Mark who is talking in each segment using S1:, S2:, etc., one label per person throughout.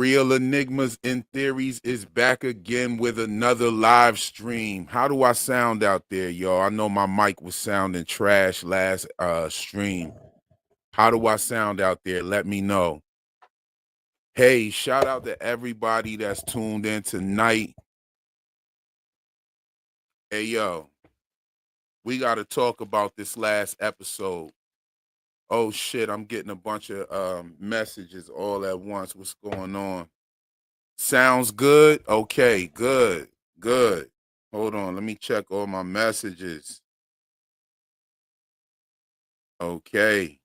S1: Real Enigmas and Theories is back again with another live stream. How do I sound out there, y'all? I know my mic was sounding trash last stream. How do I sound out there? Let me know. Hey, shout out to everybody that's tuned in tonight. Hey, yo, we got to talk about this last episode. Oh, shit, I'm getting a bunch of messages all at once. What's going on? Sounds good? Okay, good, good. Hold on, let me check all my messages. Okay.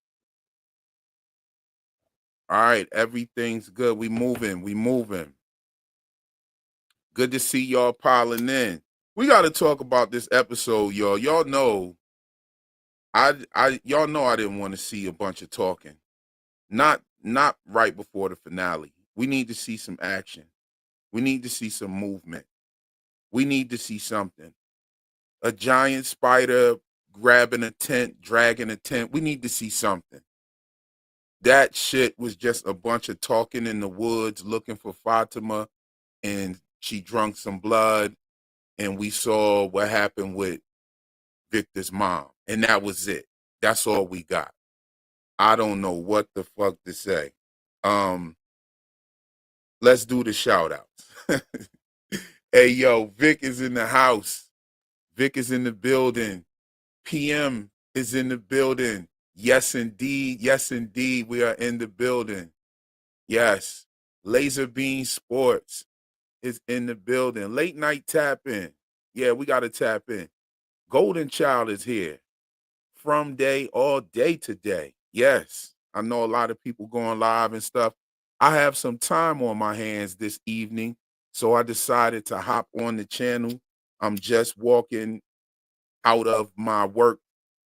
S1: All right, everything's good. We moving, we moving. Good to see y'all piling in. We got to talk about this episode, y'all. Y'all know y'all know I didn't want to see a bunch of talking. Not right before the finale. We need to see some action. We need to see some movement. We need to see something. A giant spider grabbing a tent, dragging a tent. We need to see something. That shit was just a bunch of talking in the woods looking for Fatima, and she drunk some blood, and we saw what happened with Victor's mom, and that was it. That's all we got. I don't know what the fuck to say. Um, let's do the shout outs. Hey yo, Vic is in the house. Vic is in the building. PM is in the building. Yes, indeed. Yes, indeed. We are in the building. Yes. Laser Beam Sports is in the building. Late night tap in. Yeah, we got to tap in. Golden Child is here. From day, all day today. Yes. I know a lot of people going live and stuff. I have some time on my hands this evening, so I decided to hop on the channel. I'm just walking out of my work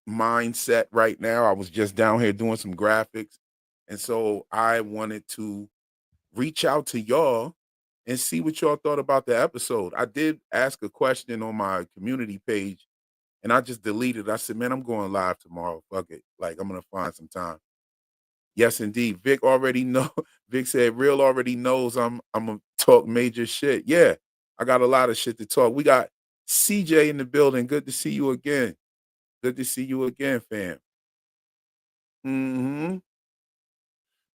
S1: mindset right now. I was just down here doing some graphics. And so I wanted to reach out to y'all and see what y'all thought about the episode. I did ask a question on my community page and I just deleted it. I said, man, I'm going live tomorrow. Fuck it. Like, I'm going to find some time. Yes, indeed. Vic already know. Vic said, real already knows I'm going to talk major shit. Yeah, I got a lot of shit to talk. We got CJ in the building. Good to see you again. Good to see you again, fam. Mm-hmm.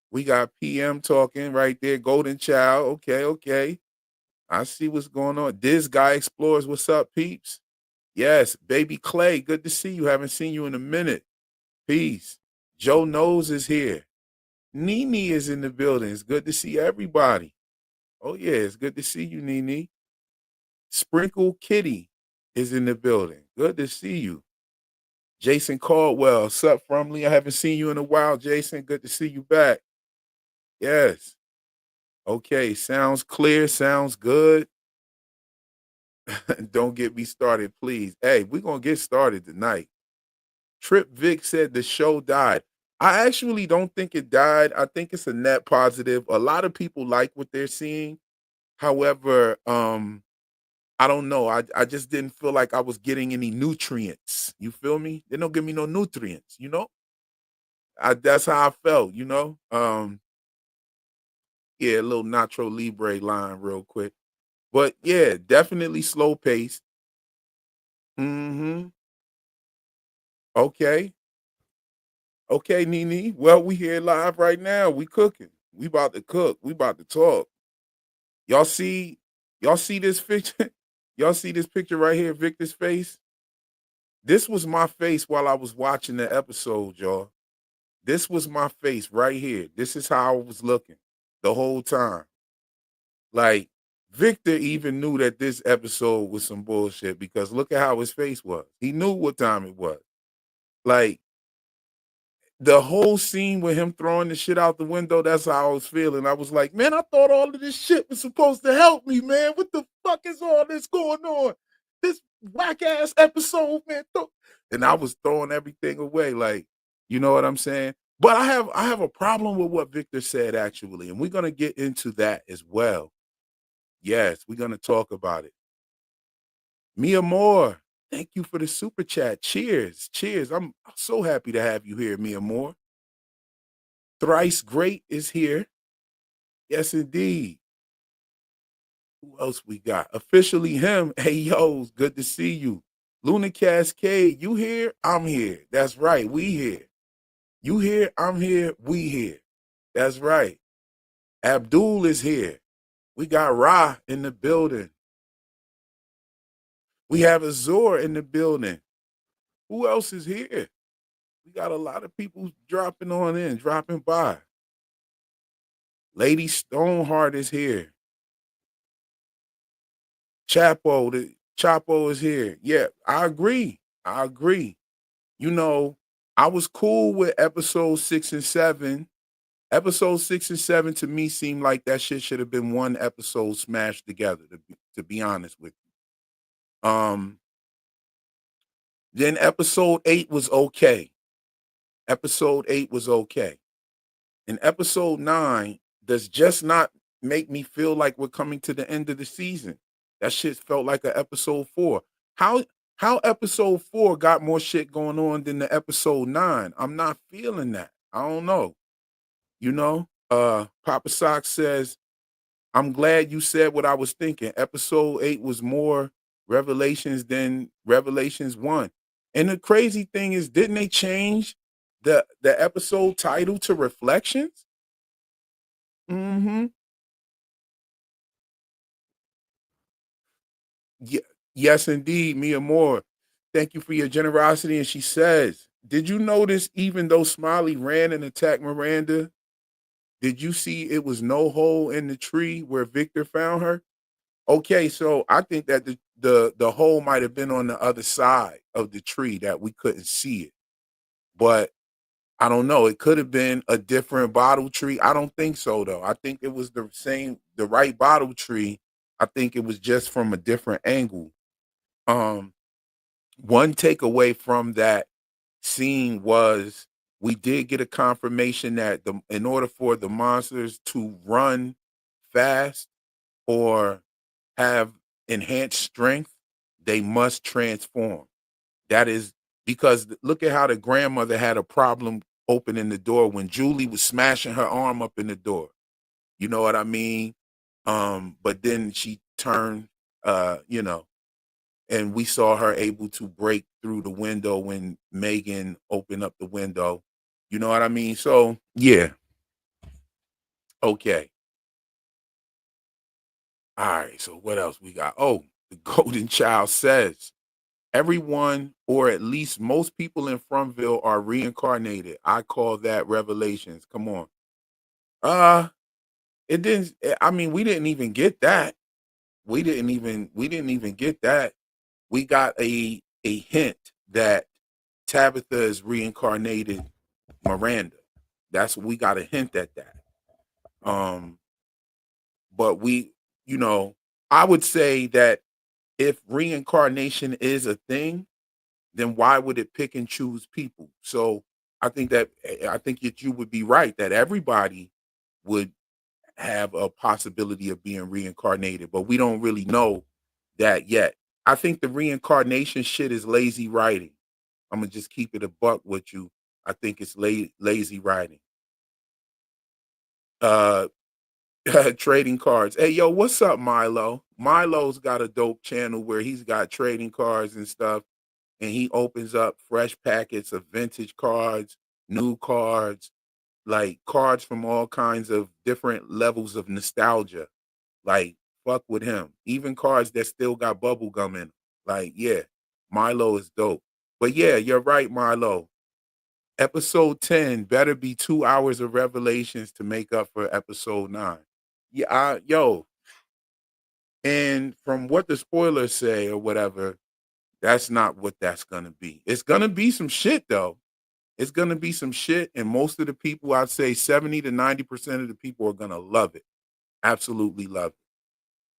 S1: We got PM talking right there. Golden Child. Okay, okay. I see what's going on. This guy explores. What's up, peeps? Yes, baby Clay. Good to see you. Haven't seen you in a minute. Peace. Joe Knows is here. Nene is in the building. It's good to see everybody. Oh yeah, it's good to see you, Nene. Sprinkle Kitty is in the building. Good to see you. Jason Caldwell. What's up, Frumley? I haven't seen you in a while, Jason. Good to see you back. Yes. Okay. Sounds clear. Sounds good. Don't get me started, please. Hey, we're going to get started tonight. Trip Vic said the show died. I actually don't think it died. I think it's a net positive. A lot of people like what they're seeing. However, I don't know. I just didn't feel like I was getting any nutrients. You feel me? They don't give me no nutrients, you know? That's how I felt, you know? Yeah, a little Nacho Libre line real quick. But yeah, definitely slow paced. Mm-hmm. Okay. Okay, Nene. Well, we here live right now. We cooking. We about to cook. We about to talk. Y'all see, y'all see this picture? Y'all see this picture right here, Victor's face? This was my face while I was watching the episode, y'all. This was my face right here. This is how I was looking the whole time. Like, Victor even knew that this episode was some bullshit because look at how his face was. He knew what time it was. Like, the whole scene with him throwing the shit out the window, that's how I was feeling. I was like, man, I thought all of this shit was supposed to help me, man. What the fuck is all this going on? This whack ass episode, man. And I was throwing everything away, like, you know what I'm saying? But I have a problem with what Victor said, actually, and we're gonna get into that as well. Yes, we're gonna talk about it. Mia Moore, thank you for the super chat. Cheers. Cheers. I'm so happy to have you here, Mia Moore. Thrice Great is here. Yes, indeed. Who else we got? Officially him. Hey, yo, it's good to see you. Luna Cascade, you here? I'm here. That's right. We here. You here? I'm here. We here. That's right. Abdul is here. We got Ra in the building. We have Azor in the building. Who else is here? We got a lot of people dropping on in, dropping by. Lady Stoneheart is here. Chapo is here. Yeah, I agree. I agree. You know, I was cool with episode 6 and 7. Episode 6 and 7 to me seemed like that shit should have been one episode smashed together. To be honest with you. Then episode 8 was okay. Episode 8 was okay. And episode 9 does just not make me feel like we're coming to the end of the season. That shit felt like a episode 4. How how episode 4 got more shit going on than the episode 9? I'm not feeling that. I don't know. Papa Sock says, I'm glad you said what I was thinking. Episode 8 was more revelations than Revelations 1. And the crazy thing is, didn't they change the episode title to Reflections? Mm-hmm. Yes, indeed, Mia Moore. Thank you for your generosity. And she says, did you notice even though Smiley ran and attacked Miranda, did you see it was no hole in the tree where Victor found her? Okay, so I think that the hole might have been on the other side of the tree that we couldn't see it. But I don't know. It could have been a different bottle tree. I don't think so though. I think it was the right bottle tree. I think it was just from a different angle. Um, One takeaway from that scene was we did get a confirmation that in order for the monsters to run fast or have enhanced strength, they must transform. That is because look at how the grandmother had a problem opening the door when Julie was smashing her arm up in the door. You know what I mean? But then she turned, and we saw her able to break through the window when Megan opened up the window. You know what I mean? So yeah, okay. All right. So what else we got? Oh, the golden child says everyone, or at least most people in Frontville, are reincarnated. I call that revelations. Come on. Uh, it didn't. I mean, we didn't even get that. We didn't even get that. We got a hint that Tabitha is reincarnated Miranda. That's we got a hint at that. Um, but I would say that if reincarnation is a thing, then why would it pick and choose people? So I think that you would be right that everybody would have a possibility of being reincarnated, but we don't really know that yet. I think the reincarnation shit is lazy writing. I'm gonna just keep it a buck with you. I think it's lazy writing. Uh, Trading cards. Hey, yo, what's up, Milo? Milo's got a dope channel where he's got trading cards and stuff, and he opens up fresh packets of vintage cards, new cards, like cards from all kinds of different levels of nostalgia. Like, fuck with him. Even cards that still got bubble gum in 'em. Like, yeah, Milo is dope. But yeah, you're right, Milo. Episode 10 better be 2 hours of revelations to make up for episode 9. Yeah, and from what the spoilers say or whatever, that's not what that's gonna be. It's gonna be some shit though. It's gonna be some shit, and most of the people, I'd say 70 to 90% of the people are gonna love it. Absolutely love it.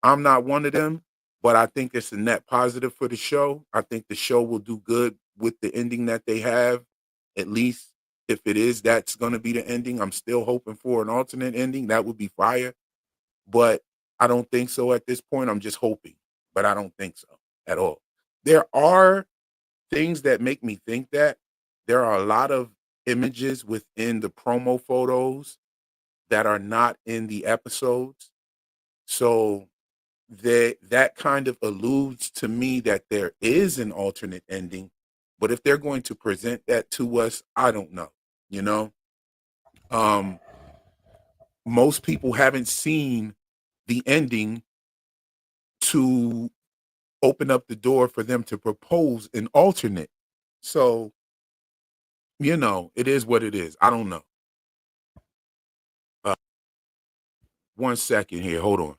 S1: I'm not one of them, but I think it's a net positive for the show. I think the show will do good with the ending that they have. At least if it is that's gonna be the ending. I'm still hoping for an alternate ending. That would be fire. But I don't think so at this point. I'm just hoping, but I don't think so at all. There are things that make me think that. There are a lot of images within the promo photos that are not in the episodes. So that kind of alludes to me that there is an alternate ending. But if they're going to present that to us, I don't know. You know, um, most people haven't seen the ending to open up the door for them to propose an alternate. So, it is what it is. I don't know. Uh, 1 second here. Hold on.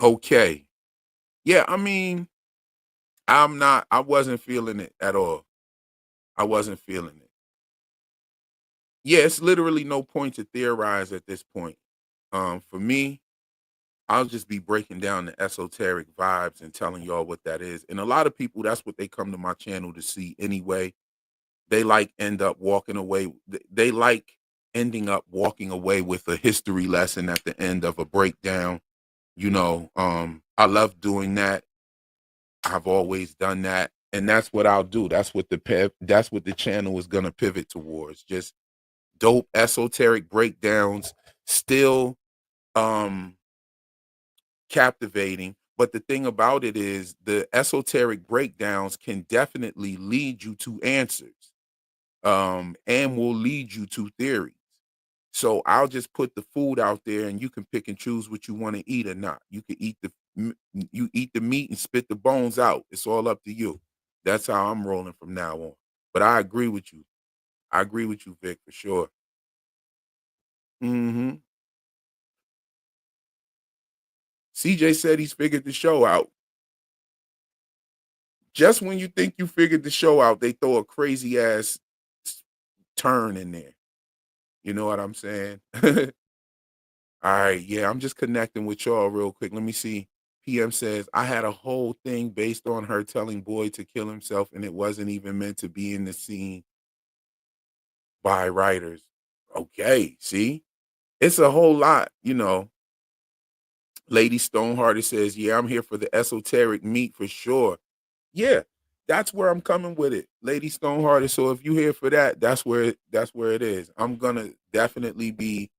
S1: Okay. Yeah, I mean, I wasn't feeling it at all. I wasn't feeling it. Yeah, it's literally no point to theorize at this point. For me, I'll just be breaking down the esoteric vibes and telling y'all what that is. And a lot of people, that's what they come to my channel to see anyway. They like end up walking away. They like ending up walking away with a history lesson at the end of a breakdown. I love doing that. I've always done that. And that's what I'll do. That's what the channel is gonna pivot towards. Just dope esoteric breakdowns, still um captivating. But the thing about it is the esoteric breakdowns can definitely lead you to answers, and will lead you to theories. So I'll just put the food out there and you can pick and choose what you want to eat or not. You can you eat the meat and spit the bones out. It's all up to you. That's how I'm rolling from now on. But I agree with you. I agree with you, Vic, for sure. Hmm. CJ said he's figured the show out. Just when you think you figured the show out, they throw a crazy ass turn in there. You know what I'm saying? All right, yeah, I'm just connecting with y'all real quick. Let me see. PM says, I had a whole thing based on her telling Boyd to kill himself, and it wasn't even meant to be in the scene by writers. Okay, see? It's a whole lot. Lady Stonehearted says, yeah, I'm here for the esoteric meat for sure. Yeah, that's where I'm coming with it, Lady Stonehearted. So if you here for that, that's where it is. I'm gonna definitely be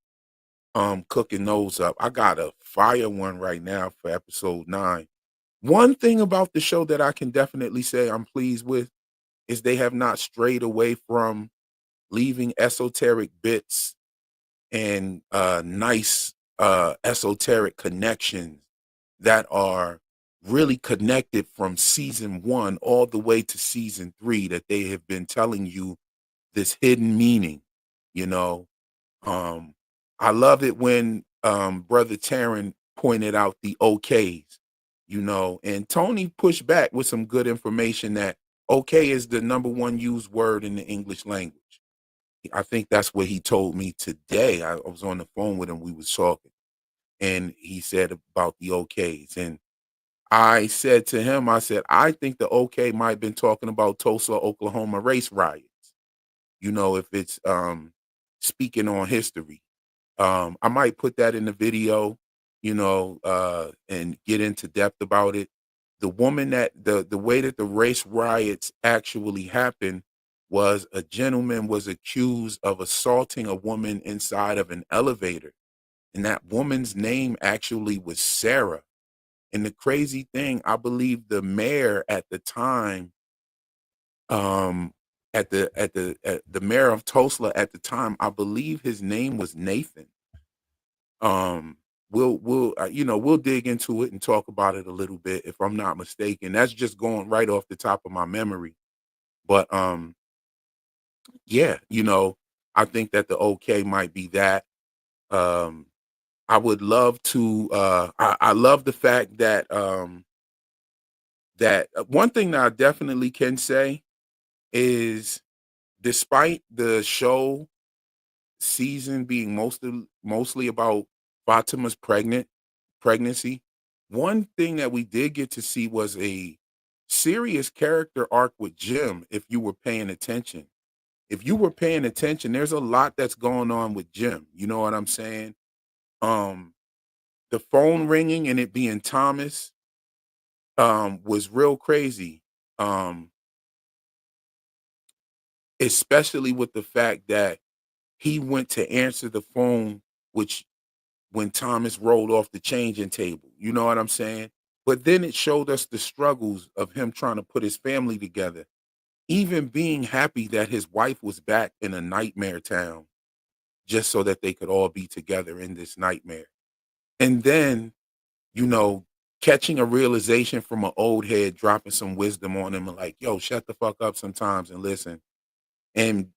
S1: cooking those up. I got a fire one right now for episode 9. One thing about the show that I can definitely say I'm pleased with is they have not strayed away from leaving esoteric bits and nice esoteric connections that are really connected from season 1 all the way to season 3, that they have been telling you this hidden meaning, you know. Um, I love it when Brother Taryn pointed out the OKs, and Tony pushed back with some good information that okay is the number one used word in the English language. I think that's what he told me today. I was on the phone with him, we was talking, and he said about the OKs. And I said to him, I said, I think the OK might have been talking about Tulsa, Oklahoma race riots, if it's speaking on history. I might put that in the video, and get into depth about it. The woman that the way that the race riots actually happened was a gentleman was accused of assaulting a woman inside of an elevator. And that woman's name actually was Sarah. And the crazy thing, I believe the mayor at the time, um, at the mayor of Tulsa at the time, I believe his name was Nathan. um we'll dig into it and talk about it a little bit if I'm not mistaken. That's just going right off the top of my memory. But yeah, I think that the OK might be that. um I would love to I love the fact that one thing that I definitely can say is, despite the show season being mostly about Fatima's pregnancy, one thing that we did get to see was a serious character arc with Jim. If you were paying attention, there's a lot that's going on with Jim. You know what I'm saying? Um, the phone ringing and it being Thomas was real crazy. Um, especially with the fact that he went to answer the phone, which when Thomas rolled off the changing table. You know what I'm saying? But then it showed us the struggles of him trying to put his family together, even being happy that his wife was back in a nightmare town just so that they could all be together in this nightmare. And then, you know, catching a realization from an old head, dropping some wisdom on him and like, yo, shut the fuck up sometimes and listen. And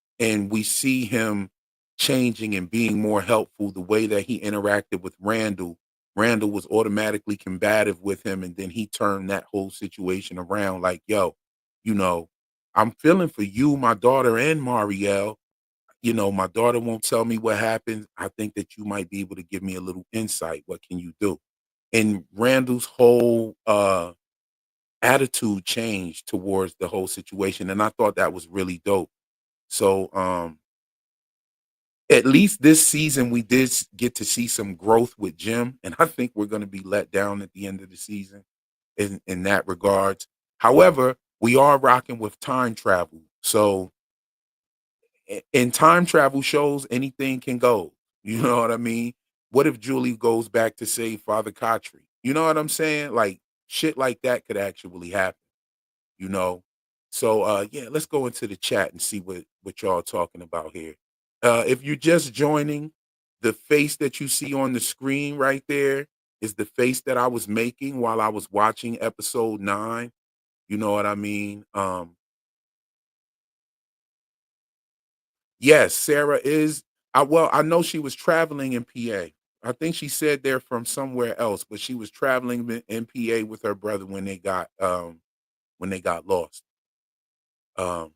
S1: we see him changing and being more helpful. The way that he interacted with Randall was automatically combative with him, and then he turned that whole situation around like, yo, you know, I'm feeling for you, my daughter, and Marielle. You know, my daughter won't tell me what happened. I think that you might be able to give me a little insight. What can you do? And Randall's whole attitude changed towards the whole situation, and I thought that was really dope. So at least this season we did get to see some growth with Jim, and I think we're going to be let down at the end of the season in that regards. However, we are rocking with time travel, so in time travel shows, anything can go. You know what I mean? What if Julie goes back to save Father Kotri? You know what I'm saying? Like shit like that could actually happen. You know, so yeah, let's go into the chat and see what y'all talking about here. If you're just joining, the face that you see on the screen right there is the face that I was making while I was watching episode 9. You know what I mean? Yes, Sarah is. Well, I know she was traveling in PA. I think she said they're from somewhere else, but she was traveling in PA with her brother when they got lost. Um,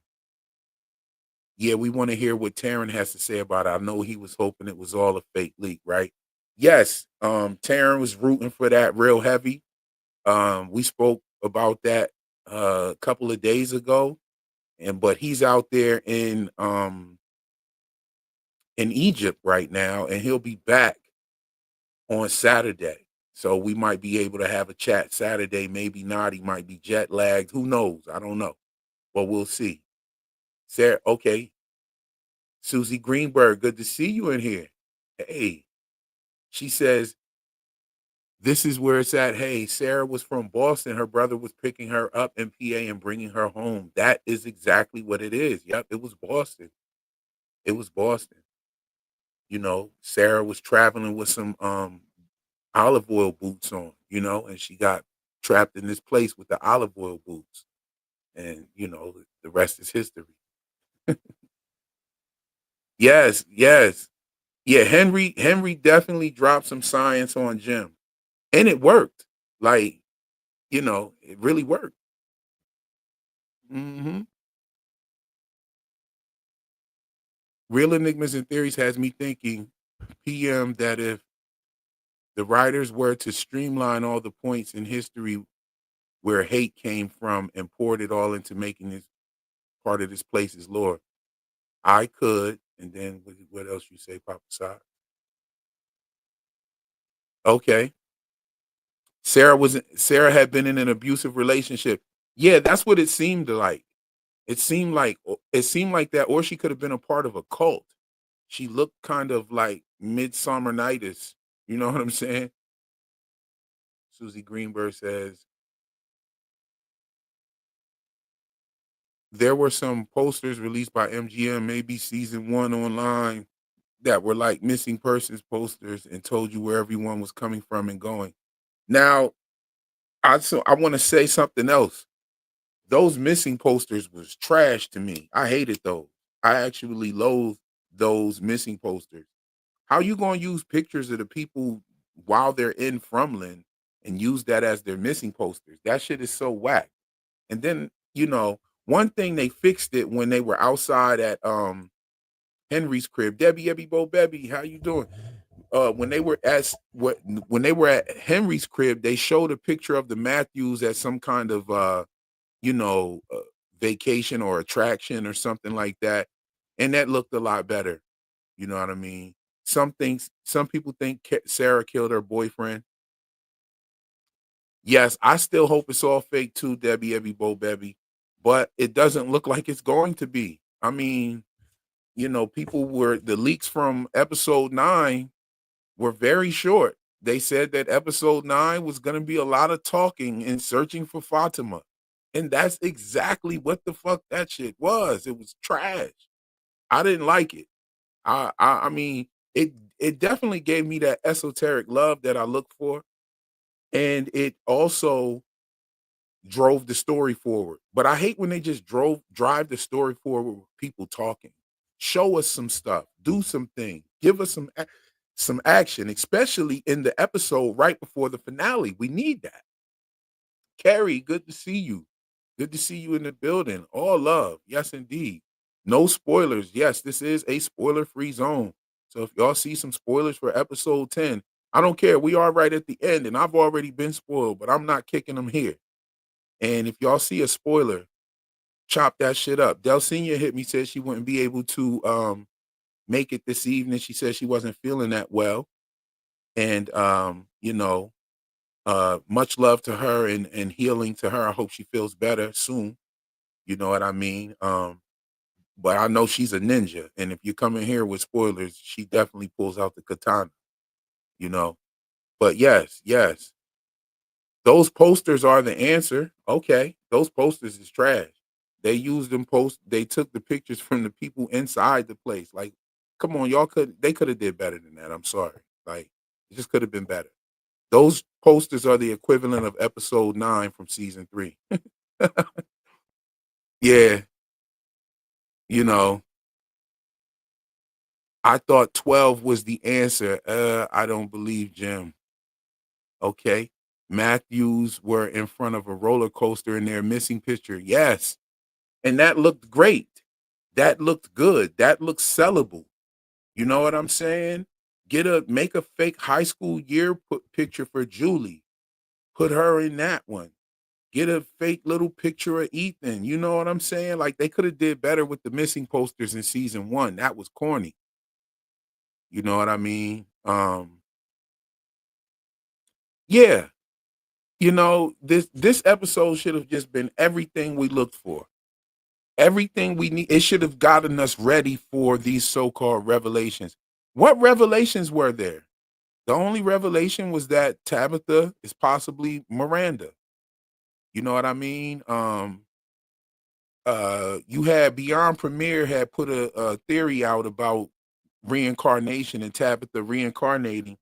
S1: yeah, we want to hear what Taryn has to say about it. I know he was hoping it was all a fake leak, right? Yes, Taryn was rooting for that real heavy. We spoke about that a couple of days ago, and but he's out there in Egypt right now, and he'll be back on Saturday. So we might be able to have a chat Saturday, maybe not. He might be jet lagged. Who knows? I don't know, but we'll see. Sarah, okay. Susie Greenberg, good to see you in here. Hey, she says, this is where it's at. Hey, Sarah was from Boston. Her brother was picking her up in PA and bringing her home. That is exactly what it is. Yep, it was Boston. It was Boston. You know, Sarah was traveling with some olive oil boots on, you know, and she got trapped in this place with the olive oil boots. And, you know, the rest is history. Yes, yes. Yeah, Henry definitely dropped some science on Jim. And it worked. Like, you know, it really worked. Mhm. Real Enigmas and Theories has me thinking, PM, that if the writers were to streamline all the points in history where hate came from and poured it all into making this part of this place's lore, I could. And then what else you say, Papa Side? Okay. Sarah had been in an abusive relationship. Yeah, that's what it seemed like. It seemed like that, or she could have been a part of a cult. She looked kind of like Midsummer Nightish. You know what I'm saying? Susie Greenberg says there were some posters released by MGM, maybe season one online, that were like missing persons posters and told you where everyone was coming from and going. Now, I want to say something else. Those missing posters was trash to me. I hated those. I actually loathe those missing posters. How you gonna use pictures of the people while they're in Frumlin and use that as their missing posters? That shit is so whack. And then, you know, one thing they fixed it when they were outside at Henry's crib. Debbie Ebby Bo Bebby, how you doing? When they were at when they were at Henry's crib, they showed a picture of the Matthews at some kind of you know, vacation or attraction or something like that, and that looked a lot better. You know what I mean? Some people think Sarah killed her boyfriend. Yes, I still hope it's all fake too, Debbie Ebby Bo Bebby, but it doesn't look like it's going to be. I mean, people were the leaks from episode 9 were very short. They said that episode 9 was going to be a lot of talking and searching for Fatima. And that's exactly what the fuck that shit was. It was trash. I didn't like it. I mean, it definitely gave me that esoteric love that I look for, and it also drove the story forward. But I hate when they just drive the story forward with people talking. Show us some stuff, do something, give us some action, especially in the episode right before the finale. We need that. Carrie, good to see you. Good to see you in the building. All love. Yes, indeed. No spoilers. Yes, this is a spoiler-free zone. So if y'all see some spoilers for episode 10, I don't care. We are right at the end, and I've already been spoiled, but I'm not kicking them here. And if y'all see a spoiler, chop that shit up. Del Senior hit me, said she wouldn't be able to make it this evening. She said she wasn't feeling that well. And much love to her and healing to her. I hope she feels better soon. You know what I mean? But I know she's a ninja. And if you come in here with spoilers, she definitely pulls out the katana, you know. But yes. Those posters are the answer. Okay. Those posters is trash. They used them they took the pictures from the people inside the place. Like, come on, they could have did better than that. I'm sorry. Like, it just could have been better. Those posters are the equivalent of episode 9 from season 3. Yeah, you know, I thought 12 was the answer. I don't believe Jim. Okay. Matthews were in front of a roller coaster in their missing picture. Yes. And that looked great. That looked good. That looked sellable. You know what I'm saying? Make a fake high school picture for Julie. Put her in that one. Get a fake little picture of Ethan. You know what I'm saying? Like they could have did better with the missing posters in season 1. That was corny. You know what I mean? Yeah. This episode should have just been everything we looked for. Everything we need. It should have gotten us ready for these so-called revelations. What revelations were there? The only revelation was that Tabitha is possibly Miranda. You know what I mean? You had Beyond Premiere had put a theory out about reincarnation and Tabitha reincarnating.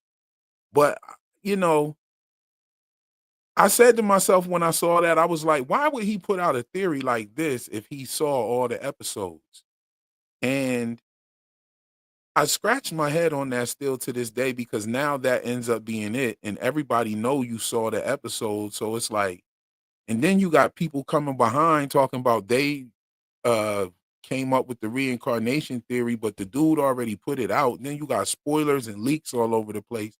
S1: But you know, I said to myself when I saw that, I was like, why would he put out a theory like this if he saw all the episodes? And I scratched my head on that still to this day because now that ends up being it, and everybody know you saw the episode, so it's like, and then you got people coming behind talking about they uh came up with the reincarnation theory, but the dude already put it out. And then you got spoilers and leaks all over the place.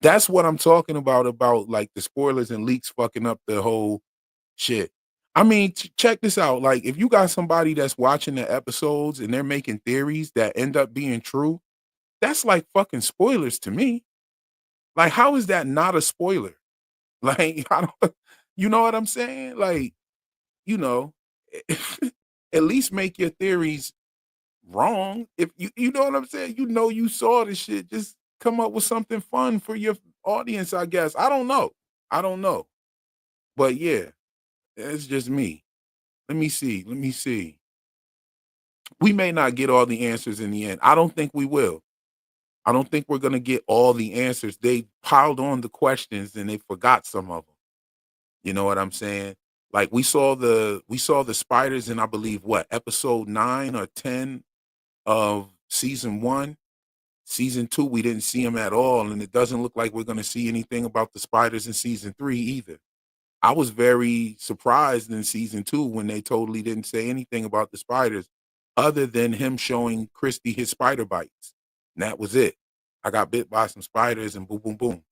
S1: That's what I'm talking about like the spoilers and leaks fucking up the whole shit. I mean, check this out. Like, if you got somebody that's watching the episodes and they're making theories that end up being true, that's like fucking spoilers to me. Like, how is that not a spoiler? Like, I don't, you know what I'm saying? Like, you know, at least make your theories wrong. If you know what I'm saying, you saw the shit. Just come up with something fun for your audience, I guess. I don't know. I don't know. But yeah, it's just me. Let me see. Let me see. We may not get all the answers in the end. I don't think we will. I don't think we're gonna get all the answers. They piled on the questions and they forgot some of them. You know what I'm saying? Like we saw the spiders in I believe what episode 9 or 10 of season 1. Season 2 we didn't see them at all, and it doesn't look like we're gonna see anything about the spiders in season 3 either. I was very surprised in season 2 when they totally didn't say anything about the spiders other than him showing Christy his spider bites. And that was it. I got bit by some spiders and boom, boom, boom.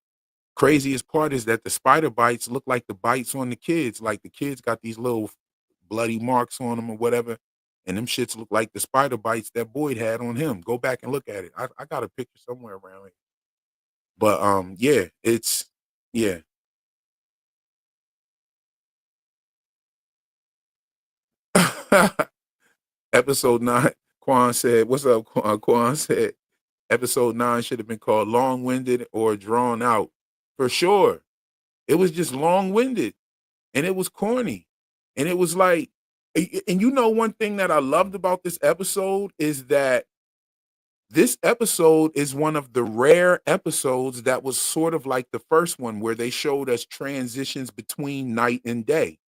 S1: Craziest part is that the spider bites look like the bites on the kids. Like the kids got these little bloody marks on them or whatever. And them shits look like the spider bites that Boyd had on him. Go back and look at it. I got a picture somewhere around here. But yeah, it's yeah. Episode 9, Quan said, "What's up, Quan?" Quan said, "Episode 9 should have been called long-winded or drawn out." For sure. It was just long-winded and it was corny. And it was like and you know one thing that I loved about this episode is that this episode is one of the rare episodes that was sort of like the first one where they showed us transitions between night and day.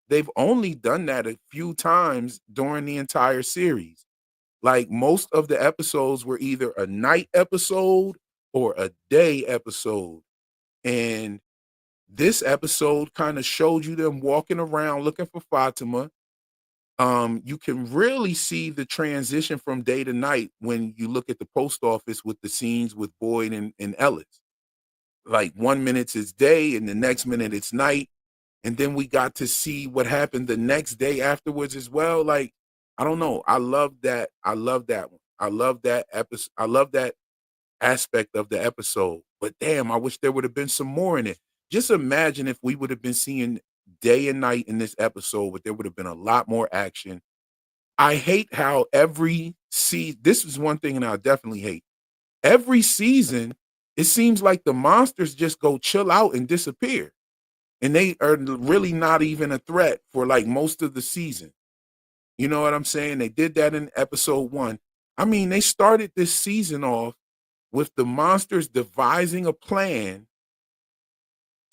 S1: They've only done that a few times during the entire series. Like most of the episodes were either a night episode or a day episode. And this episode kind of showed you them walking around looking for Fatima. You can really see the transition from day to night when you look at the post office with the scenes with Boyd and Ellis. Like 1 minute it's day and the next minute it's night. And then we got to see what happened the next day afterwards as well. Like, I don't know. I love that. I love that one. I love that episode. I love that aspect of the episode. But damn, I wish there would have been some more in it. Just imagine if we would have been seeing day and night in this episode, but there would have been a lot more action. I hate how this is one thing and I definitely hate. Every season, it seems like the monsters just go chill out and disappear. And they are really not even a threat for like most of the season. You know what I'm saying? They did that in episode 1. I mean, they started this season off with the monsters devising a plan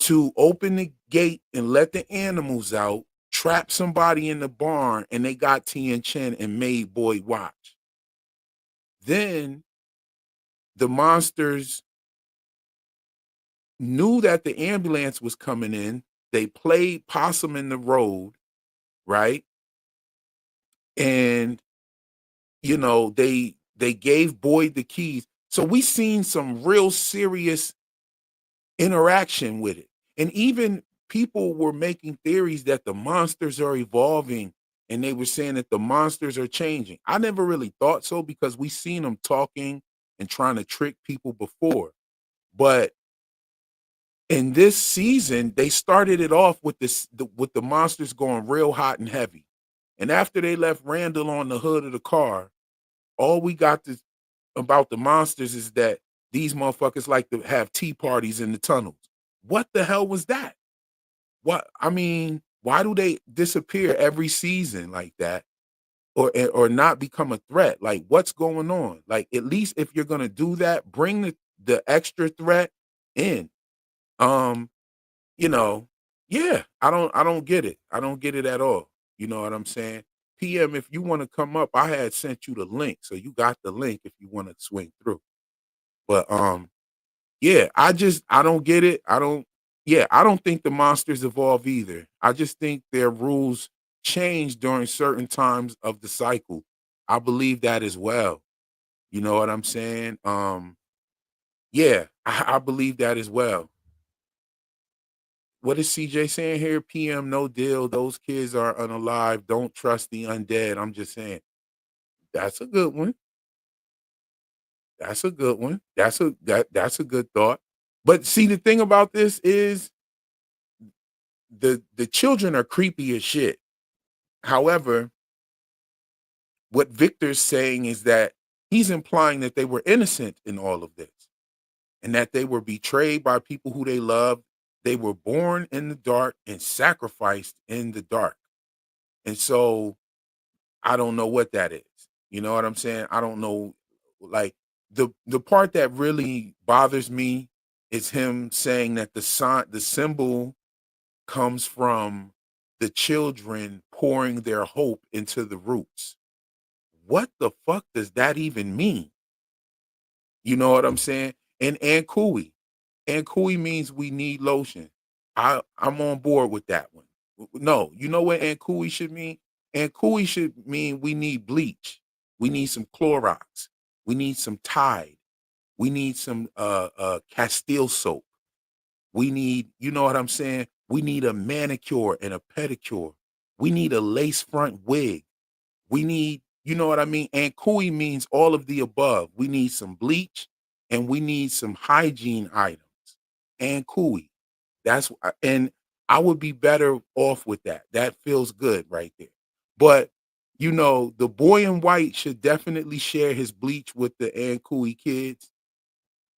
S1: to open the gate and let the animals out, trap somebody in the barn, and they got Tien Chen and made Boyd watch. Then the monsters knew that the ambulance was coming in. They played possum in the road, right? And they gave Boyd the keys. So we seen some real serious interaction with it. And even people were making theories that the monsters are evolving and they were saying that the monsters are changing. I never really thought so because we seen them talking and trying to trick people before. But in this season, they started it off with with the monsters going real hot and heavy. And after they left Randall on the hood of the car, all we got about the monsters is that these motherfuckers like to have tea parties in the tunnels. What the hell was that? Why do they disappear every season like that or not become a threat? Like what's going on? Like at least if you're going to do that, bring the extra threat in. Um, you know, yeah, I don't get it. I don't get it at all. You know what I'm saying? PM, if you want to come up, I had sent you the link. So you got the link if you want to swing through. But yeah, I don't get it. I don't think the monsters evolve either. I just think their rules change during certain times of the cycle. I believe that as well. You know what I'm saying? Yeah, I believe that as well. What is CJ saying here? PM, no deal. Those kids are unalive. Don't trust the undead. I'm just saying. That's a good one. That's a good one. That's a good thought. But see, the thing about this is the children are creepy as shit. However, what Victor's saying is that he's implying that they were innocent in all of this and that they were betrayed by people who they loved. They were born in the dark and sacrificed in the dark. And so I don't know what that is. You know what I'm saying? I don't know. Like the part that really bothers me is him saying that the symbol comes from the children pouring their hope into the roots. What the fuck does that even mean? You know what I'm saying? And Ankui. Ankui means we need lotion. I'm on board with that one. No, you know what Ankui should mean? Ankui should mean we need bleach. We need some Clorox. We need some Tide. We need some Castile soap. We need, you know what I'm saying? We need a manicure and a pedicure. We need a lace front wig. We need, you know what I mean? And Kui means all of the above. We need some bleach and we need some hygiene items. And Kui. And I would be better off with that. That feels good right there. But You know, the boy in white should definitely share his bleach with the Ankui kids.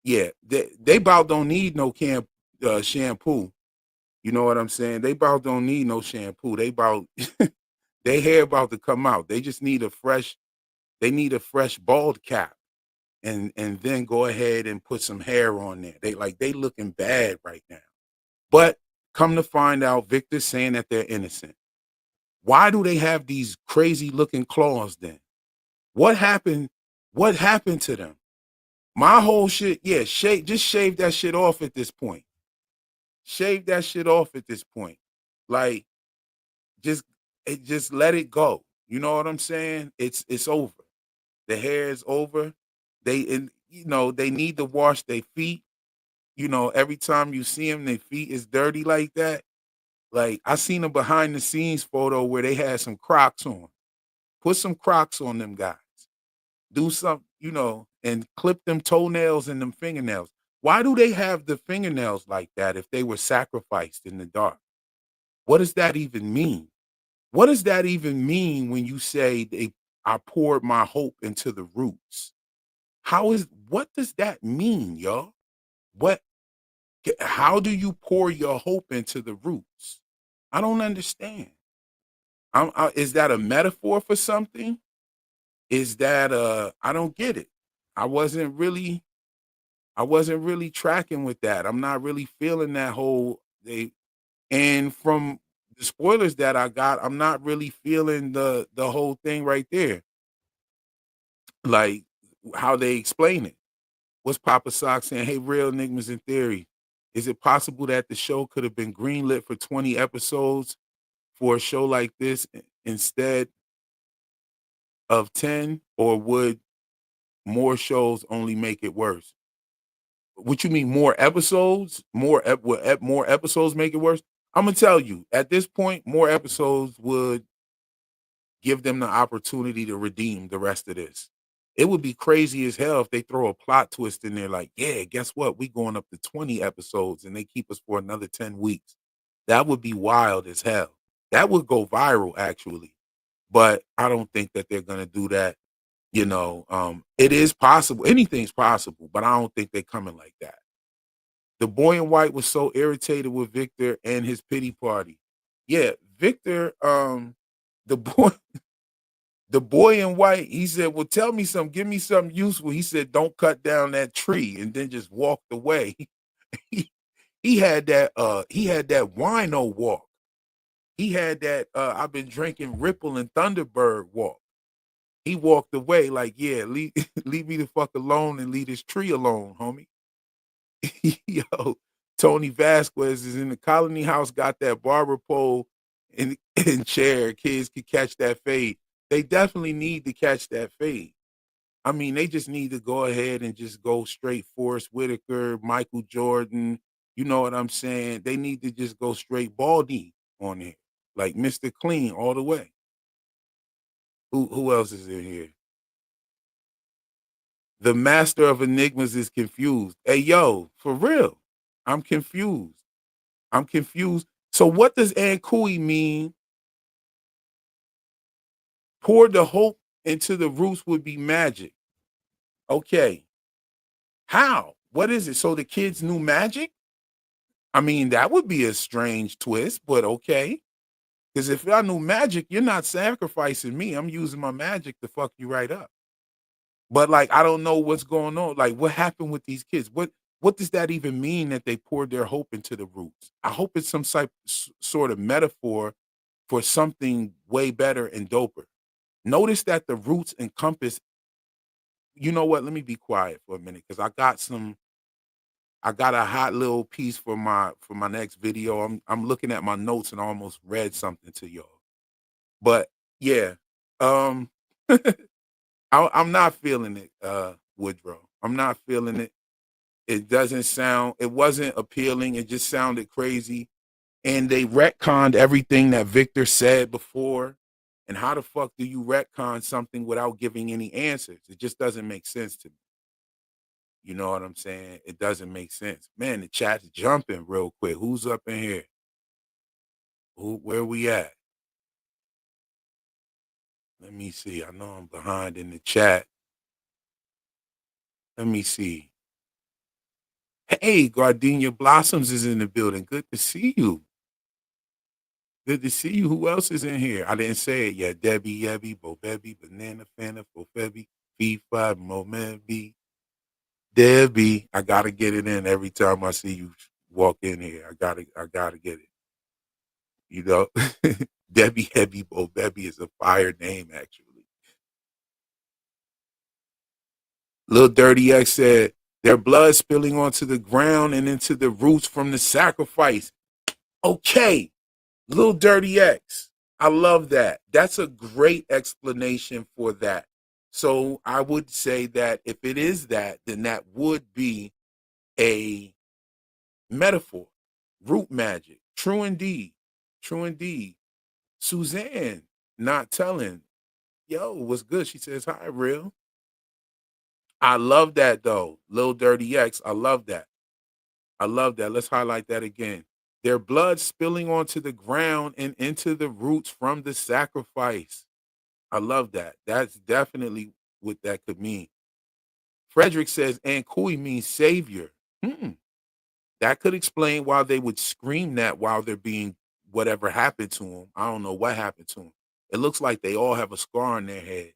S1: Yeah, they about don't need no shampoo. You know what I'm saying? They about don't need no shampoo. They about they hair about to come out. They just need a fresh. They need a fresh bald cap, and then go ahead and put some hair on there. They looking bad right now. But come to find out, Victor's saying that they're innocent. Why do they have these crazy looking claws then? What happened? What happened to them? My whole shit, yeah, just shave that shit off at this point. Shave that shit off at this point. Like, just just let it go. You know what I'm saying? It's over. The hair is over. They need to wash their feet. You know, every time you see them, their feet is dirty like that. Like I seen a behind the scenes photo where they had some Crocs on. Put some Crocs on them guys. Do some, and clip them toenails and them fingernails. Why do they have the fingernails like that if they were sacrificed in the dark? What does that even mean? What does that even mean when you say I poured my hope into the roots? What does that mean, y'all? What how do you pour your hope into the roots? I don't understand. Is that a metaphor for something? Is that I don't get it. I wasn't really I wasn't really tracking with that. I'm not really feeling that whole they and from the spoilers that I got, I'm not really feeling the whole thing right there. Like how they explain it. What's Papa Sock saying? Hey, real enigmas in theory. Is it possible that the show could have been greenlit for 20 episodes for a show like this instead of 10? Or would more shows only make it worse? What you mean more episodes? More episodes make it worse? I'm gonna tell you, at this point, more episodes would give them the opportunity to redeem the rest of this. It would be crazy as hell if they throw a plot twist in there like, yeah, guess what? We going up to 20 episodes and they keep us for another 10 weeks. That would be wild as hell. That would go viral actually. But I don't think that they're gonna do that. It is possible. Anything's possible, but I don't think they're coming like that. The boy in white was so irritated with Victor and his pity party. Yeah, Victor, the boy the boy in white, he said, "Well, tell me something, give me something useful." He said, "Don't cut down that tree," and then just walked away. he, he had that wino walk. He had that I've been drinking Ripple and Thunderbird walk. He walked away like, yeah, leave, leave me the fuck alone and leave this tree alone, homie. Yo, Tony Vasquez is in the Colony House, got that barber pole and chair. Kids can catch that fade. They definitely need to catch that fade. I mean, they just need to go ahead and just go straight Forrest Whitaker, Michael Jordan. You know what I'm saying? They need to just go straight Baldy on it, like Mr. Clean all the way. Who else is in here? The master of enigmas is confused. Hey, yo, for real, I'm confused. I'm confused. So what does Ankui mean? Pour the hope into the roots would be magic. Okay. How? What is it? So the kids knew magic? I mean, that would be a strange twist, but okay. Because if I knew magic, you're not sacrificing me. I'm using my magic to fuck you right up. But like, I don't know what's going on. Like, what happened with these kids? What does that even mean that they poured their hope into the roots? I hope it's some sort of metaphor for something way better and doper. Notice that the roots encompass. You know what? Let me be quiet for a minute because I got a hot little piece for my next video. I'm looking at my notes and I almost read something to y'all. But yeah, um, I'm not feeling it, Woodrow. I'm not feeling it. It wasn't appealing. It just sounded crazy. And they retconned everything that Victor said before. And how the fuck do you retcon something without giving any answers? It just doesn't make sense to me. You know what I'm saying? It doesn't make sense. Man, the chat's jumping real quick. Who's up in here? Where we at? Let me see. I know I'm behind in the chat. Let me see. Hey, Gardenia Blossoms is in the building. Good to see you. Good to see you. Who else is in here? I didn't say it yet. Debbie, Yebby, Bobebby, Banana, Fana, Fofebby, Fee5, Momebby, Debbie. I gotta get it in every time I see you walk in here. I gotta get it. You know, Debbie, Heavy, Bobebby is a fire name actually. Lil Dirty X said, their blood spilling onto the ground and into the roots from the sacrifice. Okay, Lil Dirty X. I love that. That's a great explanation for that. So I would say that if it is that, then that would be a metaphor. Root magic. True indeed. True indeed. Suzanne, not telling. Yo, what's good? She says, hi, real. I love that though. Lil Dirty X. I love that. I love that. Let's highlight that again. Their blood spilling onto the ground and into the roots from the sacrifice. I love that. That's definitely what that could mean. Frederick says, and Kui means savior. Hmm. That could explain why they would scream that while they're being whatever happened to them. I don't know what happened to them. It looks like they all have a scar on their head.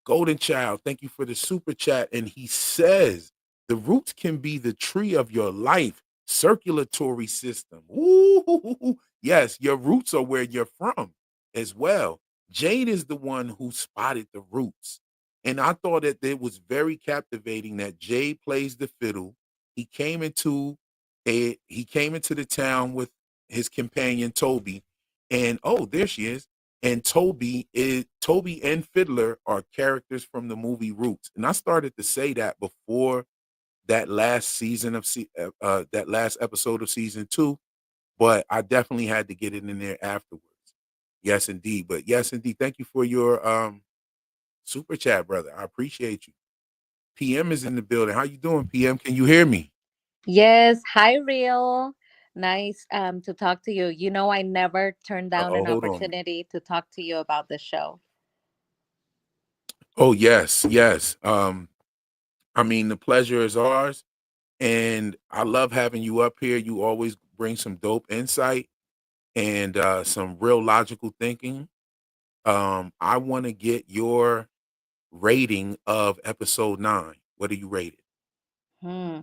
S1: Golden Child, thank you for the super chat. And he says, the roots can be the tree of your life, circulatory system. Ooh, yes, your roots are where you're from as well. Jade is the one who spotted the roots. And I thought that it was very captivating that Jade plays the fiddle. He came into the town with his companion Toby. And oh, there she is. And Toby and Fiddler are characters from the movie Roots. And I started to say that before that last season of that last episode of season 2, but I definitely had to get it in there afterwards. Yes, indeed. But yes, indeed. Thank you for your super chat, brother. I appreciate you. PM is in the building. How you doing, PM? Can you hear me?
S2: Yes, hi, Real. Nice to talk to you. You know, I never turned down
S1: Oh,
S2: an
S1: hold on.
S2: opportunity to talk to you about the show.
S1: Oh, yes, yes. I mean, the pleasure is ours. And I love having you up here. You always bring some dope insight and some real logical thinking. I want to get your rating of episode 9. What do you rate it?
S2: Hmm.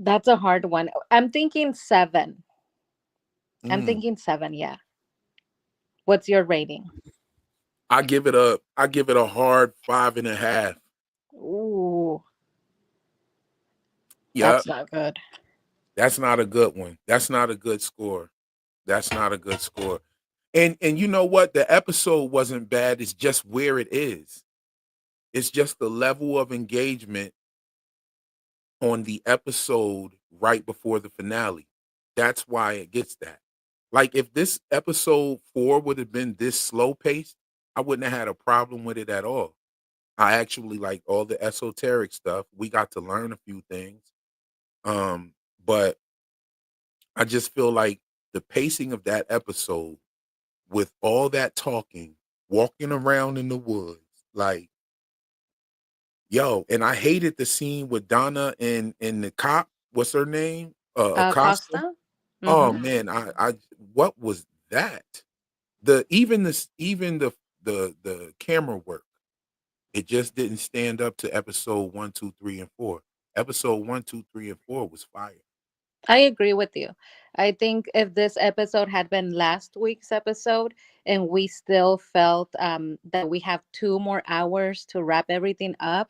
S2: That's a hard one. I'm thinking 7. I'm
S1: Mm.
S2: thinking 7, yeah. What's your rating?
S1: I give it a hard 5.5.
S2: Ooh,
S1: Yep.
S2: that's not good.
S1: That's not a good one. That's not a good score. That's not a good score. And you know what? The episode wasn't bad. It's just where it is. It's just the level of engagement on the episode right before the finale. That's why it gets that. Like if this episode 4 would have been this slow paced, I wouldn't have had a problem with it at all. I actually like all the esoteric stuff. We got to learn a few things. But I just feel like the pacing of that episode with all that talking, walking around in the woods, like yo, and I hated the scene with Donna and the cop. What's her name? Acosta.
S2: Costa?
S1: Oh
S2: Mm-hmm.
S1: man, I what was that? Even the camera work, it just didn't stand up to episode 1, 2, 3, and 4. Episode 1, 2, 3, and 4 was fire.
S2: I agree with you. I think if this episode had been last week's episode and we still felt that we have 2 more hours to wrap everything up,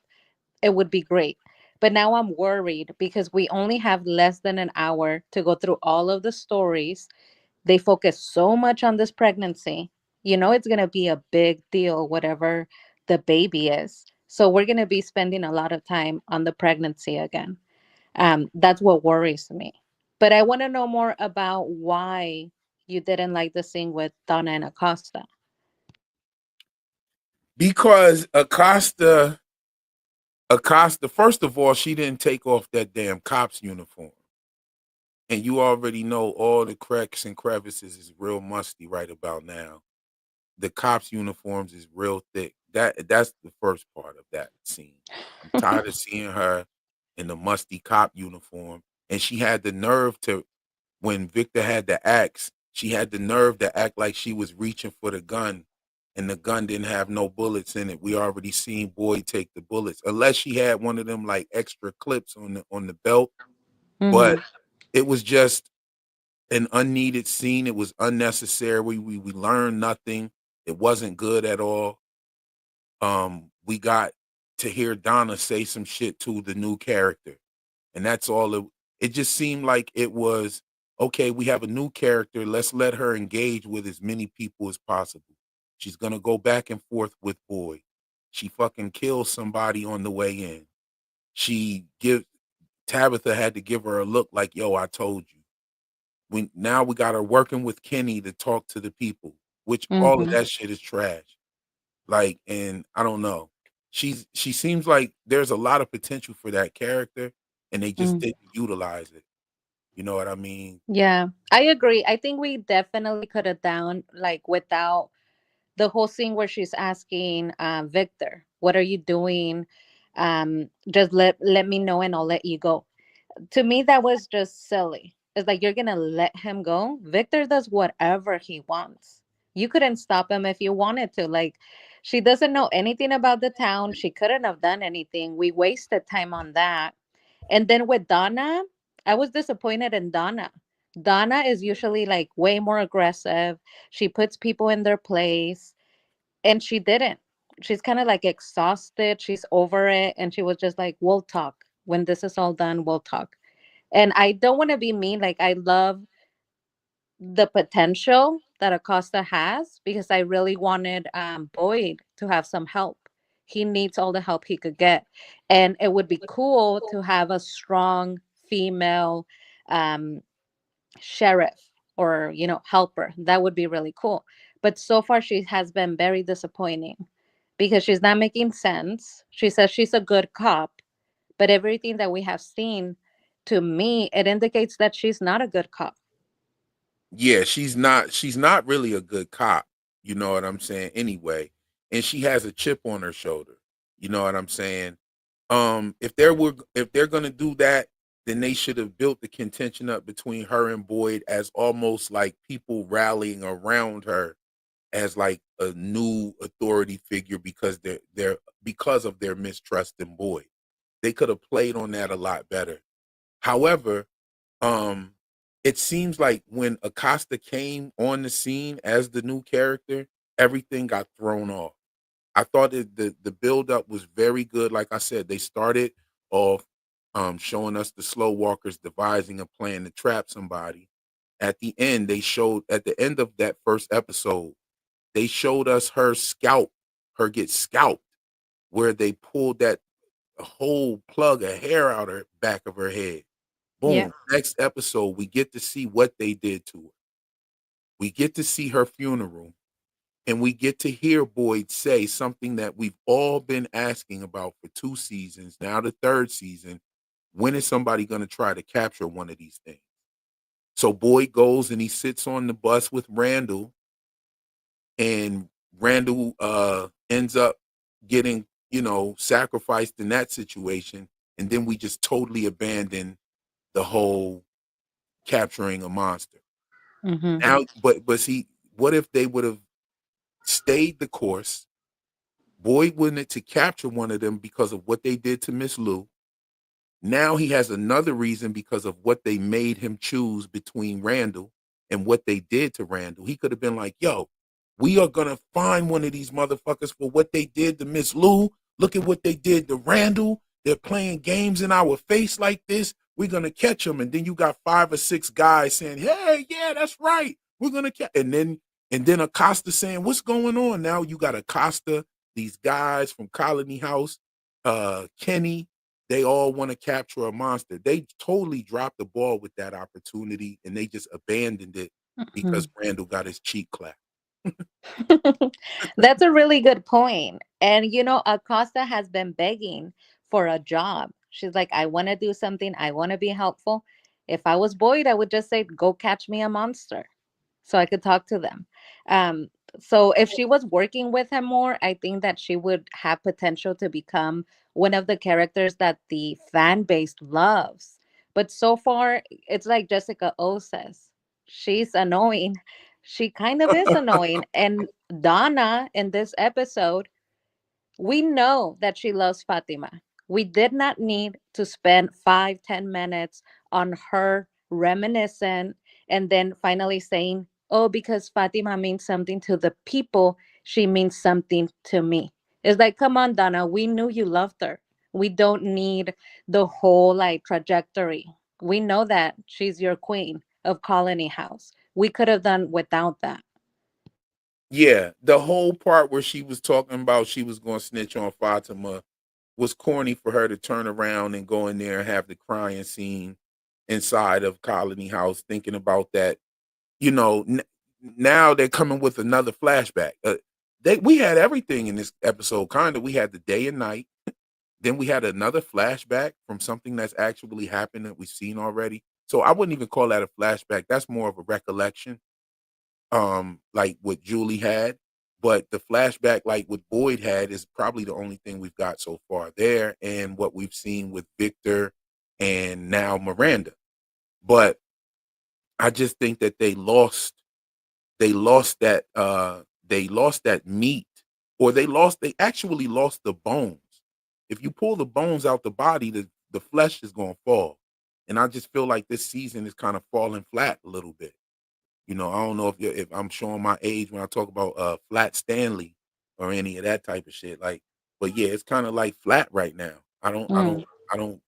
S2: it would be great. But now I'm worried because we only have less than an hour to go through all of the stories. They focus so much on this pregnancy. You know, it's going to be a big deal, whatever the baby is. So we're going to be spending a lot of time on the pregnancy again. That's what worries me. But I want to know more about why you didn't like the scene with Donna and Acosta.
S1: Because Acosta, first of all, she didn't take off that damn cop's uniform. And you already know all the cracks and crevices is real musty right about now. the cops' uniforms is real thick. That's the first part of that scene. I'm tired of seeing her in the musty cop uniform, and she had the nerve to when Victor had the axe, she had the nerve to act like she was reaching for the gun, and the gun didn't have no bullets in it. We already seen Boyd take the bullets, unless she had one of them like extra clips on the belt. But
S2: Hmm.
S1: it was just an unneeded scene. It was unnecessary. We learned nothing. It wasn't good at all. We got to hear Donna say some shit to the new character, and that's all it just seemed like it was okay, we have a new character, let's let her engage with as many people as possible. She's gonna go back and forth with Boyd. She fucking kills somebody on the way in. She give Tabitha had to give her a look like, yo, I told you. We got her working with Kenny to talk to the people, which all of
S2: Hmm.
S1: that shit is trash. Like, and I don't know. She seems like there's a lot of potential for that character, and they just didn't utilize it. You know what I mean?
S2: Yeah, I agree. I think we definitely could have done like without the whole scene where she's asking Victor, "What are you doing? Just let me know and I'll let you go." To me, that was just silly. It's like you're gonna let him go. Victor does whatever he wants. You couldn't stop him if you wanted to. Like, she doesn't know anything about the town. She couldn't have done anything. We wasted time on that. And then with Donna, I was disappointed in Donna. Donna is usually like way more aggressive. She puts people in their place, and she didn't. She's kind of like exhausted. She's over it. And she was just like, we'll talk. When this is all done, we'll talk. And I don't want to be mean. Like, I love the potential that Acosta has because I really wanted Boyd to have some help. He needs all the help he could get. And it would be cool to have a strong female um, sheriff or, helper. That would be really cool. But so far, she has been very disappointing because she's not making sense. She says she's a good cop, but everything that we have seen, to me, it indicates that she's not a good cop.
S1: Yeah, she's not really a good cop. You know what I'm saying? Anyway, and she has a chip on her shoulder. You know what I'm saying? If they're gonna do that, then they should have built the contention up between her and Boyd as almost like people rallying around her as like a new authority figure because because of their mistrust in Boyd. They could have played on that a lot better. However, um, it seems like when Acosta came on the scene as the new character, everything got thrown off. I thought the build up was very good. Like I said, they started off showing us the slow walkers devising a plan to trap somebody. At the end, they showed at the end of that first episode, they showed us her get scalped, where they pulled that whole plug of hair out her back of her head.
S2: Yeah.
S1: Boom. Next episode, we get to see what they did to her. We get to see her funeral, and we get to hear Boyd say something that we've all been asking about for 2 seasons, now the third season. When is somebody going to try to capture one of these things? So Boyd goes and he sits on the bus with Randall, and Randall ends up getting, sacrificed in that situation. And then we just totally abandon the whole capturing a monster.
S2: Hmm.
S1: Now, but see, what if they would have stayed the course? Boyd wanted to capture one of them because of what they did to Miss Lou. Now he has another reason because of what they made him choose between Randall and what they did to Randall. He could have been like, yo, we are going to find one of these motherfuckers for what they did to Miss Lou. Look at what they did to Randall. They're playing games in our face like this. We're going to catch them. And then you got 5 or 6 guys saying, hey, yeah, that's right. We're going to catch. And then Acosta saying, what's going on? Now you got Acosta, these guys from Colony House, Kenny, they all want to capture a monster. They totally dropped the ball with that opportunity, and they just abandoned it
S2: Hmm.
S1: because Randall got his cheek clapped.
S2: That's a really good point. And Acosta has been begging for a job. She's like, I want to do something. I want to be helpful. If I was Boyd, I would just say, go catch me a monster so I could talk to them. So if she was working with him more, I think that she would have potential to become one of the characters that the fan base loves. But so far, it's like Jessica O says. She's annoying. She kind of is annoying. And Donna in this episode, we know that she loves Fatima. We did not need to spend 5, 10 minutes on her reminiscing and then finally saying, oh, because Fatima means something to the people, she means something to me. It's like, come on, Donna, we knew you loved her. We don't need the whole like trajectory. We know that she's your queen of Colony House. We could have done without that.
S1: Yeah, the whole part where she was talking about she was going to snitch on Fatima was corny for her to turn around and go in there and have the crying scene inside of Colony House, thinking about that. You know, now they're coming with another flashback. We had everything in this episode. Kind of, we had the day and night. Then we had another flashback from something that's actually happened that we've seen already. So I wouldn't even call that a flashback. That's more of a recollection, like what Julie had. But the flashback, like what Boyd had, is probably the only thing we've got so far there, and what we've seen with Victor and now Miranda. But I just think that they lost that meat, or they actually lost the bones. If you pull the bones out the body, the flesh is going to fall. And I just feel like this season is kind of falling flat a little bit. You know, I don't know if I'm showing my age when I talk about Flat Stanley or any of that type of shit. Like, but yeah, it's kind of like flat right now.
S2: Mm.
S1: I don't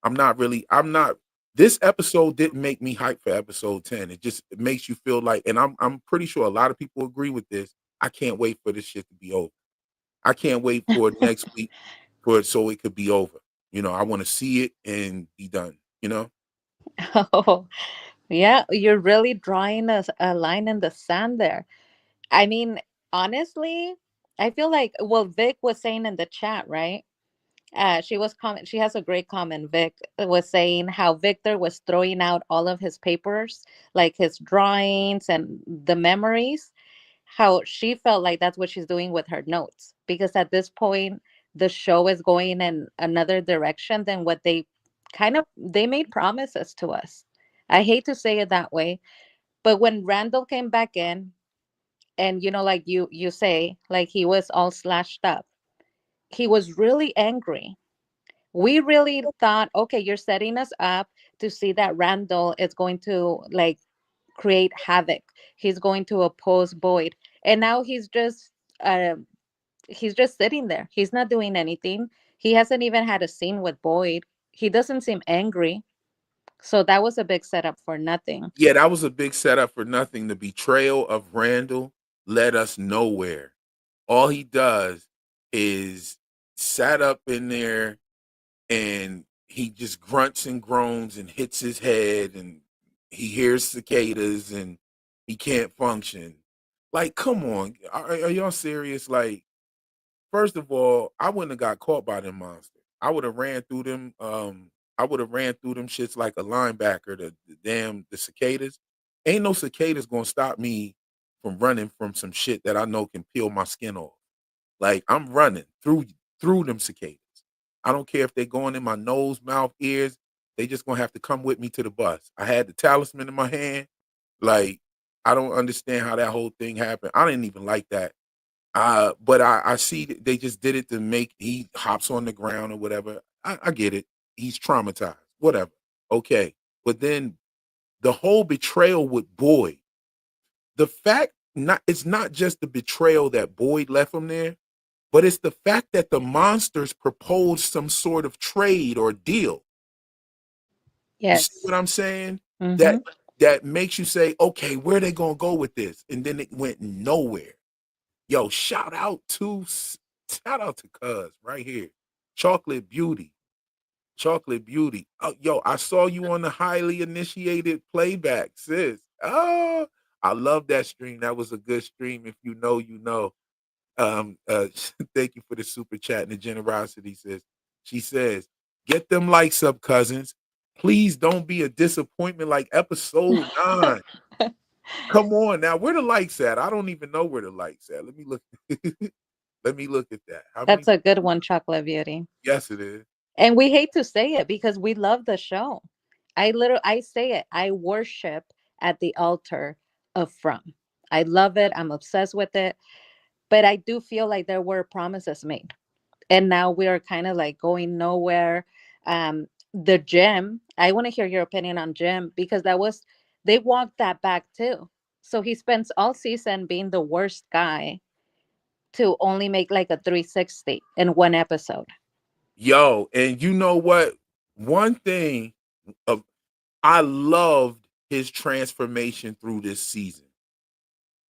S1: I'm not this episode didn't make me hype for episode 10. It makes you feel like, and I'm pretty sure a lot of people agree with this. I can't wait for this shit to be over. I can't wait for next week for it so it could be over. You know, I want to see it and be done, you know?
S2: Oh, yeah, you're really drawing a line in the sand there. I mean, honestly, I feel like, well, Vic was saying in the chat, right? She has a great comment. Vic was saying how Victor was throwing out all of his papers, like his drawings and the memories, how she felt like that's what she's doing with her notes. Because at this point, the show is going in another direction than what they made promises to us. I hate to say it that way, but when Randall came back in, and like you say, like he was all slashed up, he was really angry. We really thought, okay, you're setting us up to see that Randall is going to like create havoc. He's going to oppose Boyd, and now uh, he's just sitting there. He's not doing anything. He hasn't even had a scene with Boyd. He doesn't seem angry. So that was a big setup for nothing.
S1: Yeah, that was a big setup for nothing. The betrayal of Randall led us nowhere. All he does is sat up in there and he just grunts and groans and hits his head and he hears cicadas and he can't function. Like, come on, are y'all serious? Like, first of all, I wouldn't have got caught by them monsters. I would have ran through them. I would have ran through them shits like a linebacker. The cicadas. Ain't no cicadas gonna stop me from running from some shit that I know can peel my skin off. Like I'm running through them cicadas. I don't care if they're going in my nose, mouth, ears. They just gonna have to come with me to the bus. I had the talisman in my hand. Like I don't understand how that whole thing happened. I didn't even like that. But I see that they just did it to make he hops on the ground or whatever. I get it. He's traumatized. Whatever. Okay. But then the whole betrayal with Boyd, the fact not it's not just the betrayal that Boyd left him there, but it's the fact that the monsters proposed some sort of trade or deal. You see
S2: Yes.
S1: what I'm saying?
S2: Mm-hmm.
S1: That that makes you say, okay, where they gonna go with this? And then it went nowhere. Yo, shout out to Cuz right here. Chocolate Beauty. Chocolate Beauty. Oh, yo, I saw you on the highly initiated playback, sis. Oh, I love that stream. That was a good stream. If you know, you know. Thank you for the super chat and the generosity, sis. She says, get them likes up, cousins. Please don't be a disappointment like episode 9. Come on now, where the lights at? I don't even know where the lights at. Let me look. Let me look at that. How many
S2: That's a good
S1: people?
S2: one, Chocolate Beauty.
S1: Yes, it is.
S2: And we hate to say it because we love the show. I say it. I worship at the altar of From. I love it. I'm obsessed with it. But I do feel like there were promises made. And now we are kind of like going nowhere. The gym, I want to hear your opinion on Jim because that was they walked that back too. So he spends all season being the worst guy to only make like a 360 in one episode.
S1: Yo, and you know what? One thing of I loved his transformation through this season.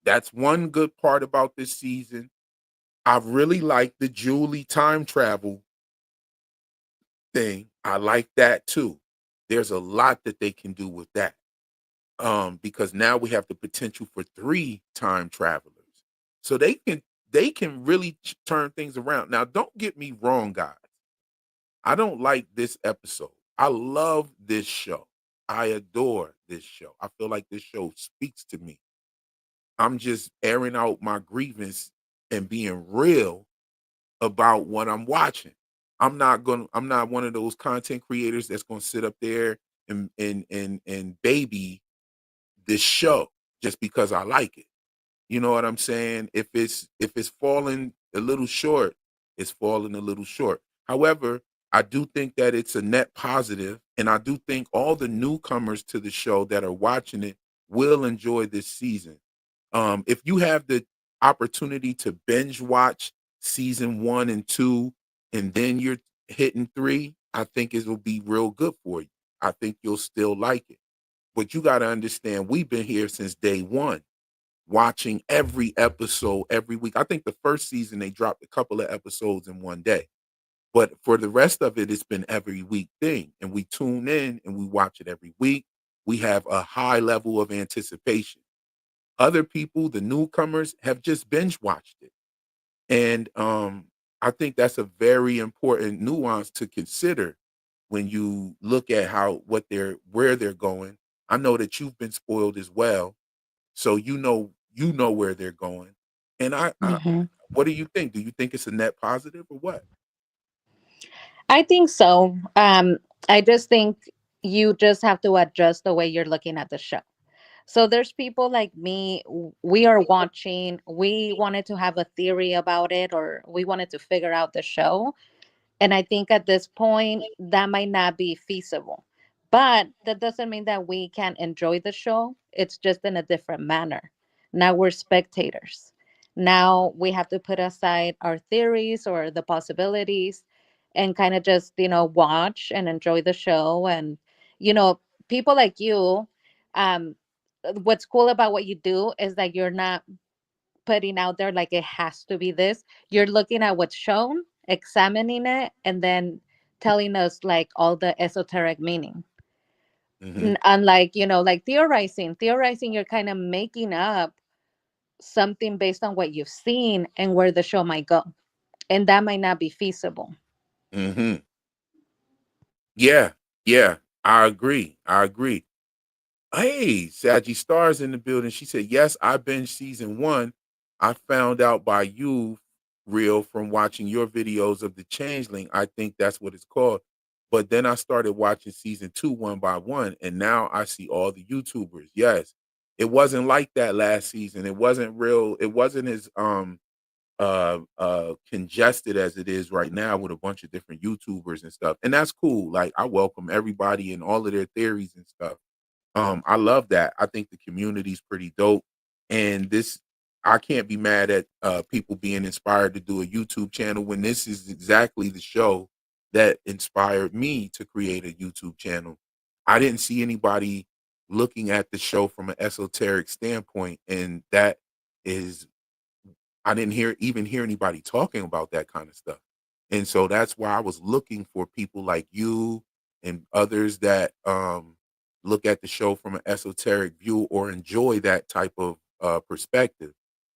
S1: That's one good part about this season. I really like the Julie time travel thing. I like that too. There's a lot that they can do with that. Because now we have the potential for 3 time travelers. So they can really turn things around. Now, don't get me wrong, guys. I don't like this episode. I love this show. I adore this show. I feel like this show speaks to me. I'm just airing out my grievance and being real about what I'm watching. I'm not one of those content creators that's gonna sit up there and baby this show just because I like it. You know what I'm saying? If it's falling a little short, it's falling a little short. However, I do think that it's a net positive, and I do think all the newcomers to the show that are watching it will enjoy this season. If you have the opportunity to binge watch season 1 and 2, and then you're hitting 3, I think it will be real good for you. I think you'll still like it. But you got to understand, we've been here since day one, watching every episode every week. I think the first season they dropped a couple of episodes in one day. But for the rest of it, it's been every week thing. And we tune in and we watch it every week. We have a high level of anticipation. Other people, the newcomers, have just binge watched it. And I think that's a very important nuance to consider when you look at how what they're where they're going. I know that you've been spoiled as well, so you know where they're going. And
S2: Mhm.
S1: what do you think? Do you think it's a net positive or what?
S2: I think so. I just think you just have to adjust the way you're looking at the show. So there's people like me, we are watching, we wanted to have a theory about it or we wanted to figure out the show. And I think at this point, that might not be feasible. But that doesn't mean that we can't enjoy the show. It's just in a different manner. Now we're spectators. Now we have to put aside our theories or the possibilities and kind of just, watch and enjoy the show. And, you know, people like you, um, what's cool about what you do is that you're not putting out there like it has to be this. You're looking at what's shown, examining it, and then telling us like all the esoteric meaning.
S1: Hmm.
S2: Unlike, like theorizing, you're kind of making up something based on what you've seen and where the show might go. And that might not be feasible.
S1: Hmm. Yeah, yeah, I agree. I agree. Hey, Saji Stars in the building. She said, "Yes, I binged season 1. I found out by you, real, from watching your videos of the Changeling. I think that's what it's called. But then I started watching season 2 one by one, and now I see all the YouTubers. Yes, it wasn't like that last season. It wasn't real. It wasn't as congested as it is right now with a bunch of different YouTubers and stuff. And that's cool. Like I welcome everybody and all of their theories and stuff. I love that. I think the community's pretty dope. And this I can't be mad at people being inspired to do a YouTube channel when this is exactly the show that inspired me to create a YouTube channel. I didn't see anybody looking at the show from an esoteric standpoint, and that is I didn't hear anybody talking about that kind of stuff. And so that's why I was looking for people like you and others that look at the show from an esoteric view or enjoy that type of perspective.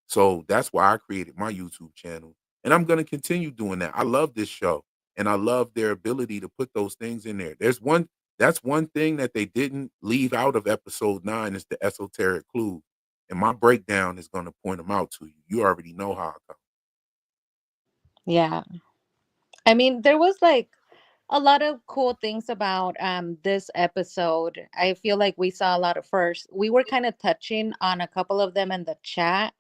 S1: So that's why I created my YouTube channel. And I'm going to continue doing that. I love this show and I love their ability to put those things in there. That's one thing that they didn't leave out of episode 9 is the esoteric clues. and my breakdown is going to point them out to you. You already know how I come.
S2: Yeah. I mean, there was like a lot of cool things about this episode. I feel like we saw a lot of first. We were kind of touching on a couple of them in the chat.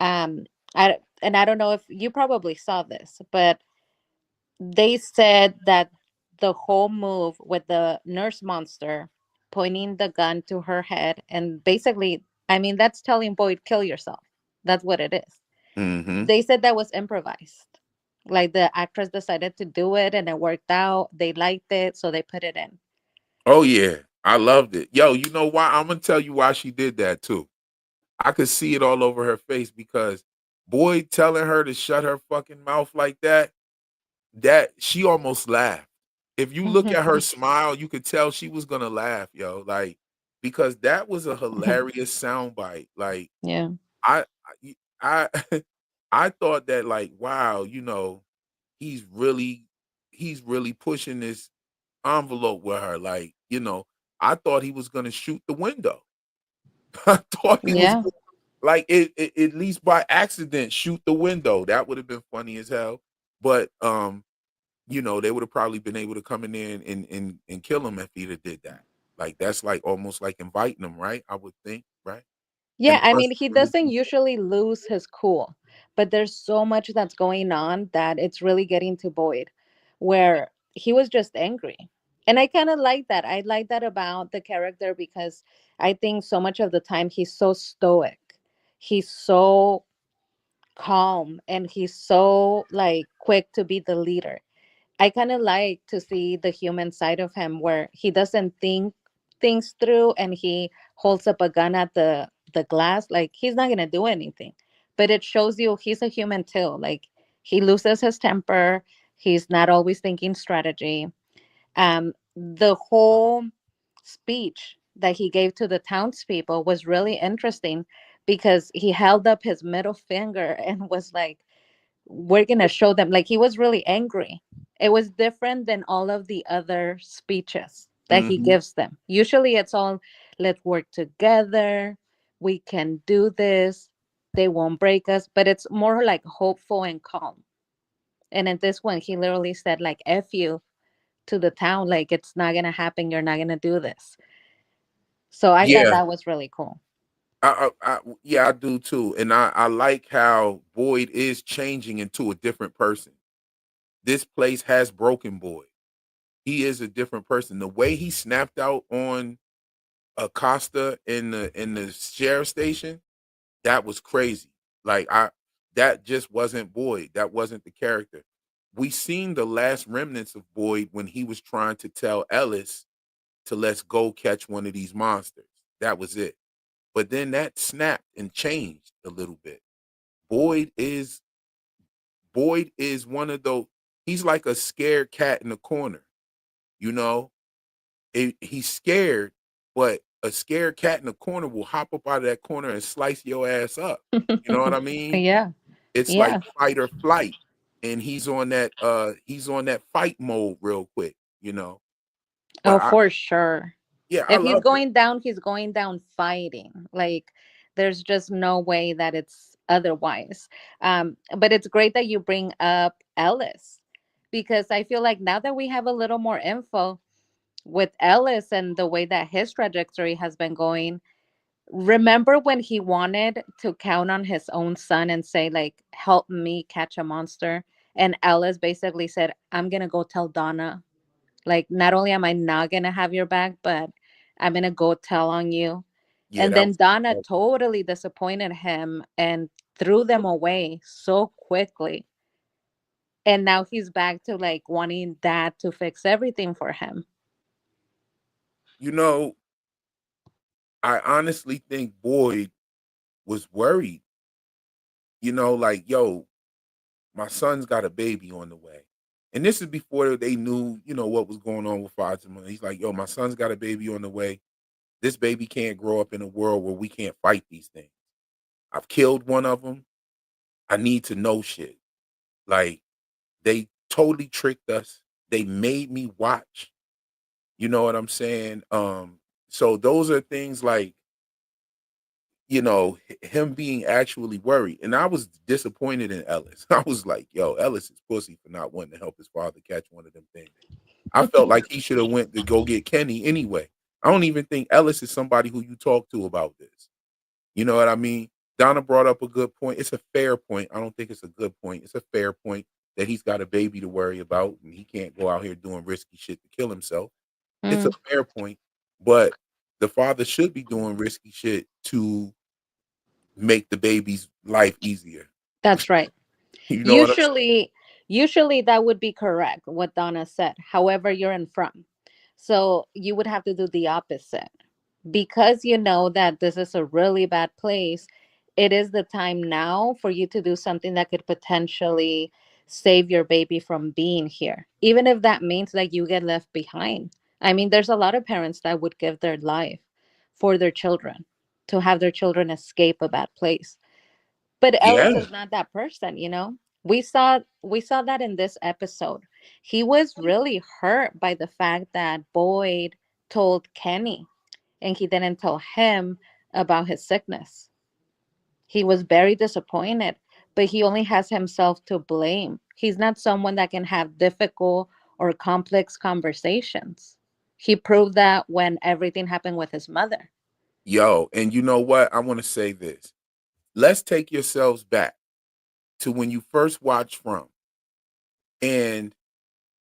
S2: Um and I don't know if you probably saw this, but they said that the whole move with the nurse monster pointing the gun to her head and basically, I mean, that's telling Boyd kill yourself. That's what it is.
S1: Mm-hmm.
S2: They said that was improvised. Like the actress decided to do it and it worked out. They liked it, so they put it in.
S1: Oh yeah, I loved it. Yo, you know why? I'm gonna tell you why she did that too. I could see it all over her face because Boyd telling her to shut her fucking mouth like that, that she almost laughed. If you look at her smile, you could tell she was gonna laugh, yo. Like, because that was a hilarious soundbite. Like,
S2: Yeah.
S1: I I I thought that, like, wow, he's really he's really pushing this envelope with her. Like, I thought he was gonna shoot the window. I thought he was
S2: Yeah.
S1: like it at least by accident shoot the window. That would have been funny as hell. But they would have probably been able to come in there and kill him if he'd have did that. Like that's like almost like inviting him, right? I would think, right?
S2: Yeah,
S1: And
S2: I
S1: plus
S2: mean, he doesn't usually lose his cool, but there's so much that's going on that it's really getting to Boyd, where he was just angry. And I kind of like that. I like that about the character because I think so much of the time he's so stoic. He's so calm and he's so like quick to be the leader. I kind of like to see the human side of him where he doesn't think things through and he holds up a gun at the glass like he's not going to do anything. But it shows you he's a human too. Like he loses his temper, he's not always thinking strategy. The whole speech that he gave to the townspeople was really interesting because he held up his middle finger and was like, we're gonna show them, like he was really angry. It was different than all of the other speeches that he
S1: hmm
S2: gives them. Usually it's all, let's work together, we can do this, they won't break us, but it's more like hopeful and calm. And in this one he literally said like F you to the town, like it's not gonna happen, you're not gonna do this. So I thought
S1: Yeah,
S2: that was really cool.
S1: yeah, I do too. And I like how Boyd is changing into a different person. This place has broken Boyd. He is a different person. The way he snapped out on Acosta in the sheriff station, that was crazy. Like that just wasn't Boyd. That wasn't the character. We seen the last remnants of Boyd when he was trying to tell Ellis to let's go catch one of these monsters. That was it. But then that snapped and changed a little bit. Boyd is Boyd is one of those. He's like a scared cat in the corner. You know, he's scared, but a scared cat in the corner will hop up out of that corner and slice your ass up. You know what I mean?
S2: Yeah.
S1: It's like
S2: Yeah.
S1: fight or flight, and he's on that fight mode real quick. But
S2: Oh, for sure.
S1: yeah, I
S2: If he's
S1: loved it.
S2: going down, he's going down fighting. Like there's just no way that it's otherwise. But it's great that you bring up Ellis because I feel like now that we have a little more info with Ellis and the way that his trajectory has been going, remember when he wanted to count on his own son and say, like, help me catch a monster? And Ellis basically said, I'm gonna go tell Donna, like, not only am I not gonna have your back, but I'm gonna go tell on you.
S1: Yeah,
S2: And
S1: that
S2: then
S1: was
S2: Donna totally disappointed him and threw them away so quickly. And now he's back to like wanting dad to fix everything for him.
S1: you know. I honestly think Boyd was worried. Like, yo, my son's got a baby on the way. And this is before they knew, what was going on with Fatima. He's like, yo, my son's got a baby on the way. This baby can't grow up in a world where we can't fight these things. I've killed one of them. I need to know shit. Like, they totally tricked us. They made me watch. You know what I'm saying? So those are things like, him being actually worried. And I was disappointed in Ellis. I was like, yo, Ellis is pussy for not wanting to help his father catch one of them things. I felt like he should have went to go get Kenny anyway. I don't even think Ellis is somebody who you talk to about this. You know what I mean? Donna brought up a good point. It's a fair point. I don't think it's a good point. It's a fair point that he's got a baby to worry about and he can't go out here doing risky shit to kill himself. It's a
S2: Mm,
S1: fair point, but the father should be doing risky shit to make the baby's life easier.
S2: that's right.
S1: You know what I'm saying?
S2: Usually, usually that would be correct, what Donna said. However, you're in front. So you would have to do the opposite. Because you know that this is a really bad place, it is the time now for you to do something that could potentially save your baby from being here. Even if that means that you get left behind. I mean, there's a lot of parents that would give their life for their children to have their children escape a bad place. But Ellis
S1: Yeah.
S2: is not that person, you know. We saw that in this episode. He was really hurt by the fact that Boyd told Kenny and he didn't tell him about his sickness. He was very disappointed, but he only has himself to blame. He's not someone that can have difficult or complex conversations. He proved that when everything happened with his mother.
S1: Yo, and you know what? I want to say this. Let's take yourselves back to when you first watched From. And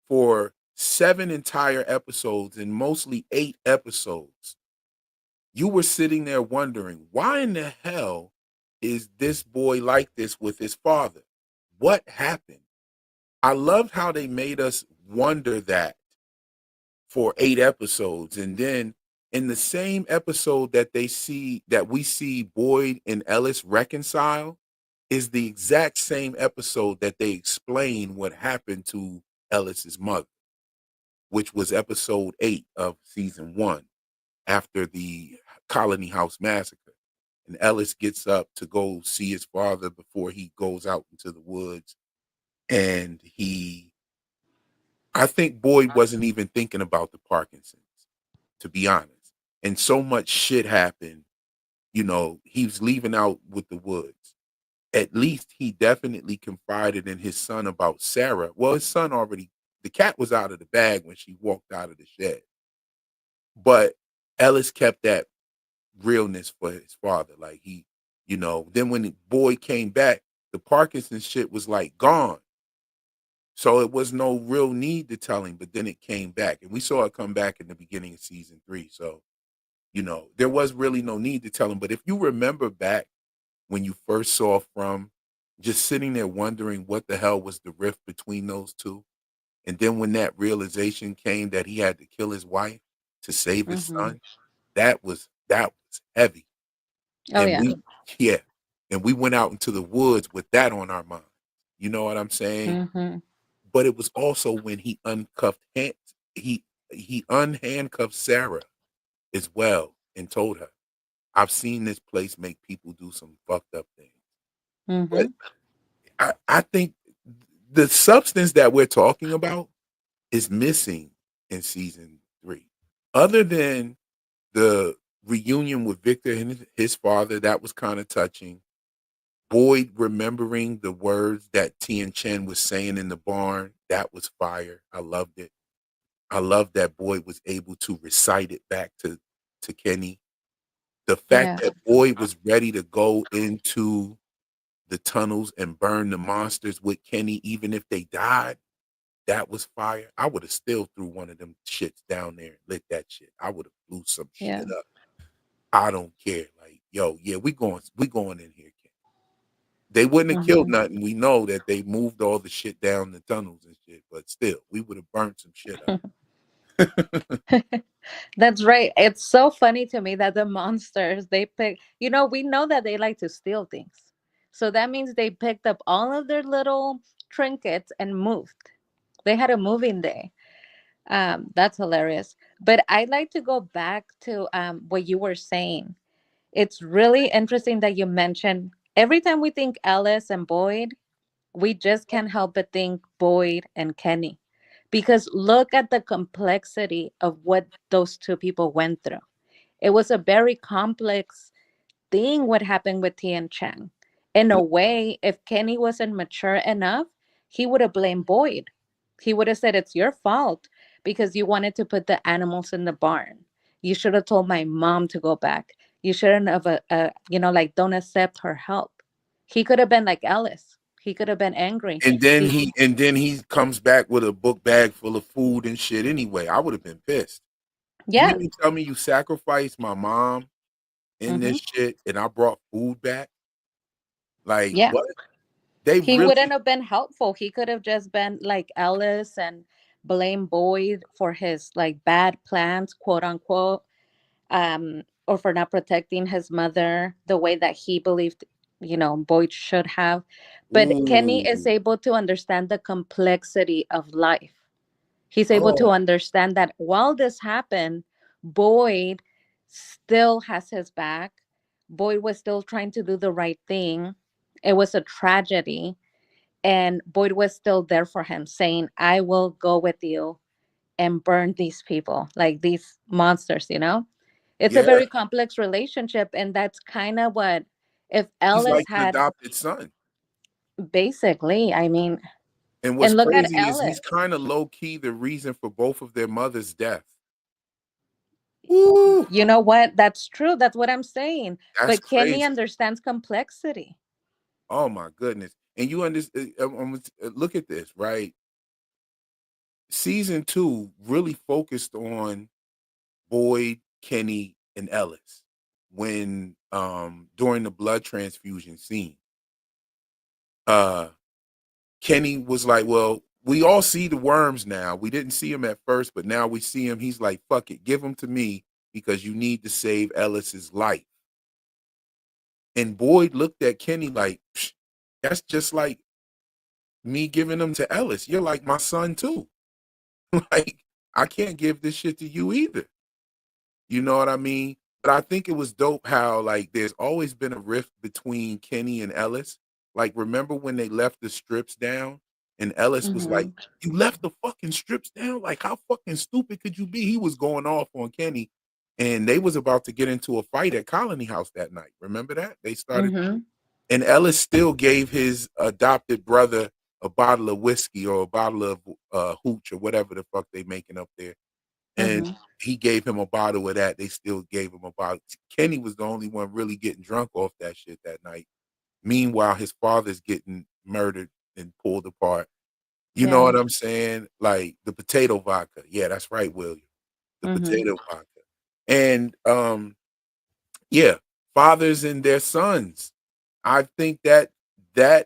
S1: for 7 entire episodes and mostly 8 episodes, you were sitting there wondering, why in the hell is this boy like this with his father? What happened? I loved how they made us wonder that for 8 episodes. And then in the same episode that we see Boyd and Ellis reconcile is the exact same episode that they explain what happened to Ellis's mother, which was episode 8 of season 1 after the Colony House massacre. And Ellis gets up to go see his father before he goes out into the woods. And I think Boyd wasn't even thinking about the Parkinson's, to be honest. And so much shit happened, he was leaving out with the woods. At least he definitely confided in his son about Sarah. Well, his son already, the cat was out of the bag when she walked out of the shed. But Ellis kept that realness for his father. Like then when the boy came back, the Parkinson's shit was like gone. So it was no real need to tell him, but then it came back. And we saw it come back in the beginning of season 3. So, there was really no need to tell him. But if you remember back when you first saw From, just sitting there wondering what the hell was the rift between those two. And then when that realization came that he had to kill his wife to save his
S2: Hmm.
S1: son, that was heavy.
S2: Oh
S1: And
S2: yeah.
S1: yeah, and we went out into the woods with that on our mind. You know what I'm saying?
S2: Hmm.
S1: But it was also when he unhandcuffed Sarah as well and told her, "I've seen this place make people do some fucked up things." But
S2: Hmm.
S1: I think the substance that we're talking about is missing in season 3. Other than the reunion with Victor and his father, that was kind of touching. Boyd remembering the words that Tien Chen was saying in the barn, that was fire. I loved it. I love that Boyd was able to recite it back to Kenny. The fact
S2: Yeah.
S1: that Boyd was ready to go into the tunnels and burn the monsters with Kenny, even if they died, that was fire. I would have still threw one of them shits down there and lit that shit. I would have blew some
S2: Yeah.
S1: shit up. I don't care. Like, yo, yeah, we going in here, Kenny. They wouldn't have killed
S2: Hmm.
S1: nothing. We know that they moved all the shit down the tunnels and shit, but still, we would have burnt some shit up.
S2: That's right. It's so funny to me that the monsters they pick, we know that they like to steal things. So that means they picked up all of their little trinkets and moved. They had a moving day. That's hilarious. But I'd like to go back to what you were saying. It's really interesting that you mentioned every time we think Ellis and Boyd, we just can't help but think Boyd and Kenny. Because look at the complexity of what those two people went through. It was a very complex thing what happened with Tian Chang. In a way, if Kenny wasn't mature enough, he would have blamed Boyd. He would have said, "It's your fault because you wanted to put the animals in the barn. You should have told my mom to go back. You shouldn't have, like, don't accept her help." He could have been like Ellis. He could have been angry.
S1: And then he comes back with a book bag full of food and shit anyway. I would have been pissed. You
S2: Yeah.
S1: mean to tell me you sacrificed my mom in
S2: Hmm.
S1: this shit and I brought food back? Like,
S2: Yeah.
S1: what? They
S2: He
S1: really
S2: wouldn't have been helpful. He could have just been like Ellis and blame Boyd for his like bad plans, quote unquote, or for not protecting his mother the way that he believed, Boyd should have. But Kenny is
S1: ooh.
S2: able to understand the complexity of life. He's able to
S1: Oh,
S2: understand that while this happened, Boyd still has his back. Boyd was still trying to do the right thing. It was a tragedy, and Boyd was still there for him, saying, "I will go with you and burn these people, like these monsters." It's a
S1: yeah.
S2: very complex relationship. And that's kind of what, if
S1: He's
S2: Ellis
S1: like an
S2: had,
S1: adopted son.
S2: basically, I mean,
S1: And what's
S2: and look at
S1: crazy is he's
S2: Ellis.
S1: kind of low key the reason for both of their mothers' death. Ooh,
S2: You know what? That's true. That's what I'm saying.
S1: that's
S2: But Kenny
S1: crazy.
S2: understands complexity.
S1: Oh my goodness. And you understand, look at this, right? Season 2 really focused on Boyd, Kenny, and Ellis when during the blood transfusion scene. Uh Kenny was like, "Well, we all see the worms now. We didn't see him at first, but now we see him." He's like, "Fuck it, give him to me because you need to save Ellis's life." And Boyd looked at Kenny like, "Psh, that's just like me giving him to Ellis. You're like my son too. Like, I can't give this shit to you either." You know what I mean? But I think it was dope how like there's always been a rift between Kenny and Ellis. Like, remember when they left the strips down and Ellis was like,
S2: Hmm.
S1: "You left the fucking strips down? Like, how fucking stupid could you be?" He was going off on Kenny, and they was about to get into a fight at Colony House that night. Remember that? They started,
S2: Hmm.
S1: and Ellis still gave his adopted brother a bottle of whiskey or a bottle of hooch or whatever the fuck they making up there, and
S2: Hmm.
S1: he gave him a bottle of that. They still gave him a bottle. Kenny was the only one really getting drunk off that shit that night. Meanwhile, his father's getting murdered and pulled apart. You know
S2: Yeah.
S1: what I'm saying? Like the potato vodka. Yeah, that's right, William. The
S2: Hmm.
S1: potato vodka. And yeah, fathers and their sons. I think that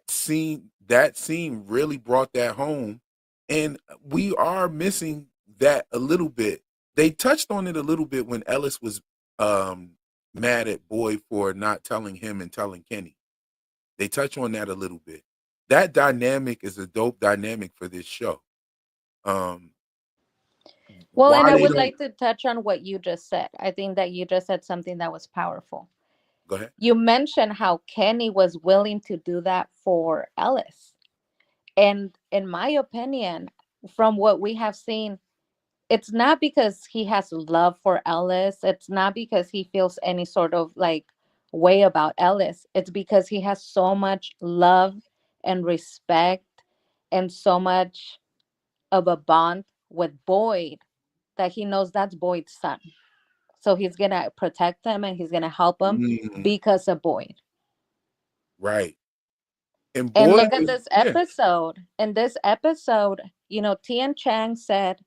S1: scene really brought that home, and we are missing that a little bit. They touched on it a little bit when Ellis was um, mad at Boyd for not telling him and telling Kenny. They touch on that a little bit. That dynamic is a dope dynamic for this show. Um,
S2: Well, and
S1: why
S2: I
S1: they
S2: would
S1: don't
S2: like to touch on what you just said. I think that you just said something that was powerful.
S1: go ahead.
S2: You mentioned how Kenny was willing to do that for Ellis. And in my opinion, from what we have seen, it's not because he has love for Ellis. It's not because he feels any sort of like way about Ellis. It's because he has so much love and respect and so much of a bond with Boyd that he knows that's Boyd's son. So he's going to protect him and he's going to help him
S1: Mm,
S2: because of Boyd.
S1: right. And
S2: And
S1: Boyd
S2: look at
S1: was,
S2: this
S1: yeah.
S2: episode. In this episode, Tian Chang said,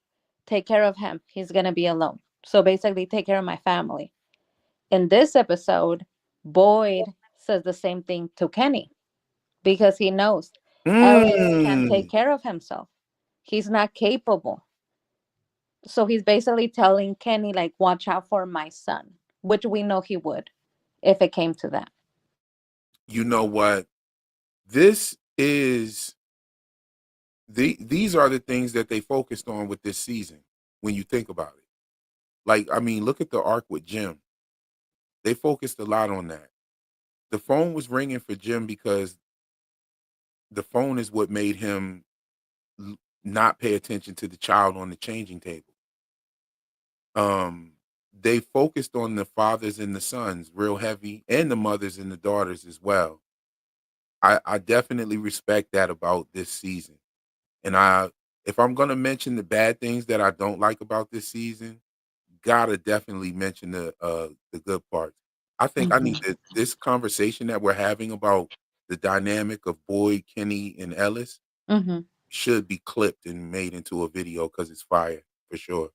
S2: "Take care of him. He's going to be alone. So basically, take care of my family." In this episode, Boyd says the same thing to Kenny because he knows Ellis can't take
S1: Mm.
S2: care of himself. He's not capable. So he's basically telling Kenny, like, watch out for my son, which we know he would if it came to that.
S1: You know what? This is these are the things that they focused on with this season when you think about it. Like, I mean, look at the arc with Jim. They focused a lot on that. The phone was ringing for Jim because the phone is what made him not pay attention to the child on the changing table. Um, they focused on the fathers and the sons real heavy, and the mothers and the daughters as well. I definitely respect that about this season. And if I'm gonna mention the bad things that I don't like about this season, gotta definitely mention the good parts. I think I need
S2: Mhm.
S1: this conversation that we're having about the dynamic of Boyd, Kenny, and Ellis
S2: Mhm.
S1: should be clipped and made into a video because it's fire for sure.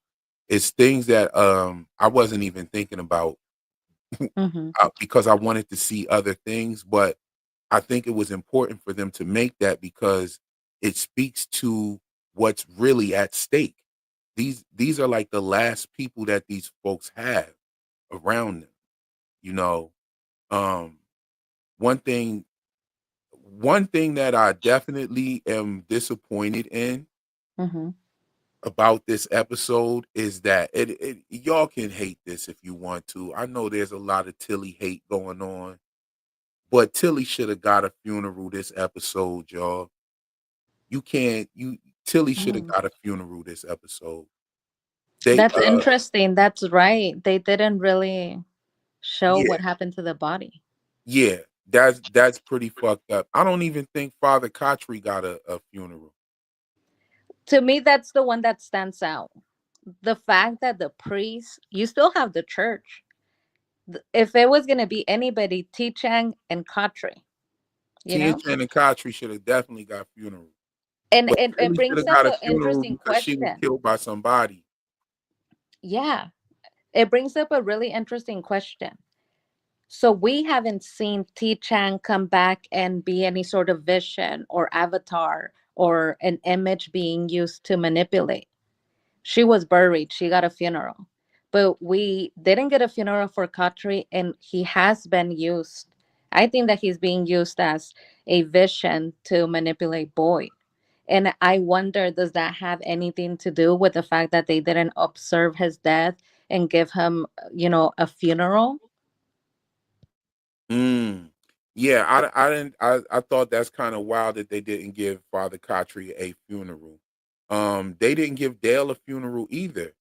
S1: It's things that I wasn't even thinking about
S2: Mhm.
S1: because I wanted to see other things, but I think it was important for them to make that because it speaks to what's really at stake. These are like the last people that these folks have around them, you know. Um one thing one thing that I definitely am disappointed in
S2: Mhm.
S1: about this episode is that y'all can hate this if you want to. I know there's a lot of Tilly hate going on, but Tilly should have got a funeral this episode, y'all. You can't you Tilly should have
S2: Mm.
S1: got a funeral this episode. They
S2: That's interesting. That's right. They didn't really show
S1: yeah,
S2: what happened to the body.
S1: yeah. That's pretty fucked up. I don't even think Father Kotri got a funeral.
S2: To me, that's the one that stands out. The fact that the priest, you still have the church. If it was going to be anybody, T Chang and Kotri, you
S1: Tia
S2: know?
S1: Chan and Kotri should have definitely got funeral.
S2: And
S1: But
S2: it
S1: Tilly should
S2: brings
S1: have
S2: up
S1: got a
S2: an
S1: funeral
S2: interesting
S1: because she was
S2: question.
S1: killed by somebody.
S2: Yeah, it brings up a really interesting question. So we haven't seen T Chang come back and be any sort of vision or avatar or an image being used to manipulate. She was buried, she got a funeral. But we didn't get a funeral for Kotri, and he has been used. I think that he's being used as a vision to manipulate Boyd. And I wonder, does that have anything to do with the fact that they didn't observe his death and give him, a funeral?
S1: Mm. Yeah, I didn't I thought that's kind of wild that they didn't give Father Kotri a funeral. They didn't give Dale a funeral either.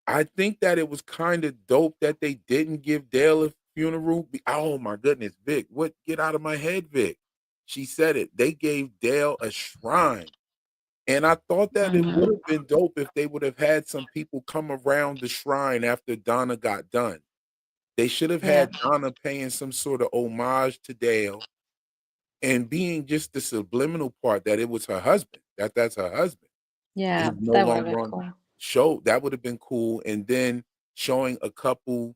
S1: I think that it was kind of dope that they didn't give Dale a funeral. Oh my goodness, Vic, what get out of my head, Vic. She said it. They gave Dale a shrine. And I thought that it would
S2: Mhm.
S1: have been dope if they would have had some people come around the shrine after Donna got done. They should have
S2: Yeah.
S1: had Donna paying some sort of homage to Dale and being just the subliminal part that it was her husband, that's her husband.
S2: Yeah,
S1: He's no
S2: that would have
S1: longer
S2: been
S1: on
S2: cool.
S1: show. That would have been cool. And then showing a couple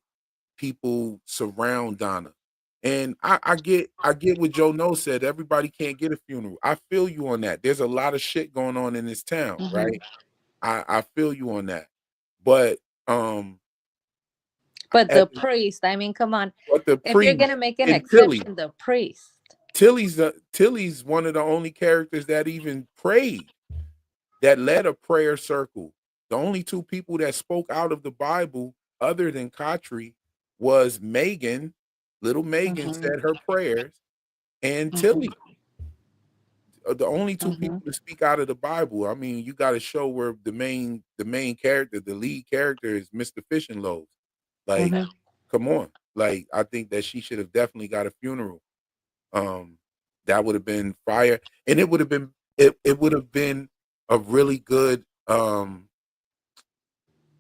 S1: people surround Donna. And I get what Joe No said. Everybody can't get a funeral. I feel you on that. There's a lot of shit going on in this town,
S2: Mhm.
S1: right? I feel you on that. But um
S2: But
S1: at
S2: the priest, I mean, come on.
S1: but the
S2: If you're going
S1: priest
S2: to make an
S1: and Tilly.
S2: exception, the priest.
S1: Tilly's one of the only characters that even prayed, that led a prayer circle. The only two people that spoke out of the Bible other than Kotri was Megan. Little Megan
S2: Mhm.
S1: said her prayers, and
S2: Mhm.
S1: Tilly are the only two
S2: Mhm.
S1: people to speak out of the Bible. I mean, you got to show where the main character, the lead character, is Mr. Fishing Loaves. Like,
S2: Mhm.
S1: come on. Like, I think that she should have definitely got a funeral. Um, that would have been fire, and it would have been a really good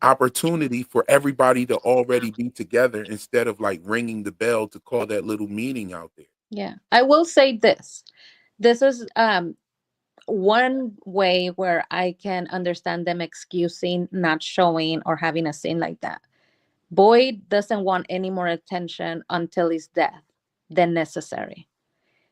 S1: opportunity for everybody to already be together instead of like ringing the bell to call that little meeting out there.
S2: Yeah. I will say this. This is one way where I can understand them excusing not showing or having a scene like that. Boyd doesn't want any more attention until his death than necessary.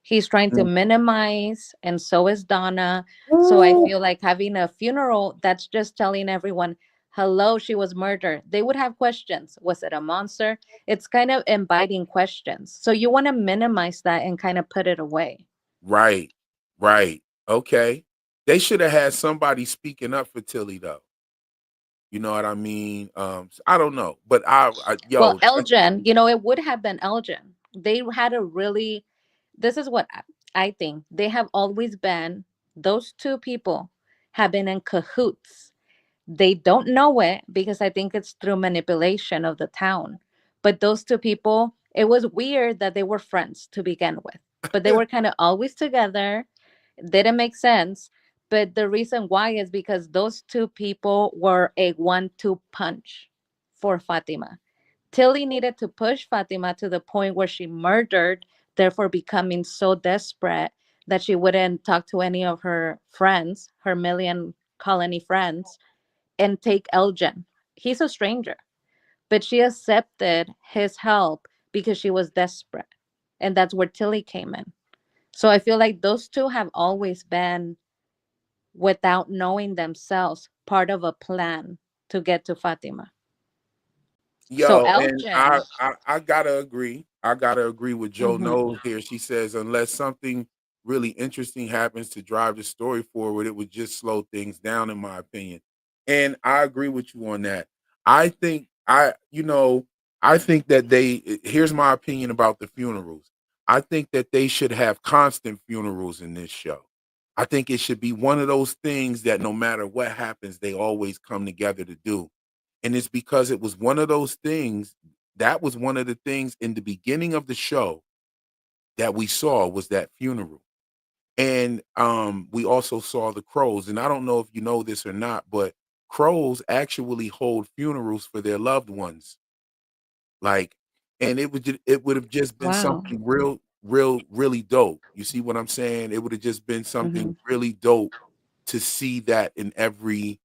S2: He's trying to
S1: Mm.
S2: minimize, and so is Donna. So I feel like having a funeral, that's just telling everyone, hello, she was murdered. They would have questions. Was it a monster? It's kind of inviting questions. So you want to minimize that and kind of put it away.
S1: Right, right, okay. They should have had somebody speaking up for Tilly though. You know what I mean? I don't know, but
S2: Well,
S1: yo,
S2: Elgin, it would have been Elgin. They had a really, this is what I think. They have always been, those two people have been in cahoots. They don't know it because I think it's through manipulation of the town. But those two people, it was weird that they were friends to begin with, but they were kind of always together. Didn't make sense. But the reason why is because those two people were a 1-2 punch for Fatima. Tilly needed to push Fatima to the point where she murdered, therefore becoming so desperate that she wouldn't talk to any of her friends, her million colony friends, and take Elgin. He's a stranger, but she accepted his help because she was desperate. And that's where Tilly came in. So I feel like those two have always been, without knowing themselves, part of a plan to get to Fatima. So
S1: Yo, and
S2: Elgin,
S1: I gotta agree. I gotta agree with Joe
S2: mhm,
S1: Knowles here. She says unless something really interesting happens to drive the story forward, it would just slow things down, in my opinion. And I agree with you on that. I think I think that here's my opinion about the funerals. I think that they should have constant funerals in this show. I think it should be one of those things that no matter what happens, they always come together to do. And it's because it was one of those things that was one of the things in the beginning of the show that we saw was that funeral. And we also saw the crows. And I don't know if you know this or not, but crows actually hold funerals for their loved ones. Like, and it would have just been
S2: wow.
S1: something really dope. You see what I'm saying? It would have just been something
S2: Hmm.
S1: really dope to see that in every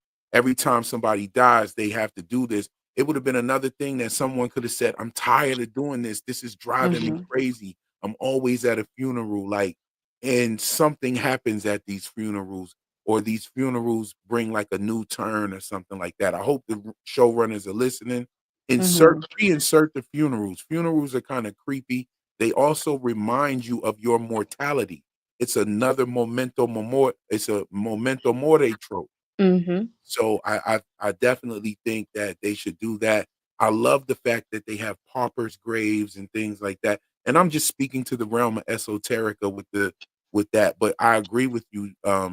S1: time somebody dies, they have to do this. It would have been another thing that someone could have said, "I'm tired of doing this. This is driving me
S2: Hmm.
S1: crazy. I'm always at a funeral." Like, and something happens at these funerals, or these funerals bring like a new turn or something like that. I hope the showrunners are listening.
S2: Hmm.
S1: Reinsert the funerals. Funerals are kind of creepy. They also remind you of your mortality. It's a memento mori trope.
S2: Hmm.
S1: So I definitely think that they should do that. I love the fact that they have paupers' graves and things like that. And I'm just speaking to the realm of esoterica with that. But I agree with you,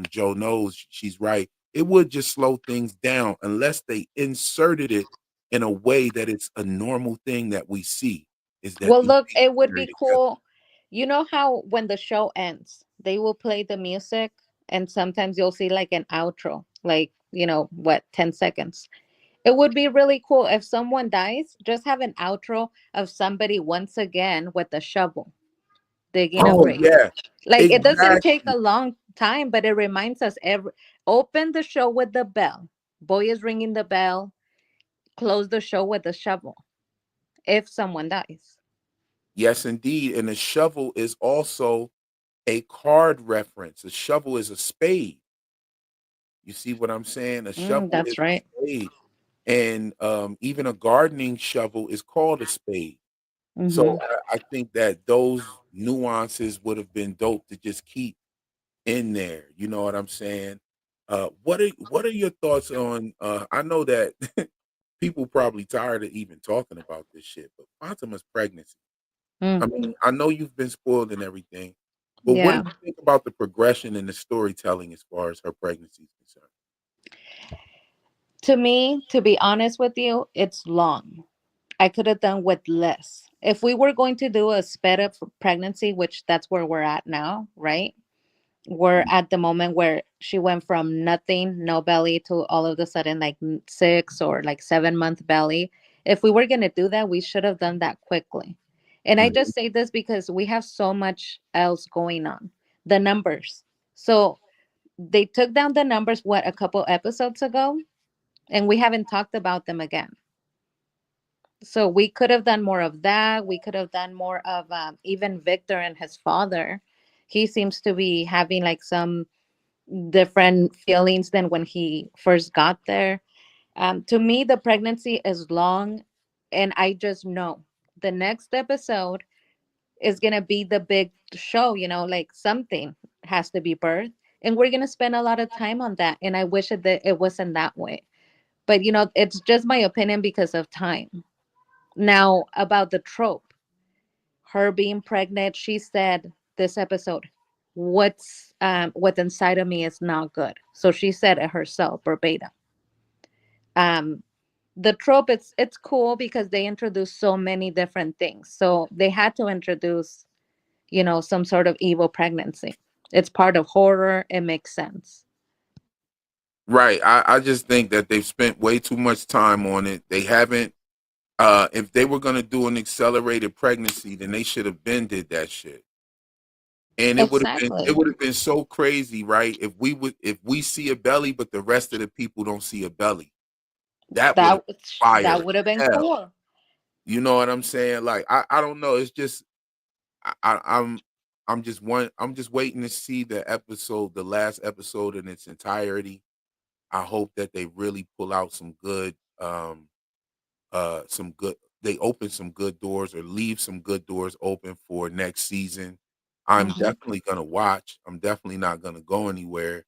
S1: Joe knows she's right. It would just slow things down unless they inserted it in a way that it's a normal thing that we see, is that
S2: Well,
S1: these
S2: look,
S1: people
S2: it would
S1: bury
S2: be
S1: together.
S2: cool. You know how when the show ends, they will play the music, and sometimes you'll see like an outro, like, 10 seconds. It would be really cool if someone dies, just have an outro of somebody once again with a shovel digging a
S1: Oh
S2: grave.
S1: yeah,
S2: Like, it doesn't take
S1: exactly.
S2: a long time, but it reminds us every open the show with the bell. Boy is ringing the bell, close the show with the shovel if someone dies.
S1: Yes, indeed. And a shovel is also a card reference. A shovel is a spade. You see what I'm saying? A shovel is
S2: That's
S1: a
S2: right.
S1: spade. And even a gardening shovel is called a spade. So
S2: Hmm.
S1: I think that those nuances would have been dope to just keep in there. You know what I'm saying? What are your thoughts on I know that people probably tired of even talking about this shit, but Fatima's pregnancy. I
S2: Mm,
S1: mean, I know you've been spoiled and everything, but what do
S2: yeah.
S1: you think about the progression in the storytelling as far as her pregnancy is concerned?
S2: To me, to be honest with you, it's long. I could have done with less. If we were going to do a sped up pregnancy, which that's where we're at now, right? We're
S1: Mm,
S2: at the moment where she went from nothing, no belly, to all of a sudden like 6 or like 7 month belly. If we were going to do that, we should have done that quickly. And I
S1: mhm.
S2: just say this because we have so much else going on. The numbers. So they took down the numbers, what, a couple episodes ago? And we haven't talked about them again. So we could have done more of that. We could have done more of even Victor and his father. He seems to be having like some different feelings than when he first got there. To me, the pregnancy is long, and I just know the next episode is going to be the big show, like something has to be birthed. And we're going to spend a lot of time on that. And I wish that it wasn't that way. But, it's just my opinion because of time. Now, about the trope, her being pregnant, she said this episode, what's inside of me is not good. So she said it herself verbatim. um the trope, it's cool because they introduce so many different things, so they had to introduce, some sort of evil pregnancy. It's part of horror, it makes sense.
S1: Right. I just think that they've spent way too much time on it. They haven't. If they were gonna do an accelerated pregnancy, then they should have been did that shit. And it
S2: Exactly.
S1: would have been so crazy, right? If we see a belly, but the rest of the people don't see a belly, that would have fire
S2: That would have been
S1: as hell.
S2: cool.
S1: You know what I'm saying? Like I don't know. It's just I, I, I'm I'm just waiting to see the last episode in its entirety. I hope that they really pull out some good they open some good doors or leave some good doors open for next season. I'm
S2: Hmm.
S1: definitely gonna watch. I'm definitely not gonna go anywhere.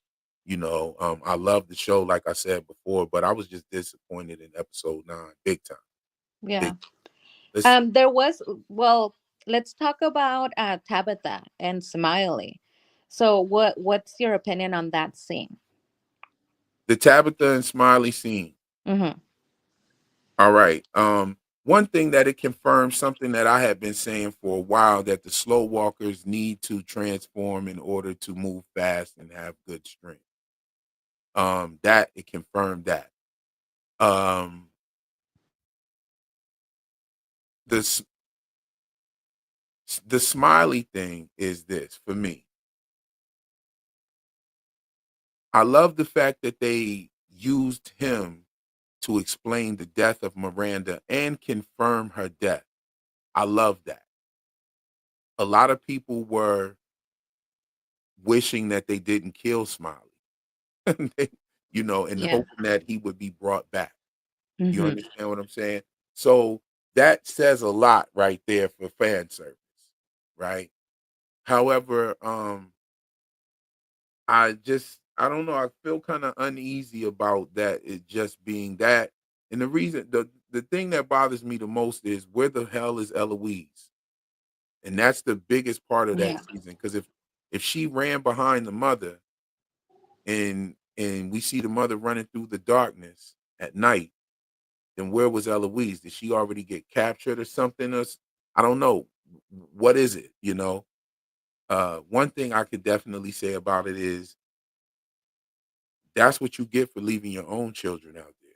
S1: I love the show, like I said before, but I was just disappointed in episode 9, big time.
S2: Yeah.
S1: Big. Let's
S2: There was, well, let's talk about Tabitha and Smiley. So what's your opinion on that scene?
S1: the Tabitha and Smiley scene.
S2: Hmm.
S1: All right. One thing that it confirms something that I had been saying for a while, that the slow walkers need to transform in order to move fast and have good strength. That it confirmed that. Um, the s- the Smiley thing is this for me. I love the fact that they used him to explain the death of Miranda and confirm her death. I love that. A lot of people were wishing that they didn't kill Smiley, They- and
S2: Yeah.
S1: hoping that he would be brought back. You
S2: Hmm.
S1: understand what I'm saying? So that says a lot right there for fan service, right? However, I don't know. I feel kind of uneasy about that. It just being that, and the thing that bothers me the most is where the hell is Eloise, and that's the biggest part of that
S2: Yeah.
S1: season. Because if she ran behind the mother, and we see the mother running through the darkness at night, then where was Eloise? Did she already get captured or something? I don't know. What is it? One thing I could definitely say about it is that's what you get for leaving your own children out there.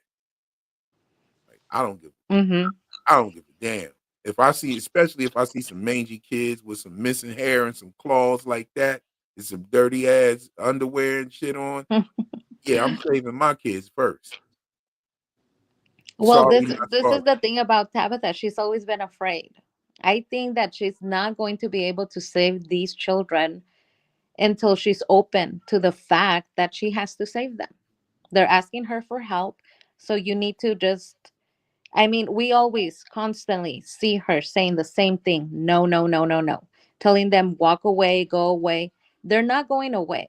S1: Like
S2: Hmm.
S1: I don't give a damn. If I see, especially if I see some mangy kids with some missing hair and some claws like that, and some dirty ass underwear and shit on, yeah, I'm saving my kids first.
S2: Well,
S1: Sorry,
S2: this
S1: not
S2: this
S1: sorry.
S2: is the thing about Tabitha. She's always been afraid. I think that she's not going to be able to save these children until she's open to the fact that she has to save them. They're asking her for help. So you need to just, I mean, we always constantly see her saying the same thing: no, no, no, no, no, telling them, walk away, go away. They're not going away.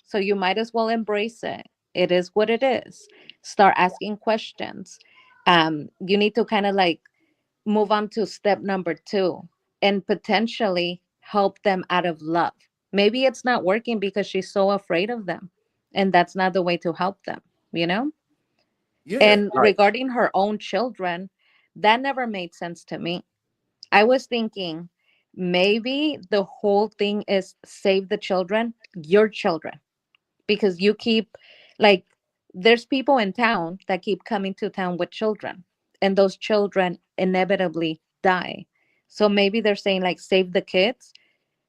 S2: So you might as well embrace it. It is what it is. Start asking questions. You need to kind of like move on to step number two and potentially help them out of love. Maybe it's not working because she's so afraid of them, and that's not the way to help them, you know?
S1: Yeah,
S2: And
S1: like
S2: regarding her own children, that never made sense to me. I was thinking maybe the whole thing is save the children, your children, because you keep, like, there's people in town that keep coming to town with children, and those children inevitably die. So maybe they're saying like save the kids.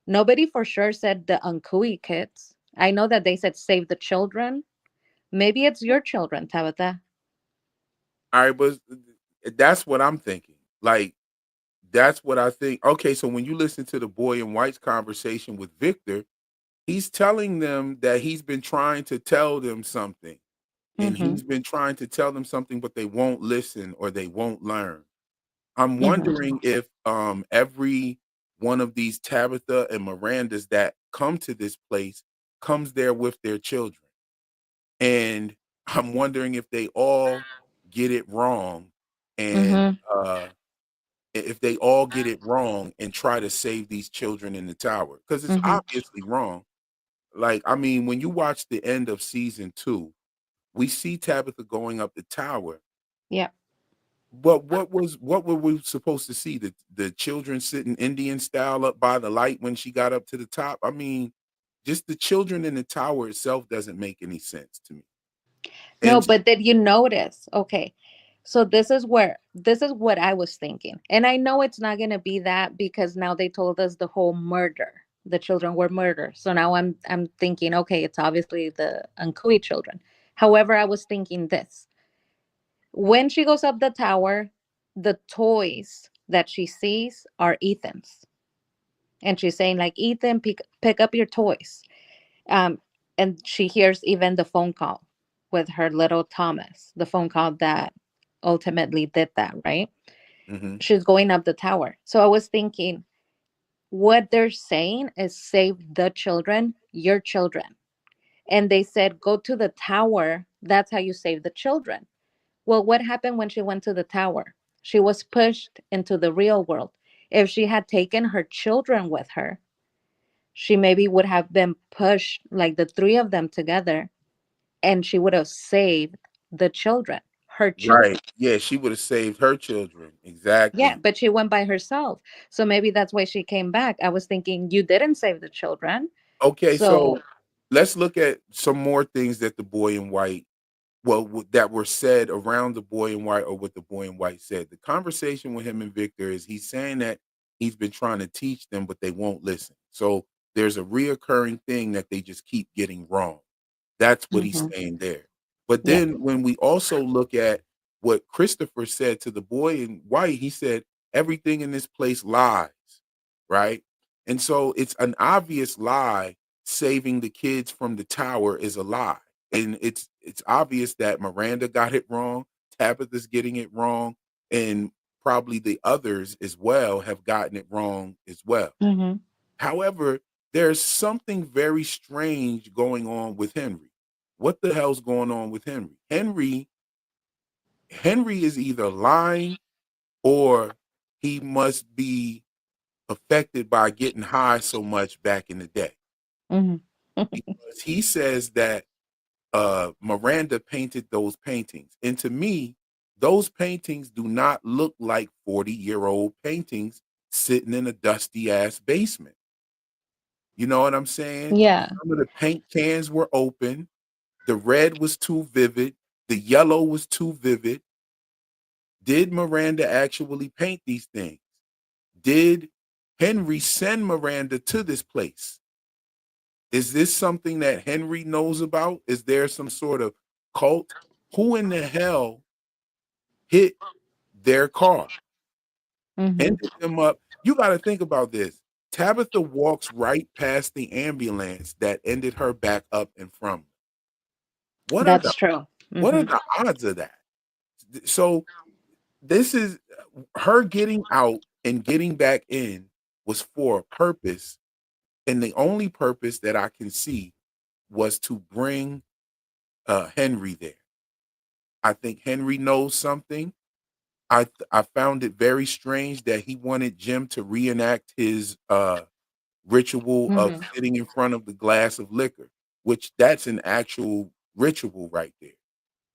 S2: Nobody for sure said the Ankui kids. I know that they said save the children. Maybe it's your children, Tabitha.
S1: all right, but that's what I'm thinking. Like that's what I think. Okay, so when you listen to the boy in white's conversation with Victor, he's telling them that he's been trying to tell them something, and
S2: Mm-hmm.
S1: he's been trying to tell them something, but they won't listen or they won't learn. I'm
S2: Mm-hmm.
S1: wondering if every one of these Tabitha and Mirandas that come to this place comes there with their children. And I'm wondering if they all get it wrong and
S2: Mm-hmm.
S1: if they all get it wrong and try to save these children in the tower, because it's
S2: Mm-hmm.
S1: obviously wrong. Like, I mean, when you watch the end of season 2, We see Tabitha going up the tower,
S2: Yeah.
S1: but what were we supposed to see? The children sitting Indian style up by the light when she got up to the top? I mean, just the children in the tower itself doesn't make any sense to me.
S2: No,
S1: And
S2: but did you notice? Okay. So this is what I was thinking. And I know it's not going to be that because now they told us the whole murder. The children were murdered. So now I'm thinking, okay, it's obviously the Ankui children. However, I was thinking this. When she goes up the tower, the toys that she sees are Ethan's. And she's saying like, "Ethan, pick up your toys." Um, and she hears even the phone call with her little Thomas, the phone call that ultimately did that, right?
S1: mhm,
S2: She's going up the tower. So I was thinking, what they're saying is save the children, your children. And they said, go to the tower. That's how you save the children. Well, what happened when she went to the tower? She was pushed into the real world. If she had taken her children with her, she maybe would have been pushed like the three of them together and she would have saved the children, her children.
S1: right. Yeah, she would have saved her children.
S2: Yeah,
S1: Exactly.
S2: but she went by herself. So maybe that's why she came back. I was thinking, you didn't save the children.
S1: Okay,
S2: So,
S1: so let's look at some more things that the boy in white, well, that were said around the boy in white or what the boy in white said. The conversation with him and Victor is he's saying that he's been trying to teach them, but they won't listen. So there's a reoccurring thing that they just keep getting wrong. That's what he's
S2: mhm,
S1: saying there. But
S2: yeah.
S1: then when we also look at what Christopher said to the boy in white, he said, everything in this place lies, right? And so it's an obvious lie. Saving the kids from the tower is a lie. And it's obvious that Miranda got it wrong, Tabitha's getting it wrong, and probably the others as well have gotten it wrong as well.
S2: Hmm.
S1: However, there's something very strange going on with Henry. What the hell's going on with Henry? Henry is either lying or he must be affected by getting high so much back in the day.
S2: Hmm.
S1: Because he says that Miranda painted those paintings. And to me, those paintings do not look like 40-year-old paintings sitting in a dusty ass basement. You know what I'm saying?
S2: Yeah.
S1: Some of the paint cans were open. The red was too vivid. The yellow was too vivid. Did Miranda actually paint these things? Did Henry send Miranda to this place? Is this something that Henry knows about? Is there some sort of cult? Who in the hell hit their car?
S2: Hmm.
S1: Ended them up. You got to think about this. Tabitha walks right past the ambulance that ended her back up and from. What are the
S2: That's true.
S1: what are
S2: Hmm.
S1: the odds of that? So this is her getting out and getting back in was for a purpose, and the only purpose that I can see was to bring Henry there. I think Henry knows something. I found it very strange that he wanted Jim to reenact his ritual of
S2: Hmm.
S1: sitting in front of the glass of liquor, which that's an actual ritual right there.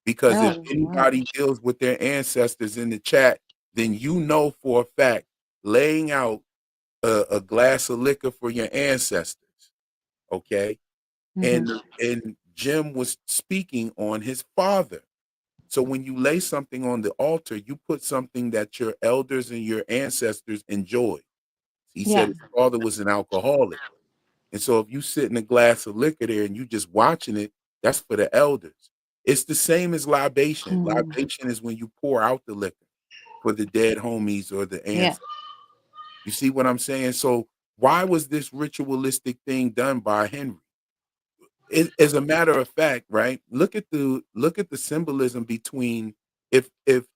S1: Because if
S2: Oh, wow.
S1: anybody deals with their ancestors in the chat, then you know for a fact laying out a glass of liquor for your ancestors, okay?
S2: Hmm.
S1: And Jim was speaking on his father. So when you lay something on the altar, you put something that your elders and your ancestors enjoyed. He said
S2: Yeah.
S1: his father was an alcoholic. And so if you sit in a glass of liquor there and you just watching it, that's for the elders. It's the same as libation.
S2: Mm.
S1: Libation is when you pour out the liquor for the dead homies or the
S2: Yeah.
S1: ancestors. You see what I'm saying? So why was this ritualistic thing done by Henry? As a matter of fact, right? Look at the symbolism between if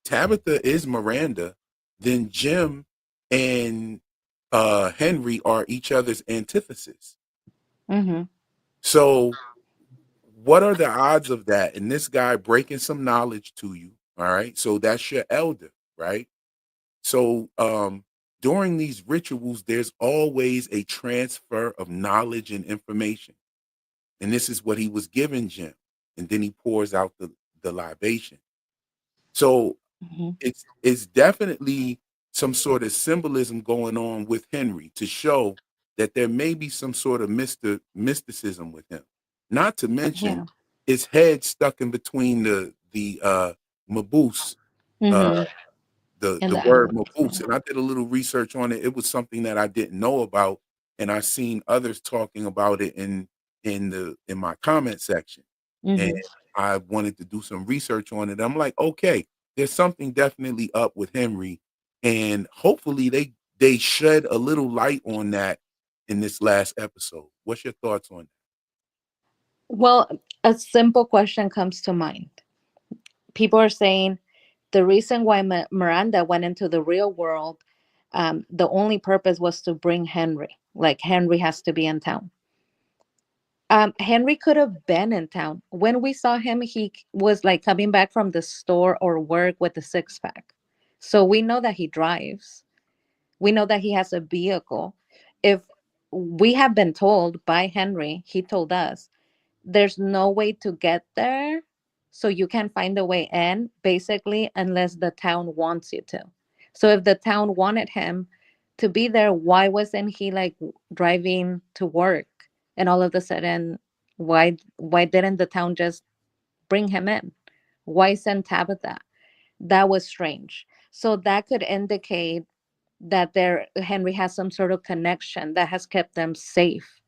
S1: Tabitha is Miranda, then Jim and Henry are each other's antithesis.
S2: Hmm.
S1: So what are the odds of that? And this guy breaking some knowledge to you, all right? So that's your elder, right? So during these rituals, there's always a transfer of knowledge and information. And this is what he was giving Jim. and then he pours out the libation. So
S2: Mhm.
S1: it's definitely some sort of symbolism going on with Henry to show that there may be some sort of mysticism with him. Not to mention
S2: Yeah.
S1: his head stuck in between the maboose, uh,
S2: Mhm. And
S1: the
S2: the
S1: word
S2: owls.
S1: maboose,
S2: Yeah.
S1: and I did a little research on it. It was something that I didn't know about, and I seen others talking about it in my comment section, and
S2: Mhm.
S1: I wanted to do some research on it. I'm like, okay, there's something definitely up with Henry, and hopefully they shed a little light on that in this last episode. What's your thoughts on that?
S2: Well, a simple question comes to mind. People are saying the reason why Miranda went into the real world, the only purpose was to bring Henry. Like Henry has to be in town. Henry could have been in town. When we saw him, he was like coming back from the store or work with a six pack. So we know that he drives. We know that he has a vehicle. If we have been told by Henry, he told us there's no way to get there. So you can find a way in basically unless the town wants you to. So if the town wanted him to be there, why wasn't he like driving to work? And all of a sudden, why didn't the town just bring him in? Why send Tabitha? That was strange. So that could indicate that there Henry has some sort of connection that has kept them safe.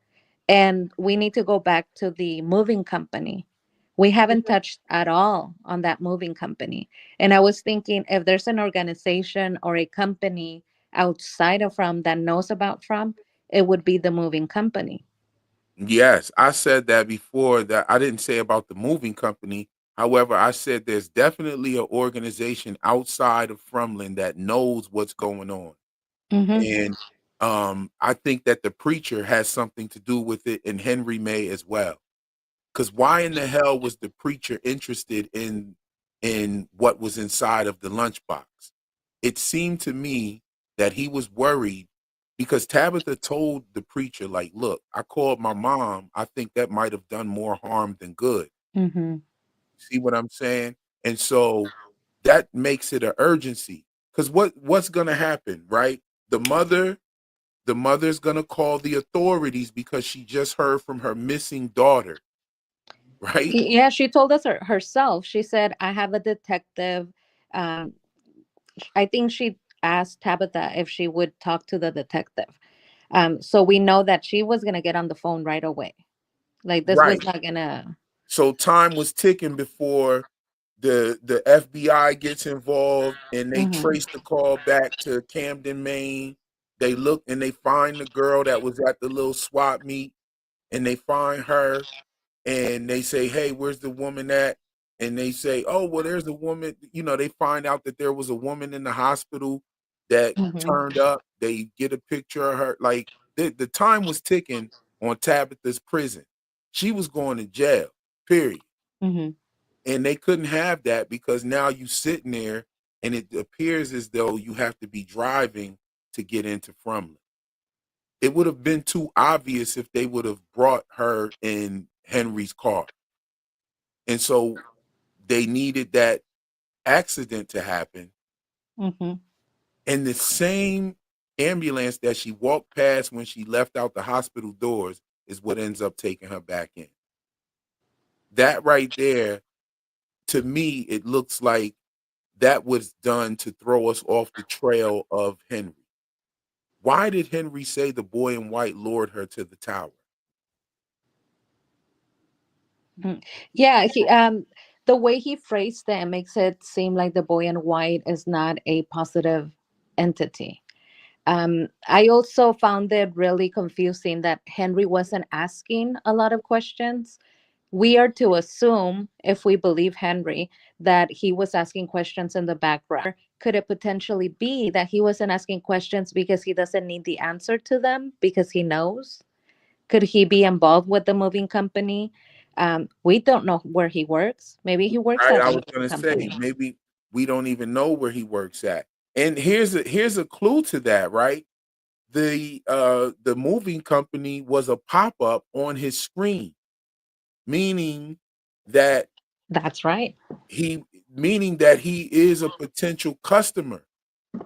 S2: And we need to go back to the moving company. We haven't touched at all on that moving company. And I was thinking if there's an organization or a company outside of From that knows about From, it would be the moving company.
S1: Yes, I said that before that I didn't say about the moving company. However, I said there's definitely an organization outside of Frumlin that knows what's going on.
S2: Hmm.
S1: And I think that the preacher has something to do with it and Henry May as well. Because why in the hell was the preacher interested in what was inside of the lunchbox? It seemed to me that he was worried because Tabitha told the preacher, like, look, I called my mom. I think that might have done more harm than good.
S2: Hmm.
S1: See what I'm saying? And so that makes it an urgency. Because what's gonna happen, right? The mother, the mother's gonna call the authorities because she just heard from her missing daughter, right?
S2: Yeah, she told us herself. She said, I have a detective. Um, I think she asked Tabitha if she would talk to the detective. So we know that she was going to get on the phone right away. Like this was
S1: Right.
S2: not going to.
S1: So time was ticking before the FBI gets involved and they
S2: Hmm.
S1: trace the call back to Camden, Maine. They look and they find the girl that was at the little swap meet and they find her and they say, "Hey, where's the woman at?" And they say, "Oh, well, there's a woman." You know, they find out that there was a woman in the hospital that
S2: Hmm.
S1: turned up. They get a picture of her. Like the time was ticking on Tabitha's prison. She was going to jail. Period.
S2: Hmm.
S1: And they couldn't have that because now you sitting there and it appears as though you have to be driving to get into Frumlin. It would have been too obvious if they would have brought her in Henry's car. And so they needed that accident to happen.
S2: Hmm.
S1: And the same ambulance that she walked past when she left out the hospital doors is what ends up taking her back in. That right there, to me, it looks like that was done to throw us off the trail of Henry. Why did Henry say the boy in white lured her to the tower?
S2: Yeah, the way he phrased it makes it seem like the boy in white is not a positive entity. I also found it really confusing that Henry wasn't asking a lot of questions. We are to assume, if we believe Henry, that he was asking questions in the background. Could it potentially be that he wasn't asking questions because he doesn't need the answer to them because he knows? Could he be involved with the moving company? We don't know where he works. Maybe he works
S1: Right?
S2: at
S1: I
S2: the
S1: was
S2: moving
S1: gonna say
S2: company.
S1: maybe we don't even know where he works at. And here's a clue to that, right? The moving company was a pop-up on his screen, meaning that
S2: That's right.
S1: he, meaning that he is a potential customer. Good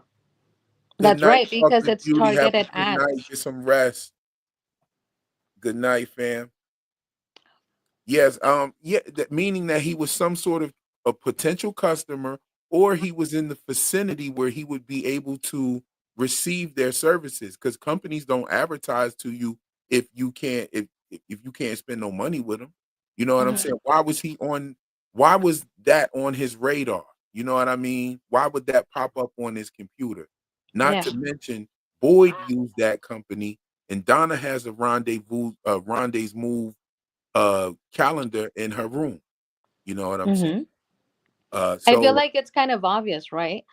S2: That's
S1: night,
S2: right, because
S1: Dr.
S2: it's
S1: Judy. Have a
S2: targeted
S1: good night.
S2: ads.
S1: Get some rest. Good night, fam. Yes, yeah, that meaning that he was some sort of a potential customer, or he was in the vicinity where he would be able to receive their services. Because companies don't advertise to you if you can't if you can't spend no money with them. You know what I'm
S2: Mhm.
S1: saying? Why was he on? Why was that on his radar? You know what I mean? Why would that pop up on his computer? Not
S2: Yeah.
S1: to mention, Boyd used that company, and Donna has a rendezvous calendar in her room. You know what I'm saying?
S2: Hmm. I feel
S1: So
S2: like it's kind of obvious, right?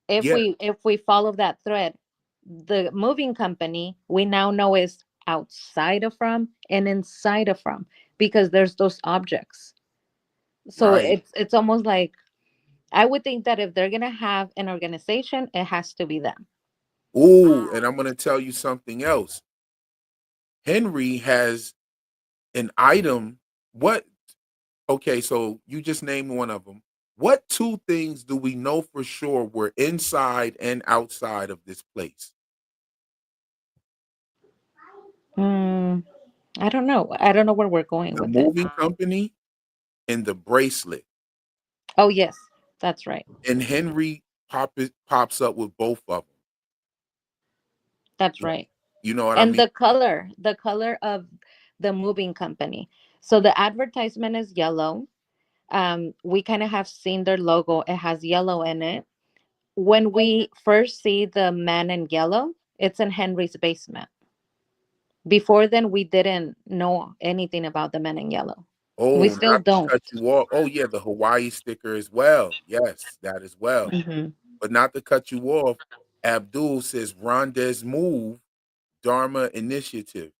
S2: If
S1: yeah,
S2: we follow that thread, the moving company we now know is outside of from and inside of from, because there's those objects. So
S1: right.
S2: it's almost like, I would think that if they're gonna have an organization, it has to be them.
S1: Ooh, and I'm gonna tell you something else. Henry has an item. What? Okay, so you just named one of them. What two things do we know for sure were inside and outside of this place?
S2: Mm, I don't know. I don't know where we're going
S1: The
S2: with it.
S1: moving company and the bracelet.
S2: Oh yes, that's right.
S1: And Henry pops up with both of
S2: That's
S1: them.
S2: right.
S1: You know what I
S2: And
S1: mean?
S2: the color of the moving company. So the advertisement is yellow. We kind of have seen their logo. It has yellow in it. When we first see the man in yellow, it's in Henry's basement. Before then, we didn't know anything about the man in yellow. We
S1: Oh,
S2: still
S1: not to
S2: don't.
S1: cut you off. Oh, yeah, the Hawaii sticker as well. Yes, that as well.
S2: Hmm.
S1: But not to cut you off, Abdul says Rondez move, Dharma initiative.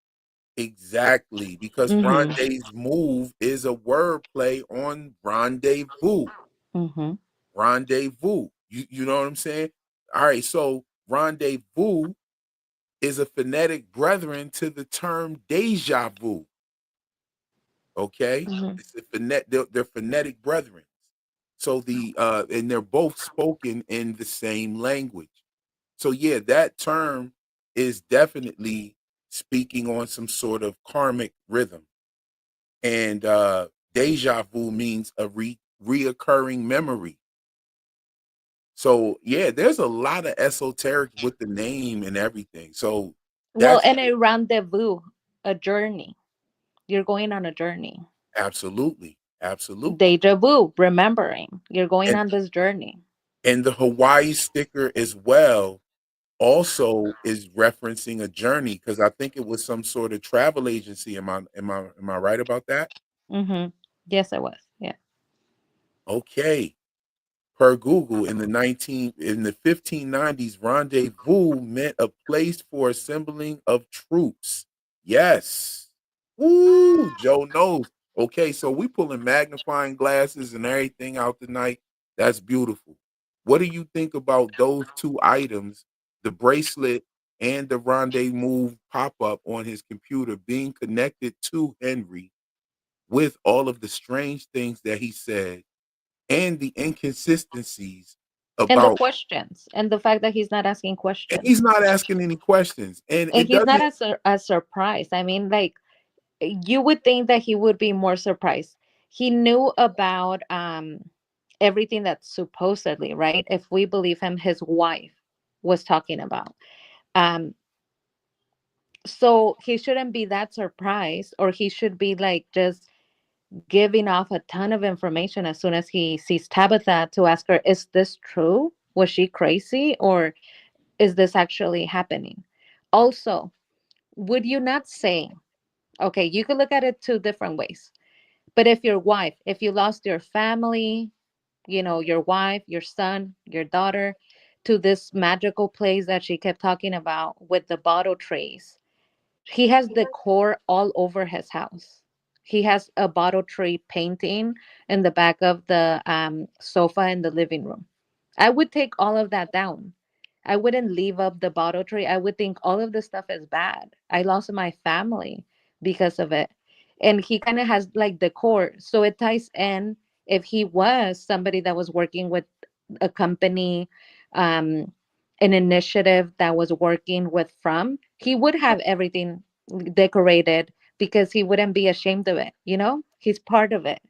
S1: Exactly, because
S2: Hmm.
S1: Rondez move is a wordplay on rendezvous.
S2: Hmm.
S1: Rendezvous. You know what I'm saying? All right, so rendezvous is a phonetic brethren to the term deja vu. Okay,
S2: Hmm.
S1: it's a they're phonetic brethren. So and they're both spoken in the same language. So yeah, that term is definitely speaking on some sort of karmic rhythm. And deja vu means a reoccurring memory. So yeah, there's a lot of esoteric with the name and everything. So
S2: Well,
S1: that's
S2: and a rendezvous, a journey. You're going on a journey.
S1: absolutely, absolutely.
S2: Deja vu, remembering. You're going
S1: And
S2: on this journey.
S1: the Hawaii sticker as well also is referencing a journey because I think it was some sort of travel agency. Am I right about that?
S2: Hmm. Yes, I was. Yeah.
S1: Okay. Per Google, in the 1590s, rendezvous meant a place for assembling of troops. Yes. Ooh, Joe knows. Okay, so we pulling magnifying glasses and everything out tonight. That's beautiful. What do you think about those two items, the bracelet and the rendezvous pop-up on his computer being connected to Henry with all of the strange things that he said and the inconsistencies
S2: And the
S1: about,
S2: questions, and the fact that he's not asking
S1: and he's
S2: questions.
S1: not asking any questions. And
S2: And
S1: it
S2: he's not
S1: doesn't
S2: as surprised. I mean, like, you would think that he would be more surprised. He knew about everything that supposedly, right? If we believe him, his wife was talking about. Um, so he shouldn't be that surprised, or he should be like just giving off a ton of information as soon as he sees Tabitha, to ask her, is this true? Was she crazy? Or is this actually happening? Also, would you not say, okay, you could look at it two different ways. But if your wife, if you lost your family, your wife, your son, your daughter, to this magical place that she kept talking about with the bottle trays, he has decor all over his house. He has a bottle tree painting in the back of the sofa in the living room. I would take all of that down. I wouldn't leave up the bottle tree. I would think all of this stuff is bad. I lost my family because of it. and he kind of has like the core, so it ties in. If he was somebody that was working with a company, um an initiative that was working with From, he would have everything decorated because he wouldn't be ashamed of it, he's part of it.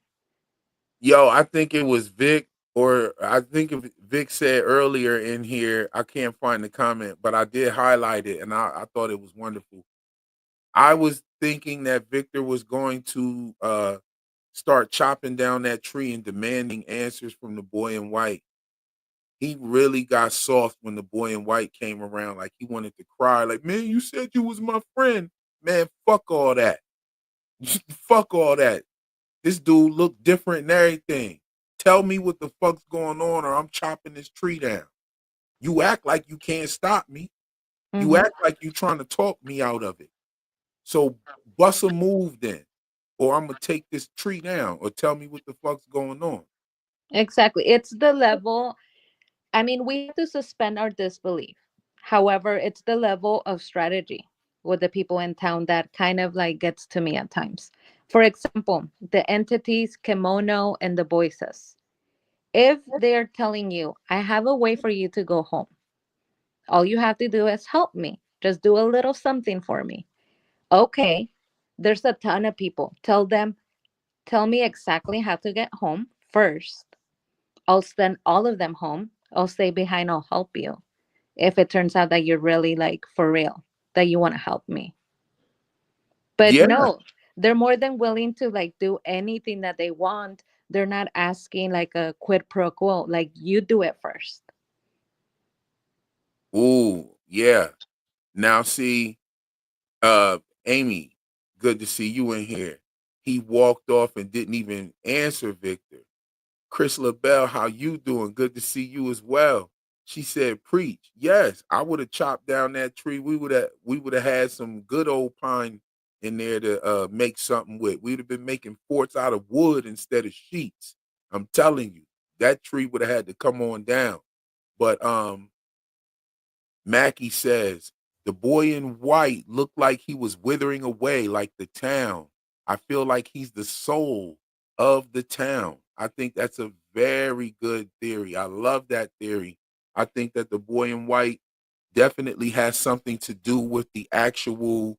S1: Yo, I think it was Vic, or I think Vic said earlier in here. I can't find the comment, but I did highlight it, and I thought it was wonderful. I was thinking that Victor was going to start chopping down that tree and demanding answers from the boy in white. He really got soft when the boy in white came around. Like he wanted to cry. Like, man, you said you was my friend. Man, fuck all that. Fuck all that. This dude look different and everything. Tell me what the fuck's going on, or I'm chopping this tree down. You act like you can't stop me. You
S2: Hmm.
S1: act like you trying to talk me out of it. So bust a move then, or I'm gonna take this tree down, or tell me what the fuck's going on.
S2: Exactly, it's the level. I mean, we have to suspend our disbelief. However, it's the level of strategy with the people in town that kind of like gets to me at times. For example, the entities Kimono and the voices. If they're telling you, I have a way for you to go home, all you have to do is help me. Just do a little something for me. Okay, there's a ton of people. Tell me exactly how to get home first. I'll send all of them home. I'll stay behind. I'll help you. If it turns out that you're really like for real, that you want to help me. But
S1: Yeah.
S2: no, they're more than willing to like do anything that they want. They're not asking like a quid pro quo. Like you do it first.
S1: Ooh, yeah. Now see, uh, Amy, good to see you in here. He walked off and didn't even answer Victor. Chris LaBelle, how you doing? Good to see you as well. She said, "Preach." Yes, I would have chopped down that tree. We would have had some good old pine in there to make something with. We'd have been making forts out of wood instead of sheets. I'm telling you, that tree would have had to come on down. But Mackie says, the boy in white looked like he was withering away like the town. I feel like he's the soul of the town. I think that's a very good theory. I love that theory. I think that the boy in white definitely has something to do with the actual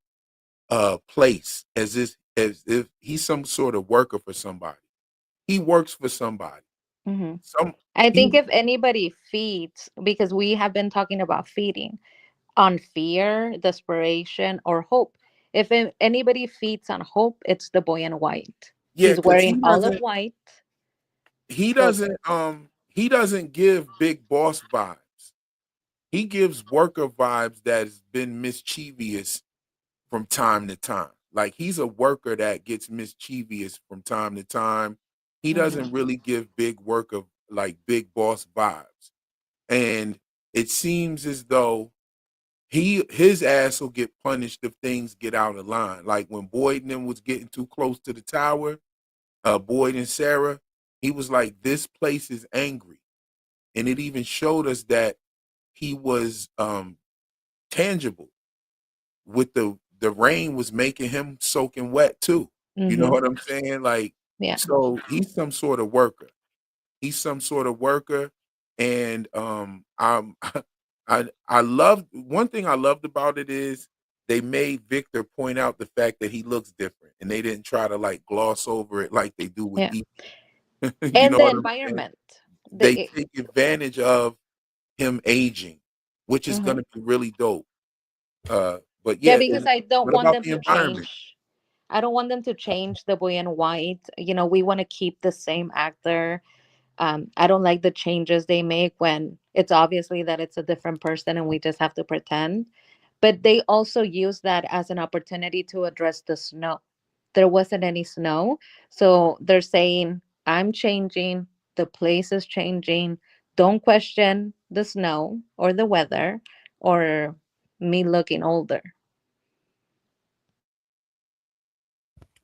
S1: place, as if he's some sort of worker for somebody. He works for somebody.
S2: Hmm.
S1: Some
S2: I
S1: he
S2: think if anybody feeds, because we have been talking about feeding on fear, desperation, or hope. If anybody feeds on hope, it's the boy in white.
S1: yeah,
S2: He's
S1: because
S2: wearing all of white.
S1: he
S2: So,
S1: doesn't he doesn't give big boss vibes. He gives worker vibes that's been mischievous from time to time. Like he's a worker that gets mischievous from time to time. He
S2: mhm.
S1: doesn't really give big worker like big boss vibes. And it seems as though his ass will get punished if things get out of line. Like when Boyd and them was getting too close to the tower, Boyd and Sarah, he was like, "This place is angry," and it even showed us that he was tangible. With the rain was making him soaking wet too. You know
S2: Mhm.
S1: what I'm saying? Like,
S2: Yeah.
S1: so he's some sort of worker. He's some sort of worker, and I'm I love one thing I loved about it is they made Victor point out the fact that he looks different, and they didn't try to like gloss over it like they do with
S2: Yeah.
S1: E. You
S2: And
S1: know
S2: the
S1: what I'm saying?
S2: environment.
S1: They
S2: The
S1: take advantage of him aging, which is
S2: mhm.
S1: gonna be really dope. But
S2: Yeah,
S1: yeah,
S2: because I don't
S1: what
S2: want
S1: about
S2: them
S1: the
S2: to
S1: environment?
S2: change. I don't want them to change the boy in white. We want to keep the same actor. I don't like the changes they make when it's obviously that it's a different person and we just have to pretend. But they also use that as an opportunity to address the snow. There wasn't any snow. So they're saying, I'm changing, the place is changing. Don't question the snow or the weather or me looking older.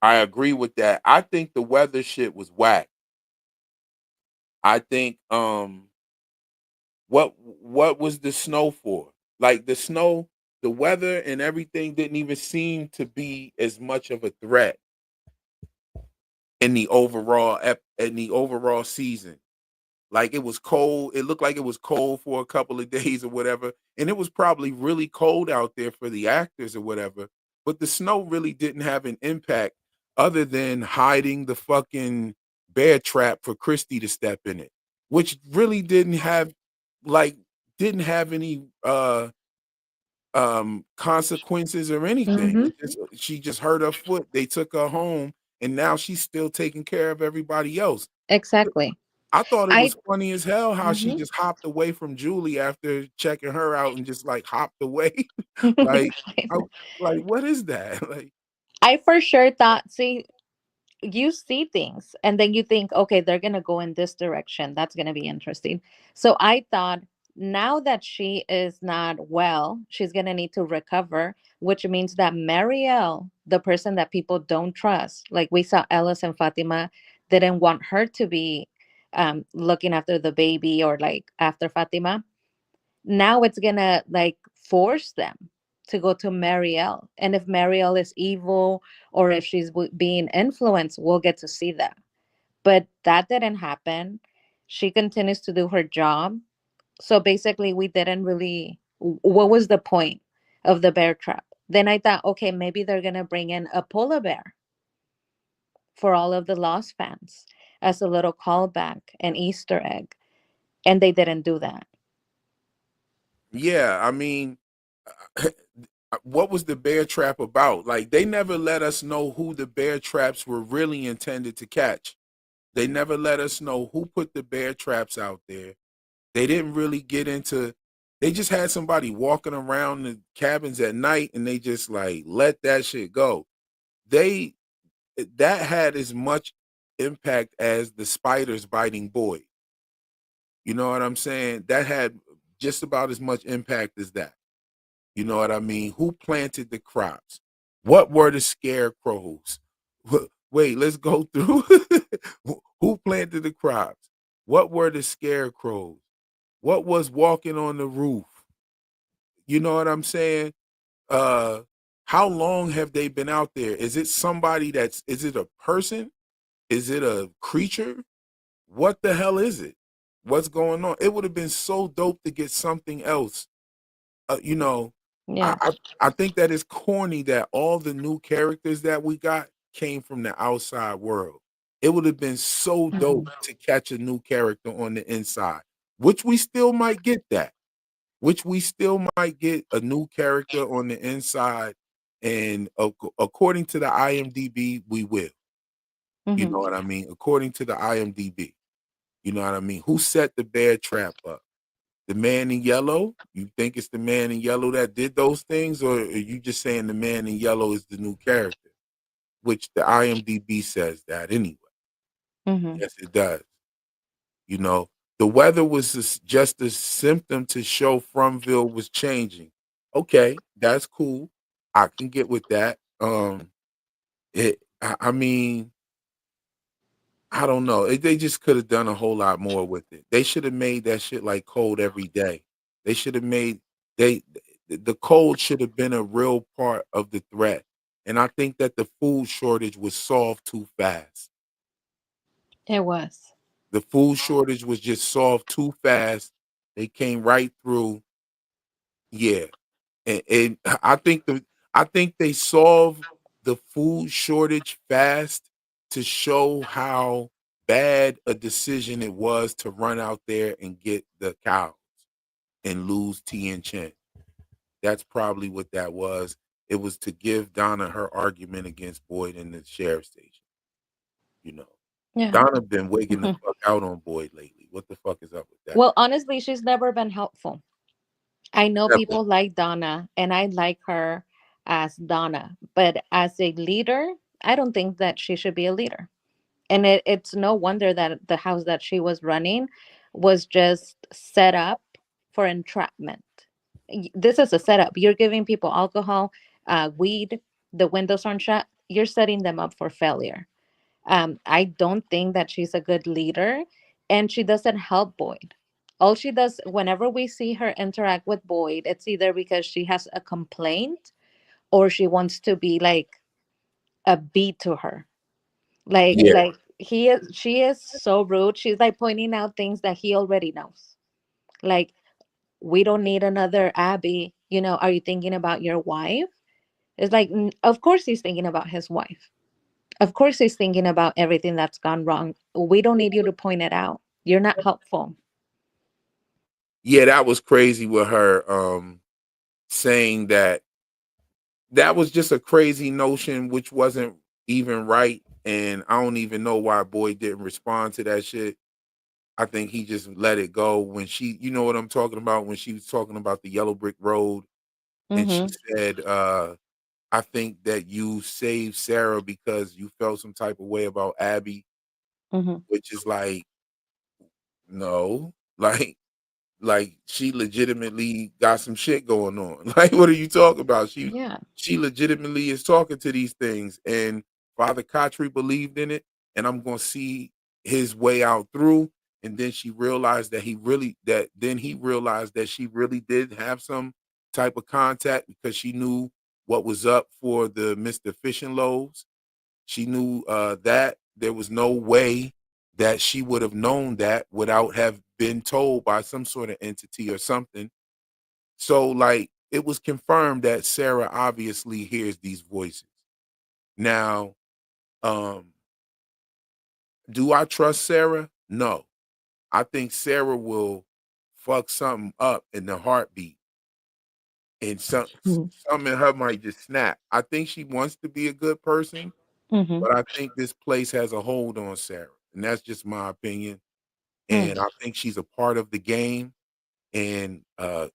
S1: I agree with that. I think the weather shit was whack. I think what was the snow for? Like the snow, the weather and everything didn't even seem to be as much of a threat in the overall season. Like it was cold. It looked like it was cold for a couple of days or whatever. And it was probably really cold out there for the actors or whatever. But the snow really didn't have an impact other than hiding the fucking bear trap for Christy to step in it, which really like didn't have any consequences or anything.
S2: Mm-hmm.
S1: She just hurt her foot. They took her home and now she's still taking care of everybody else.
S2: Exactly.
S1: I thought it
S2: I
S1: was funny as hell how she
S2: mhm.
S1: just hopped away from Julie after checking her out and just like hopped away. like, I, like what is that? Like,
S2: I for sure thought, see, you see things and then you think, okay, they're going to go in this direction. That's going to be interesting. So I thought, now that she is not well, she's going to need to recover, which means that Marielle, the person that people don't trust, like we saw Ellis and Fatima, didn't want her to be looking after the baby or like after Fatima. Now it's gonna like force them to go to Marielle. And if Marielle is evil or if she's being influenced, we'll get to see that. But that didn't happen. She continues to do her job. So basically, we didn't really. What was the point of the bear trap? Then I thought, okay, maybe they're gonna bring in a polar bear for all of the Lost fans as a little callback, an Easter egg, and they didn't do that.
S1: yeah, I mean, what was the bear trap about? Like, they never let us know who the bear traps were really intended to catch. They never let us know who put the bear traps out there. They didn't really get into. They just had somebody walking around the cabins at night, and they just like let that shit go. They that had as much impact as the spiders biting Boyd. You know what I'm saying? That had just about as much impact as that. You know what I mean? Who planted the crops? What were the scarecrows? Wait, let's go through. Who planted the crops? What were the scarecrows? What was walking on the roof? You know what I'm saying? Uh how long have they been out there? Is it somebody is it a person? Is it a creature? What the hell is it? What's going on? It would have been so dope to get something else. You know, I,
S2: Yes.
S1: I I think that it's corny that all the new characters that we got came from the outside world. It would have been so dope
S2: Mhm.
S1: to catch a new character on the inside, which we still might get that. Which we still might get a new character on the inside, and according to the IMDb, we will. You
S2: Mhm.
S1: know what I mean? According to the IMDb. You know what I mean? Who set the bear trap up? The man in yellow? You think it's the man in yellow that did those things, or are you just saying the man in yellow is the new character? Which the IMDb says that anyway.
S2: Mhm.
S1: Yes, it does. You know, the weather was just a symptom to show Frumville was changing. Okay, that's cool. I can get with that. I mean, I don't know. They just could have done a whole lot more with it. They should have made that shit like cold every day. They should have made they the cold should have been a real part of the threat. And I think that the food shortage was solved too fast.
S2: It was.
S1: The food shortage was just solved too fast. They came right through. Yeah. And I think they solved the food shortage fast to show how bad a decision it was to run out there and get the cows and lose Tien Chen. That's probably what that was. It was to give Donna her argument against Boyd in the sheriff station. You know,
S2: Yeah.
S1: Donna been wigging the
S2: Mhm.
S1: fuck out on Boyd lately. What the fuck is up with that?
S2: Well, honestly, she's never been helpful. I know
S1: Never.
S2: people like Donna, and I like her as Donna, but as a leader, I don't think that she should be a leader. And it's no wonder that the house that she was running was just set up for entrapment. This is a setup. You're giving people alcohol, weed, the windows aren't shut. You're setting them up for failure. I don't think that she's a good leader, and she doesn't help Boyd. All she does, whenever we see her interact with Boyd, it's either because she has a complaint or she wants to be like a beat to her.
S1: Yeah.
S2: Like she is so rude. She's like pointing out things that he already knows. Like, we don't need another Abby. You know, are you thinking about your wife? It's like, of course he's thinking about his wife. Of course he's thinking about everything that's gone wrong. We don't need you to point it out. You're not helpful.
S1: Yeah, that was crazy with her saying that that was just a crazy notion which wasn't even right, and I don't even know why Boyd didn't respond to that shit. I think he just let it go when she, you know what I'm talking about, when she was talking about the yellow brick road and she
S2: Mhm.
S1: said, I think that you saved Sarah because you felt some type of way about Abby,
S2: Mhm.
S1: which is like, no, like she legitimately got some shit going on. Like, what are you talking about?
S2: Yeah.
S1: She legitimately is talking to these things, and Father Kotri believed in it, and I'm gonna see his way out through. And then she realized that he realized that she really did have some type of contact because she knew what was up for the Mr. Fishing Loaves. She knew that there was no way that she would have known that without have been told by some sort of entity or something. So like it was confirmed that Sarah obviously hears these voices. Now, um, do I trust Sarah? No. I think Sarah will fuck something up in the heartbeat and
S2: Mhm.
S1: something in her might just snap. I think she wants to be a good person,
S2: Mhm.
S1: but I think this place has a hold on Sarah. And that's just my opinion.
S2: Mm.
S1: And I think she's a part of the game. And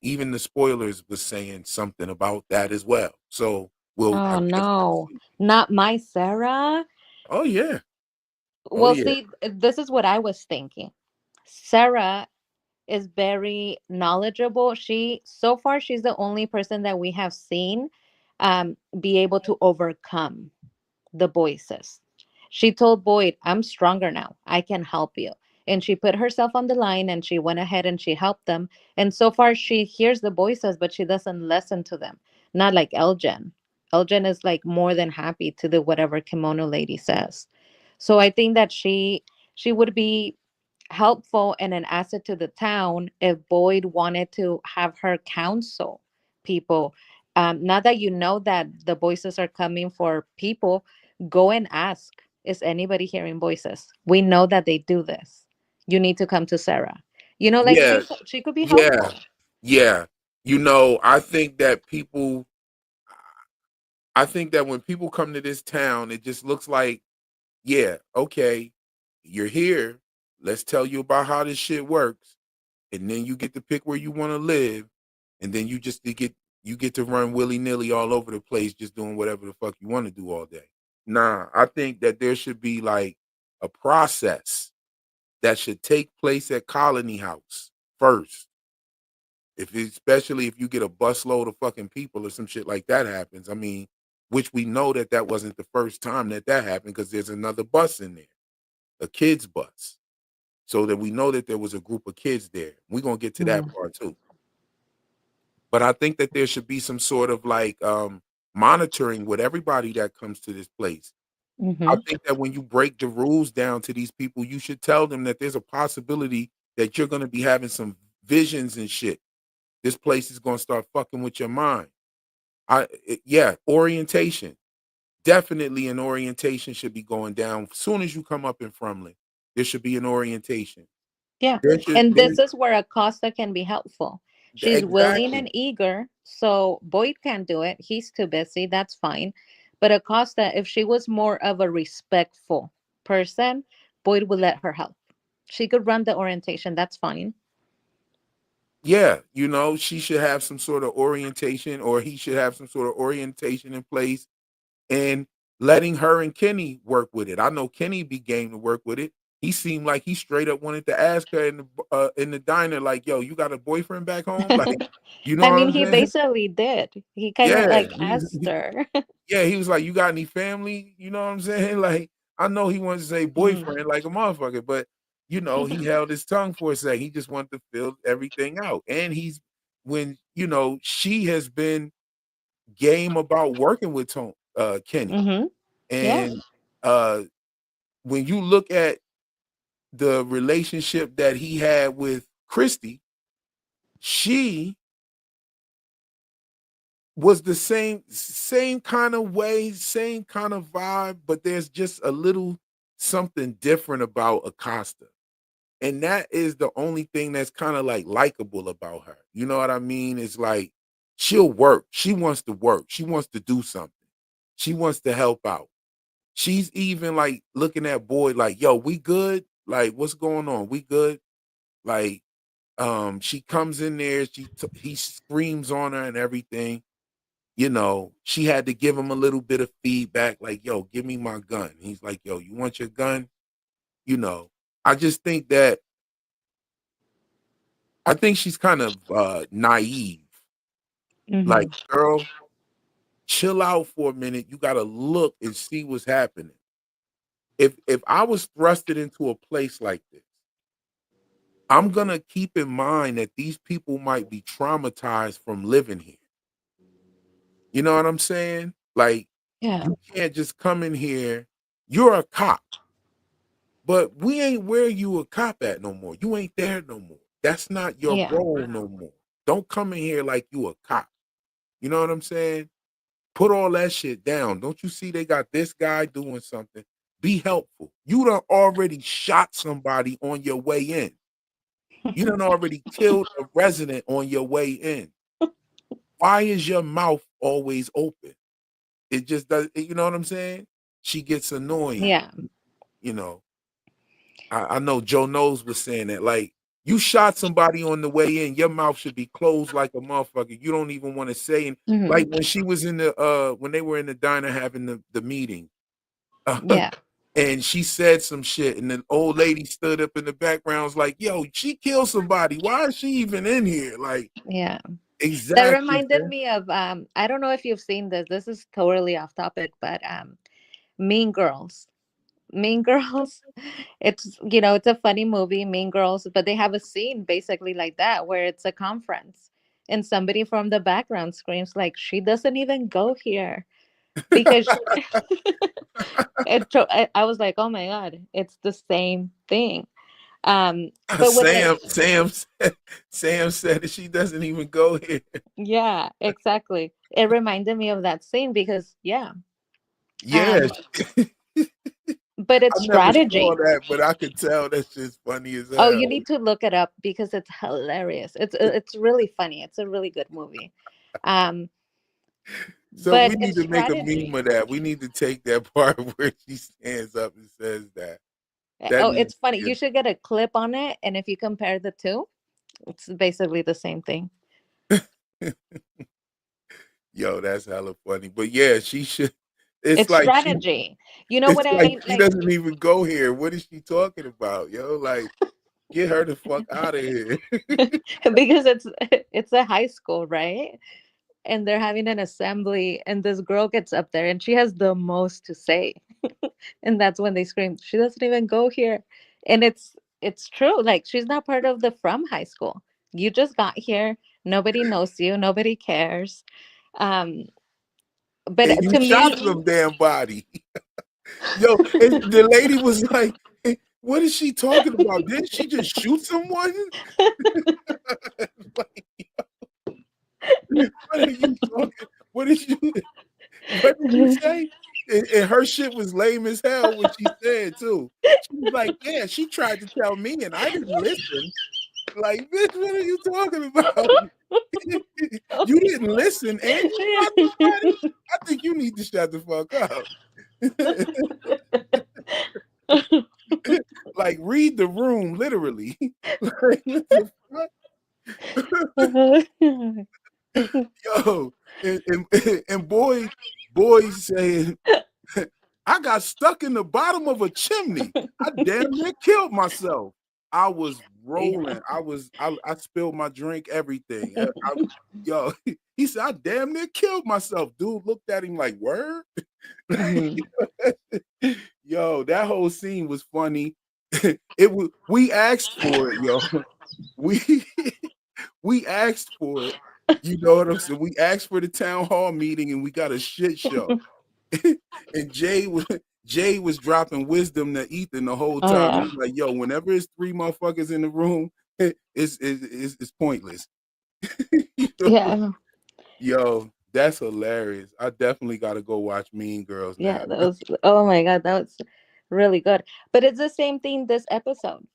S1: even the spoilers was saying something about that as well. So I
S2: Oh
S1: guess we'll
S2: no,
S1: see.
S2: not my Sarah.
S1: Oh yeah. Oh
S2: Well,
S1: yeah.
S2: see, this is what I was thinking. Sarah is very knowledgeable. She, so far, she's the only person that we have seen be able to overcome the voices. She told Boyd, I'm stronger now. I can help you. And she put herself on the line and she went ahead and she helped them. And so far, she hears the voices, but she doesn't listen to them. Not like Elgin. Elgin is like more than happy to do whatever Kimono Lady says. So I think that she would be helpful and an asset to the town if Boyd wanted to have her counsel people. Now that you know that the voices are coming for people, go and ask, is anybody hearing voices? We know that they do this. You need to come to Sarah. You know, like
S1: Yeah.
S2: she could be
S1: Yeah.
S2: helpful.
S1: Yeah. You know, I think that when people come to this town, it just looks like, yeah, okay, you're here. Let's tell you about how this shit works. And then you get to pick where you want to live. And then you get to run willy-nilly all over the place just doing whatever the fuck you want to do all day. Nah, I think that there should be like a process that should take place at Colony House first. Especially if you get a busload of fucking people or some shit like that happens. I mean, which we know that that wasn't the first time that that happened because there's another bus in there, a kids bus. So that we know that there was a group of kids there. We're gonna get to that
S2: Mm.
S1: part too. But I think that there should be some sort of like monitoring with everybody that comes to this place. I
S2: Mm-hmm.
S1: think that when you break the rules down to these people, you should tell them that there's a possibility that you're gonna be having some visions and shit. This place is gonna start fucking with your mind. Yeah, orientation. Definitely an orientation should be going down. As soon as you come up in Frumlin, there should be an orientation.
S2: Yeah.
S1: There should
S2: And
S1: there
S2: this is where Acosta can be helpful. She's willing
S1: exactly.
S2: and eager. So Boyd can't do it. He's too busy. That's fine. But Acosta, if she was more of a respectful person, Boyd would let her help. She could run the orientation. That's fine.
S1: Yeah, you know, she should have some sort of orientation or he should have some sort of orientation in place and letting her and Kenny work with it. I know Kenny be game to work with it. He seemed like he straight up wanted to ask her in the diner, like, "Yo, you got a boyfriend back home?" Like, you know
S2: I
S1: what
S2: mean,
S1: I'm
S2: he
S1: saying?
S2: basically did. He kind of
S1: Yeah,
S2: like asked her.
S1: yeah. He was like, "You got any family?" You know what I'm saying? Like, I know he wanted to say
S2: Mm.
S1: boyfriend like a motherfucker, but you know, he held his tongue for a second. He just wanted to fill everything out, and he's when you know she has been game about working with Kenny.
S2: Mm-hmm. Yeah.
S1: And uh when you look at the relationship that he had with Christy, she was the same kind of way, same kind of vibe, but there's just a little something different about Acosta. And that is the only thing that's kind of like likable about her. You know what I mean? It's like she'll work. She wants to work. She wants to do something. She wants to help out. She's even like looking at Boyd like, yo, we good? Like, what's going on? We good? Like, she comes in there, he screams on her and everything. You know, she had to give him a little bit of feedback, like, yo, give me my gun. He's like, yo, you want your gun? You know, I just think that I think she's kind of naive. Like,
S2: Mhm.
S1: girl, chill out for a minute. You gotta look and see what's happening. If I was thrusted into a place like this, I'm gonna keep in mind that these people might be traumatized from living here. You know what I'm saying? Like,
S2: Yeah.
S1: you can't just come in here. You're a cop, but we ain't where you a cop at no more. You ain't there no more. That's not your
S2: Yeah.
S1: role no more. Don't come in here like you a cop. You know what I'm saying? Put all that shit down. Don't you see they got this guy doing something? Be helpful. You done already shot somebody on your way in. You done already killed a resident on your way in. Why is your mouth always open? It just does, you know what I'm saying? She gets annoying,
S2: Yeah.
S1: you know. I know Joe Knows was saying that. Like, you shot somebody on the way in, your mouth should be closed like a motherfucker. You don't even want to say it. Like
S2: Mhm.
S1: when she was in the when they were in the diner having the meeting, uh,
S2: Yeah.
S1: and she said some shit, and the old lady stood up in the background, was like, yo, she killed somebody. Why is she even in here? Like,
S2: Yeah. That
S1: exactly.
S2: reminded me of I don't know if you've seen this. This is totally off topic, but Mean Girls. Mean Girls. It's it's a funny movie, Mean Girls, but they have a scene basically like that where it's a conference and somebody from the background screams like she doesn't even go here because I was like, "Oh my god, it's the same thing." But with the
S1: Sam said that she doesn't even go here.
S2: yeah, exactly. It reminded me of that scene because yeah.
S1: Yeah,
S2: Um but
S1: I
S2: it's
S1: never saw
S2: strategy.
S1: that, but I could tell that shit's funny as
S2: Oh,
S1: hell.
S2: you need to look it up because it's hilarious. It's really funny. It's a really good movie. Um
S1: So we
S2: but
S1: need
S2: it's
S1: to make a meme
S2: strategy.
S1: of that. We need to take that part where she stands up and says that. That
S2: Oh,
S1: needs
S2: it's funny.
S1: to
S2: You should get a clip on it and if you compare the two, it's basically the same thing.
S1: get yo, that's hella funny. But yeah, she should it's
S2: It's
S1: like
S2: strategy. You know
S1: it's
S2: what
S1: like
S2: I
S1: she
S2: like
S1: doesn't even go here. What is she talking about, yo? Like, get her the fuck out of here.
S2: because it's a high school, right? And they're having an assembly and this girl gets up there and she has the most to say. And that's when they scream, she doesn't even go here. And it's true. Like she's not part of the from high school. You just got here. Nobody knows you. Nobody cares. Um,
S1: And
S2: but
S1: you
S2: to
S1: shot
S2: me,
S1: some damn body. Yo, and the lady was like, "Hey, what is she talking about? Didn't she just shoot someone?" Like, what are you talking? What did you what did you say? And her shit was lame as hell when she said too. She was like, "Yeah, she tried to tell me and I didn't listen." Like, bitch, what are you talking about? You didn't listen and you shot somebody? I think you need to shut the fuck up. Like, read the room literally. Like, what the fuck? Yo, and boy saying, I got stuck in the bottom of a chimney. I damn near killed myself. I was
S2: Yeah.
S1: rolling. I spilled my drink, everything. Yo, he said, I damn near killed myself. Dude looked at him like, word?
S2: Mhm.
S1: Yo, that whole scene was funny. It was we asked for it, yo. We we asked for it. You know what I'm saying? We asked for the town hall meeting and we got a shit show. And Jay was dropping wisdom to Ethan the whole
S2: Oh
S1: time.
S2: yeah.
S1: He's like, yo, whenever it's 3 motherfuckers in the room, it's pointless. You know?
S2: Yeah.
S1: Yo, that's hilarious. I definitely got to go watch Mean Girls
S2: Yeah,
S1: now.
S2: that was, oh my god, that was really good. But it's the same thing this episode.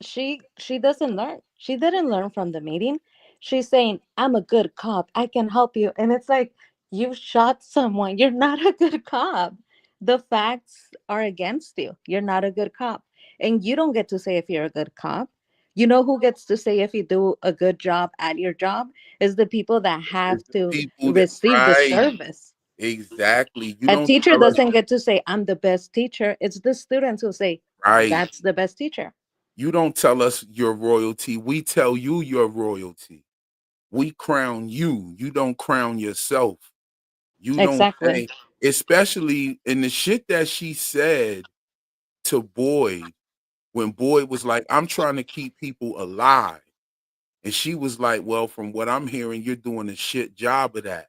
S2: She doesn't learn. She didn't learn from the meeting. She's saying, I'm a good cop, I can help you. And it's like, you shot someone, you're not a good cop. The facts are against you. You're not a good cop. And you don't get to say if you're a good cop. You know who gets to say if you do a good job at your job? Is the people that have
S1: It's the
S2: to
S1: people that
S2: receive the
S1: right.
S2: service.
S1: Exactly. You
S2: A
S1: don't
S2: teacher
S1: tell us
S2: doesn't get to say, I'm the best teacher. It's the students who say,
S1: right.
S2: that's the best teacher.
S1: You don't tell us your royalty. We tell you your royalty. We crown you. You don't crown yourself. You don't
S2: Exactly.
S1: say, especially in the shit that she said to Boyd when Boyd was like, I'm trying to keep people alive. And she was like, well, from what I'm hearing, you're doing a shit job of that.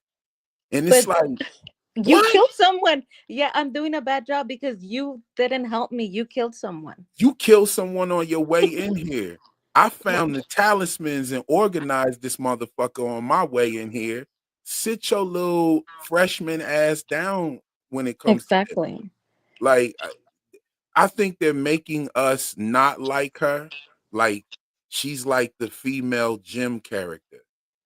S1: And it's
S2: But
S1: like,
S2: you
S1: what?
S2: killed someone. Yeah, I'm doing a bad job because you didn't help me. You killed someone.
S1: You killed someone on your way in here. I
S2: What?
S1: found the talismans and organized this motherfucker on my way in here. Sit your little freshman ass down when it comes to this.
S2: Exactly.
S1: Like, I think they're making us not like her. Like, she's like the female Jim character.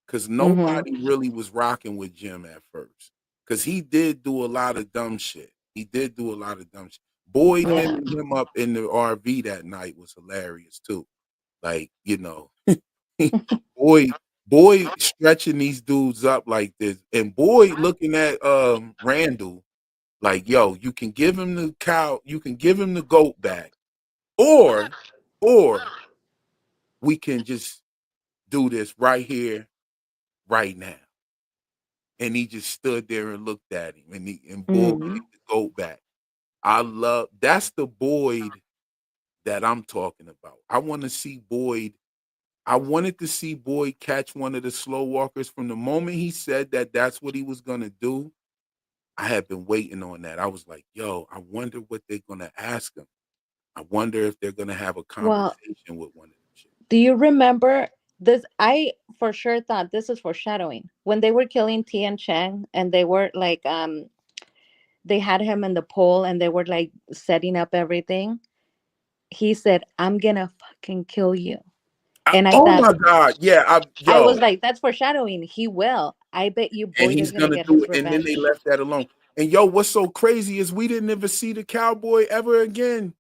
S1: Because
S2: Mm-hmm.
S1: nobody really was rocking with Jim at first. Because he did do a lot of dumb shit. He did do a lot of dumb shit. Boyd
S2: Yeah.
S1: ending him up in the RV that night was hilarious too. Like, Boyd, Boyd stretching these dudes up like this, and Boyd looking at Randall like, yo, you can give him the cow, you can give him the goat back, or or we can just do this right here, right now. And he just stood there and looked at him, and Boyd
S2: Mm-hmm.
S1: gave the goat back. I love that's the Boyd that I'm talking about. I want to see Boyd. I wanted to see Boyd catch one of the slow walkers from the moment he said that that's what he was gonna do. I had been waiting on that. I was like, yo, I wonder what they're gonna ask him. I wonder if they're gonna have a
S2: Well,
S1: conversation with one of them shit.
S2: do you remember this? I for sure thought this is foreshadowing. When they were killing Tian Cheng and they were like, they had him in the pole and they were like setting up everything. He said, I'm gonna fucking kill you. And I
S1: Oh
S2: thought,
S1: my god, yeah,
S2: I was
S1: yo,
S2: like, that's foreshadowing. He will. I bet you
S1: and
S2: Boyd is
S1: he's
S2: gonna
S1: gonna
S2: get
S1: do
S2: his
S1: it, and then they
S2: revenge.
S1: left that alone. And yo, what's so crazy is we didn't ever see the cowboy ever again.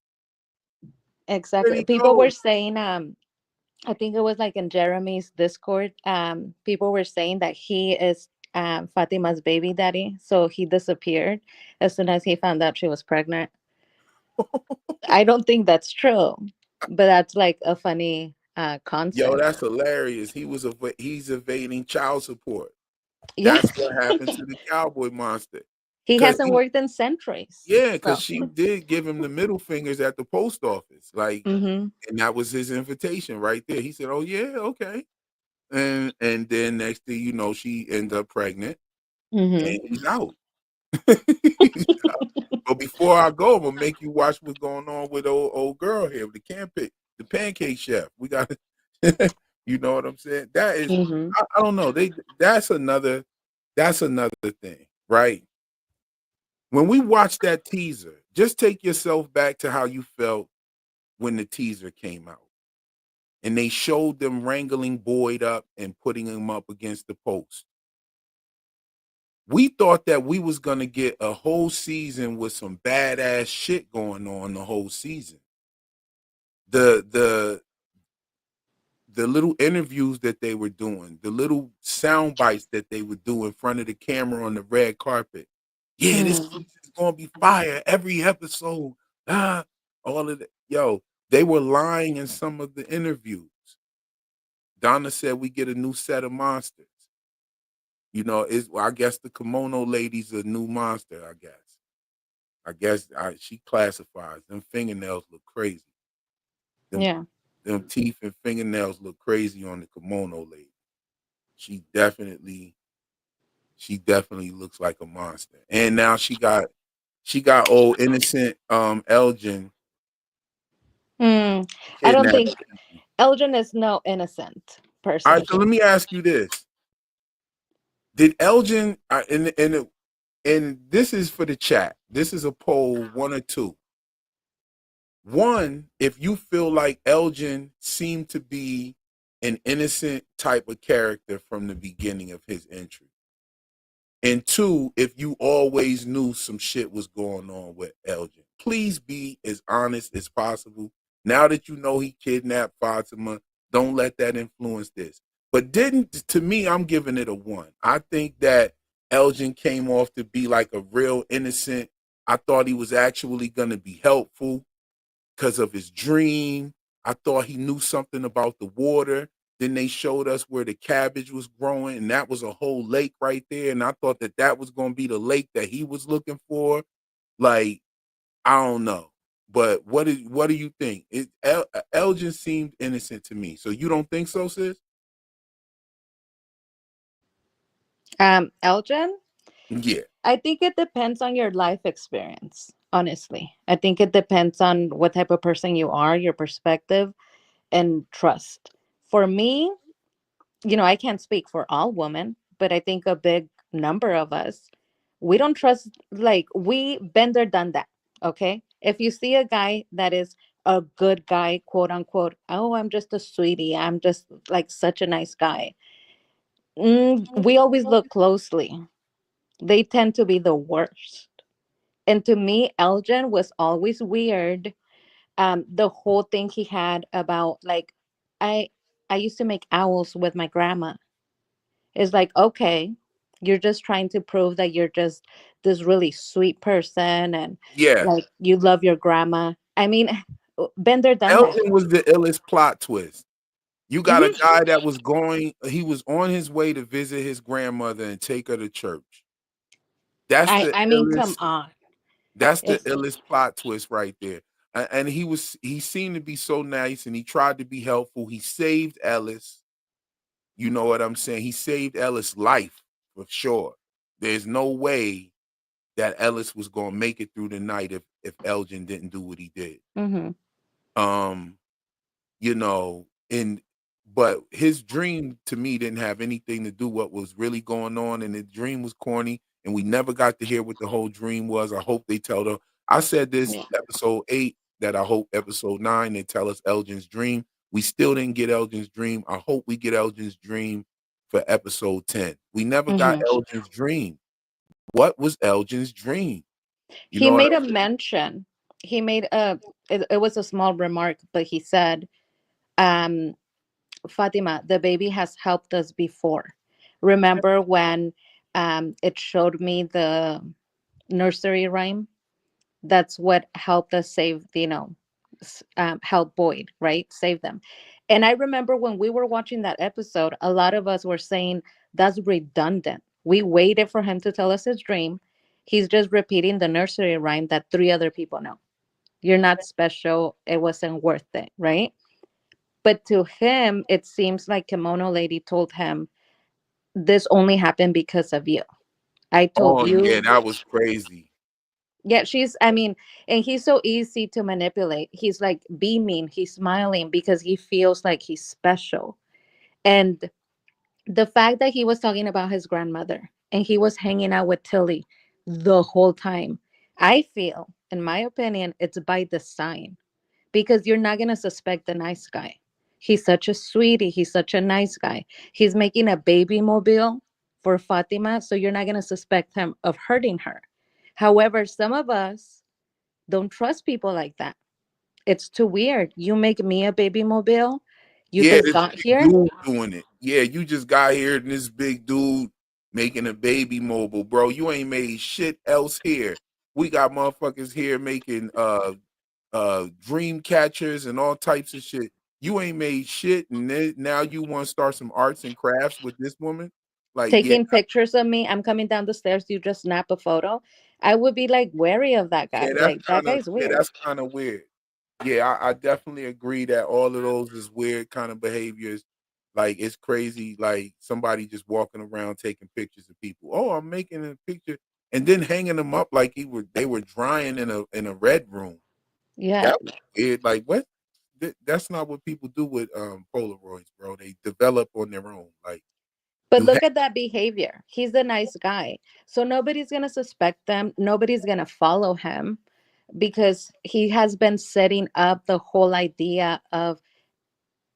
S1: Where'd
S2: Exactly.
S1: he
S2: People
S1: go?
S2: were saying, I think it was like in Jeremy's Discord, people were saying that he is Fatima's baby daddy. So he disappeared as soon as he found out she was pregnant. I don't think that's true, but that's like a funny
S1: Yo,
S2: concept.
S1: that's hilarious. He's evading child support.
S2: Yeah.
S1: That's what happened to the cowboy monster.
S2: He
S1: Cause
S2: hasn't
S1: he,
S2: worked in centuries.
S1: yeah, because
S2: So,
S1: she did give him the middle fingers at the post office, like,
S2: hmm,
S1: and that was his invitation right there. He said, "Oh yeah, okay." And then next thing you know, she ended up pregnant,
S2: hmm.
S1: and he's out. He's out. But before I go, I'm gonna make you watch what's going on with old girl here, the pancake chef. We got, you know what I'm saying? That is,
S2: Hmm.
S1: I don't know. That's another thing, right? When we watch that teaser, just take yourself back to how you felt when the teaser came out, and they showed them wrangling Boyd up and putting him up against the post. We thought that we was gonna get a whole season with some badass shit going on the whole season. The the the little interviews that they were doing, the little sound bites that they would do in front of the camera on the red carpet. Yeah, this
S2: Mm.
S1: season's gonna be fire every episode. All of that. Yo, they were lying in some of the interviews. Donna said we get a new set of monsters. I guess the kimono lady's a new monster, I guess. She classifies them fingernails look crazy. Them
S2: Yeah.
S1: them teeth and fingernails look crazy on the kimono lady. She definitely she definitely looks like a monster. And now She got old innocent Elgin
S2: Mm, I don't
S1: kidnapped.
S2: think Elgin is no innocent
S1: All right,
S2: person.
S1: so let me ask you this: did Elgin and this is for the chat? This is a poll, one or two. One, if you feel like Elgin seemed to be an innocent type of character from the beginning of his entry. And two, if you always knew some shit was going on with Elgin. Please be as honest as possible. Now that you know he kidnapped Fatima, don't let that influence this. But didn't, to me, I'm giving it a one. I think that Elgin came off to be like a real innocent. I thought he was actually going to be helpful because of his dream. I thought he knew something about the water. Then they showed us where the cabbage was growing, and that was a whole lake right there. And I thought that that was going to be the lake that he was looking for. Like, I don't know, but what do you think? Elgin seemed innocent to me. So you don't think so, sis?
S2: Elgin,
S1: Yeah,
S2: I think it depends on your life experience, honestly. I think it depends on what type of person you are, your perspective, and trust. For me, I can't speak for all women, but I think a big number of us, we don't trust, like, we been there, done that. Okay. If you see a guy that is a good guy, quote unquote, oh, I'm just a sweetie, I'm just like such a nice guy. We always look closely. They tend to be the worst. And to me, Elgin was always weird. The whole thing he had about, like, I I used to make owls with my grandma. It's like, okay, you're just trying to prove that you're just this really sweet person and
S1: yeah.
S2: like you love your grandma. I mean, been there, done that.
S1: Elgin was the illest plot twist. You got a
S2: Hmm.
S1: guy that was going, he was on his way to visit his grandmother and take her to church. That's
S2: I
S1: the
S2: I mean, come
S1: illest.
S2: on.
S1: That's the
S2: It's
S1: illest plot twist right there. And he seemed to be so nice and he tried to be helpful. He saved Ellis. You know what I'm saying? He saved Ellis' life for sure. There's no way that Ellis was gonna make it through the night if Elgin didn't do what he did.
S2: hmm
S1: Um, you know, and but his dream to me didn't have anything to do what was really going on, and the dream was corny, and we never got to hear what the whole dream was. I hope they tell the. I said this
S2: yeah.
S1: episode 8 that I hope episode 9 they tell us Elgin's dream. We still didn't get Elgin's dream. I hope we get Elgin's dream for episode 10. We never got
S2: hmm
S1: Elgin's dream. What was Elgin's dream? You
S2: He
S1: know what
S2: made
S1: I'm
S2: a mention. He made a. It was a small remark, but he said, um, "Fatima, the baby has helped us before. Remember when it showed me the nursery rhyme? That's what helped us save, help Boyd, right? Save them." And I remember when we were watching that episode, a lot of us were saying that's redundant. We waited for him to tell us his dream. He's just repeating the nursery rhyme that three other people know. You're not special. It wasn't worth it, right? But to him, it seems like Kimono Lady told him, this only happened because of you. I told
S1: Oh yeah,
S2: you.
S1: that was crazy.
S2: Yeah, I mean, and he's so easy to manipulate. He's like beaming, he's smiling because he feels like he's special. And the fact that he was talking about his grandmother and he was hanging out with Tilly the whole time, I feel, in my opinion, it's by design because you're not going to suspect the nice guy. He's such a sweetie. He's such a nice guy. He's making a baby mobile for Fatima, so you're not going to suspect him of hurting her. However, some of us don't trust people like that. It's too weird. You make me a baby mobile. You
S1: Yeah,
S2: just
S1: this
S2: got
S1: big
S2: here.
S1: dude doing it. Yeah, you just got here and this big dude making a baby mobile, bro. You ain't made shit else here. We got motherfuckers here making dream catchers and all types of shit. You ain't made shit, and then, now you want to start some arts and crafts with this woman? Like, yeah,
S2: Taking pictures of me. I'm coming down the stairs. You just snap a photo. I would be like wary of that
S1: yeah,
S2: guy. Like, that guy's weird.
S1: that's kind of weird. Yeah, I definitely agree that all of those is weird kind of behaviors. Like it's crazy, like somebody just walking around taking pictures of people. Oh, I'm making a picture, and then hanging him up like they were drying in a red room.
S2: Yeah.
S1: That was weird. Like what? That's not what people do with Polaroids, bro. They develop on their own. Like
S2: But
S1: you have
S2: look at that behavior. He's a nice guy. So nobody's going to suspect them. Nobody's going to follow him because he has been setting up the whole idea of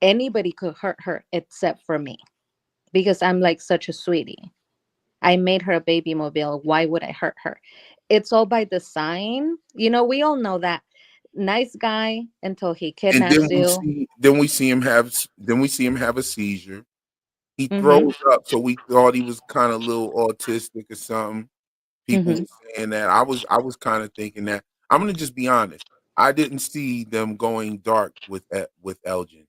S2: anybody could hurt her except for me because I'm like such a sweetie. I made her a baby mobile. Why would I hurt her? It's all by design. We all know that. Nice guy until he
S1: and
S2: kidnaps you.
S1: then we see him have a seizure. He
S2: Mm-hmm.
S1: throws up, so we thought he was kind of a little autistic or something. People
S2: Mm-hmm.
S1: were saying that. I was kind of thinking that. I'm gonna just be honest. I didn't see them going dark with Elgin.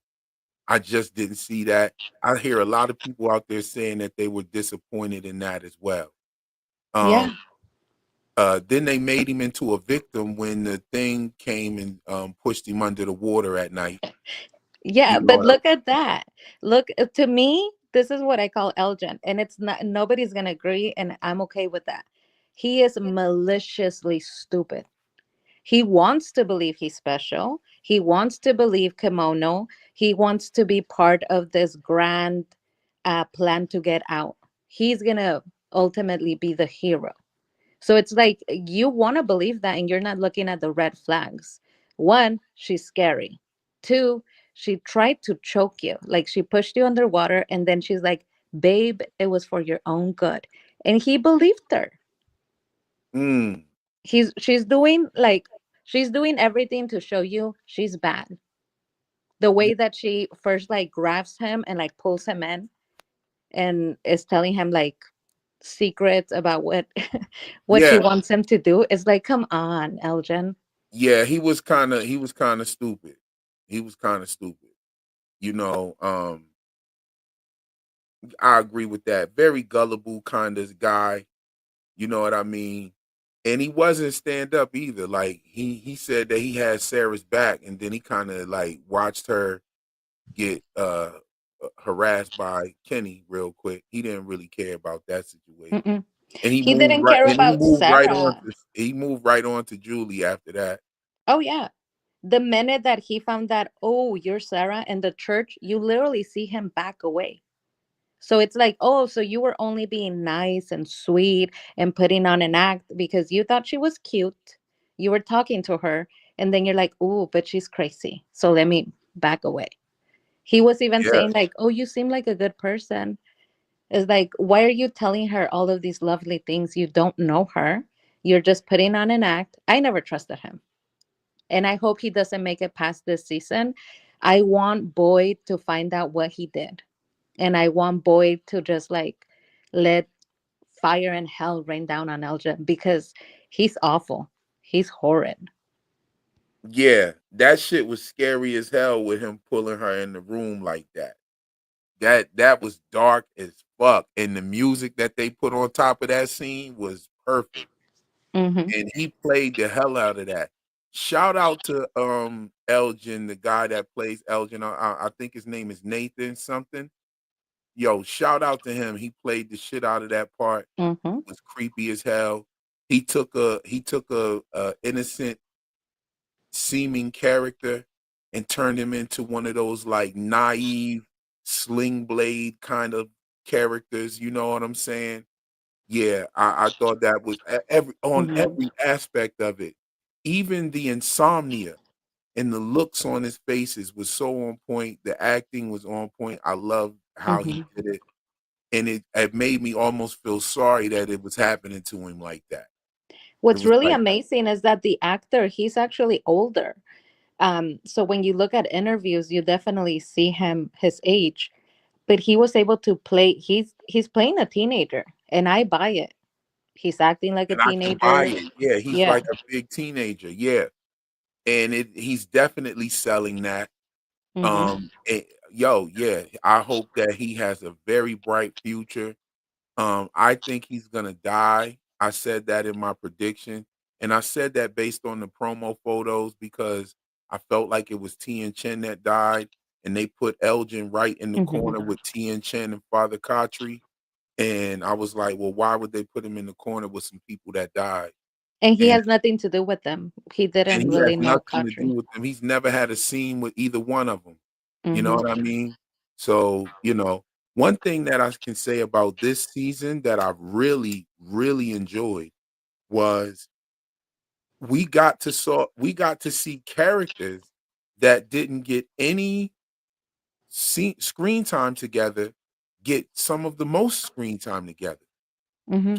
S1: I just didn't see that. I hear a lot of people out there saying that they were disappointed in that as well. Um,
S2: Yeah.
S1: then they made him into a victim when the thing came and pushed him under the water at night. You
S2: Yeah,
S1: know
S2: but
S1: what
S2: look at that. Look, to me, this is what I call Elgin, and it's not nobody's gonna agree, and I'm okay with that. He is maliciously stupid. He wants to believe he's special. He wants to believe kimono. He wants to be part of this grand plan to get out. He's gonna ultimately be the hero. So it's like you want to believe that, and you're not looking at the red flags. One, she's scary. Two, she tried to choke you. Like she pushed you underwater, and then she's like, babe, it was for your own good. And he believed her.
S1: Mm,
S2: She's doing everything to show you she's bad. The way that she first like grabs him and like pulls him in and is telling him like secrets about what what she
S1: yeah,
S2: wants him to do is like, come on, Elgin.
S1: yeah. He was kind of stupid. He was kind of stupid. You know, I agree with that. Very gullible kind of guy. You know what I mean? And he wasn't stand up either. Like he said that he had Sarah's back, and then he kind of like watched her get harassed by Kenny real quick. He didn't really care about that situation.
S2: Mm-mm.
S1: And he
S2: He
S1: moved
S2: didn't
S1: right
S2: care
S1: and he
S2: about
S1: moved right on
S2: Sarah.
S1: to Julie after that.
S2: Oh yeah. The minute that he found that, oh, you're Sarah in the church, you literally see him back away. So it's like, oh, so you were only being nice and sweet and putting on an act because you thought she was cute. You were talking to her, and then you're like, oh, but she's crazy. So let me back away. He was even
S1: Yeah.
S2: saying, like, oh, you seem like a good person. It's like, why are you telling her all of these lovely things? You don't know her. You're just putting on an act. I never trusted him. And I hope he doesn't make it past this season. I want Boyd to find out what he did. And I want Boyd to just like let fire and hell rain down on Elgin because he's awful. He's horrid.
S1: Yeah. That shit was scary as hell with him pulling her in the room like that. That was dark as fuck. And the music that they put on top of that scene was perfect.
S2: Hmm.
S1: And he played the hell out of that. Shout out to Elgin, the guy that plays Elgin. I think his name is Nathan something. Yo, shout out to him. He played the shit out of that part.
S2: Hmm.
S1: It was creepy as hell. He took a innocent seeming character and turned him into one of those like naive sling blade kind of characters. You know what I'm saying? Yeah, I thought that was on
S2: Hmm.
S1: every aspect of it. Even the insomnia and the looks on his faces was so on point. The acting was on point. I loved how he
S2: Hmm.
S1: did it. And it made me almost feel sorry that it was happening to him like that. It
S2: What's
S1: was
S2: really
S1: like,
S2: amazing is that the actor, he's actually older. So when you look at interviews, you definitely see him his age, but he was able to play. He's playing a teenager, and I buy it. He's acting like a
S1: and I can buy
S2: teenager.
S1: it. Yeah, he's
S2: Yeah.
S1: like a big teenager. Yeah. And he's definitely selling that.
S2: Hmm.
S1: Yeah, I hope that he has a very bright future. I think he's gonna die. I said that in my prediction, and I said that based on the promo photos because I felt like it was Tien Chen that died, and they put Elgin right in the
S2: Hmm.
S1: corner with Tien Chen and Father Khatri, And I was like, well, why would they put him in the corner with some people that died?
S2: And he
S1: And
S2: has nothing to do with them. He didn't
S1: he has
S2: really know
S1: nothing to do
S2: Katri.
S1: with them. He's never had a scene with either one of them. You know
S2: Hmm.
S1: what I mean? So, one thing that I can say about this season that I really, really enjoyed was we got to see characters that didn't get any screen time together get some of the most screen time together.
S2: Hmm.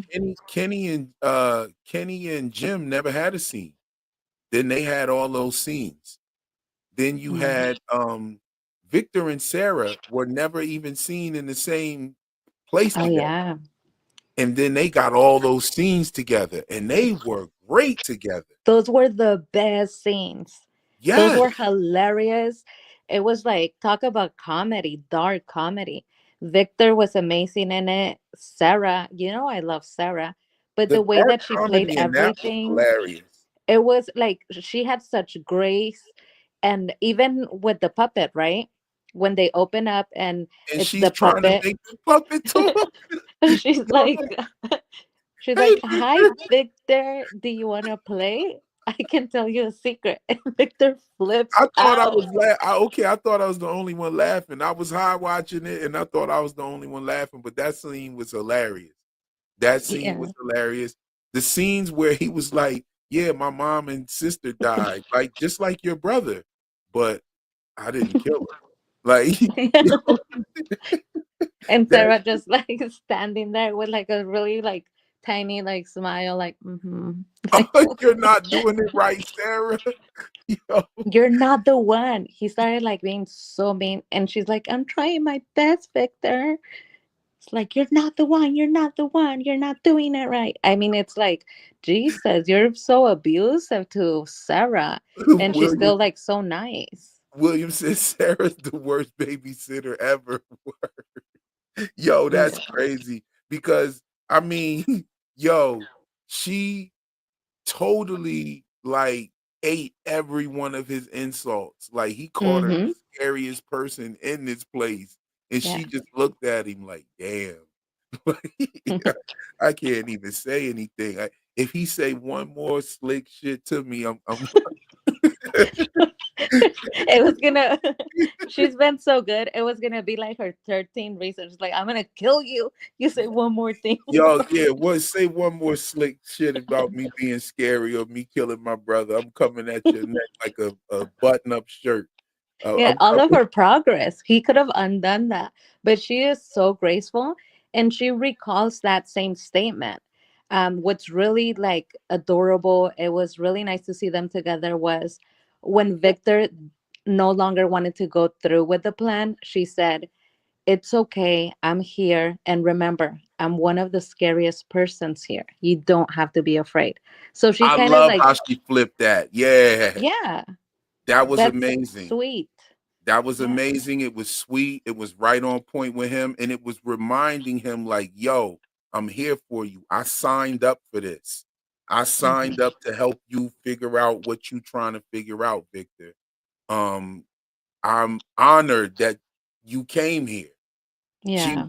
S1: Kenny and Jim never had a scene. Then they had all those scenes. Then you
S2: Yeah.
S1: had Victor and Sarah were never even seen in the same place
S2: Oh
S1: together.
S2: yeah.
S1: And then they got all those scenes together and they were great together.
S2: Those were the best scenes. Those
S1: Yes,
S2: were hilarious. It was like talk about comedy, dark comedy. Victor was amazing in it. Sarah, I love Sarah, but
S1: the
S2: the way
S1: dark
S2: that she played
S1: comedy in that was
S2: everything,
S1: hilarious.
S2: it was like she had such grace. And even with the puppet, right? When they open up and
S1: And
S2: it's
S1: she's
S2: the
S1: trying to
S2: puppet,
S1: make the puppet talk.
S2: she's
S1: Yo,
S2: like, she's
S1: hey,
S2: like, "Hi, Victor. Do you want to play? I can tell you a secret." And Victor flips
S1: I thought I
S2: out.
S1: was okay. I thought I was the only one laughing. I was high watching it, and I thought I was the only one laughing. But that scene was hilarious. That scene was
S2: Yeah.
S1: hilarious. The scenes where he was like, "Yeah, my mom and sister died, like just like your brother, but I didn't kill him." Like, you know,
S2: And
S1: that
S2: Sarah just like standing there with like a really like tiny like smile, like, like,
S1: you're not doing it right, Sarah. Yo,
S2: "You're not the one." He started like being so mean, and she's like, "I'm trying my best, Victor." It's like, "You're not the one. You're not the one. You're not doing it right." I mean, it's like, Jesus, you're so abusive to Sarah, and she's
S1: William
S2: still like so nice.
S1: William says Sarah's the worst babysitter ever. Yo, that's
S2: Yeah.
S1: crazy because I mean, yo, she totally like ate every one of his insults. Like he called her the
S2: Mm-hmm.
S1: scariest person in this place, and
S2: Yeah.
S1: she just looked at him like, "Damn." Like, I can't even say anything. If he say one more slick shit to me, I'm
S2: It was gonna she's been so good. It was gonna be like her 13 reasons. Like, I'm gonna kill you. You say one more thing.
S1: Yo, yeah, say one more slick shit about me being scary or me killing my brother. I'm coming at your neck like a button-up shirt.
S2: Yeah,
S1: I'm
S2: all of
S1: coming.
S2: her progress. He could have undone that. But she is so graceful and she recalls that same statement. What's really like adorable, it was really nice to see them together was when Victor no longer wanted to go through with the plan, she said, "It's okay. I'm here. And remember, I'm one of the scariest persons here. You don't have to be afraid." So she
S1: I
S2: kind of
S1: love
S2: like,
S1: how she flipped that. Yeah,
S2: yeah,
S1: that was
S2: that's
S1: amazing.
S2: sweet.
S1: That was
S2: Yeah.
S1: amazing. It was sweet. It was right on point with him, and it was reminding him like, "Yo, I'm here for you. I signed up for this. I
S2: Mhm.
S1: signed up to help you figure out what you trying to figure out, Victor. Um, I'm honored that you came here."
S2: Yeah.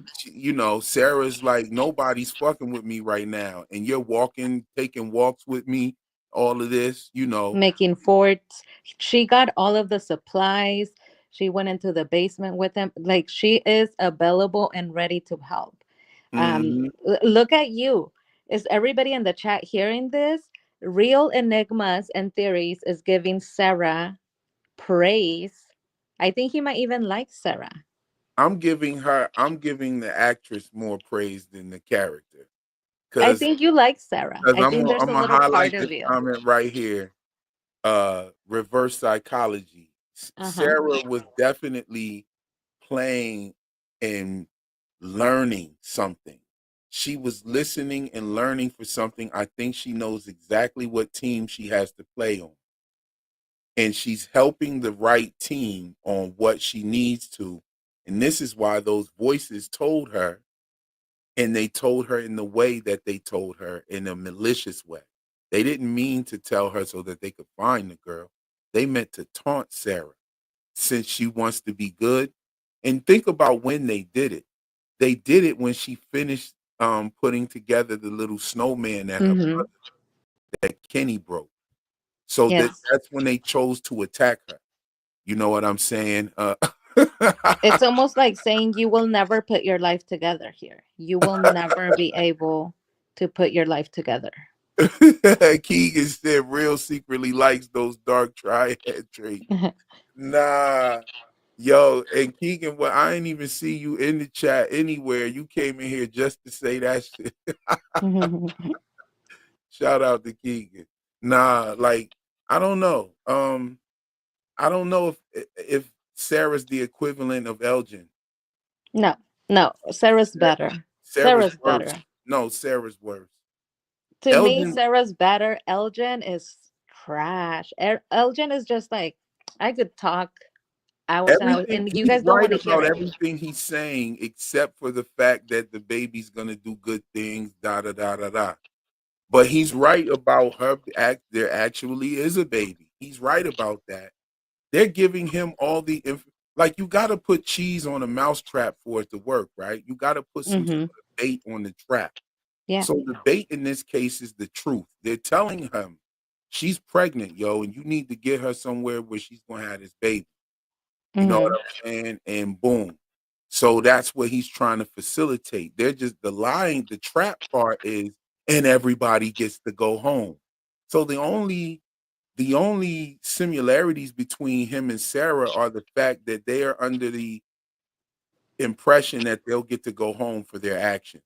S1: Sarah's like, "Nobody's fucking with me right now, and you're walking, taking walks with me, all of this, you know."
S2: Making forts. She got all of the supplies. She went into the basement with him. Like, she is available and ready to help.
S1: Mhm.
S2: Look at you. Is everybody in the chat hearing this? Real enigmas and theories is giving Sarah praise. I think he might even like Sarah.
S1: I'm giving the actress more praise than the character,
S2: I
S1: because
S2: think you like Sarah. I
S1: I'm
S2: think
S1: gonna
S2: there's
S1: I'm
S2: a
S1: gonna
S2: little part
S1: highlight
S2: of
S1: this
S2: you.
S1: comment right here. Reverse psychology.
S2: Uh-huh.
S1: Sarah was definitely playing and learning something. She was listening and learning for something. I think she knows exactly what team she has to play on. And she's helping the right team on what she needs to. And this is why those voices told her, and they told her in the way that they told her, in a malicious way. They didn't mean to tell her so that they could find the girl. They meant to taunt Sarah since she wants to be good. And think about when they did it. They did it when she finished putting together the little snowman that
S2: Mm-hmm.
S1: that Kenny broke. So
S2: Yes.
S1: that's when they chose to attack her. You know what I'm saying?
S2: It's almost like saying you will never put your life together here. You will never be able to put your life together.
S1: Keegan said real secretly likes those dark triad traits. Nah. Yo, and Keegan, well, I ain't even see you in the chat anywhere. You came in here just to say that shit. Shout out to Keegan. Nah, like I don't know. I don't know if Sarah's the equivalent of Elgin.
S2: No, no. Sarah's
S1: Sa-
S2: better.
S1: Sarah's
S2: Sarah's
S1: worse.
S2: better.
S1: No, Sarah's worse.
S2: To me,
S1: Elgin,
S2: Sarah's better. Elgin is trash. Elgin is just like, I could talk hours and hours,
S1: everything
S2: and you
S1: he's
S2: guys don't
S1: right
S2: want to hear
S1: about
S2: it.
S1: everything he's saying, except for the fact that the baby's gonna do good things. Da da da da da. But he's right about her. There actually is a baby. He's right about that. They're giving him all the like you got to put cheese on a mousetrap for it to work, right? You got to put some sort
S2: Mm-hmm.
S1: of bait on the trap.
S2: Yeah.
S1: So the bait in this case is the truth. They're telling him she's pregnant, yo, and you need to get her somewhere where she's gonna have this baby. You know what
S2: Mm-hmm.
S1: I'm saying? And boom. So that's what he's trying to facilitate. They're just the lying, the trap part is, and everybody gets to go home. So the only similarities between him and Sarah are the fact that they are under the impression that they'll get to go home for their actions.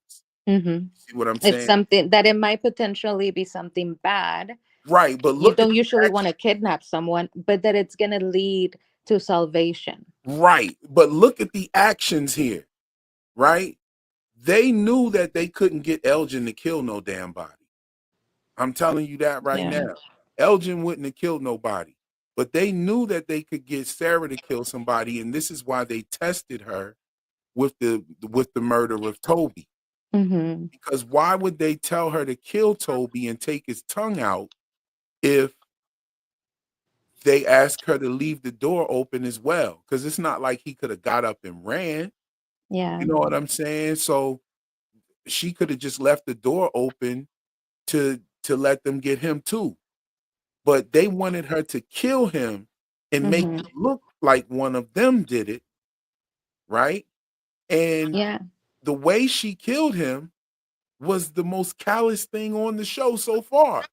S2: Mm-hmm.
S1: See what I'm
S2: It's
S1: saying?
S2: something that it might potentially be something bad.
S1: Right, but
S2: You
S1: look at
S2: don't
S1: the
S2: usually want
S1: action.
S2: to kidnap someone, but that it's going to lead to salvation.
S1: Right, but look at the actions here. Right, they knew that they couldn't get Elgin to kill no damn body. I'm telling you that right
S2: Yeah.
S1: now. Elgin wouldn't have killed nobody, but they knew that they could get Sarah to kill somebody, and this is why they tested her with the murder of Toby.
S2: Mm-hmm.
S1: Because why would they tell her to kill Toby and take his tongue out if they asked her to leave the door open as well? Because it's not like he could have got up and ran.
S2: Yeah.
S1: You know what I'm saying? So she could have just left the door open to let them get him too. But they wanted her to kill him and make
S2: Mm-hmm.
S1: it look like one of them did it, right? And
S2: Yeah.
S1: the way she killed him was the most callous thing on the show so far.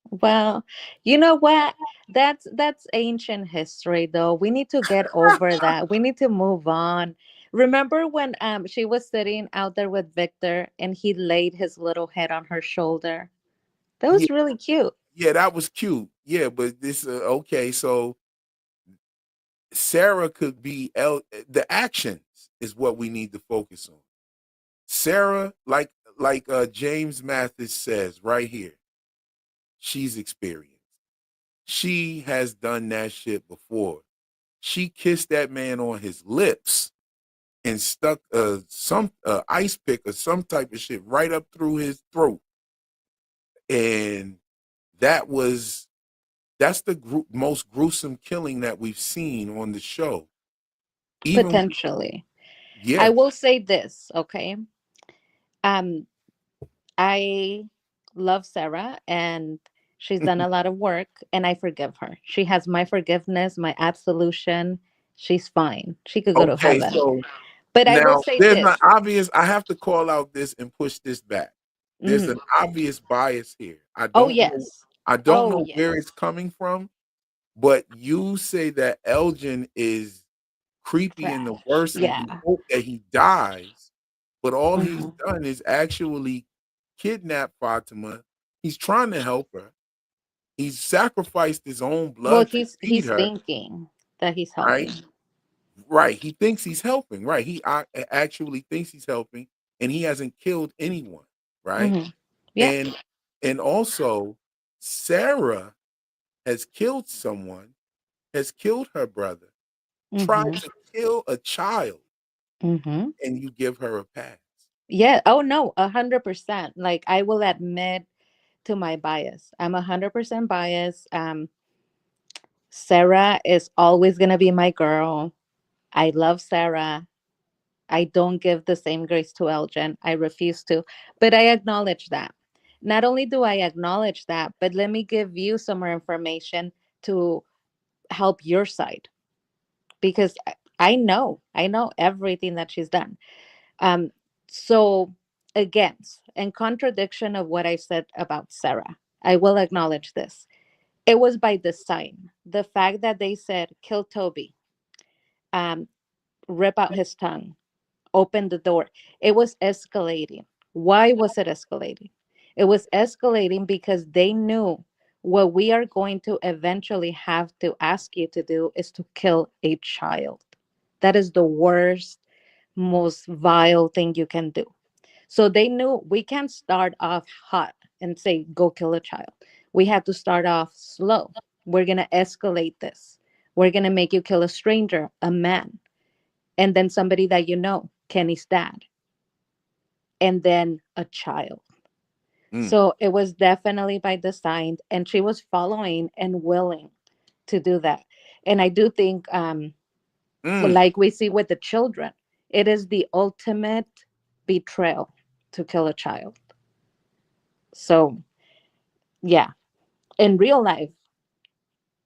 S2: Well, you know what? That's ancient history though. We need to get over that. We need to move on. Remember when she was sitting out there with Victor and he laid his little head on her shoulder? That
S1: Yeah,
S2: was really cute.
S1: yeah, that was cute. Yeah, but this okay, so Sarah could be the actions is what we need to focus on. Sarah, like James Mathis says right here, she's experienced. She has done that shit before. She kissed that man on his lips and stuck some ice pick or some type of shit right up through his throat, and that was that's the most gruesome killing that we've seen on the show. Even
S2: Potentially. I
S1: yeah,
S2: will say this, okay? Um, I love Sarah and she's done a lot of work and I forgive her. She has my forgiveness, my absolution. She's fine. She could go to
S1: okay.
S2: heaven.
S1: So
S2: But I will
S1: now
S2: say
S1: there's an
S2: this.
S1: obvious. I have to call out this and push this back. There's
S2: Mhm.
S1: an obvious bias here. I
S2: Oh,
S1: don't know.
S2: yes.
S1: I don't
S2: Oh,
S1: know where it's
S2: yes.
S1: coming from, but you say that Elgin is creepy in the
S2: Trash.
S1: worst, and you
S2: Yeah.
S1: hope that he dies. But all he's
S2: Mhm.
S1: done is actually kidnap Fatima. He's trying to help her. He's sacrificed his own
S2: Well,
S1: blood to feed
S2: he's
S1: her.
S2: thinking that he's
S1: Right,
S2: helping.
S1: right. He thinks he's helping. Right, he actually thinks he's helping, and he hasn't killed anyone. Right,
S2: Mhm. Yeah.
S1: and and also Sarah has killed someone, has killed her brother, tried
S2: Mhm.
S1: to kill a child,
S2: Mhm.
S1: and you give her a pass.
S2: Yeah. Oh no, 100%. Like I will admit to my bias. I'm 100% biased. Sarah is always gonna be my girl. I love Sarah. I don't give the same grace to Elgin. I refuse to. But I acknowledge that. Not only do I acknowledge that, but let me give you some more information to help your side, because I know everything that she's done. Um, so, against and contradiction of what I said about Sarah, I will acknowledge this. It was by design. The fact that they said, kill Toby, um, rip out his tongue, open the door, it was escalating. Why was it escalating? It was escalating because they knew what we are going to eventually have to ask you to do is to kill a child. That is the worst, most vile thing you can do. So they knew we can't start off hot and say, go kill a child. We have to start off slow. We're going to escalate this. We're going to make you kill a stranger, a man, and then somebody that you know, Kenny's dad, and then a child.
S1: Mm,
S2: So it was definitely by design, and she was following and willing to do that. And I do think,
S1: mm.
S2: like we see with the children, it is the ultimate betrayal to kill a child. So, yeah, in real life,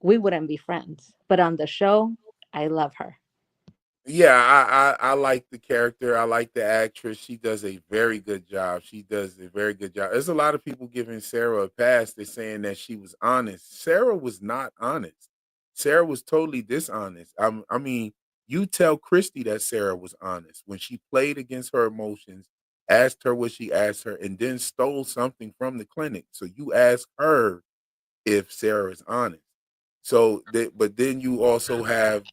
S2: we wouldn't be friends, but on the show, I love her.
S1: Yeah, I like the character. I like the actress. She does a very good job. She does a very good job. There's a lot of people giving Sarah a pass. They're saying that she was honest. Sarah was not honest. Sarah was totally dishonest. I mean, you tell Christy that Sarah was honest when she played against her emotions, asked her what she asked her, and then stole something from the clinic. So you ask her if Sarah is honest. So, but then you also have,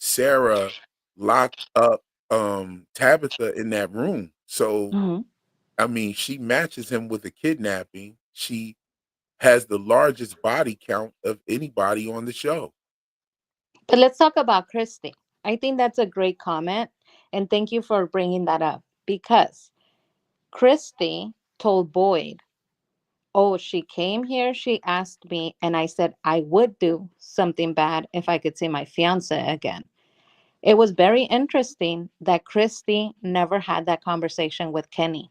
S1: Sarah locked up Tabitha in that room. So,
S2: Mhm.
S1: I mean, she matches him with a kidnapping. She has the largest body count of anybody on the show.
S2: But let's talk about Christy. I think that's a great comment. And thank you for bringing that up because Christy told Boyd, oh, she came here, she asked me, and I said I would do something bad if I could see my fiance again. It was very interesting that Christy never had that conversation with Kenny.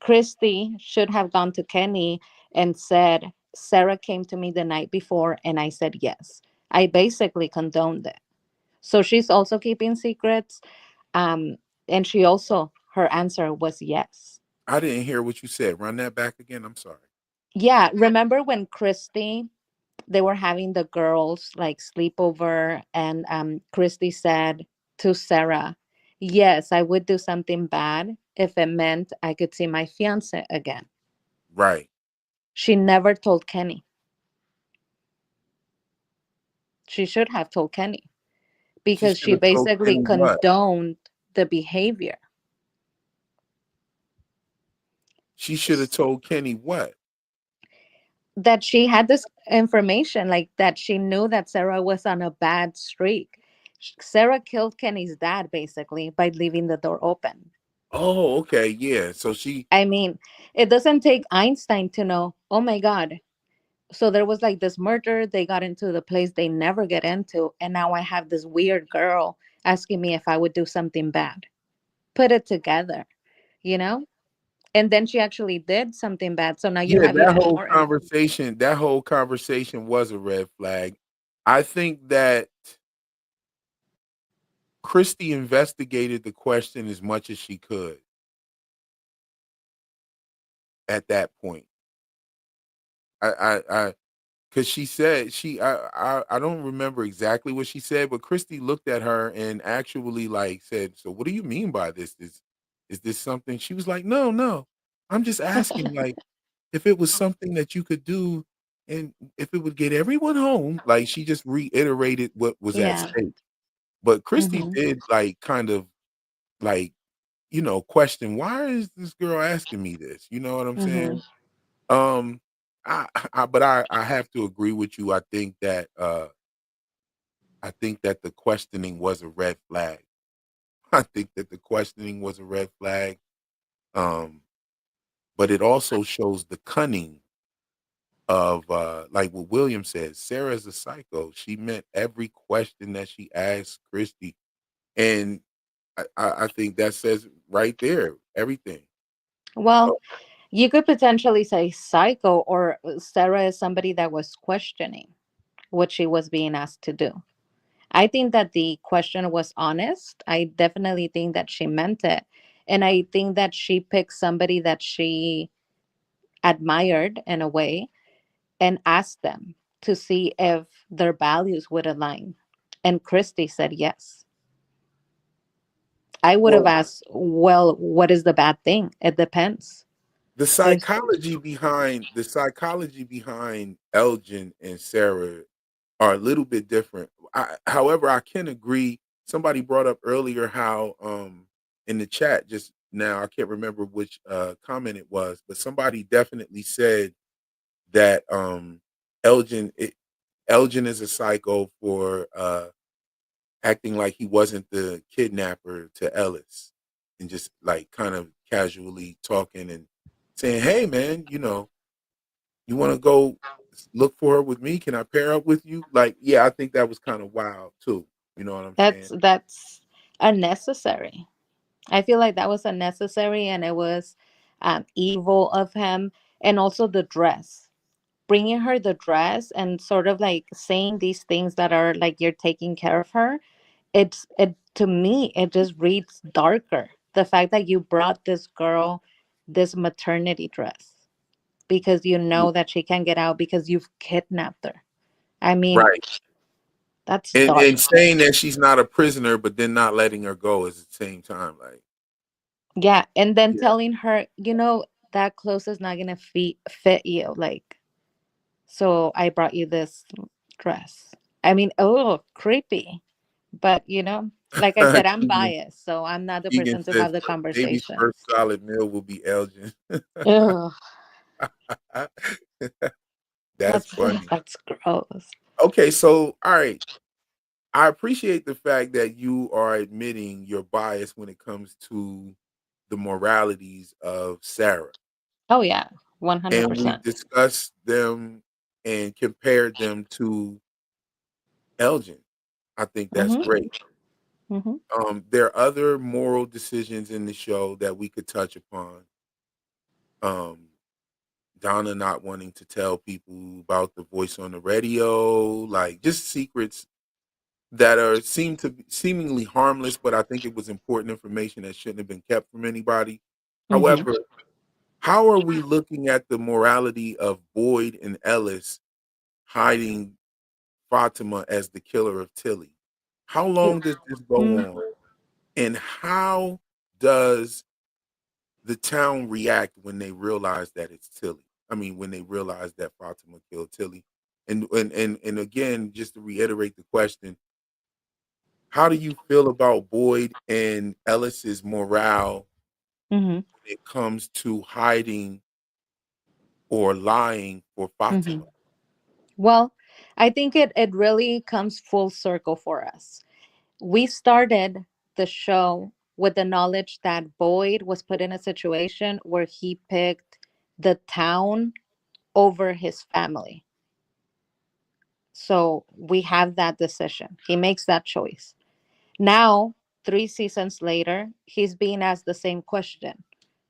S2: Christy should have gone to Kenny and said, Sarah came to me the night before, and I said yes. I basically condoned it. So she's also keeping secrets. Um, and she also, her answer was yes.
S1: I didn't hear what you said. Run that back again. I'm sorry.
S2: Yeah, remember when Christy, they were having the girls like sleepover, and Christy said to Sarah, yes, I would do something bad if it meant I could see my fiance again.
S1: Right.
S2: She never told Kenny. She should have told Kenny
S1: She
S2: because
S1: should
S2: she
S1: have told
S2: basically
S1: Kenny what?
S2: condoned the behavior.
S1: She should have told Kenny what?
S2: That she had this information, like that she knew that Sarah was on a bad streak. Sarah killed Kenny's dad basically by leaving the door open.
S1: Oh, okay. Yeah. So she,
S2: I mean, it doesn't take Einstein to know, oh my God. So there was like this murder. They got into the place they never get into. And now I have this weird girl asking me if I would do something bad. Put it together, you know? And then she actually did something bad. So now you
S1: yeah,
S2: have even more information.
S1: that whole conversation was a red flag. I think that Christie investigated the question as much as she could at that point. I because she said I don't remember exactly what she said, but Christy looked at her and actually like said, "So what do you mean by this? Is this something?" She was like, "No, no, I'm just asking like if it was something that you could do and if it would get everyone home." Like she just reiterated what was at
S2: Yeah.
S1: stake. But Christy
S2: Hmm.
S1: did like kind of like question, why is this girl asking me this? You know what I'm
S2: Hmm.
S1: saying? Um, but I have to agree with you. I think that the questioning was a red flag. I think that the questioning was a red flag. Um, but it also shows the cunning of like what William said, Sarah's a psycho. She meant every question that she asked Christy. And I think that says right there everything.
S2: Well,
S1: Oh,
S2: you could potentially say psycho, or Sarah is somebody that was questioning what she was being asked to do. I think that the question was honest. I definitely think that she meant it. And I think that she picked somebody that she admired in a way and asked them to see if their values would align. And Christy said yes. I would have
S1: well,
S2: asked, well, what is the bad thing? It depends. If
S1: the psychology behind Elgin and Sarah are a little bit different. However, I can agree. Somebody brought up earlier how in the chat just now, I can't remember which comment it was, but somebody definitely said that Elgin it, Elgin is a psycho for acting like he wasn't the kidnapper to Ellis and just like kind of casually talking and saying, "Hey man, you want to go look for her with me? Can I pair up with you?" Like, yeah, I think that was kind of wild too. You know what I'm saying?
S2: that's unnecessary. I feel like that was unnecessary, and it was evil of him. And also the dress, bringing her the dress and sort of like saying these things that are like you're taking care of her. It to me, it just reads darker. The fact that you brought this girl this maternity dress because you know that she can't get out because you've kidnapped her. I mean,
S1: Right.
S2: that's
S1: And
S2: dark.
S1: saying that she's not a prisoner, but then not letting her go at the same time. Like,
S2: Yeah, and then
S1: yeah,
S2: telling her, that clothes is not gonna fit you. Like, so I brought you this dress. I mean, oh, creepy. But like I said, I'm
S1: Keegan,
S2: biased, so I'm not the
S1: Keegan
S2: person to
S1: says
S2: have the
S1: baby's first
S2: conversations.
S1: solid meal will be Elgin.
S2: Ugh,
S1: That's
S2: that's
S1: funny.
S2: that's gross.
S1: Okay, so all right. I appreciate the fact that you are admitting your bias when it comes to the moralities of Sarah.
S2: Oh yeah,
S1: And we
S2: 100%.
S1: discussed them and compared them to Elgin. I think that's
S2: Mhm.
S1: great.
S2: Mhm.
S1: There are other moral decisions in the show that we could touch upon. Um, Donna not wanting to tell people about the voice on the radio, like just secrets that are seemingly harmless, but I think it was important information that shouldn't have been kept from anybody.
S2: Mhm.
S1: However, how are we looking at the morality of Boyd and Ellis hiding Fatima as the killer of Tilly? How long does this go
S2: Mm.
S1: on? And how does the town react when they realize that it's Tilly? I mean, when they realize that Fatima killed Tilly. And again, just to reiterate the question, how do you feel about Boyd and Ellis's morale
S2: Mhm.
S1: when it comes to hiding or lying for Fatima?
S2: Mhm. Well, I think it really comes full circle for us. We started the show with the knowledge that Boyd was put in a situation where he picked the town over his family. So we have that decision. He makes that choice. Now, 3 seasons later, he's being asked the same question.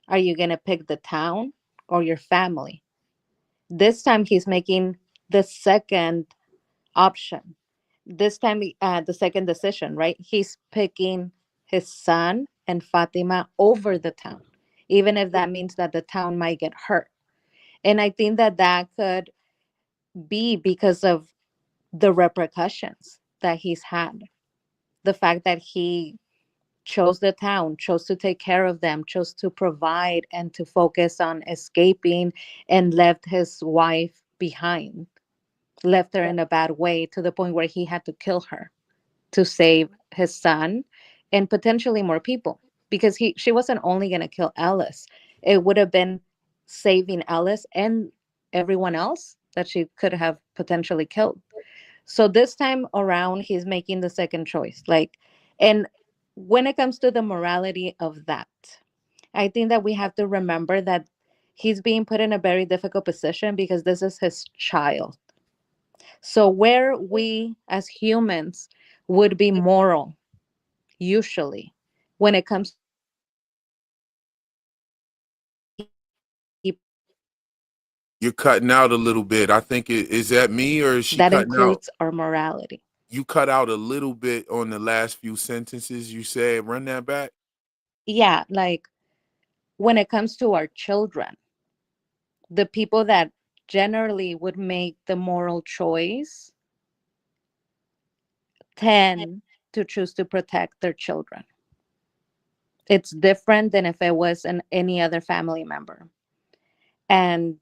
S2: Are you going to pick the town or your family? This time he's making the second option. This time, the second decision, right? He's picking his son and Fatima over the town, even if that means that the town might get hurt. And I think that that could be because of the repercussions that he's had. The fact that he chose the town, chose to take care of them, chose to provide and to focus on escaping, and left his wife behind, left her in a bad way to the point where he had to kill her to save his son and potentially more people, because she wasn't only going to kill Ellis. It would have been saving Ellis and everyone else that she could have potentially killed. So this time around he's making the second choice, like, and when it comes to the morality of that, I think that we have to remember that he's being put in a very difficult position because this is his child. So where we as humans would be moral, usually, When it comes to
S1: You're cutting out a little bit. I think is that me or is she
S2: that
S1: cutting out?
S2: includes our morality.
S1: You cut out a little bit on the last few sentences you said. Run that back.
S2: Yeah, like when it comes to our children, the people that generally would make the moral choice tend to choose to protect their children. It's different than if it was any other family member. And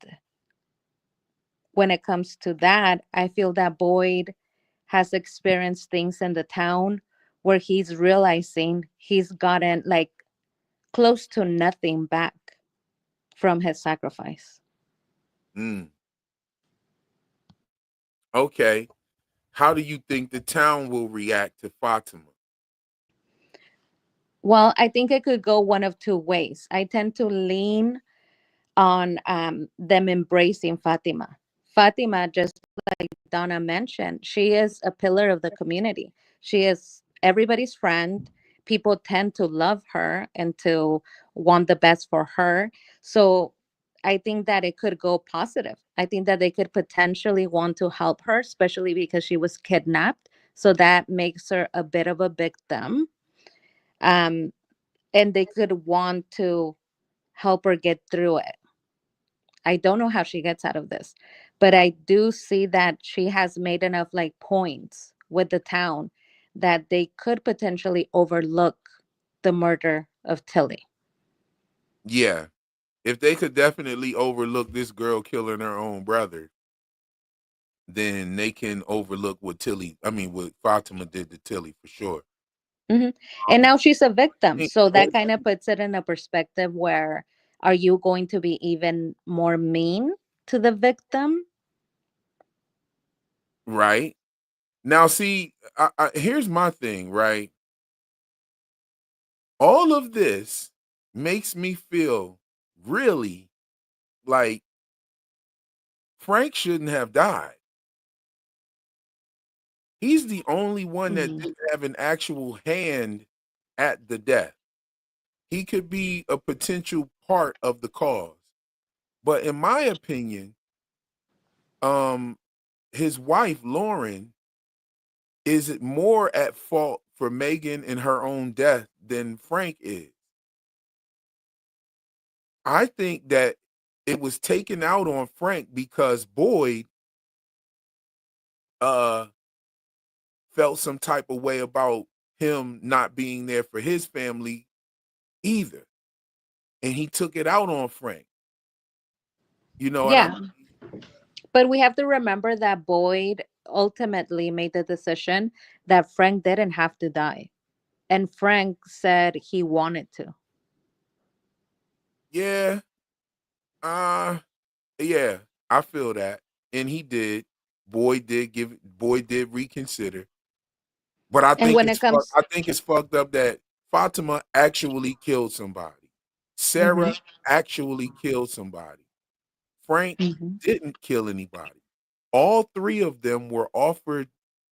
S2: when it comes to that, I feel that Boyd has experienced things in the town where he's realizing he's gotten like close to nothing back from his sacrifice.
S1: Mm, okay. How do you think the town will react to Fatima?
S2: Well, I think it could go one of two ways. I tend to lean on them embracing Fatima. Fatima, just like Donna mentioned, she is a pillar of the community. She is everybody's friend. People tend to love her and to want the best for her. So I think that it could go positive. I think that they could potentially want to help her, especially because she was kidnapped. So that makes her a bit of a victim. Um, and they could want to help her get through it. I don't know how she gets out of this, but I do see that she has made enough like points with the town that they could potentially overlook the murder of Tilly.
S1: Yeah. If they could definitely overlook this girl killing her own brother, then they can overlook what Fatima did to Tilly for sure.
S2: Hmm. And now she's a victim.
S1: Think-
S2: So that kind of puts it in a perspective where are you going to be even more mean to the victim?
S1: Right. Now, see, here's my thing, right? All of this makes me feel really like Frank shouldn't have died. He's the only one that
S2: Mhm.
S1: didn't have an actual hand at the death. He could be a potential part of the cause. But in my opinion, um, his wife, Lauren, is more at fault for Megan and her own death than Frank is. I think that it was taken out on Frank because Boyd uh felt some type of way about him not being there for his family either. And he took it out on Frank. You know what I
S2: Yeah.
S1: mean?
S2: But we have to remember that Boyd ultimately made the decision that Frank didn't have to die. And Frank said he wanted to.
S1: Yeah. Uh yeah, I feel that. And he did. Boyd did reconsider. But
S2: And when it comes,
S1: I think it's fucked up that Fatima actually killed somebody.
S2: mhm,
S1: Sarah actually killed somebody. Frank
S2: mhm.
S1: didn't kill anybody. All three of them were offered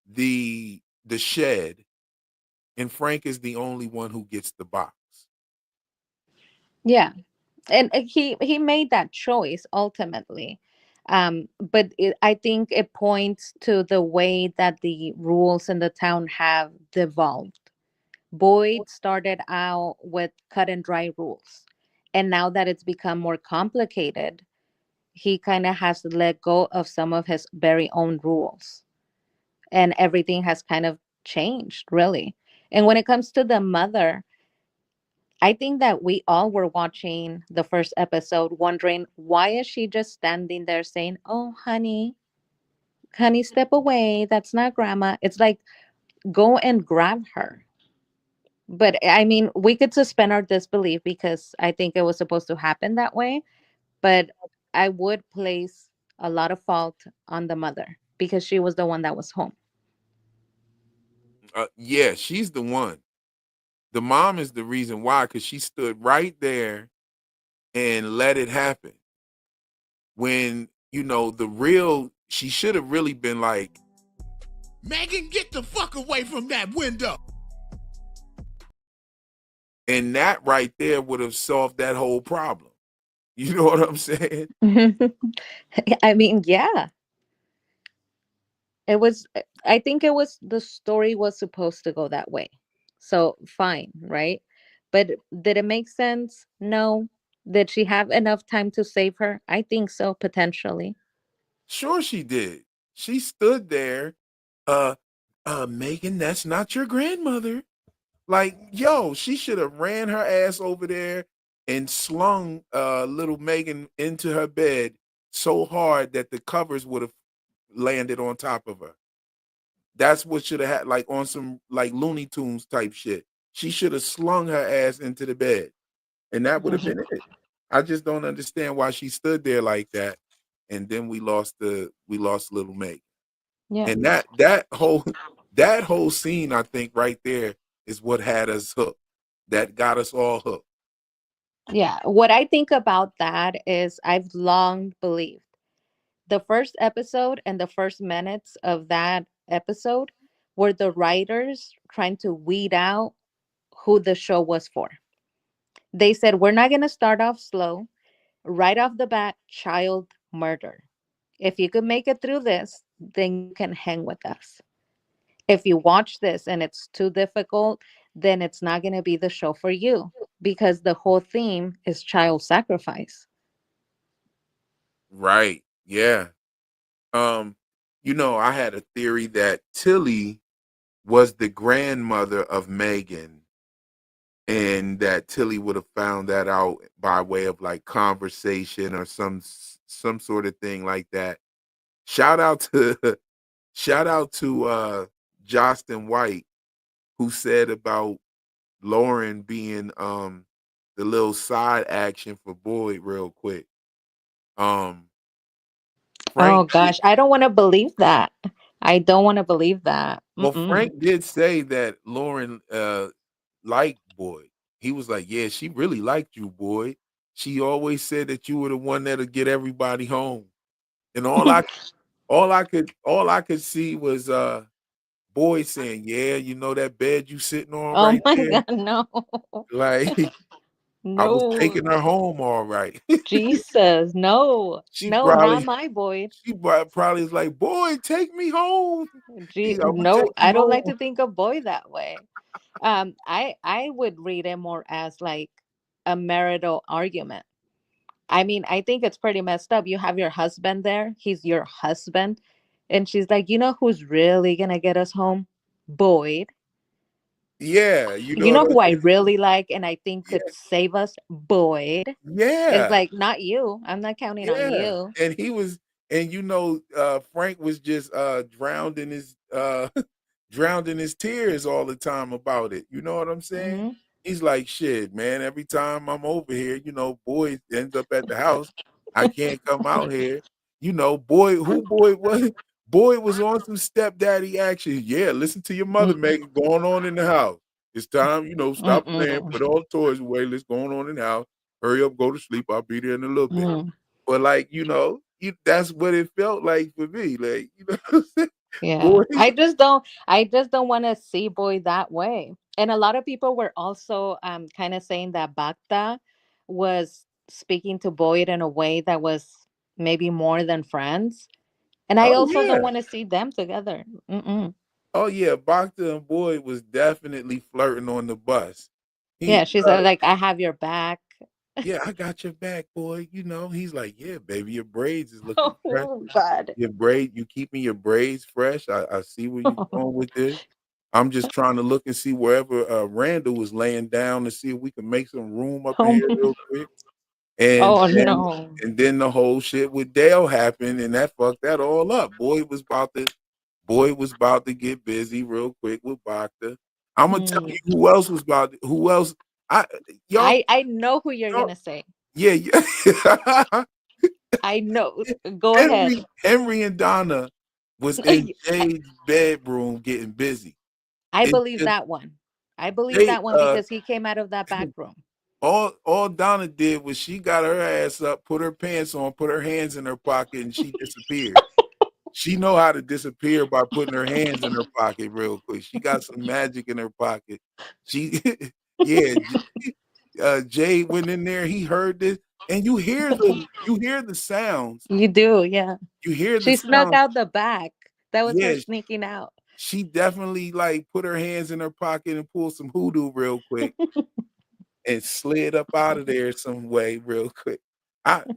S1: the shed, and Frank is the only one who gets the box.
S2: Yeah, and he made that choice ultimately. I think it points to the way that the rules in the town have devolved. Boyd started out with cut and dry rules, and now that it's become more complicated, he kind of has to let go of some of his very own rules, and everything has kind of changed, really. And when it comes to the mother, I think that we all were watching the first episode wondering why is she just standing there saying, "Oh, honey, step away. That's not grandma." It's like go and grab her. But I mean, we could suspend our disbelief because I think it was supposed to happen that way. But I would place a lot of fault on the mother because she was the one that was home.
S1: Yeah, she's the one. The mom is the reason why, because she stood right there and let it happen. When, she should have really been like,
S3: Megan, get the fuck away from that window.
S1: And that right there would have solved that whole problem. You know what I'm saying?
S2: I mean, yeah, it was. I think it was the story was supposed to go that way. So fine, right? But did it make sense? No. Did she have enough time to save her? I think so, potentially.
S1: Sure she did. She stood there, uh, Megan, that's not your grandmother. Like, yo, she should have ran her ass over there and slung little Megan into her bed so hard that the covers would have landed on top of her. That's what should have had, like on some like Looney Tunes type shit. She should have slung her ass into the bed, and that would have been it. I just don't understand why she stood there like that, and then we lost little Meg.
S2: Yeah.
S1: And that whole scene, I think, right there is what had us hooked. That got us all hooked.
S2: Yeah. What I think about that is I've long believed the first episode and the first minutes of that episode were the writers trying to weed out who the show was for. They said, we're not going to start off slow. Right off the bat, child murder. If you could make it through this, then you can hang with us. If you watch this and it's too difficult, then it's not going to be the show for you because the whole theme is child sacrifice.
S1: Right. Yeah. Um, I had a theory that Tilly was the grandmother of Megan, and that Tilly would have found that out by way of like conversation or some sort of thing like that. Shout out to shout out to Justin White, who said about Lauren being the little side action for Boyd real quick. Um
S2: Oh
S1: Frank did,
S2: gosh, I don't want to believe that. I don't want to believe that.
S1: well,
S2: Mm-mm.
S1: Frank did say that Lauren liked Boyd. He was like, "Yeah, she really liked you, Boyd. She always said that you were the one that'll get everybody home." And all I could see was Boyd saying, "Yeah, you know that bed you sitting on
S2: Oh
S1: right
S2: my
S1: there?
S2: God, no.
S1: Like I was
S2: No.
S1: taking her home all right."
S2: Jesus, no.
S1: She
S2: No, not
S1: probably
S2: my Boyd.
S1: probably is like, "Boy, take me home. I'm gonna
S2: No,
S1: take you
S2: I don't like
S1: home."
S2: to think of boy that way. I would read it more as like a marital argument. I mean, I think it's pretty messed up. You have your husband there, he's your husband, and she's like, you know who's really gonna get us home? Boyd.
S1: Yeah, you know
S2: You
S1: what
S2: know
S1: I'm
S2: who I
S1: saying?
S2: really like and I think could
S1: Yeah,
S2: save us? Boyd. It's
S1: yeah,
S2: like, not you. I'm not counting on
S1: yeah.
S2: you.
S1: And he was, and Frank was just drowned in his drowned in his tears all the time about it. You know what I'm saying?
S2: Hmm.
S1: He's like, shit, man, every time I'm over here, Boyd ends up at the house. I can't come out here. Boyd was? Boyd was on some stepdaddy action. Yeah, listen to your mother, Megan, going on in the house. It's time, stop playing,
S2: Mm-mm.
S1: put all the toys away. Let's go on in the house. Hurry up, go to sleep. I'll be there in a little bit.
S2: Mm.
S1: But like, that's what it felt like for me. Like, what I'm saying?
S2: Yeah.
S1: Boy,
S2: I just don't want to see Boy that way. And a lot of people were also kind of saying that Bacta was speaking to Boyd in a way that was maybe more than friends. And I
S1: oh
S2: also don't
S1: yeah.
S2: want to see them together. Mm-mm.
S1: Oh yeah, Bacta and Boyd was definitely flirting on the bus.
S2: Yeah,
S1: He
S2: she said like, I have your back.
S1: yeah, I got your back, boy. He's like, yeah, baby, your braids is looking fresh.
S2: Oh God.
S1: You keeping your braids fresh. I see where you're going with this. I'm just trying to look and see wherever Randall was laying down to see if we can make some room up in
S2: Oh,
S1: here real quick. And
S2: oh
S1: then
S2: no.
S1: and then the whole shit with Dale happened, and that fucked that all up. Boy was about to get busy real quick with Bacta. I'm gonna tell
S2: Mm.
S1: you who else. I y'all,
S2: I know who you're
S1: y'all
S2: gonna say.
S1: yeah, yeah.
S2: I know. Go ahead.
S1: Henry and Donna was in Jade's bedroom getting busy.
S2: I
S1: And
S2: believe
S1: just
S2: that one. I believe
S1: they
S2: that one because he came out of that back room.
S1: all Donna did was she got her ass up, put her pants on, put her hands in her pocket, and she disappeared. She know how to disappear by putting her hands in her pocket real quick. She got some magic in her pocket. She Yeah, Jade went in there. He heard this, and you hear the sounds.
S2: You do, yeah.
S1: You hear the
S2: She snuck
S1: sounds.
S2: out the back. That was her
S1: Yeah,
S2: sneaking out.
S1: she definitely like put her hands in her pocket and pulled some hoodoo real quick and slid up out of there some way real quick.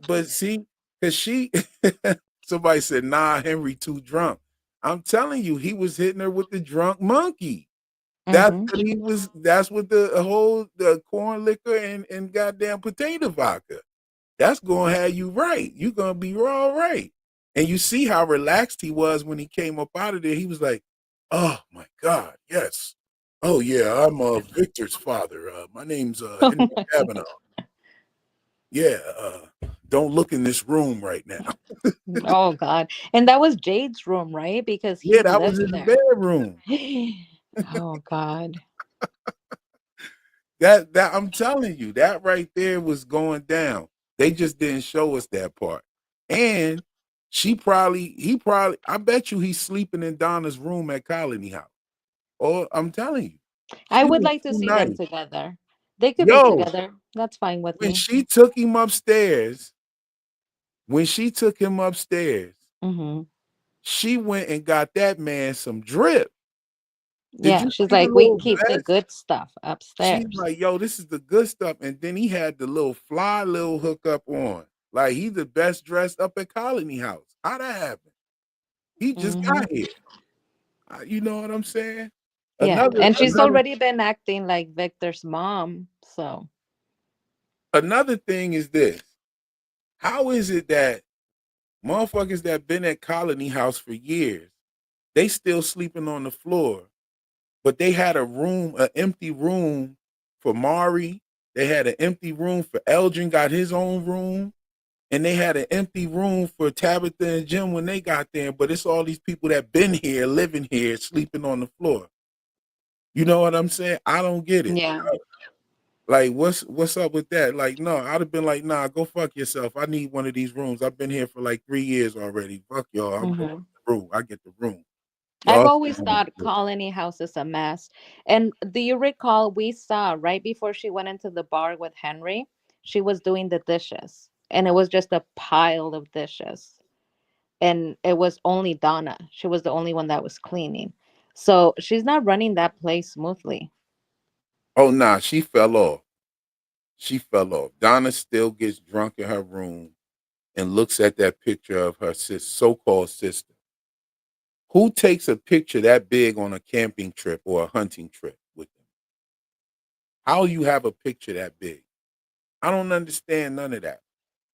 S1: But see, cause she somebody said, nah, Henry too drunk. I'm telling you, he was hitting her with the drunk monkey.
S2: Hmm.
S1: That's what the corn liquor and goddamn potato vodka. That's gonna have you right. You're gonna be all right. And you see how relaxed he was when he came up out of there. He was like, "Oh my God, yes. Oh yeah, I'm Victor's father. My name's Henry Kavanaugh. Yeah, don't look in this room right now."
S2: Oh God. And that was Jade's room, right? Because he
S1: Yeah, that was
S2: lived
S1: his
S2: there.
S1: bedroom.
S2: Oh God.
S1: That I'm telling you, that right there was going down. They just didn't show us that part. And I bet you he's sleeping in Donna's room at Colony House. Oh, I'm telling you,
S2: I
S1: she
S2: would
S1: was
S2: like to
S1: too
S2: see them
S1: nice.
S2: together. They could be
S1: Yo,
S2: together. That's fine with
S1: when
S2: me.
S1: she took him upstairs, when she took him upstairs,
S2: Hmm.
S1: she went and got that man some drip. Did
S2: Yeah,
S1: you
S2: she's
S1: see the
S2: like, we
S1: little
S2: keep the
S1: vest?
S2: good stuff
S1: She's
S2: upstairs.
S1: like, yo, this is the good stuff. And then he had the little fly little hookup on. Like he's the best dressed up at Colony House. How that happen? He just
S2: Hmm.
S1: got here. You know what I'm saying?
S2: Yeah,
S1: Another
S2: and she's
S1: another
S2: already been acting like Victor's mom. So,
S1: another thing is this. How is it that motherfuckers that been at Colony House for years, they still sleeping on the floor, but they had an empty room for Mari. They had an empty room for Elgin, got his own room. And they had an empty room for Tabitha and Jim when they got there, but it's all these people that been here, living here, sleeping on the floor. You know what I'm saying? I don't get it.
S2: yeah.
S1: Like, what's up with that? Like, no, I'd have been like, nah, go fuck yourself. I need one of these rooms. I've been here for like 3 years already. Fuck y'all. I'm going
S2: Hmm.
S1: to the room. I get the room.
S2: I've
S1: Y'all stay
S2: always
S1: on the
S2: thought
S1: floor.
S2: Colony House is a mess. And do you recall we saw right before she went into the bar with Henry, she was doing the dishes, and it was just a pile of dishes. And it was only Donna. She was the only one that was cleaning. So she's not running that place smoothly.
S1: Oh nah, she fell off. She fell off. Donna still gets drunk in her room and looks at that picture of her so-called sister. Who takes a picture that big on a camping trip or a hunting trip with them? How you have a picture that big? I don't understand none of that.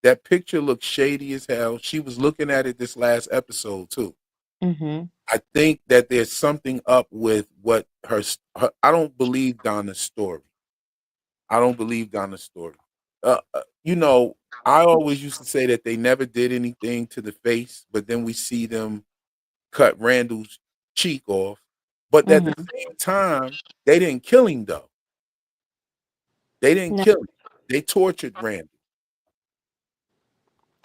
S1: That picture looks shady as hell. She was looking at it this last episode too.
S2: Hmm.
S1: I think that there's something up with what I don't believe Donna's story. I don't believe Donna's story. You know, I always used to say that they never did anything to the face, but then we see them cut Randall's cheek off. But at the
S2: Hmm.
S1: same time, they didn't kill him though. They didn't
S2: No.
S1: kill him. They tortured Randall.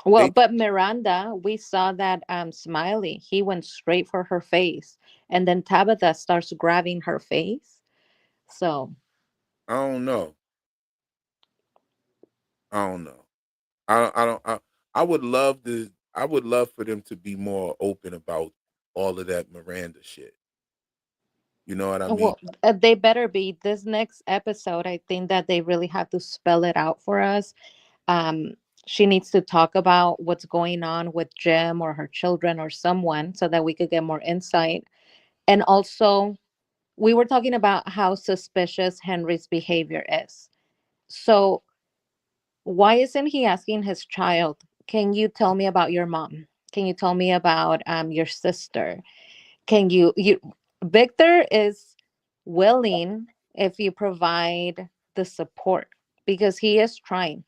S2: Well,
S1: They
S2: but Miranda, we saw that Smiley, he went straight for her face. And then Tabitha starts grabbing her face. So,
S1: I don't know. I don't know. I would love to. I would love for them to be more open about all of that Miranda shit. You know what I mean?
S2: well, they better be. This next episode, I think that they really have to spell it out for us. Um, she needs to talk about what's going on with Jim or her children or someone so that we could get more insight. And also, we were talking about how suspicious Henry's behavior is. So, why isn't he asking his child, can you tell me about your mom? Can you tell me about your sister? Can you Victor is willing if you provide the support because he is trying.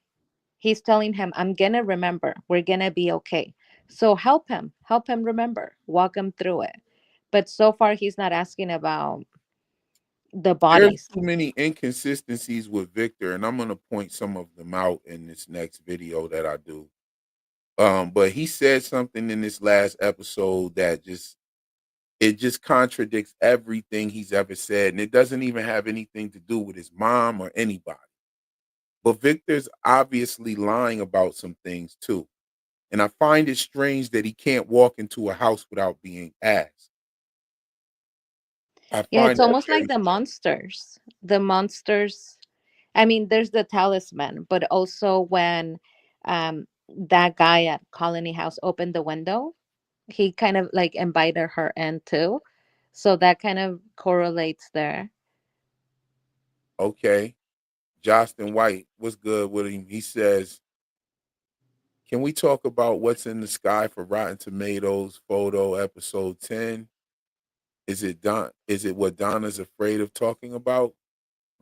S2: He's telling him, I'm gonna remember, we're gonna be okay. So help him remember, walk him through it. But so far he's not asking about the
S1: There's
S2: bodies.
S1: too many inconsistencies with Victor, and I'm gonna point some of them out in this next video that I do. But he said something in this last episode that just It just contradicts everything he's ever said, and it doesn't even have anything to do with his mom or anybody. But Victor's obviously lying about some things too. And I find it strange that he can't walk into a house without being asked. I
S2: Yeah,
S1: find
S2: it's
S1: that
S2: almost
S1: very
S2: like the
S1: strange.
S2: monsters. The monsters. I mean, there's the talisman, but also when that guy at Colony House opened the window, he kind of like invited her in too. So that kind of correlates there.
S1: Okay. Justin White, what's good with him? He says, can we talk about what's in the sky for Rotten Tomatoes photo episode 10? Is it what Donna's afraid of talking about?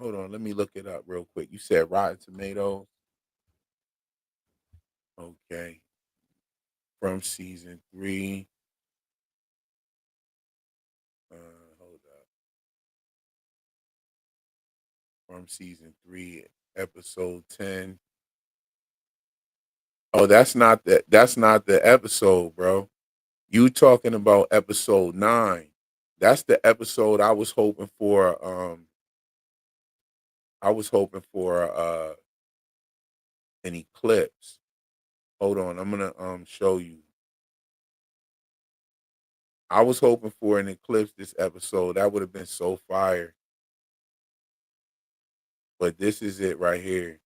S1: Hold on, let me look it up real quick. You said Rotten Tomatoes. Okay. From season 3. Hold up. From season 3, episode 10. Oh, that's not the episode, bro. You talking about episode 9. That's the episode I was hoping for. I was hoping for an eclipse. Hold on, I'm gonna show you. I was hoping for an eclipse this episode. That would have been so fire. But this is it right here.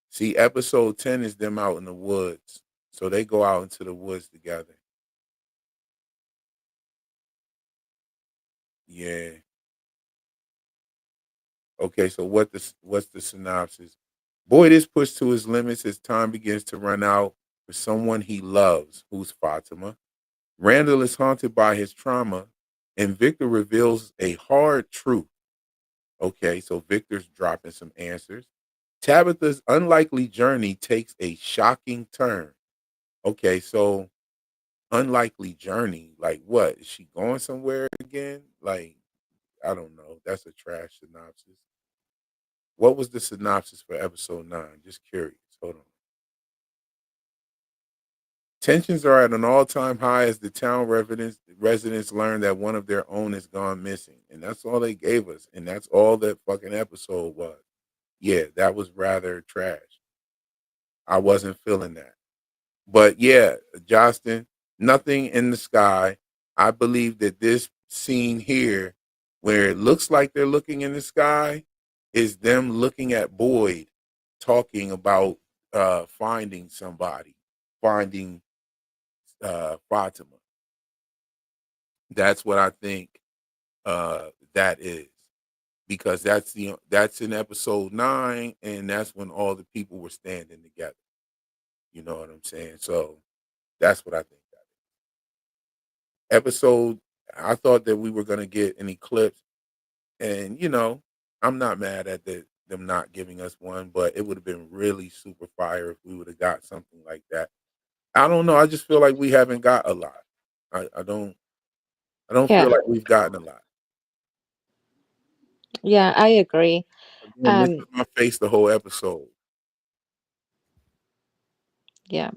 S1: See, episode 10 is them out in the woods. So they go out into the woods together. Yeah. Okay, so what's the synopsis? Boyd is pushed to his limits as time begins to run out for someone he loves, who's Fatima. Randall is haunted by his trauma, and Victor reveals a hard truth. Okay, so Victor's dropping some answers. Tabitha's unlikely journey takes a shocking turn. Okay, so unlikely journey, like what? Is she going somewhere again? Like, I don't know. That's a trash synopsis. What was the synopsis for episode 9? Just curious. Hold on. Tensions are at an all-time high as the town residents learn that one of their own has gone missing, and that's all they gave us, and that's all that fucking episode was. Yeah, that was rather trash. I wasn't feeling that. But yeah, Justin, nothing in the sky. I believe that this scene here, where it looks like they're looking in the sky, is them looking at Boyd talking about finding somebody, finding Fatima. That's what I think that is. Because that's in episode 9, and that's when all the people were standing together. You know what I'm saying? So that's what I think. Episode, I thought that we were gonna get an eclipse, and I'm not mad at them not giving us one, but it would have been really super fire if we would have got something like that. I don't know. I just feel like we haven't got a lot. I don't feel
S2: Yeah.
S1: like we've gotten a lot.
S2: Yeah, I agree.
S1: Again, this
S2: Um
S1: is my face the whole episode.
S2: yeah.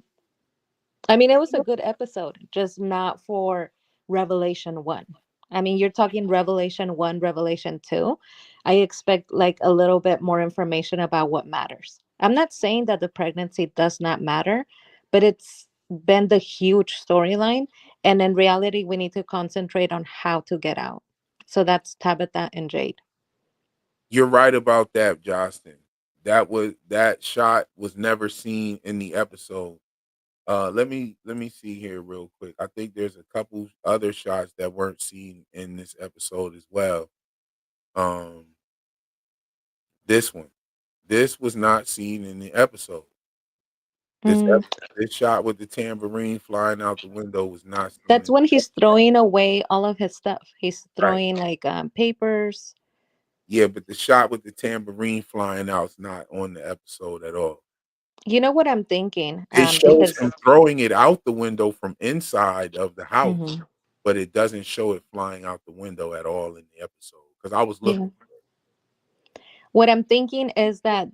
S2: I mean, it was a good episode, just not for Revelation 1. I mean, you're talking Revelation 1, Revelation 2. I expect like a little bit more information about what matters. I'm not saying that the pregnancy does not matter, but it's been the huge storyline. And in reality, we need to concentrate on how to get out. So that's Tabitha and Jade.
S1: You're right about that, Justin. That shot was never seen in the episode. Let me see here real quick. I think there's a couple other shots that weren't seen in this episode as well. Um, this one, this was not seen in the episode.
S2: Mm,
S1: This shot with the tambourine flying out the window was not seen
S2: that's
S1: in
S2: when
S1: the
S2: he's throwing away all of his stuff. He's
S1: right.
S2: throwing like papers.
S1: Yeah, but the shot with the tambourine flying out is not on the episode at all.
S2: You know what I'm thinking?
S1: It shows
S2: Because
S1: him throwing it out the window from inside of the house,
S2: Mhm.
S1: but it doesn't show it flying out the window at all in the episode. Because I was
S2: Yeah.
S1: looking.
S2: What I'm thinking is that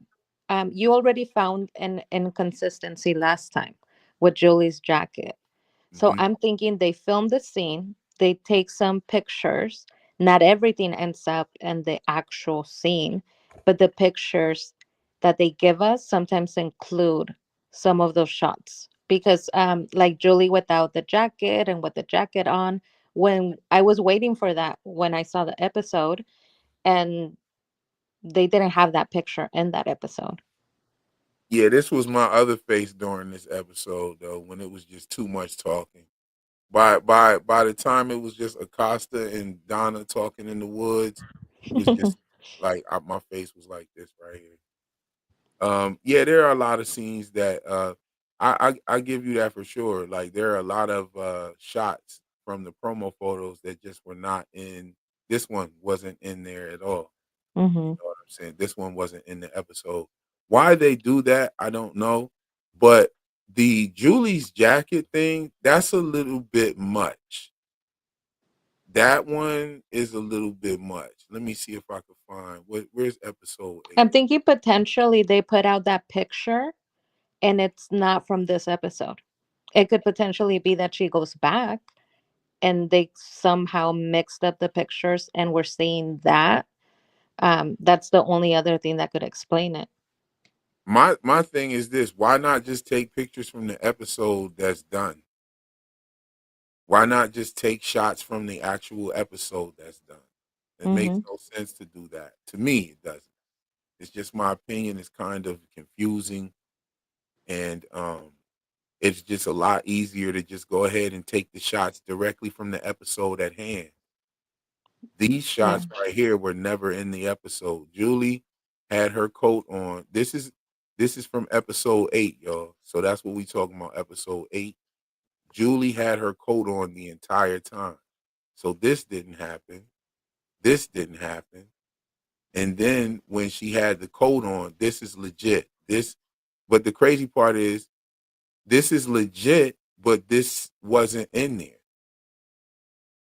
S2: you already found an inconsistency last time with Julie's jacket. So
S1: Mhm.
S2: I'm thinking they filmed the scene, they take some pictures. Not everything ends up in the actual scene, but the pictures that they give us sometimes include some of those shots. Because, like Julie without the jacket and with the jacket on, when I was waiting for that when I saw the episode, and they didn't have that picture in that episode.
S1: Yeah, this was my other face during this episode though, when it was just too much talking. By the time it was just Acosta and Donna talking in the woods, it was just like my face was like this right here. Yeah, there are a lot of scenes that I give you that for sure. Like there are a lot of shots from the promo photos that just were not in. This one wasn't in there at all. You
S2: Hmm.
S1: know what I'm saying? This one wasn't in the episode. Why they do that, I don't know. But the Julie's jacket thing, that's a little bit much. That one is a little bit much. Let me see if I can find where's episode
S2: I'm
S1: 8.
S2: thinking potentially they put out that picture and it's not from this episode. It could potentially be that she goes back and they somehow mixed up the pictures and we're seeing that. That's the only other thing that could explain it.
S1: My thing is this: why not just take pictures from the episode that's done? Why not just take shots from the actual episode that's done? It makes
S2: Hmm.
S1: no sense to do that. To me, it doesn't. It's just my opinion. It's kind of confusing, and it's just a lot easier to just go ahead and take the shots directly from the episode at hand. These
S2: Yeah.
S1: shots right here were never in the episode. Julie had her coat on. This is from episode 8, y'all. So that's what we talking about, episode 8. Julie had her coat on the entire time. So this didn't happen. This didn't happen. And then when she had the coat on, this is legit. But the crazy part is this is legit, but this wasn't in there.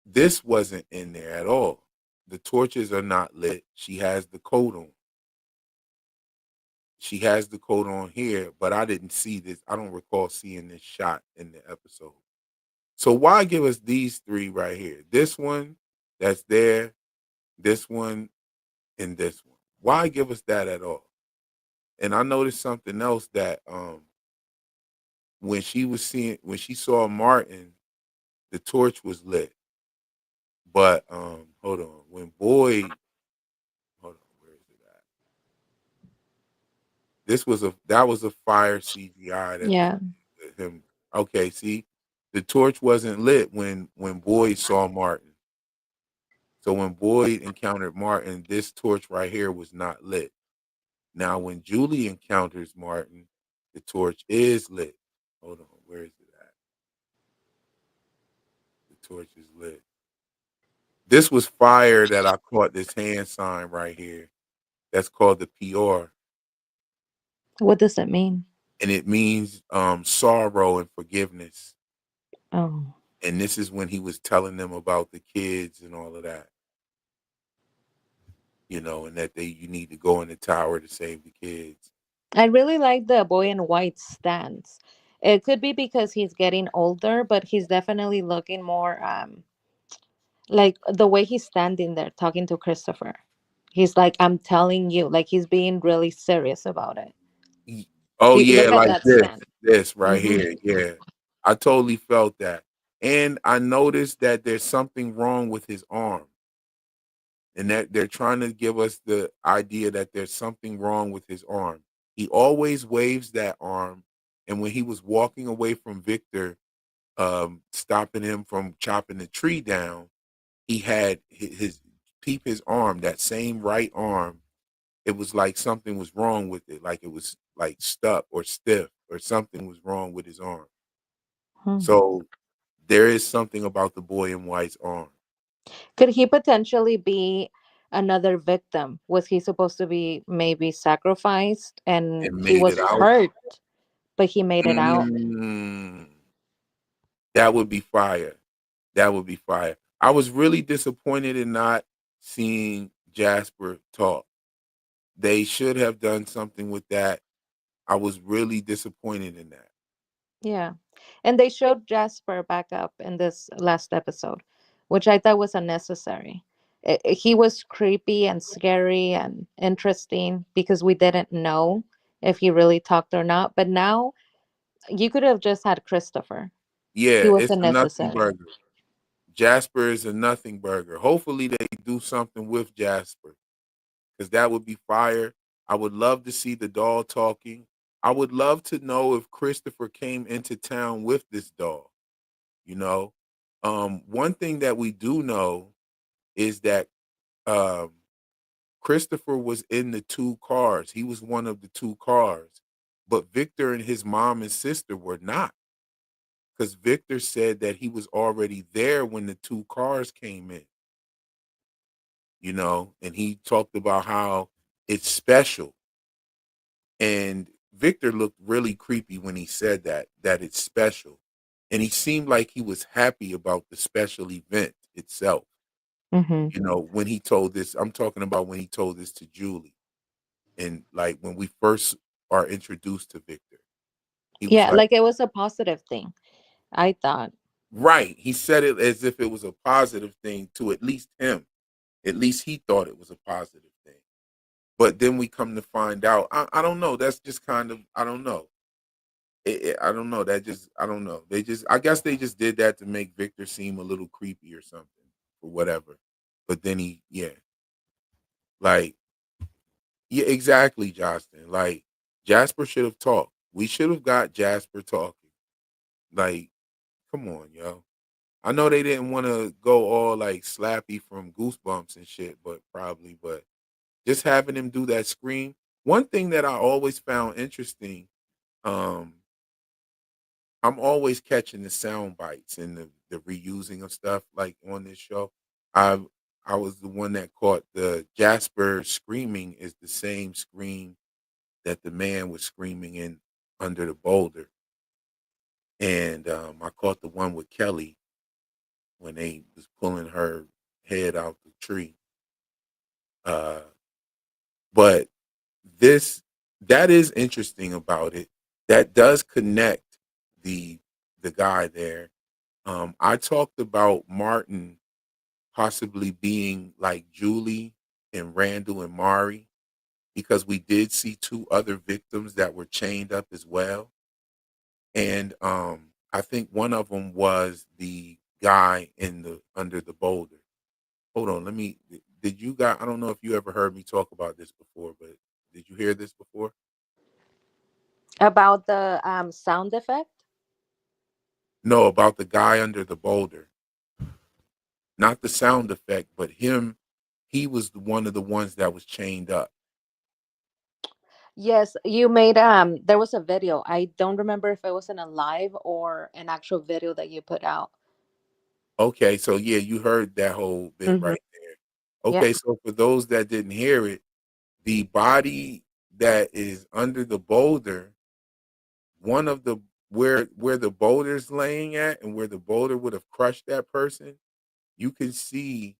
S1: This wasn't in there at all. The torches are not lit. She has the coat on. She has the coat on here, but I didn't see this. I don't recall seeing this shot in the episode. So why give us these three right here? This one that's there, this one, and this one. Why give us that at all? And I noticed something else that when she saw Martin, the torch was lit. But hold on. When Boyd, hold on, where is it at? That was a fire CGI that they
S2: Yeah.
S1: did with him. Okay, see, the torch wasn't lit when Boyd saw Martin. So when Boyd encountered Martin, this torch right here was not lit. Now when Julie encounters Martin, the torch is lit. Hold on, where is it at? The torch is lit. This was fire that I caught this hand sign right here. That's called the PR.
S2: What does it mean?
S1: And it means sorrow and forgiveness.
S2: Oh.
S1: And this is when he was telling them about the kids and all of that, and that you need to go in the tower to save the kids.
S2: I really like the boy in white stance. It could be because he's getting older, but he's definitely looking more like the way he's standing there talking to Christopher. He's like, I'm telling you, like he's being really serious about it.
S1: Ye- Oh yeah,
S2: Look at
S1: like
S2: that stand.
S1: this right
S2: Hmm.
S1: here. Yeah, I totally felt that, and I noticed that there's something wrong with his arm, and that they're trying to give us the idea that there's something wrong with his arm. He always waves that arm, and when he was walking away from Victor, stopping him from chopping the tree down, he had his peep his arm, that same right arm. It was like something was wrong with it, like it was like stuck or stiff, or something was wrong with his arm.
S2: Hmm.
S1: So there is something about the boy in white's arm.
S2: Could he potentially be another victim? Was he supposed to be maybe sacrificed and
S1: And
S2: he
S1: made it
S2: was
S1: out.
S2: hurt, but he made it out?
S1: Mm, that would be fire. That would be fire. I was really disappointed in not seeing Jasper talk. They should have done something with that. I was really disappointed in that.
S2: Yeah. And they showed Jasper back up in this last episode which I thought was unnecessary. He was creepy and scary and interesting because we didn't know if he really talked or not. But now you could have just had Christopher. He
S1: Yeah, it's
S2: wasn't
S1: a nothing
S2: necessary.
S1: burger. Jasper is a nothing burger. Hopefully they do something with Jasper because that would be fire. I would love to see the doll talking. I would love to know if Christopher came into town with this doll. You know, one thing that we do know is that um, Christopher was in the two cars. He was one of the two cars, but Victor and his mom and sister were not because Victor said that he was already there when the two cars came in. And he talked about how it's special. And Victor looked really creepy when he said that it's special. And he seemed like he was happy about the special event itself.
S2: Hmm.
S1: When he told this, I'm talking about when he told this to Julie. And like when we first are introduced to Victor, he was
S2: Yeah,
S1: like,
S2: like it was a positive thing, I thought.
S1: right. He said it as if it was a positive thing to at least him. At least he thought it was a positive thing. But then we come to find out, I don't know. That's just kind of, I don't know. I don't know. That just, I don't know. I guess they just did that to make Victor seem a little creepy or something or whatever. But then like, yeah, exactly, Justin. Like, Jasper should have talked. We should have got Jasper talking. Like, come on, yo. I know they didn't want to go all like slappy from Goosebumps and shit, but just having him do that scream. One thing that I always found interesting, um, I'm always catching the sound bites and the reusing of stuff like on this show. I I was the one that caught the Jasper screaming is the same scream that the man was screaming in under the boulder. And I caught the one with Kelly when they was pulling her head out the tree. Uh, but this that is interesting about it. That does connect the the guy there. I talked about Martin possibly being like Julie and Randall and Mari because we did see two other victims that were chained up as well. And I think one of them was the guy in the under the boulder. Hold on, let me. Did you guys? I don't know if you ever heard me talk about this before, but did you hear this before?
S2: About the sound effect.
S1: No, about the guy under the boulder, not the sound effect, but him. He was one of the ones that was chained up.
S2: Yes, you made there was a video. I don't remember if it was in a live or an actual video that you put out.
S1: Okay, so yeah, you heard that whole bit
S2: Hmm.
S1: right there.
S2: Yeah.
S1: Okay, so for those that didn't hear it, the body that is under the boulder, one of the where the boulder's laying at and where the boulder would have crushed that person, you can see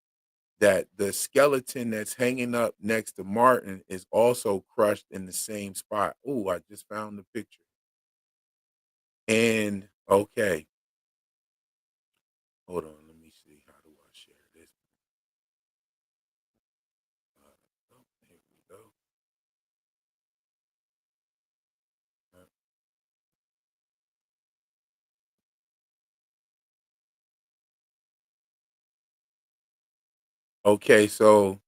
S1: that the skeleton that's hanging up next to Martin is also crushed in the same spot. Oh, I just found the picture. And okay, hold on, let me see. How do I share this? Oh, here we go. Uh, Okay, so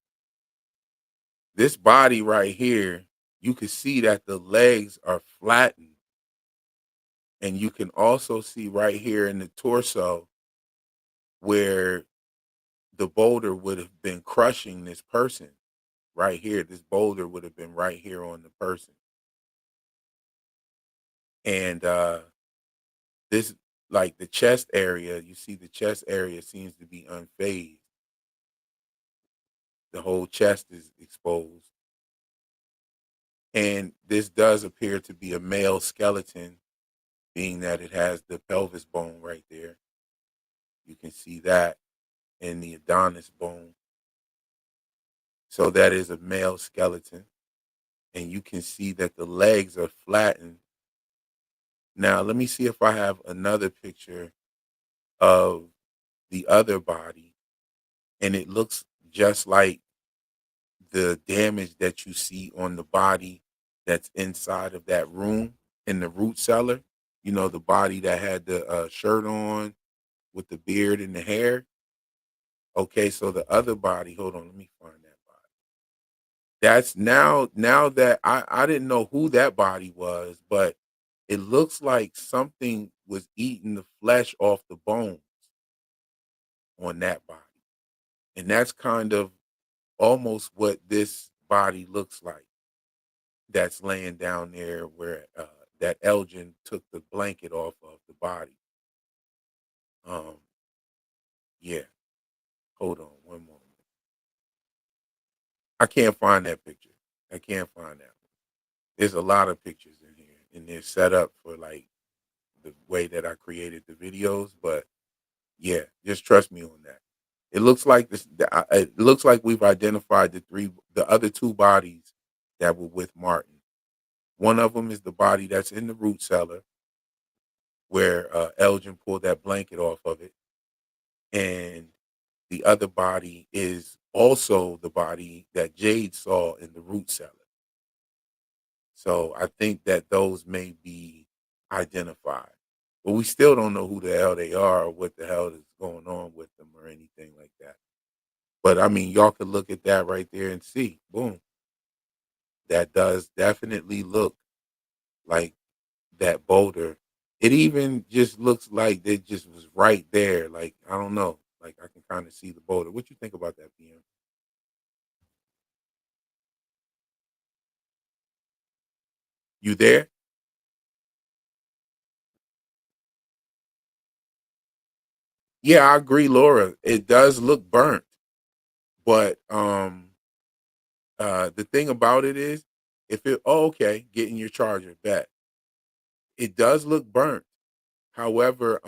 S1: this body right here, you can see that the legs are flattened. And you can also see right here in the torso where the boulder would have been crushing this person right here. This boulder would have been right here on the person. And this, like the chest area, you see the chest area seems to be unfazed. The whole chest is exposed. And this does appear to be a male skeleton, being that it has the pelvis bone right there. You can see that in the Adonis bone. So that is a male skeleton. And you can see that the legs are flattened. Now, let me see if I have another picture of the other body. and it looks just like the damage that you see on the body that's inside of that room in the root cellar. You know, the body that had the shirt on with the beard and the hair. Okay, so the other body, hold on, let me find that body. That's now that I didn't know who that body was, but it looks like something was eating the flesh off the bones on that body. And that's kind of almost what this body looks like that's laying down there where that Elgin took the blanket off of the body. Um, yeah, hold on one moment. I can't find that picture. I can't find that one. There's a lot of pictures in here, and they're set up for like the way that I created the videos. But yeah, just trust me on that. It looks like this. It looks like we've identified the other two bodies that were with Martin. One of them is the body that's in the root cellar, where Elgin pulled that blanket off of it, and the other body is also the body that Jade saw in the root cellar. So I think that those may be identified, but we still don't know who the hell they are or what the hell is going on with them or anything like that. But I mean, y'all could look at that right there and see, boom, that does definitely look like that boulder. It even just looks like it just was right there. Like, I don't know. Like, I can kind of see the boulder. What you think about that, PM? You there? Yeah, I agree, Laura. It does look burnt, but the thing about it is, if it oh okay, getting your charger back. It does look burnt. However,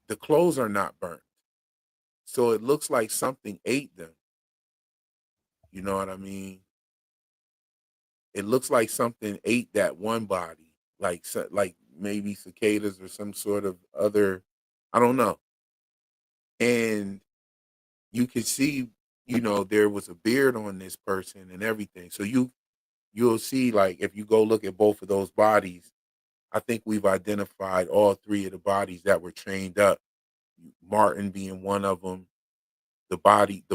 S1: the clothes are not burnt, so it looks like something ate them. You know what I mean? It looks like something ate that one body, like maybe cicadas or some sort of other, I don't know. And you can see, there was a beard on this person and everything. So you'll see, like, if you go look at both of those bodies, I think we've identified all three of the bodies that were trained up. Martin being one of them. The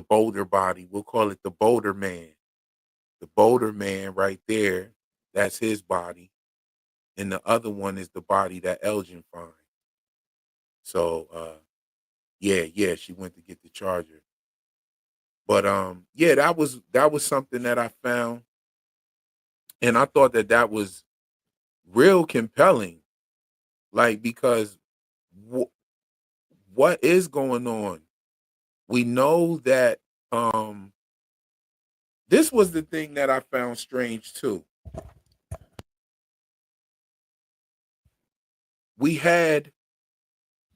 S1: Boulder body, we'll call it the Boulder Man. The Boulder Man right there, that's his body. And the other one is the body that Elgin finds. So yeah, she went to get the charger. But yeah, that was something that I found, and I thought that was real compelling, like because wh- what is going on? We know that this was the thing that I found strange too. We had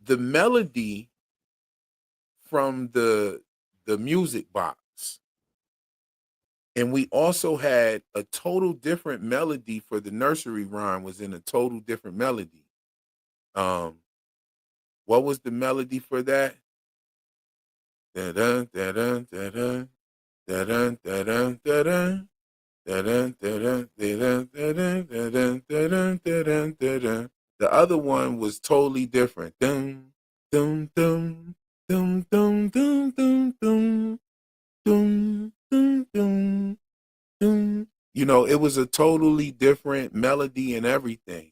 S1: the melody from the music box, and we also had a total different melody for the nursery rhyme was in a total different melody. Um, what was the melody for that? Da-dun, da-dun, da-dun, da-dun, da-dun, da-dun, da-dun, da-dun, da-dun, da-dun, da-dun, da-dun, da-dun, da-dun. The other one was totally different. Dum, dum, dum, dum, dum, dum, dum, dum, dum, dum, dum, dum. It was a totally different melody and everything.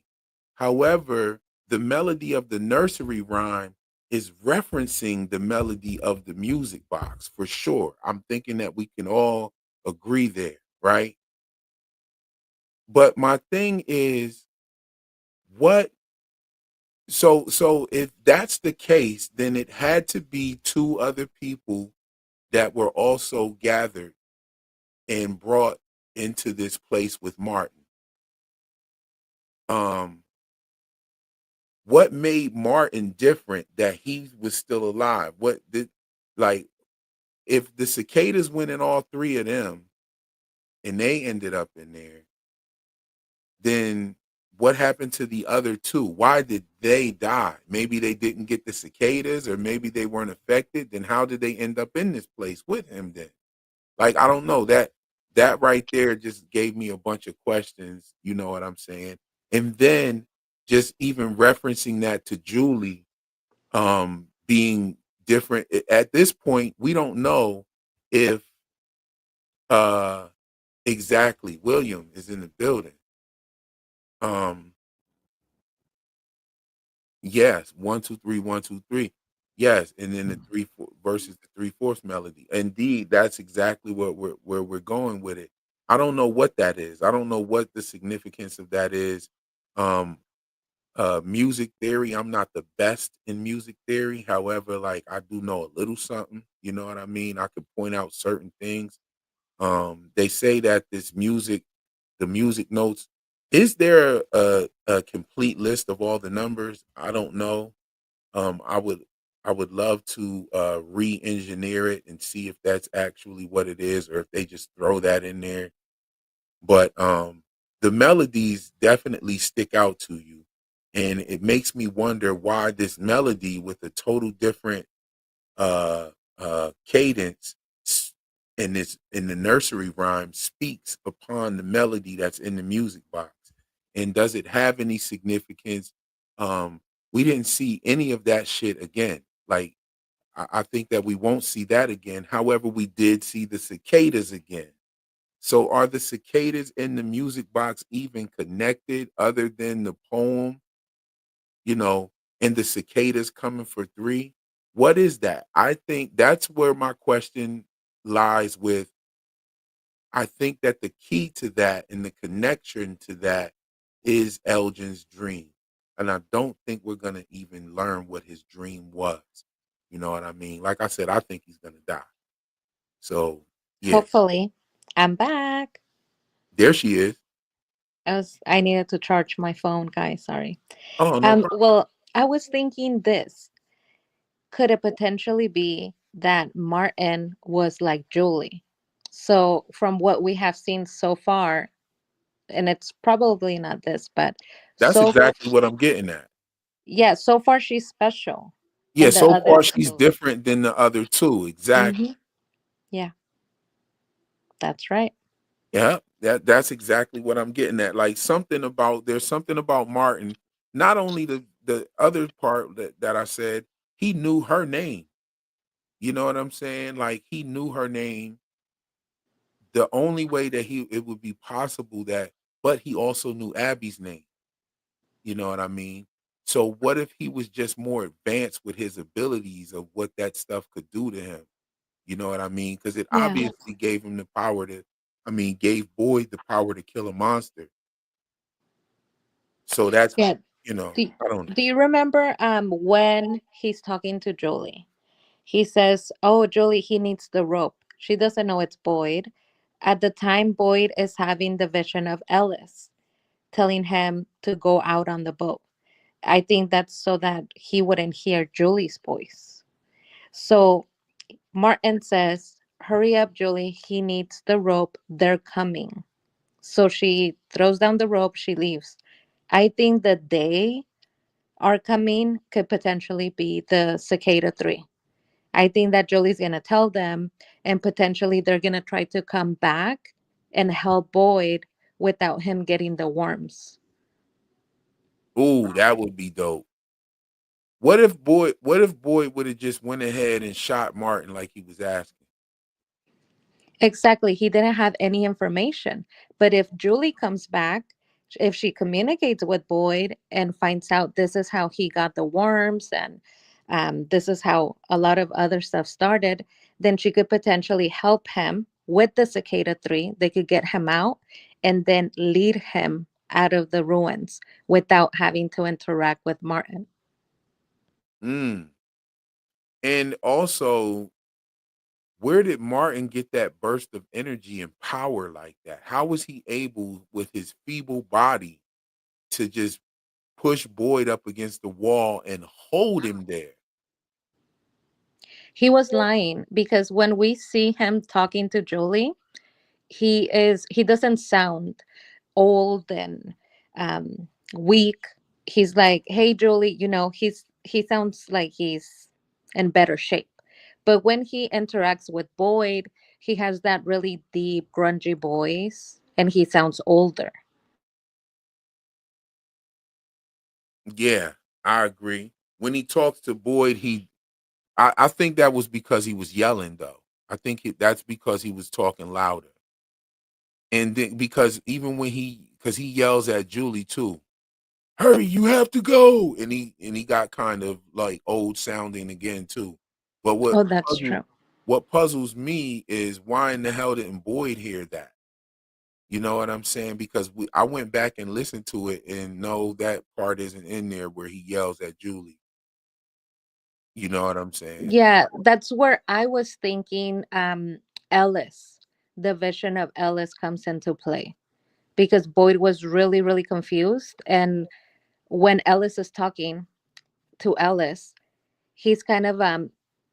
S1: However, the melody of the nursery rhyme is referencing the melody of the music box for sure. I'm thinking that we can all agree there, right? But my thing is, what so if that's the case, then it had to be two other people that were also gathered and brought into this place with Martin. Um, what made Martin different that he was still alive? What did like if the cicadas went in all three of them and they ended up in there, then what happened to the other two? Why did they die? Maybe they didn't get the cicadas, or maybe they weren't affected. Then how did they end up in this place with him then? Like, I don't know. That right there just gave me a bunch of questions, you know what I'm saying? And then just even referencing that to Julie being different. At this point, we don't know if uh exactly William is in the building. Um Yes, 1 2 3 1 2 3. Yes, and then the three four versus the 3/4 melody. Indeed, that's exactly what we're going with it. I don't know what that is. I don't know what the significance of that is. Um, music theory. I'm not the best in music theory. However, like I do know a little something. You know what I mean? I could point out certain things. They say that this music, the music notes, is there a complete list of all the numbers? I don't know. I would love to re-engineer it and see if that's actually what it is, or if they just throw that in there. But the melodies definitely stick out to you, and it makes me wonder why this melody with a total different uh cadence in this in the nursery rhyme speaks upon the melody that's in the music box. And does it have any significance? We didn't see any of that shit again. Like, I think that we won't see that again. However, we did see the cicadas again. So are the cicadas in the music box even connected other than the poem, you know, and the cicadas coming for three? What is that? I think that's where my question lies with. I think that the key to that and the connection to that is Elgin's dream. And I don't think we're going to even learn what his dream was. You know what I mean? Like I said, I think he's going to die. So, yeah,
S2: Hopefully, I'm back.
S1: there she is.
S2: I needed to charge my phone, guys. Sorry.
S1: Oh, no problem.
S2: Well, I was thinking this could it potentially be that Martin was like Julie? So, from what we have seen so far, and it's probably not this, but
S1: That's
S2: so
S1: exactly what I'm getting at.
S2: yeah, so far she's special,
S1: Yeah,
S2: and the
S1: so
S2: others
S1: far
S2: are
S1: she's
S2: Julie.
S1: different than the other two. Exactly.
S2: Mm-hmm. Yeah, that's right.
S1: Yeah, that's exactly what I'm getting at. Like, something about there's something about Martin. Not only the other part that I said, he knew her name. You know what I'm saying? Like, he knew her name. The only way that he it would be possible that, but he also knew Abby's name. You know what I mean? So what if he was just more advanced with his abilities of what that stuff could do to him? You know what I mean? Because it
S2: Yeah.
S1: obviously gave him the power to, I mean, gave Boyd the power to kill a monster. So that's,
S2: Yeah. Do,
S1: I don't know.
S2: do you remember when he's talking to Julie? He says, "Oh, Julie, he needs the rope." She doesn't know it's Boyd. At the time, Boyd is having the vision of Ellis telling him to go out on the boat. I think that's so that he wouldn't hear Julie's voice. So Martin says, "Hurry up, Julie. He needs the rope. They're coming." So she throws down the rope. She leaves. I think the day are coming could potentially be the Cicada 3. I think that Jolie's going to tell them, and potentially they're going to try to come back and help Boyd without him getting the worms.
S1: Ooh, that would be dope. What if Boyd would have just went ahead and shot Martin like he was asking?
S2: Exactly. He didn't have any information. But if Julie comes back, if she communicates with Boyd and finds out this is how he got the worms and this is how a lot of other stuff started, then she could potentially help him with the Cicada 3. They could get him out and then lead him out of the ruins without having to interact with Martin.
S1: Mm. And also, where did Martin get that burst of energy and power like that? How was he able, with his feeble body, to just push Boyd up against the wall and hold him there?
S2: He was lying because when we see him talking to Julie, he doesn't sound old and weak. He's like, "Hey, Julie," he sounds like he's in better shape. But when he interacts with Boyd, he has that really deep, grungy voice, and he sounds older.
S1: Yeah, I agree. When he talks to Boyd, I think that was because he was yelling, though. I think that's because he was talking louder. And then, because even when because he yells at Julie too, hurry, you have to go. And he got kind of like old sounding again too. But
S2: Oh, that's
S1: puzzles
S2: true.
S1: what puzzles me is why in the hell didn't Boyd hear that? You know what I'm saying? Because I went back and listened to it, and no, that part isn't in there where he yells at Julie. You know what I'm saying?
S2: Yeah, that's where I was thinking Ellis, the vision of Ellis comes into play because Boyd was really, really confused. And when Ellis is talking to Ellis, he's kind of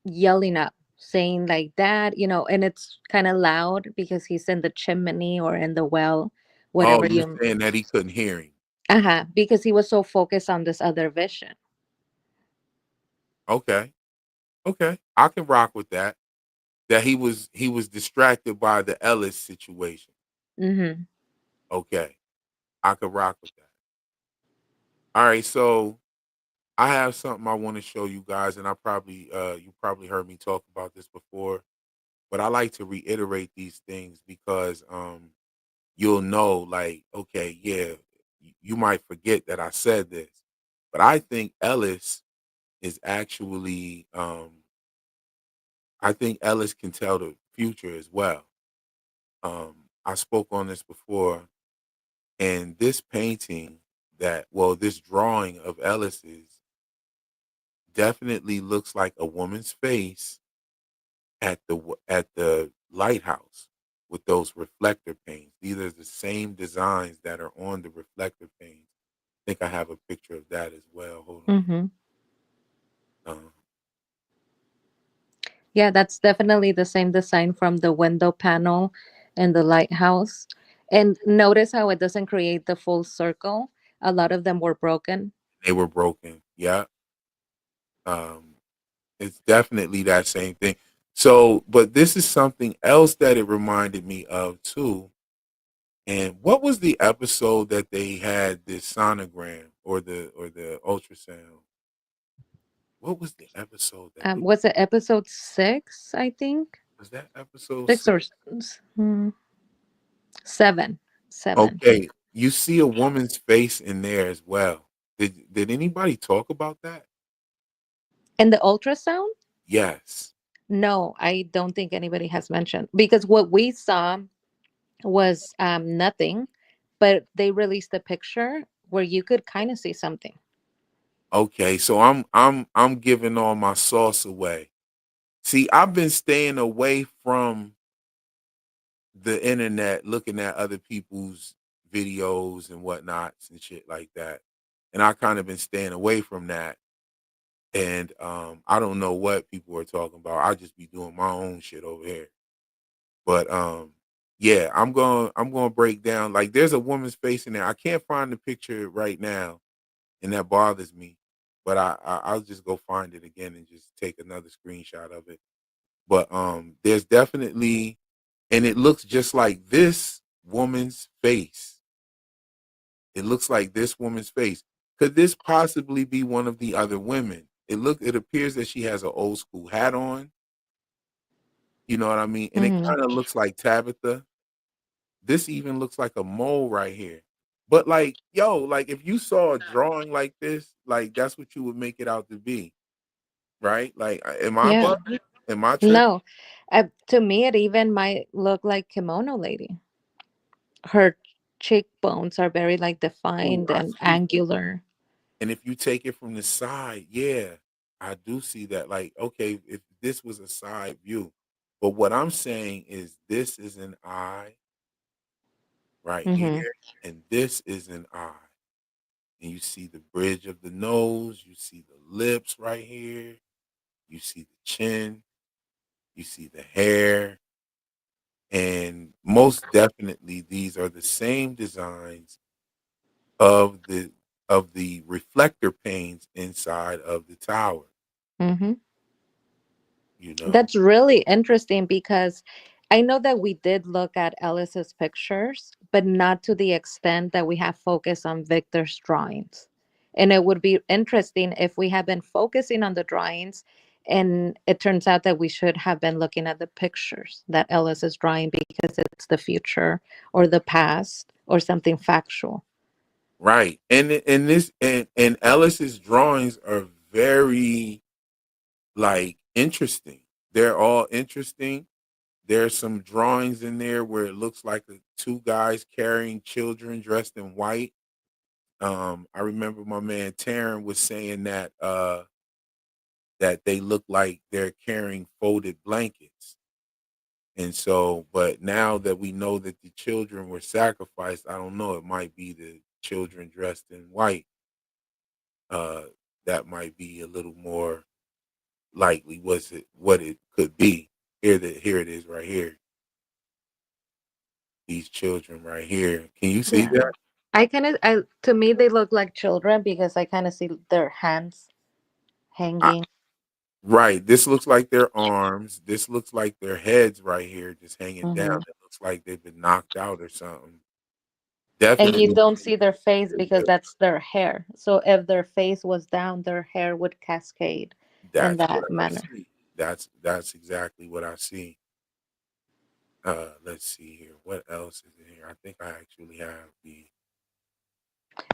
S2: yelling up, saying like that, and it's kind of loud because he's in the chimney or in the well,
S1: Oh,
S2: whatever
S1: you're
S2: you.
S1: saying that he couldn't hear him.
S2: Uh-huh, because he was so focused on this other vision.
S1: Okay. Okay. I can rock with that. That he was distracted by the Ellis situation.
S2: Mm-hmm.
S1: Okay. I could rock with that. All right, so I have something I want to show you guys, and you probably heard me talk about this before, but I like to reiterate these things because you'll know, like, okay, yeah, you might forget that I said this, but I think Ellis is actually I think Ellis can tell the future as well. I spoke on this before, and this painting this drawing of Ellis's definitely looks like a woman's face at the lighthouse with those reflector paints. These are the same designs that are on the reflector paints. I think I have a picture of that as well. Hold
S2: Mm-hmm.
S1: on.
S2: Yeah, that's definitely the same design from the window panel in the lighthouse. And notice how it doesn't create the full circle. A lot of them were broken.
S1: They were broken. Yeah. Um, it's definitely that same thing. So, but this is something else that it reminded me of too. And what was the episode that they had the sonogram or the ultrasound? What was the episode that they
S2: Was it episode 6, I think?
S1: was that episode
S2: 6
S1: 6?
S2: or 7. 7.
S1: Okay, you see a woman's face in there as well. Did anybody talk about that?
S2: And the ultrasound?
S1: Yes.
S2: No, I don't think anybody has mentioned because what we saw was nothing, but they released a picture where you could kind of see something.
S1: Okay, so I'm giving all my sauce away. See, I've been staying away from the internet, looking at other people's videos and whatnots and shit like that. And I kind of been staying away from that. And I don't know what people are talking about. I just be doing my own shit over here. But yeah, I'm going to break down, like, there's a woman's face in there. I can't find the picture right now, and that bothers me. But I'll just go find it again and just take another screenshot of it. But there's definitely, and it looks just like this woman's face. It looks like this woman's face. Could this possibly be one of the other women? It appears that she has an old school hat on. You know what I mean? And it
S2: Hmm.
S1: kind of looks like Tabitha. This even looks like a mole right here. But like, yo, like if you saw a drawing like this, like that's what you would make it out to be, right? Like, am I
S2: Yeah.
S1: bugging? Am I tripping?
S2: No, to me, it even might look like Kimono Lady. Her cheekbones are very like
S1: Oh,
S2: defined
S1: I
S2: and
S1: see.
S2: angular.
S1: And if you take it from the side, yeah, I do see that. Like, okay, if this was a side view, but what I'm saying is this is an eye right
S2: Hmm.
S1: here, and this is an eye. And you see the bridge of the nose, you see the lips right here, you see the chin, you see the hair, and most definitely these are the same designs of of the reflector panes inside of the tower,
S2: Hmm.
S1: you know.
S2: That's really interesting because I know that we did look at Ellis's pictures, but not to the extent that we have focused on Victor's drawings. And it would be interesting if we had been focusing on the drawings and it turns out that we should have been looking at the pictures that Ellis is drawing because it's the future or the past or something factual.
S1: Right. And this and Ellis's drawings are very like interesting. They're all interesting. There's some drawings in there where it looks like two guys carrying children dressed in white. I remember my man Taryn was saying that they look like they're carrying folded blankets. And so, but now that we know that the children were sacrificed, I don't know, it might be the children dressed in white. Uh, that might be a little more likely was it what it could be. Here it is right here. These children right here. Can you see
S2: Yeah.
S1: that?
S2: I kind of, I to me, they look like children because I kind of see their hands
S1: I,
S2: hanging.
S1: right. This looks like their arms. This looks like their heads right here just hanging down.
S2: Hmm.
S1: It looks like they've been knocked out or something.
S2: And you
S1: Definitely.
S2: don't see their face because that's their hair. So if their face was down, their hair would cascade in
S1: That's what
S2: that
S1: I
S2: manner.
S1: see. That's exactly what I see. Let's see here. What else is in here? I think I actually have the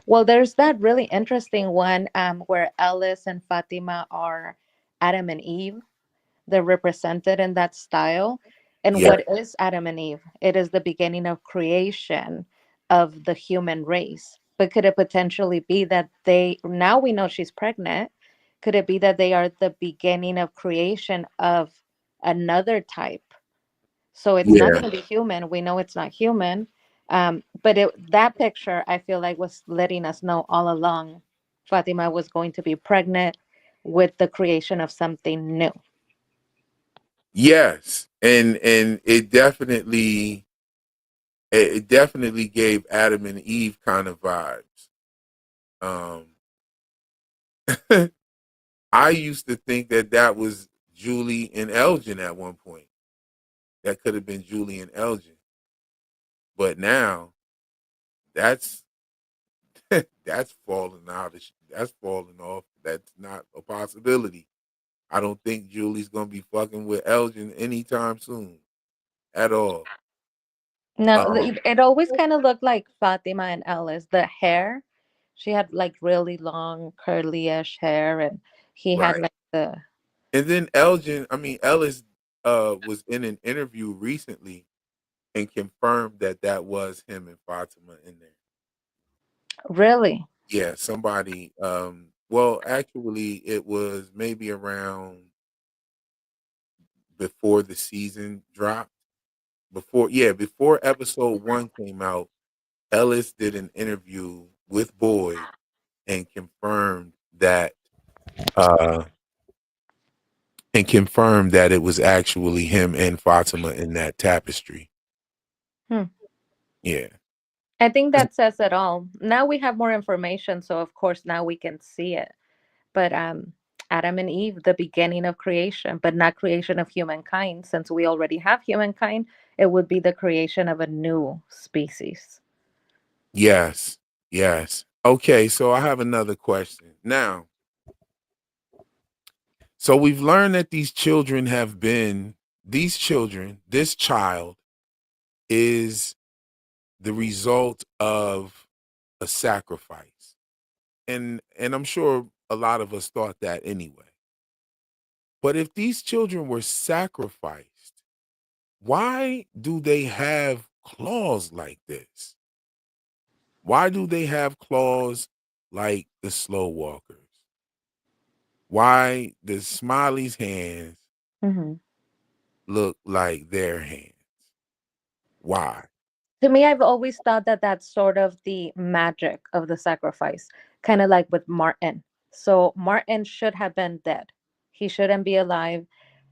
S2: Well, there's that really interesting one where Ellis and Fatima are Adam and Eve. They're represented in that style. And
S1: yeah.
S2: what is Adam and Eve? It is the beginning of creation of the human race. But could it potentially be that they, now we know she's pregnant, could it be that they are the beginning of creation of another type? So it's not
S1: Yeah.
S2: going to be human. We know it's not human. But that picture, I feel like, was letting us know all along Fatima was going to be pregnant with the creation of something new.
S1: Yes. And it definitely gave Adam and Eve kind of vibes. Um I used to think that that was Julie and Elgin at one point. That could have been Julie and Elgin. But now that's that's falling out. That's falling off. That's not a possibility. I don't think Julie's gonna be fucking with Elgin anytime soon at all.
S2: No,
S1: Um,
S2: it always kind of looked like Fatima and Ellis. The hair, she had like really long curly-ish hair, and he had
S1: right.
S2: like the.
S1: And then Elgin, I mean Ellis, was in an interview recently and confirmed that that was him and Fatima in there.
S2: Really?
S1: Yeah, somebody. Well, actually, it was maybe around before the season dropped. Before episode one came out, Ellis did an interview with Boyd and uh confirmed that it was actually him and Fatima in that tapestry.
S2: Hmm.
S1: Yeah.
S2: I think that says it all. Now we have more information, so of course now we can see it. But Adam and Eve, the beginning of creation, but not creation of humankind. Since we already have humankind, it would be the creation of a new species.
S1: Yes. Yes. Okay, so I have another question. Now, so we've learned that this child is the result of a sacrifice. And I'm sure a lot of us thought that anyway. But if these children were sacrificed, why do they have claws like this? Why do they have claws like the slow walkers? Why does Smiley's hands
S2: Hmm.
S1: look like their hands? Why?
S2: To me, I've always thought that that's sort of the magic of the sacrifice, kind of like with Martin. So Martin should have been dead. He shouldn't be alive.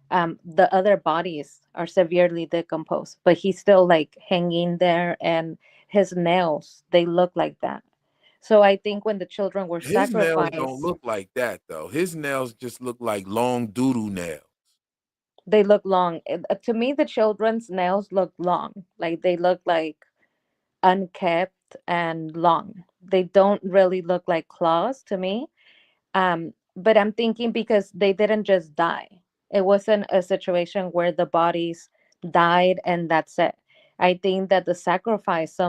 S2: The other bodies are severely decomposed, but he's still like hanging there, and his nails, they look like that. So I think when the children were
S1: His nails don't
S2: sacrificed,
S1: look like that though. His nails just look like long doodle nails.
S2: they look long. To me, the children's nails look long. Like they look like unkept and long. They don't really look like claws to me. But I'm thinking because they didn't just die. It wasn't a situation where the bodies died and that's it. I think that the sacrifice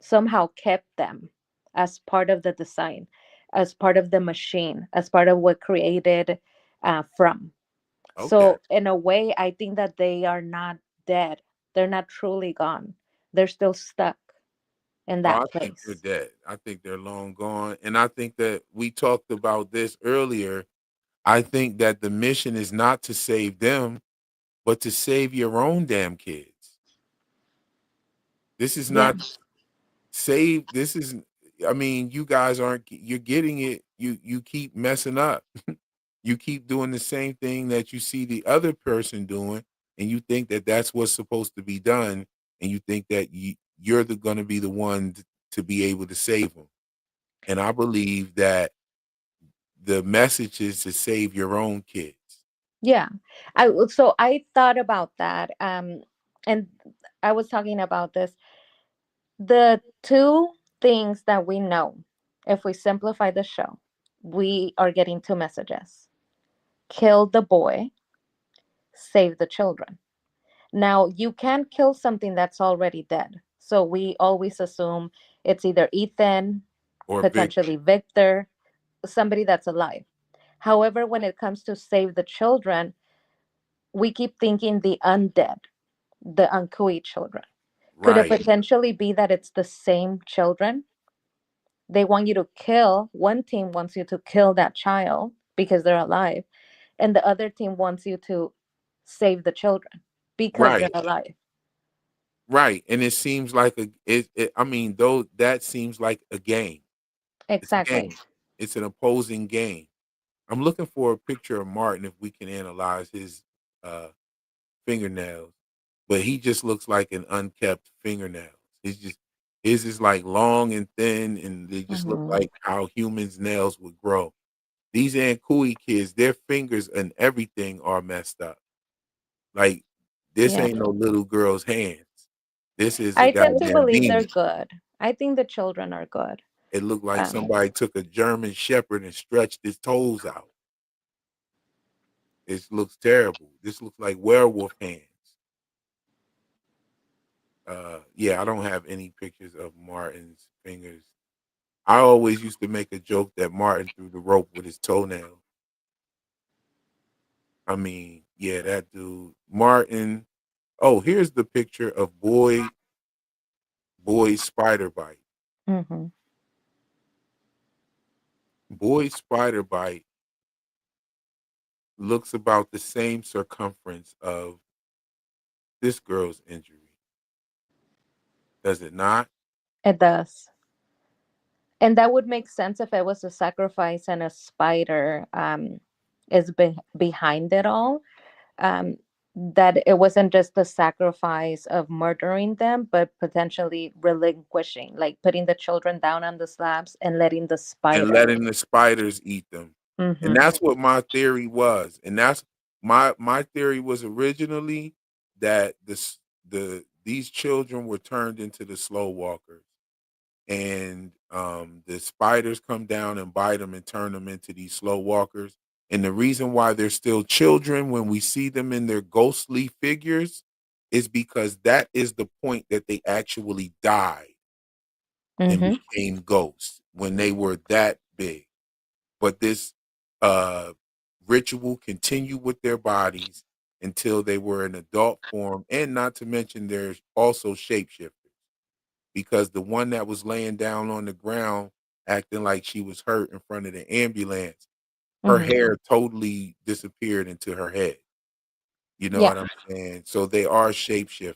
S2: somehow kept them as part of the design, as part of the machine, as part of what created from.
S1: Okay.
S2: So in a way, I think that they are not dead. They're not truly gone. They're still stuck in
S1: Oh,
S2: that
S1: I think they're
S2: place.
S1: dead. I think they're long gone. And I think that we talked about this earlier. I think that the mission is not to save them, but to save your own damn kids. This is
S2: Yeah.
S1: not save. This is, I mean, you guys aren't, you're getting it. You keep messing up. You keep doing the same thing that you see the other person doing, and you think that that's what's supposed to be done, and you think that you're going to be the one to be able to save them. And I believe that the message is to save your own kids.
S2: Yeah. So I thought about that. And I was talking about this. The two things that we know, if we simplify the show, we are getting two messages: kill the boy, save the children. Now, you can't kill something that's already dead. So we always assume it's either Ethan,
S1: Or Victor.
S2: potentially Victor, somebody that's alive. However, when it comes to save the children, we keep thinking the undead, the Ankui children. Could it
S1: Right,
S2: potentially be that it's the same children? They want you to kill, one team wants you to kill that child because they're alive, and the other team wants you to save the children because they're
S1: right,
S2: alive.
S1: right. And it seems like I mean, though that seems like a game. It's a
S2: Exactly.
S1: game. It's an opposing game. I'm looking for a picture of Martin if we can analyze his uh fingernails, but he just looks like an unkept fingernails. He's just his is like long and thin, and they just look
S2: Hmm.
S1: like how humans' nails would grow. These Ankui kids, their fingers and everything are messed up. Like this
S2: Yeah.
S1: ain't no little girl's hands. This is a
S2: I tend to
S1: goddamn
S2: believe they're
S1: demon.
S2: good. I think the children are good.
S1: It looked like
S2: Um,
S1: somebody took a German Shepherd and stretched his toes out. It looks terrible. This looks like werewolf hands. Yeah, I don't have any pictures of Martin's fingers. I always used to make a joke that Martin threw the rope with his toenail. I mean, yeah, that dude, Martin. Oh, here's the picture of boy spider bite.
S2: mhm.
S1: Boy spider bite looks about the same circumference of this girl's injury. Does it not?
S2: It does. And that would make sense if it was a sacrifice and a spider is behind it all. Um, that it wasn't just the sacrifice of murdering them, but potentially relinquishing, like putting the children down on the slabs and letting the
S1: And
S2: spider.
S1: letting the spiders eat them. And
S2: Hmm.
S1: that's what my theory was. And that's my theory was originally that these children were turned into the slow walkers. And the spiders come down and bite them and turn them into these slow walkers. And the reason why they're still children when we see them in their ghostly figures is because that is the point that they actually died and
S2: Hmm.
S1: became ghosts when they were that big. But this uh, ritual continued with their bodies until they were in adult form, and not to mention there's also shapeshifters because the one that was laying down on the ground acting like she was hurt in front of the ambulance, her
S2: Hmm.
S1: hair totally disappeared into her head. You know
S2: Yeah.
S1: what I'm saying? So they are shapeshifters.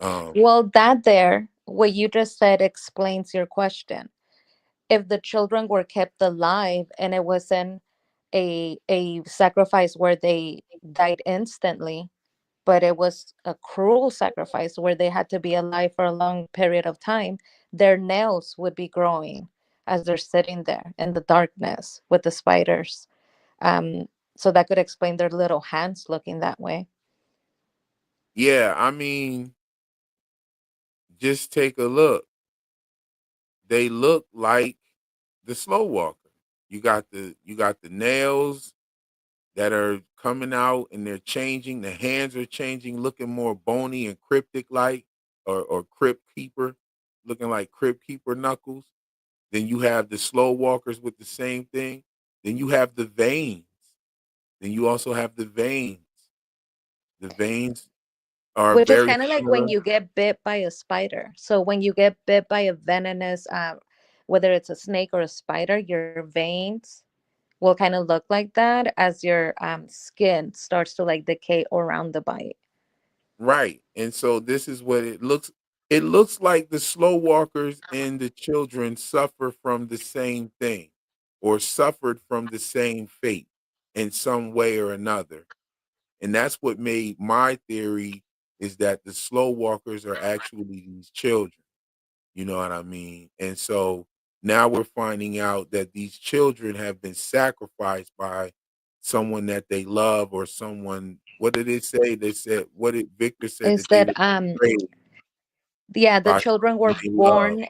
S1: Um,
S2: Well, that there, what you just said explains your question. If the children were kept alive and it wasn't a sacrifice where they died instantly, but it was a cruel sacrifice where they had to be alive for a long period of time. Their nails would be growing as they're sitting there in the darkness with the spiders. Um, so that could explain their little hands looking that way.
S1: Yeah, I mean, just take a look. They look like the slow walker. You got the nails that are coming out and they're changing. The hands are changing, looking more bony and cryptic like, or crypt keeper, looking like crypt keeper knuckles. Then you have the slow walkers with the same thing. Then you have the veins. Then you also have the veins. The veins are
S2: Which is
S1: very
S2: kind of like when
S1: similar.
S2: you get bit by a spider. So when you get bit by a venomous, whether it's a snake or a spider, your veins will kind of look like that as your skin starts to like decay around the bite.
S1: Right. And so this is what it looks. It looks like the slow walkers and the children suffer from the same thing or suffered from the same fate in some way or another. And that's what made my theory is that the slow walkers are actually these children. You know what I mean? And so now we're finding out that these children have been sacrificed by someone that they love or someone. What did it say? They said what did Victor said
S2: Is
S1: that they
S2: that
S1: were betrayed
S2: yeah, the
S1: by
S2: children
S1: someone
S2: were
S1: they love.
S2: born,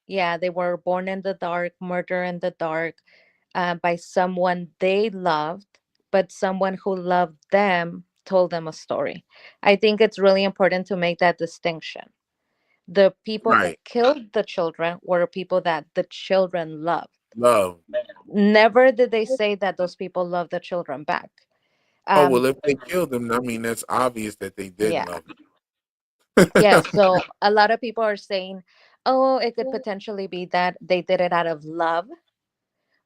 S2: yeah, they were born in the dark, murder in the dark, by someone they loved, but someone who loved them told them a story. I think it's really important to make that distinction. The people who
S1: Right.
S2: killed the children were people that the children loved.
S1: Love.
S2: Never did they say that those people loved the children back.
S1: Oh
S2: Um,
S1: well, if they killed them, I mean that's obvious that they didn't
S2: yeah,
S1: love them.
S2: yeah. So a lot of people are saying, oh, it could potentially be that they did it out of love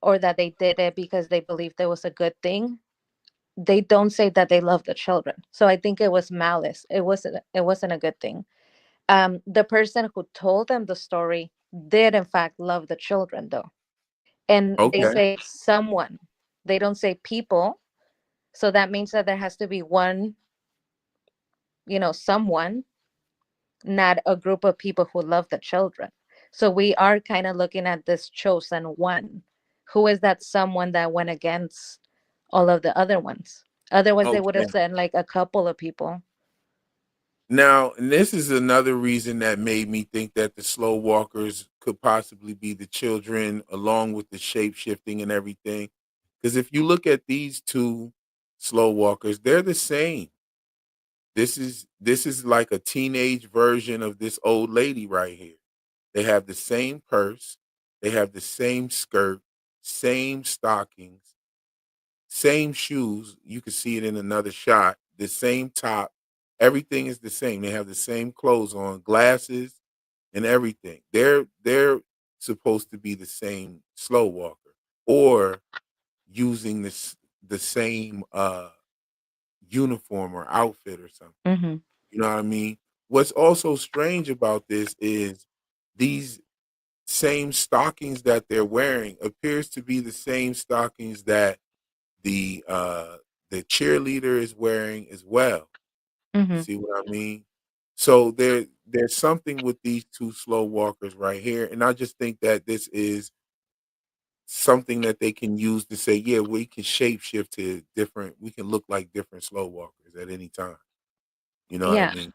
S2: or that they did it because they believed it was a good thing. They don't say that they love the children. So I think it was malice. It wasn't a good thing. The person who told them the story did in fact love the children though. And they
S1: Okay.
S2: say someone. They don't say people. So that means that there has to be one, someone, not a group of people who love the children. So we are kind of looking at this chosen one. Who is that someone that went against all of the other ones? Otherwise, they would have
S1: Okay.
S2: said like a couple of people.
S1: Now, and this is another reason that made me think that the slow walkers could possibly be the children along with the shape shifting and everything. Because if you look at these two slow walkers, they're the same. This is like a teenage version of this old lady right here. They have the same purse, they have the same skirt, same stockings, same shoes. You can see it in another shot. The same top. Everything is the same. They have the same clothes on, glasses, and everything. They're supposed to be the same slow walker or using the same uniform or outfit or something.
S2: Hmm.
S1: You know what I mean? What's also strange about this is these same stockings that they're wearing appears to be the same stockings that the uh the cheerleader is wearing as well. You
S2: Hmm.
S1: see what I mean? So there's something with these two slow walkers right here, and I just think that this is something that they can use to say, yeah, we can shapeshift to different. We can look like different slow walkers at any time. You know what I
S2: Yeah.
S1: mean?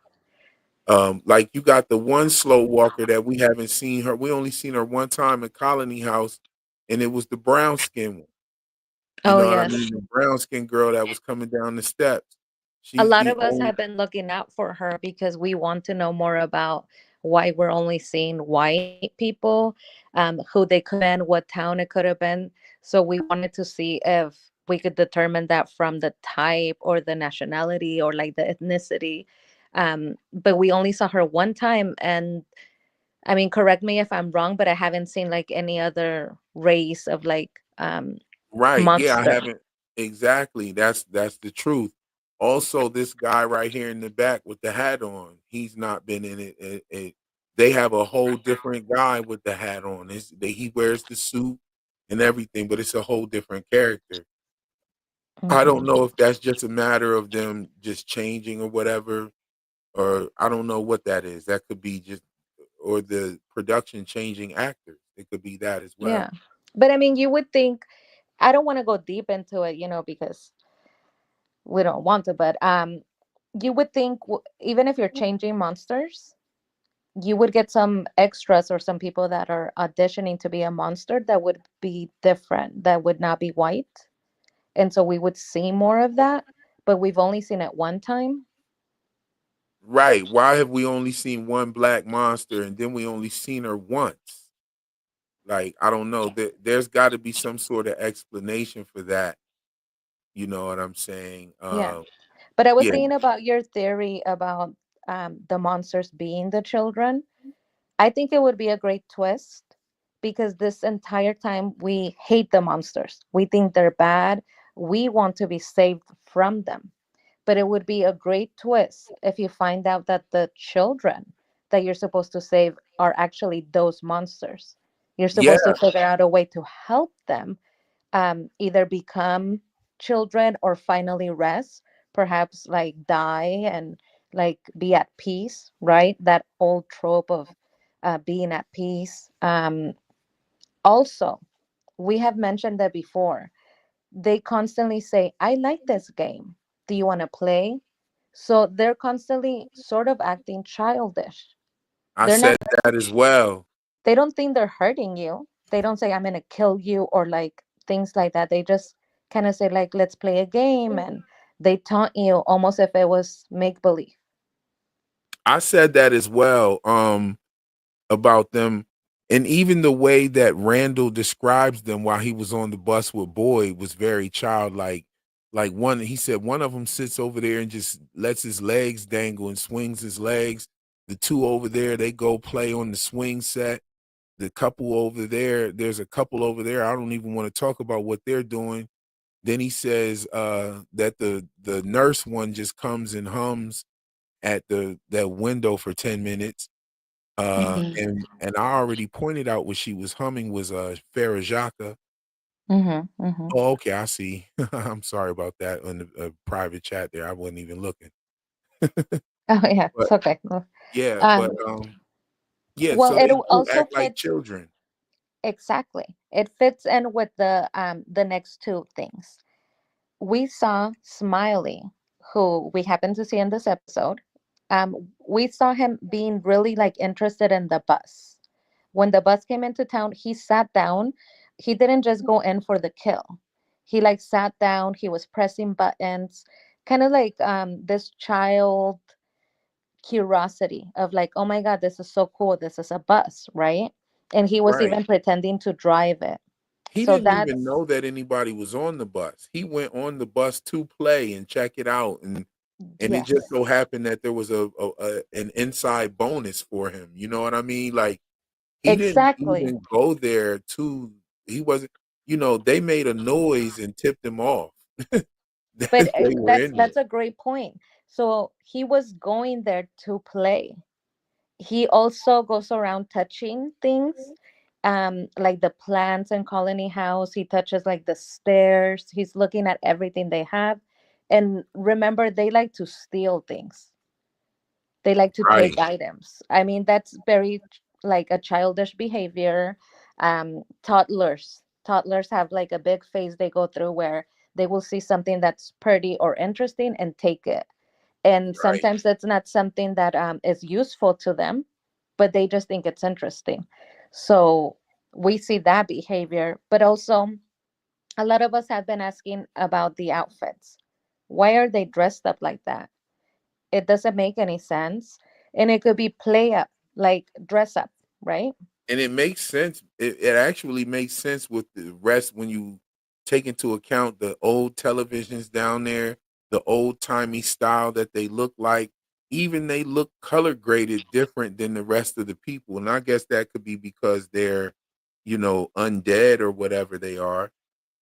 S1: Like you got the one slow walker that we haven't seen her. We only seen her one time in Colony House, and it was the brown skin one. You
S2: Oh,
S1: know what I
S2: yes.
S1: mean? The brown skin girl that was coming down the steps.
S2: A
S1: She's
S2: lot
S1: the
S2: of us
S1: only
S2: have been looking out for her because we want to know more about why we're only seeing white people, who they could have been, what town it could have been. So we wanted to see if we could determine that from the type or the nationality or like the ethnicity. But we only saw her one time. And I mean, correct me if I'm wrong, but I haven't seen like any other race of like
S1: right. Yeah, I
S2: monster.
S1: haven't exactly. That's the truth. Also, this guy right here in the back with the hat on, he's not been in it. They have a whole different guy with the hat on. He wears the suit and everything, but it's a whole different character. I don't
S2: Mhm.
S1: know if that's just a matter of them just changing or whatever, or I don't know what that is. That could be just or the production changing actors. It could be that as well.
S2: Yeah. But I mean, you would think, I don't want to go deep into it, because we don't want to, but you would think even if you're changing monsters, you would get some extras or some people that are auditioning to be a monster that would be different, that would not be white. And so we would see more of that, but we've only seen it one time.
S1: Right. Why have we only seen one black monster and then we only seen her once? Like, I don't know. There's got to be some sort of explanation for that. You know what I'm saying?
S2: Yeah. But I was
S1: Yeah.
S2: thinking about your theory about the monsters being the children. I think it would be a great twist because this entire time we hate the monsters. We think they're bad. We want to be saved from them. But it would be a great twist if you find out that the children that you're supposed to save are actually those monsters. You're
S1: Yeah.
S2: supposed to figure out a way to help them either become children or finally rest, perhaps like die and like be at peace, right? That old trope of being at peace. Also, we have mentioned that before. They constantly say, I like this game. Do you want to play? So they're constantly sort of acting childish.
S1: I
S2: They're not,
S1: said that as well.
S2: they don't think they're hurting you. They don't say, I'm going to kill you or like things like that. They just kind of say, like, let's play a game. And they taunt you almost if it was make believe.
S1: I said that as well. About them, and even the way that Randall describes them while he was on the bus with Boyd was very childlike. Like one, he said one of them sits over there and just lets his legs dangle and swings his legs. The two over there, they go play on the swing set. The couple over there, there's a couple over there. I don't even want to talk about what they're doing. Then he says that the nurse one just comes and hums at the that window for 10 minutes.
S2: Mm-hmm.
S1: And I already pointed out what she was humming was Farah Jaka.
S2: Mm-hmm. Mm-hmm.
S1: Oh, okay, I see. I'm sorry about that in the private chat there. I wasn't even looking.
S2: Oh, yeah,
S1: But
S2: it's okay. No.
S1: yeah, but
S2: Um,
S1: yeah,
S2: well,
S1: so
S2: it
S1: they do
S2: also
S1: act like
S2: fits.
S1: children.
S2: Exactly. It fits in with the next two things. We saw Smiley, who we happen to see in this episode. We saw him being really like interested in the bus. When the bus came into town, he sat down. He didn't just go in for the kill. He like sat down. He was pressing buttons, kind of like this child curiosity of like, oh my god, this is so cool. This is a bus, right? And he was
S1: Right.
S2: even pretending to drive it.
S1: He
S2: So
S1: didn't even
S2: that's
S1: know that anybody was on the bus. He went on the bus to play and check it out, and it just
S2: yes,
S1: so happened that there was an inside bonus for him. You know what I mean? Like he didn't
S2: exactly.
S1: even go there to. He wasn't. You know, they made a noise and tipped him off that
S2: But
S1: they were
S2: that's
S1: in there.
S2: that's a great point. So he was going there to play. He also goes around touching things, like the plants in Colony House. He touches like the stairs. He's looking at everything they have. And remember, they like to steal things. They like to take
S1: Right.
S2: items. I mean, that's very like a childish behavior. Toddlers have like a big phase they go through where they will see something that's pretty or interesting and take it. And
S1: Right.
S2: sometimes that's not something that is useful to them, but they just think it's interesting. So we see that behavior, but also a lot of us have been asking about the outfits. Why are they dressed up like that? It doesn't make any sense. And it could be play up, like dress up, right?
S1: And it makes sense. It actually makes sense with the rest when you take into account the old televisions down there, the old timey style that they look like. Even they look color graded different than the rest of the people. And I guess that could be because they're, undead or whatever they are.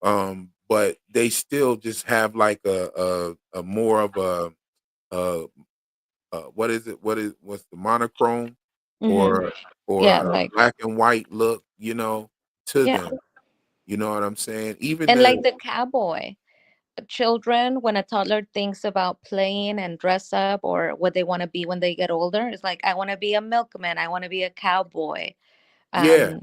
S1: But they still just have like a more of a what is it? What's the monochrome
S2: Mm-hmm.
S1: or or
S2: Yeah,
S1: a
S2: like,
S1: black and white look, to
S2: yeah.
S1: them. You know what I'm saying? Even
S2: And
S1: the
S2: like the cowboy. children, when a toddler thinks about playing and dress up or what they want to be when they get older, it's like, I want to be a milkman, I want to be a cowboy,
S1: Yeah.
S2: um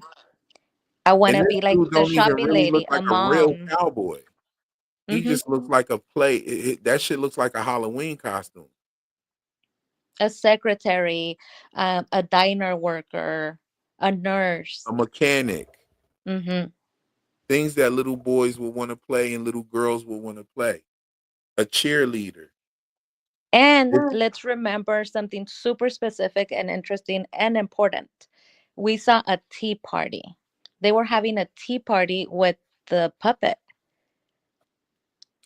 S2: I want
S1: And
S2: to
S1: this
S2: be like
S1: dude
S2: the
S1: don't even
S2: shopping
S1: really look
S2: lady, a
S1: like a real
S2: mom.
S1: cowboy. He
S2: Hmm.
S1: just looks like a play. That shit looks like a Halloween costume.
S2: A secretary, a diner worker, a
S1: A
S2: nurse.
S1: mechanic.
S2: Hmm.
S1: Things that little boys will want to play and little girls will want to play. A cheerleader.
S2: And let's remember something super specific and interesting and important. We saw a tea party. They were having a tea party with the puppet.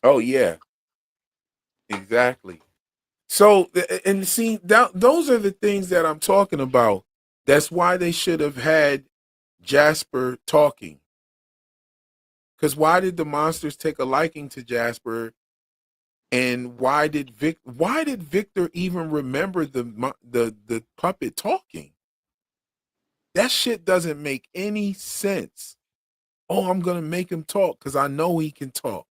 S1: Oh yeah, exactly. So and see that those are the things that I'm talking about. That's why they should have had Jasper talking. Because why did the monsters take a liking to Jasper? And why did Victor even remember the puppet talking? That shit doesn't make any sense. Oh, I'm gonna make him talk because I know he can talk.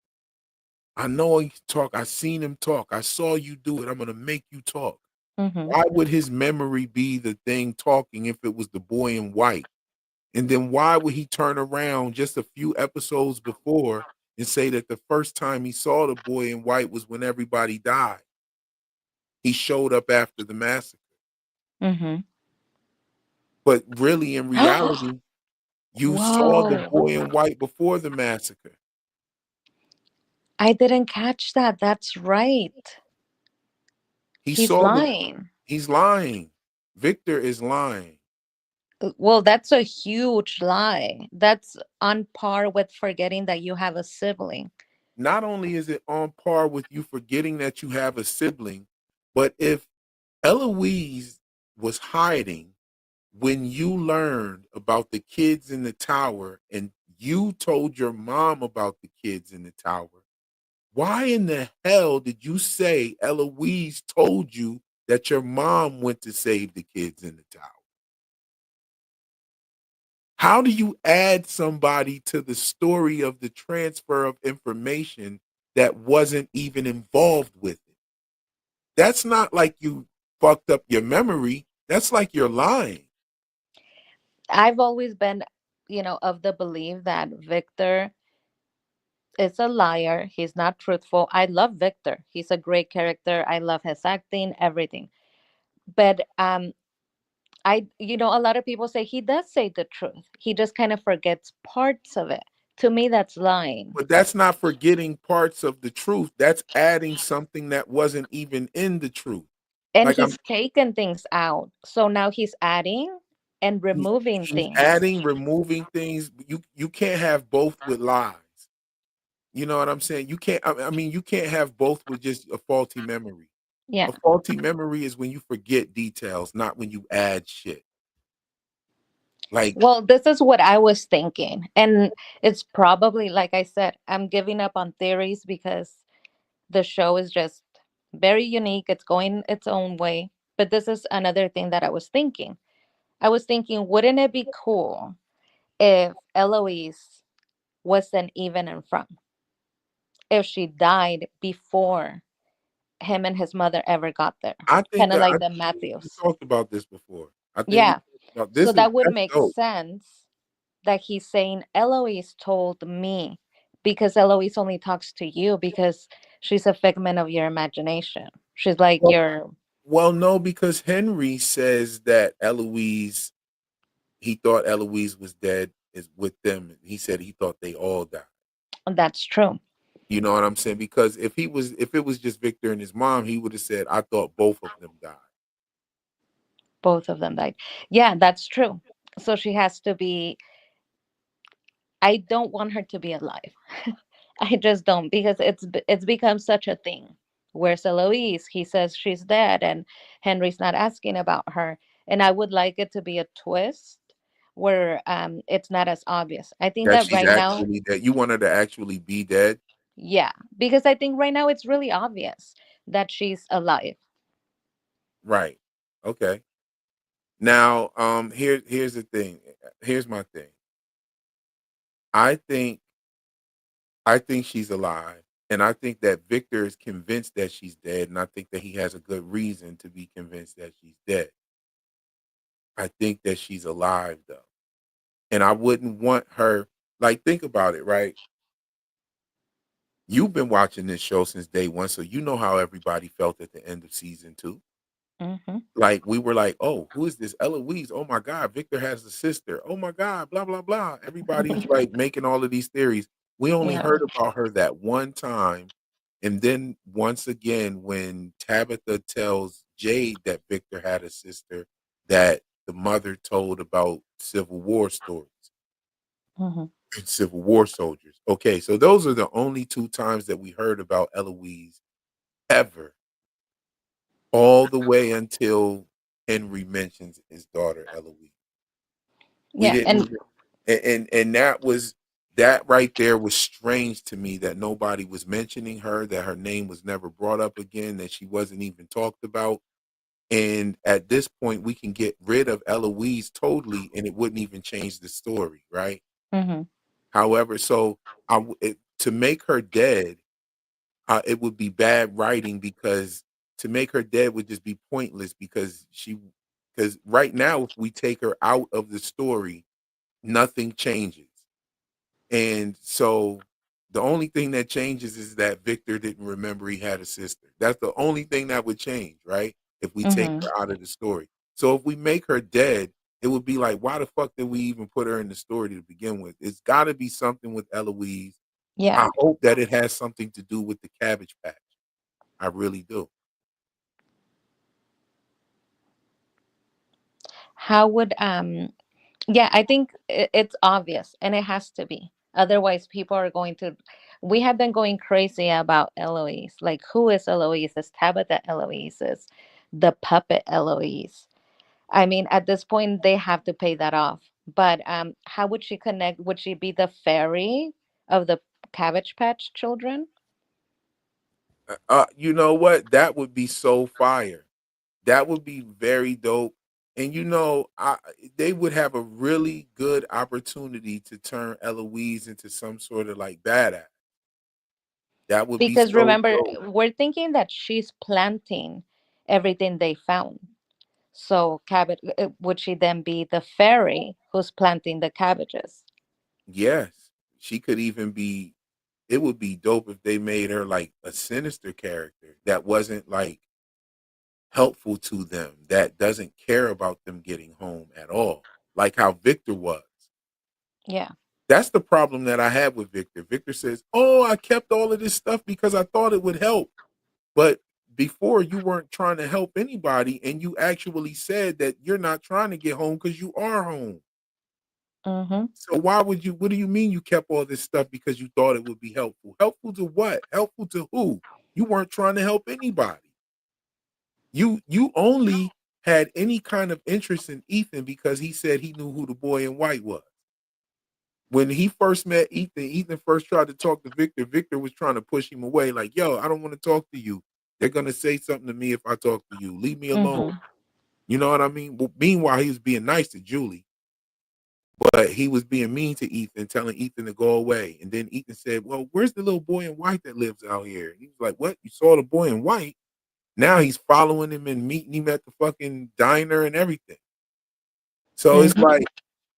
S1: I know he can talk. I seen him talk. I saw you do it. I'm gonna make you talk.
S2: Hmm.
S1: Why would his memory be the thing talking if it was the boy in white? And then why would he turn around just a few episodes before and say that the first time he saw the boy in white was when everybody died? He showed up after the massacre.
S2: Hmm.
S1: But really, in reality, you saw the
S2: Whoa.
S1: boy in white before the massacre.
S2: I didn't catch that. That's right.
S1: He
S2: He's
S1: saw the
S2: lying.
S1: He's lying. Victor is lying.
S2: Well, that's a huge lie. That's on par with forgetting that you have a sibling.
S1: Not only is it on par with you forgetting that you have a sibling, but if Eloise was hiding when you learned about the kids in the tower and you told your mom about the kids in the tower, why in the hell did you say Eloise told you that your mom went to save the kids in the tower? How do you add somebody to the story of the transfer of information that wasn't even involved with it? That's not like you fucked up your memory. That's like you're lying.
S2: I've always been, of the belief that Victor is a liar. He's not truthful. I love Victor. He's a great character. I love his acting, everything. But a lot of people say he does say the truth. He just kind of forgets parts of it. To me, that's lying.
S1: But that's not forgetting parts of the truth. That's adding something that wasn't even in the truth.
S2: And
S1: Like
S2: he's taken things out. So now he's adding and removing
S1: he's
S2: things.
S1: adding, removing things. You can't have both with lies. You know what I'm saying? You can't. I mean, you can't have both with just a faulty memory.
S2: Yeah.
S1: A faulty memory is when you forget details, not when you add shit. Like,
S2: Well, this is what I was thinking. And it's probably, like I said, I'm giving up on theories because the show is just very unique. It's going its own way. But this is another thing that I was thinking. I was thinking, wouldn't it be cool if Eloise wasn't even in front? If she died before him and his mother ever got there?
S1: I think
S2: Kind of
S1: that
S2: like the
S1: we
S2: Matthews.
S1: talked about this before. I think we
S2: Yeah.
S1: talked about
S2: So
S1: this is
S2: that would
S1: that's
S2: make
S1: dope.
S2: sense that he's saying Eloise told me because Eloise only talks to you because she's a figment of your imagination. She's like
S1: Well,
S2: your
S1: no, because Henry says that Eloise, he thought Eloise was dead is with them. He said he thought they all died.
S2: that's true.
S1: You know what I'm saying? Because if it was just Victor and his mom, he would have said, I thought both of them died.
S2: Both of them died. Yeah, that's true. So she has to be I don't want her to be alive. I just don't because it's become such a thing. Where's Eloise? He says she's dead and Henry's not asking about her. And I would like it to be a twist where it's not as obvious. I think
S1: That
S2: that
S1: she's
S2: right now,
S1: actually dead. You want her to actually be dead?
S2: yeah, because I think right now it's really obvious that she's alive.
S1: Right. Okay. Now, here's the thing. Here's my thing. I think I think she's alive. And I think that Victor is convinced that she's dead, and I think that he has a good reason to be convinced that she's dead. I think that she's alive though. And I wouldn't want her, like, think about it, right? You've been watching this show since day one, so you know how everybody felt at the end of season two.
S2: Mm-hmm.
S1: Like, we were like, "Oh, who is this Eloise? Oh my god, Victor has a sister. Oh my god, blah blah blah." Everybody was like making all of these theories. We only
S2: Yeah.
S1: heard about her that one time, and then once again when Tabitha tells Jade that Victor had a sister that the mother told about Civil War stories
S2: Mm-hmm.
S1: and Civil War soldiers. Okay, so those are the only two times that we heard about Eloise ever, all the way until Henry mentions his daughter Eloise. We
S2: Yeah.
S1: didn't
S2: And
S1: even, and that was, that right there was strange to me, that nobody was mentioning her, that her name was never brought up again, that she wasn't even talked about. And at this point, we can get rid of Eloise totally, and it wouldn't even change the story, right?
S2: mm-hmm.
S1: However, so to make her dead, it would be bad writing, because to make her dead would just be pointless, because right now if we take her out of the story, nothing changes. And so the only thing that changes is that Victor didn't remember he had a sister. That's the only thing that would change, right? If we take
S2: Mm-hmm.
S1: her out of the story. So if we make her dead, it would be like, why the fuck did we even put her in the story to begin with? It's got to be something with Eloise.
S2: Yeah.
S1: I hope that it has something to do with the Cabbage Patch. I really do.
S2: How would Yeah, I think it's obvious and it has to be. Otherwise, people are going to. We have been going crazy about Eloise. Like, who is Eloise? Is Tabitha Eloise? Is the puppet Eloise? I mean, at this point, they have to pay that off. But how would she connect? Would she be the fairy of the Cabbage Patch children?
S1: You know what? That would be so fire. That would be very dope. And they would have a really good opportunity to turn Eloise into some sort of like badass. That would be
S2: Because
S1: so
S2: remember,
S1: dope.
S2: we're thinking that she's planting everything they found. So, cabbage, would she then be the fairy who's planting the cabbages?
S1: Yes. She could even be, it would be dope if they made her like a sinister character that wasn't like helpful to them, that doesn't care about them getting home at all, like how Victor was.
S2: Yeah.
S1: That's the problem that I have with Victor. Victor says, "Oh, I kept all of this stuff because I thought it would help." But before, you weren't trying to help anybody, and you actually said that you're not trying to get home because you are home.
S2: Mm-hmm.
S1: So why would you? What do you mean you kept all this stuff because you thought it would be helpful? Helpful to what? Helpful to who? You weren't trying to help anybody. You only had any kind of interest in Ethan because he said he knew who the boy in white was. When he first met Ethan, Ethan first tried to talk to Victor. Victor was trying to push him away, like, "Yo, I don't want to talk to you. They're gonna say something to me if I talk to you. Leave me alone."
S2: Mm-hmm.
S1: You know what I mean? Well, meanwhile, he was being nice to Julie, but he was being mean to Ethan, telling Ethan to go away. And then Ethan said, "Well, where's the little boy in white that lives out here?" And he was like, "What? You saw the boy in white?" Now he's following him and meeting him at the fucking diner and everything. So it's
S2: Mm-hmm.
S1: like,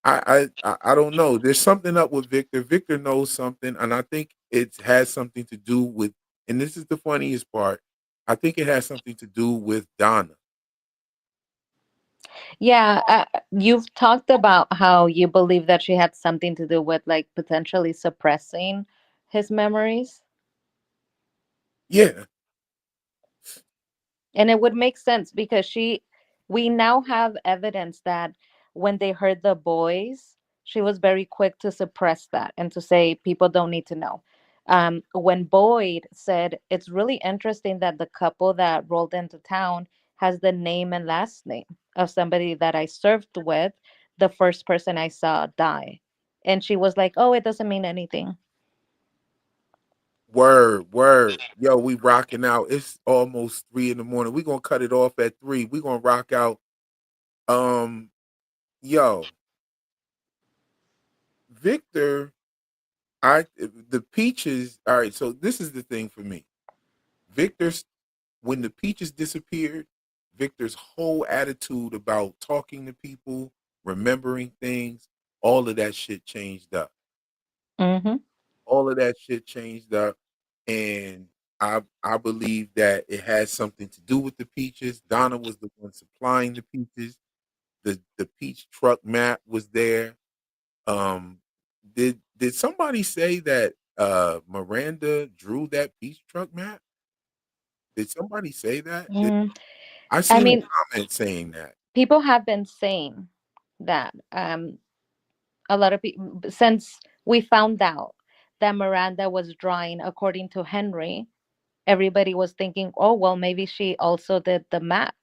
S1: I don't know. There's something up with Victor. Victor knows something, and I think it has something to do with. And this is the funniest part. I think it has something to do with Donna.
S2: Yeah. You've talked about how you believe that she had something to do with like potentially suppressing his memories.
S1: Yeah,
S2: And it would make sense because we now have evidence that when they heard the boys, she was very quick to suppress that and to say people don't need to know. When Boyd said, it's really interesting that the couple that rolled into town has the name and last name of somebody that I served with, the first person I saw die. And she was like, oh, it doesn't mean anything.
S1: word, word. Yo, we rocking out. It's almost 3 in the morning. We gonna cut it off at 3. We gonna rock out. Um, yo, Victor. the peaches. All right, so this is the thing for me. Victor's when the peaches disappeared, Victor's whole attitude about talking to people, remembering things, all of that shit changed up.
S2: Mm-hmm.
S1: All of that shit changed up, and I believe that it has something to do with the peaches. Donna was the one supplying the peaches. The peach truck map was there. Um, did somebody say that Miranda drew that peach truck map? Did somebody say that?
S2: Mm.
S1: I
S2: I
S1: seen a
S2: mean,
S1: comment saying that.
S2: people have been saying that a lot of people, since we found out that Miranda was drawing according to Henry, everybody was thinking, oh, well, maybe she also did the map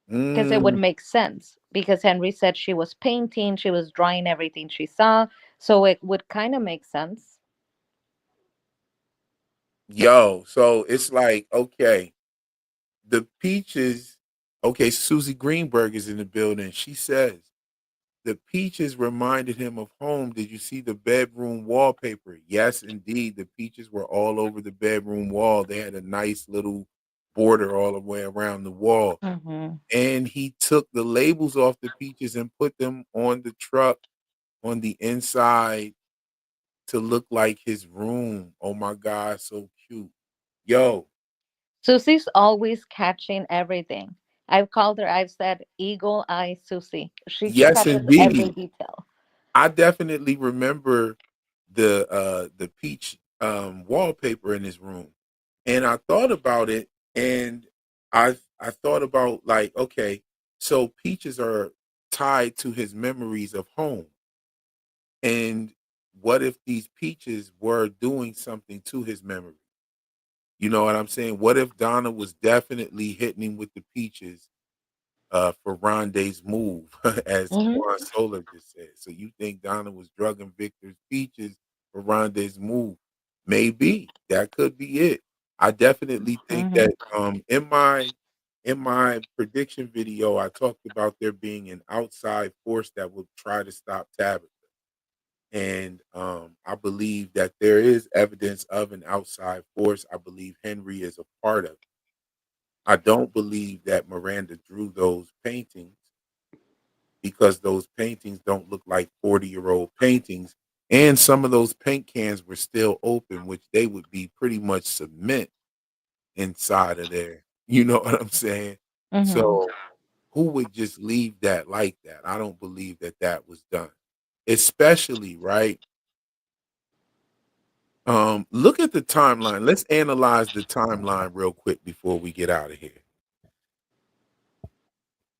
S2: because it would
S1: Mm,
S2: make sense because Henry said she was painting, she was drawing everything she saw. So it would kind of make sense.
S1: yo, so it's like okay, the peaches. Okay, Susie Greenberg is in the building. She says the peaches reminded him of home. Did you see the bedroom wallpaper? Yes, indeed. The peaches were all over the bedroom wall. They had a nice little border all the way around the wall.
S2: Mm-hmm.
S1: And he took the labels off the peaches and put them on the truck on the inside to look like his room. Oh my God, so cute. Yo,
S2: Susie's always catching everything. I've called her, I've said eagle eye Susie. She
S1: yes,
S2: catches every
S1: indeed.
S2: detail.
S1: I definitely remember the peach wallpaper in his room. And I thought about it and I thought about like, okay, so peaches are tied to his memories of home. And what if these peaches were doing something to his memory? You know what I'm saying? What if Donna was definitely hitting him with the peaches for Rondé's move, as
S2: Hmm.
S1: Juan Solar just said. So you think Donna was drugging Victor's peaches for Rondé's move? Maybe that could be it. I definitely think
S2: Hmm.
S1: that in my prediction video, I talked about there being an outside force that would try to stop Tabitha. And I believe that there is evidence of an outside force. I believe Henry is a part of it. I don't believe that Miranda drew those paintings because those paintings don't look like 40-year-old paintings. And some of those paint cans were still open, which they would be pretty much cement inside of there. You know what I'm saying?
S2: Hmm.
S1: So who would just leave that like that? I don't believe that that was done. Especially, right? Look at the timeline. Let's analyze the timeline real quick before we get out of here.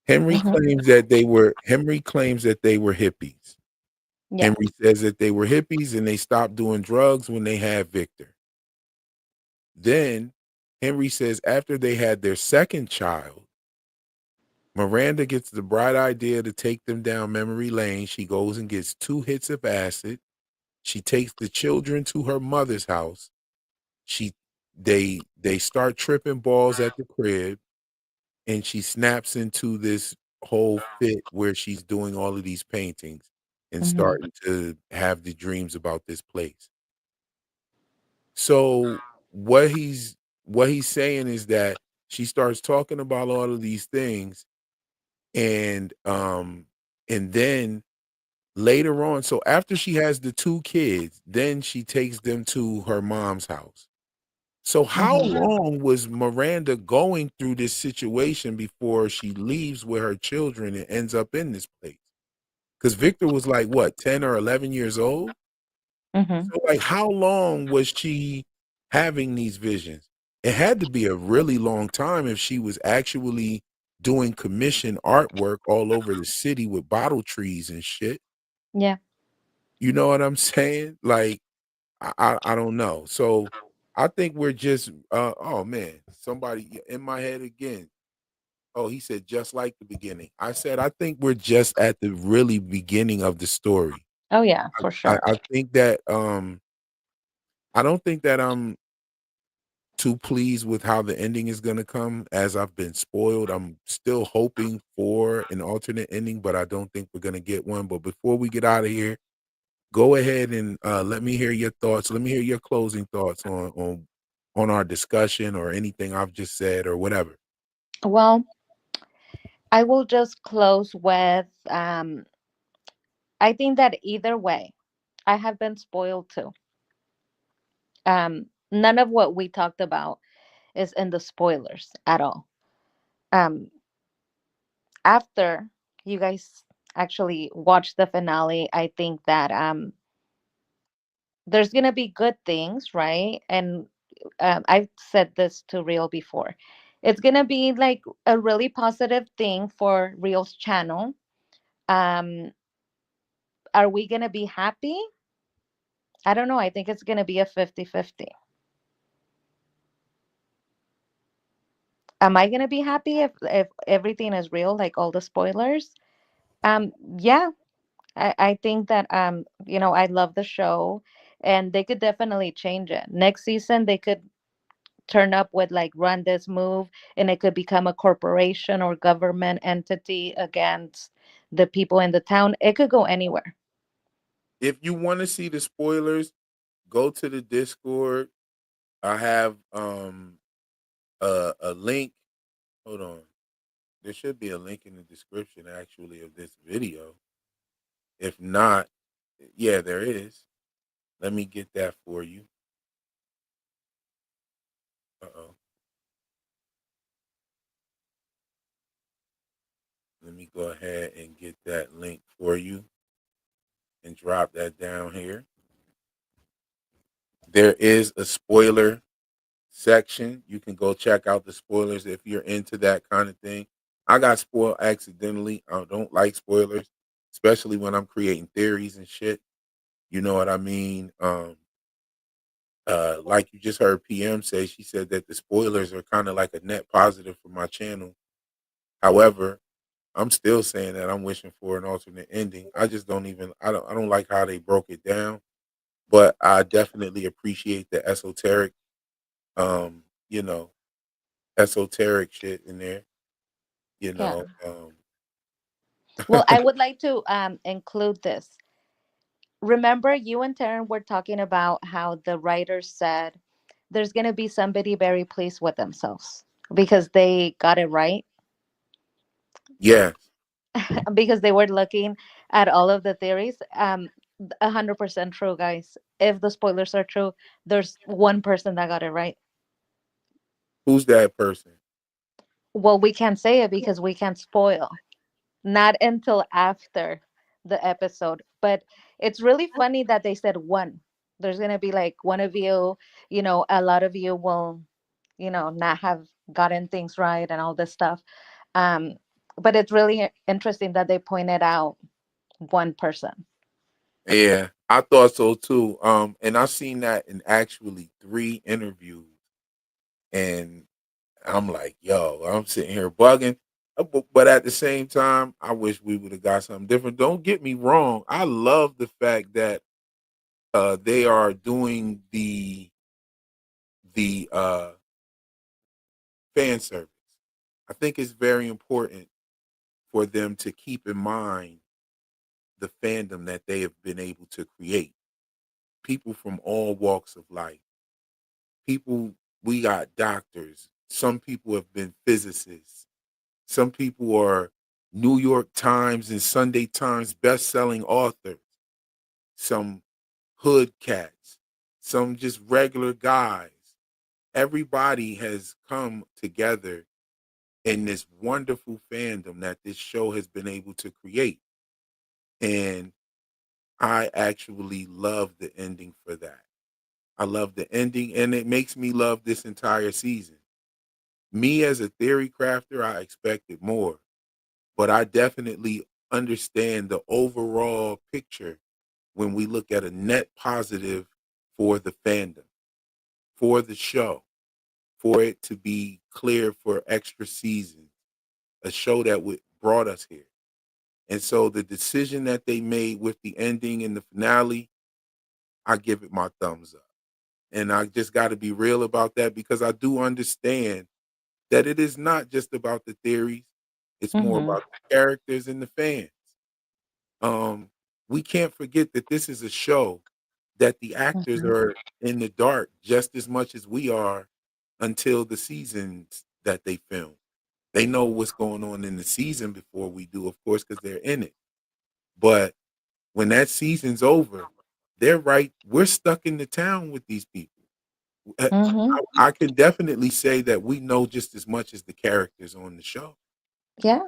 S2: Hmm.
S1: Henry claims that they were hippies.
S2: Yeah.
S1: Henry says that they were hippies and they stopped doing drugs when they had Victor. Then Henry says after they had their second child, Miranda gets the bright idea to take them down memory lane. She goes and gets 2 hits of acid. She takes the children to her mother's house. She they start tripping balls at the crib and she snaps into this whole fit where she's doing all of these paintings and
S2: Hmm.
S1: starting to have the dreams about this place. So what he's saying is that she starts talking about all of these things and and then later on, so after she has the 2 kids, then she takes them to her mom's house. So how
S2: Hmm.
S1: long was Miranda going through this situation before she leaves with her children and ends up in this place? Because Victor was like what, 10 or 11 years old?
S2: Hmm.
S1: So like how long was she having these visions? It had to be a really long time if she was actually doing commission artwork all over the city with bottle trees and shit.
S2: Yeah.
S1: You know what I'm saying? Like I don't know. So I think we're just oh man, somebody in my head again. Oh, he said just like the beginning. I said I think we're just at the really beginning of the story.
S2: Oh, yeah, for
S1: I,
S2: sure.
S1: I think that I don't think that I'm too pleased with how the ending is gonna come as I've been spoiled. I'm still hoping for an alternate ending, but I don't think we're gonna get one. But before we get out of here, go ahead and let me hear your thoughts. Let me hear your closing thoughts on our discussion or anything I've just said or whatever.
S2: Well, I will just close with I think that either way, I have been spoiled too. None of what we talked about is in the spoilers at all. Um, After you guys actually watch the finale, I think that there's gonna be good things, right? And I've said this to Real before. It's gonna be like a really positive thing for Real's channel. Um, are we gonna be happy? I don't know. I think it's gonna be a 50-50. Am I gonna be happy if everything is real, like all the spoilers? Yeah, I think that I love the show, and they could definitely change it. Next season they could turn up with like run this move, and it could become a corporation or government entity against the people in the town. It could go anywhere.
S1: If you want to see the spoilers, go to the Discord. I have a link. Hold on. There should be a link in the description actually of this video. If not, yeah, there is. Let me get that for you. Uh-oh. Let me go ahead and get that link for you and drop that down here. There is a spoiler section. You can go check out the spoilers if you're into that kind of thing. I got spoiled accidentally. I don't like spoilers, especially when I'm creating theories and shit. You know what I mean? Like you just heard PM say, she said that the spoilers are kind of like a net positive for my channel. However, I'm still saying that I'm wishing for an alternate ending. I just don't even I don't like how they broke it down, but I definitely appreciate the um, you know, esoteric shit in there, you
S2: Yeah.
S1: know.
S2: Well, I would like to include this. Remember, you and Taryn were talking about how the writers said there's going to be somebody very pleased with themselves because they got it right,
S1: Yes.
S2: because they were looking at all of the theories. 100% true, guys. If the spoilers are true, there's one person that got it right.
S1: Who's that person?
S2: Well, we can't say it because we can't spoil. Not until after the episode. But it's really funny that they said one. There's gonna be like one of you, a lot of you will, not have gotten things right and all this stuff. Um, but it's really interesting that they pointed out one person.
S1: Yeah, I thought so too. And I seen that in actually 3 interviews, and I'm like, yo, I'm sitting here bugging. But at the same time, I wish we would have got something different. Don't get me wrong. I love the fact that they are doing the fan service. I think it's very important for them to keep in mind the fandom that they have been able to create. People from all walks of life. People, we got doctors. Some people have been physicists. Some people are New York Times and Sunday Times best-selling authors. Some hood cats. Some just regular guys. Everybody has come together in this wonderful fandom that this show has been able to create. And I actually love the ending for that. I love the ending, and it makes me love this entire season. Me as a theory crafter, I expected more, but I definitely understand the overall picture when we look at a net positive for the fandom, for the show, for it to be clear for extra seasons, a show that brought us here. And so the decision that they made with the ending and the finale, I give it my thumbs up. And I just got to be real about that because I do understand that it is not just about the theories. It's more
S2: Hmm.
S1: about the characters and the fans. we can't forget that this is a show that the actors
S2: Mhm.
S1: are in the dark just as much as we are until the seasons that they film. They know what's going on in the season before we do, of course, because they're in it. But when that season's over, they're right. We're stuck in the town with these people.
S2: Mhm.
S1: I can definitely say that we know just as much as the characters on the show.
S2: Yeah.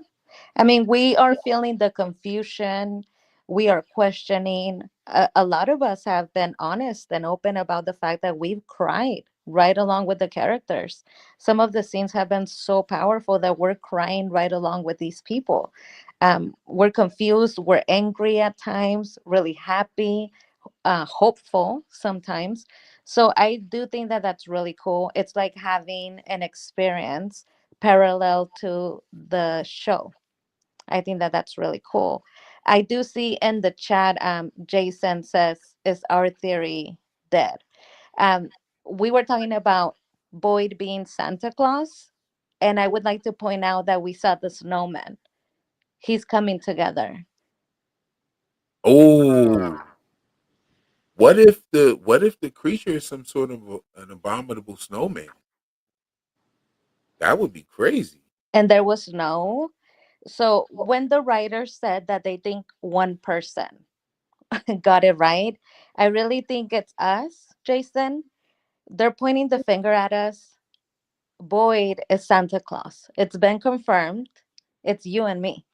S2: I mean, we are feeling the confusion. We are questioning. A lot of us have been honest and open about the fact that we've cried right along with the characters. Some of the scenes have been so powerful that we're crying right along with these people. We're confused. We're angry at times, really happy, hopeful sometimes. So I do think that that's really cool. It's like having an experience parallel to the show. I think that that's really cool. I do see in the chat, Jason says, "Is our theory dead?" Um, we were talking about Boyd being Santa Claus, and I would like to point out that we saw the snowman. He's coming together,
S1: Oh, what if the creature is some sort of an abominable snowman? That would be crazy.
S2: and there was snow. So when the writers said that they think one person got it right, I really think it's us, Jason. They're pointing the finger at us. Boyd is Santa Claus. It's been confirmed. It's you and me.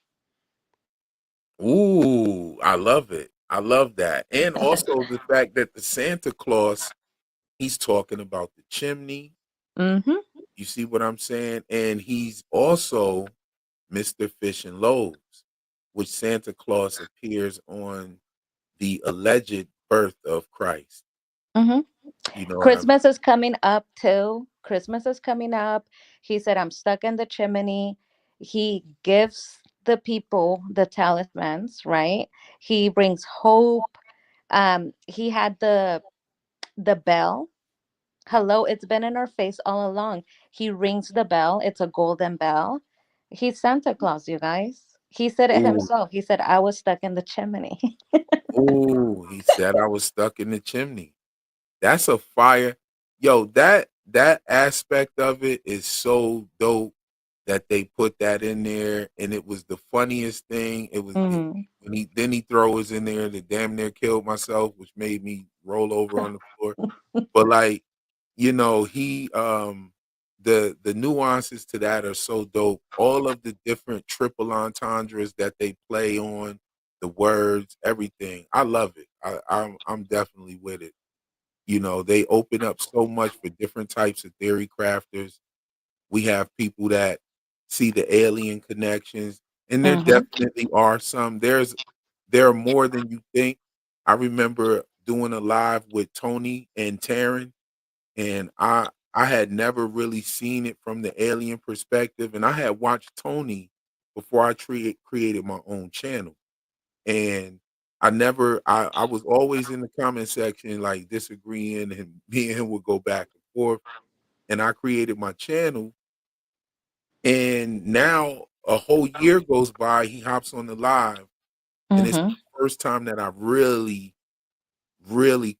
S1: Ooh, I love it. I love that. And also the fact that the Santa Claus, he's talking about the chimney.
S2: Mm-hmm.
S1: You see what I'm saying? And he's also Mr. Fish and Loaves, which Santa Claus appears on the alleged birth of Christ.
S2: Mm-hmm.
S1: You know what I'm
S2: Christmas is coming up too. Christmas is coming up. He said, I'm stuck in the chimney. He gives the people the talismans, right? He brings hope. He had the bell. Hello, it's been in our face all along. He rings the bell. It's a golden bell. He's Santa Claus, you guys. He said it
S1: Ooh,
S2: himself. He said, I was stuck in the chimney.
S1: ooh, he said I was stuck in the chimney. That's a fire. Yo, that aspect of it is so dope that they put that in there, and it was the funniest thing.
S2: Hmm.
S1: When he throws in there that damn near killed myself, which made me roll over on the floor. But like, he the nuances to that are so dope. All of the different triple entendres that they play on, the words, everything. I love it. I'm definitely with it. They open up so much for different types of theory crafters. We have people that see the alien connections, and there
S2: Hmm.
S1: definitely are some. There are more than you think. I remember doing a live with Tony and Taryn, and I had never really seen it from the alien perspective, and I had watched Tony before I created my own channel, and I was always in the comment section like disagreeing, and me and him would go back and forth, and I created my channel, and now a whole year goes by, he hops on the live, and it's
S2: Hmm.
S1: the first time that I really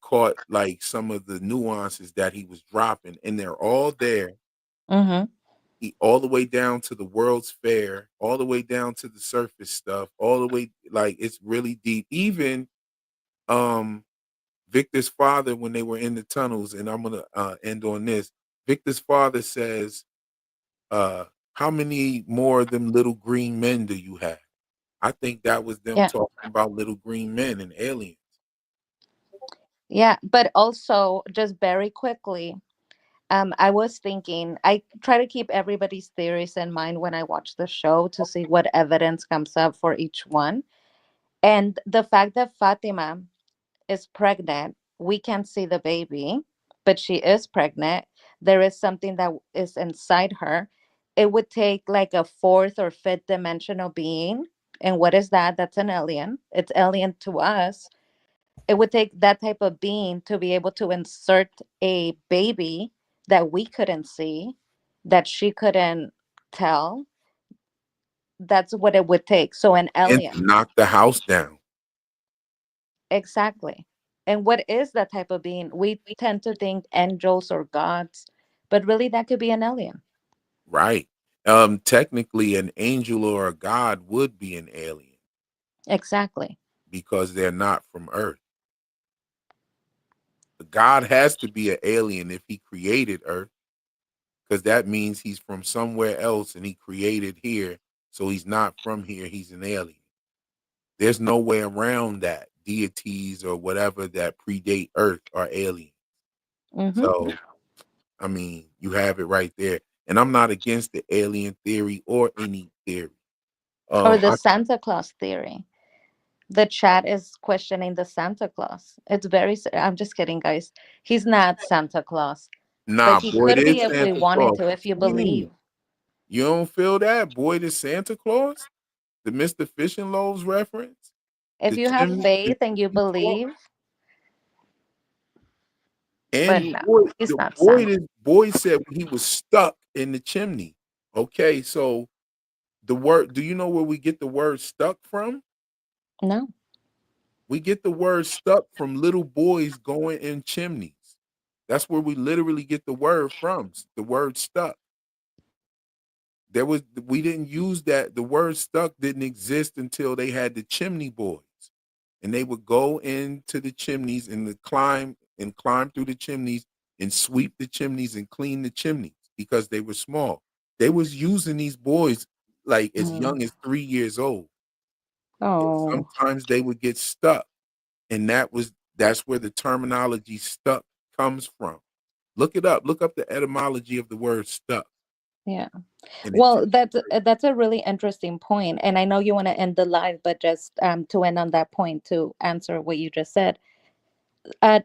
S1: caught like some of the nuances that he was dropping, and they're all there.
S2: Hmm.
S1: All the way down to the World's Fair, all the way down to the surface stuff, all the way like it's really deep. Even um Victor's father, when they were in the tunnels, and I'm gonna end on this. Victor's father says, "How many more of them little green men do you have?" I think that was them
S2: Yeah.
S1: talking about little green men and aliens.
S2: Yeah. But also, just very quickly, I was thinking, I try to keep everybody's theories in mind when I watch the show to see what evidence comes up for each one. And the fact that Fatima is pregnant, we can't see the baby, but she is pregnant. There is something that is inside her. It would take like a fourth or fifth dimensional being. And what is that? That's an alien. It's alien to us. It would take that type of being to be able to insert a baby that we couldn't see, that she couldn't tell. That's what it would take. So an
S1: And to
S2: alien.
S1: knock the house down.
S2: Exactly. And what is that type of being? We tend to think angels or gods, but really that could be an alien.
S1: Right. Technically, an angel or a god would be an alien
S2: Exactly.
S1: because they're not from Earth. God has to be an alien if he created Earth, because that means he's from somewhere else and he created here. So he's not from here. He's an alien. There's no way around that. Deities or whatever that predate Earth are aliens.
S2: Mm-hmm.
S1: So, I mean, you have it right there. And I'm not against the alien theory or any theory.
S2: Or the
S1: I
S2: Santa Claus theory. The chat is questioning the Santa Claus. It's very, I'm just kidding, guys. He's not Santa Claus, but
S1: Nah,
S2: he
S1: boy, it
S2: could be
S1: is
S2: if we
S1: Santa
S2: wanted
S1: Claus.
S2: to, if you
S1: Mm.
S2: believe.
S1: You don't feel that? Boy, the Santa Claus? The Mr. Fish and Loaves reference?
S2: If
S1: The
S2: you have
S1: chimney
S2: faith and you
S1: talk?
S2: believe, but
S1: And
S2: no,
S1: the
S2: he's not
S1: boy,
S2: Santa.
S1: this boy said when he was stuck in the chimney. Okay, so the word, do you know where we get the word stuck from?
S2: No.
S1: We get the word stuck from little boys going in chimneys. That's where we literally get the word from, the word stuck. We didn't use that. The word stuck didn't exist until they had the chimney boys. And they would go into the chimneys and climb through the chimneys and sweep the chimneys and clean the chimneys because they were small. They was using these boys like as
S2: Mm.
S1: young as 3 years old. And
S2: Oh,
S1: sometimes they would get stuck. And that's where the terminology stuck comes from. Look it up. Look up the etymology of the word stuck.
S2: yeah.
S1: And it
S2: Well,
S1: tells you right
S2: that's a really interesting point, and I know you want to end the live, but just to end on that point to answer what you just said,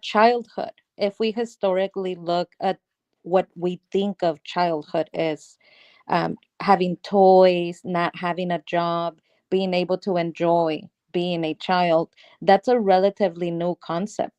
S2: childhood. If we historically look at what we think of childhood is, having toys, not having a job, being able to enjoy being a child, that's a relatively new concept.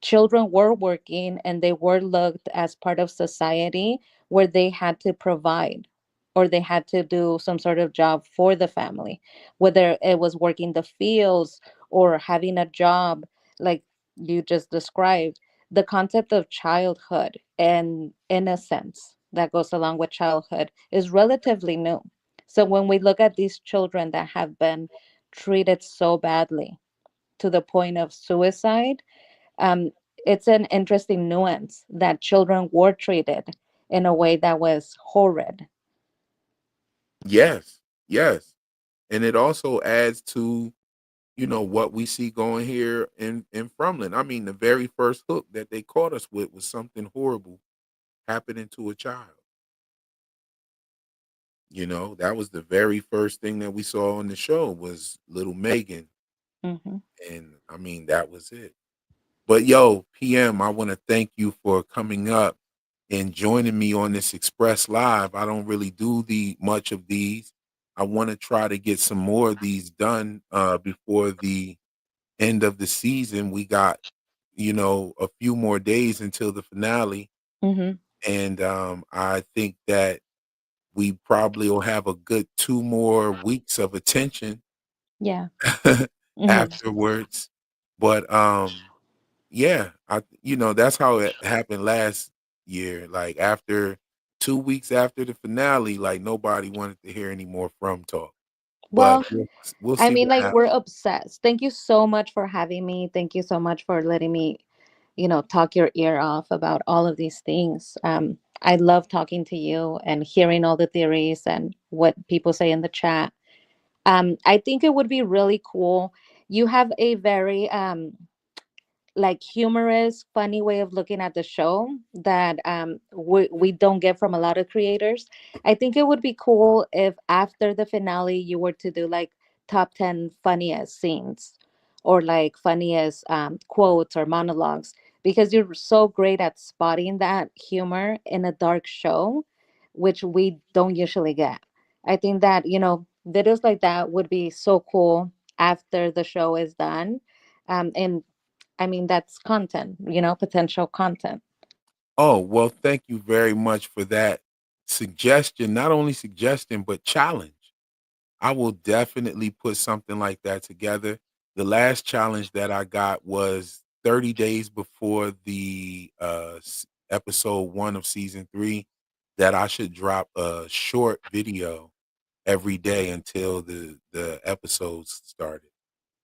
S2: Children were working and they were looked as part of society where they had to provide or they had to do some sort of job for the family, whether it was working the fields or having a job like you just described. The concept of childhood and innocence that goes along with childhood is relatively new. So when we look at these children that have been treated so badly to the point of suicide, um, it's an interesting nuance that children were treated in a way that was horrid.
S1: Yes, yes. And it also adds to, what we see going here in Frumlin. I mean, the very first hook that they caught us with was something horrible happening to a child. That was the very first thing that we saw on the show was little Megan.
S2: Hmm.
S1: And I mean, that was it. But yo, PM, I want to thank you for coming up and joining me on this Express Live. I don't really do the much of these. I want to try to get some more of these done before the end of the season. We got, a few more days until the finale.
S2: Hmm.
S1: And I think that we probably will have a good 2 more weeks of attention
S2: Yeah. Hmm.
S1: afterwards. But yeah, that's how it happened last year. Like after 2 weeks after the finale, like nobody wanted to hear any more from talk. But
S2: Well,
S1: we'll
S2: I
S1: see
S2: mean,
S1: what
S2: like, we're
S1: happens.
S2: obsessed. Thank you so much for having me. Thank you so much for letting me, talk your ear off about all of these things. I love talking to you and hearing all the theories and what people say in the chat. I think it would be really cool. You have a very like humorous, funny way of looking at the show that we don't get from a lot of creators. I think it would be cool if after the finale you were to do like top 10 funniest scenes or like funniest quotes or monologues, because you're so great at spotting that humor in a dark show, which we don't usually get. I think that, videos like that would be so cool after the show is done. And I mean, that's content, potential content.
S1: Oh, well, thank you very much for that suggestion. Not only suggestion, but challenge. I will definitely put something like that together. the last challenge that I got was 30 days before the episode 1 of season 3 that I should drop a short video every day until the episodes started.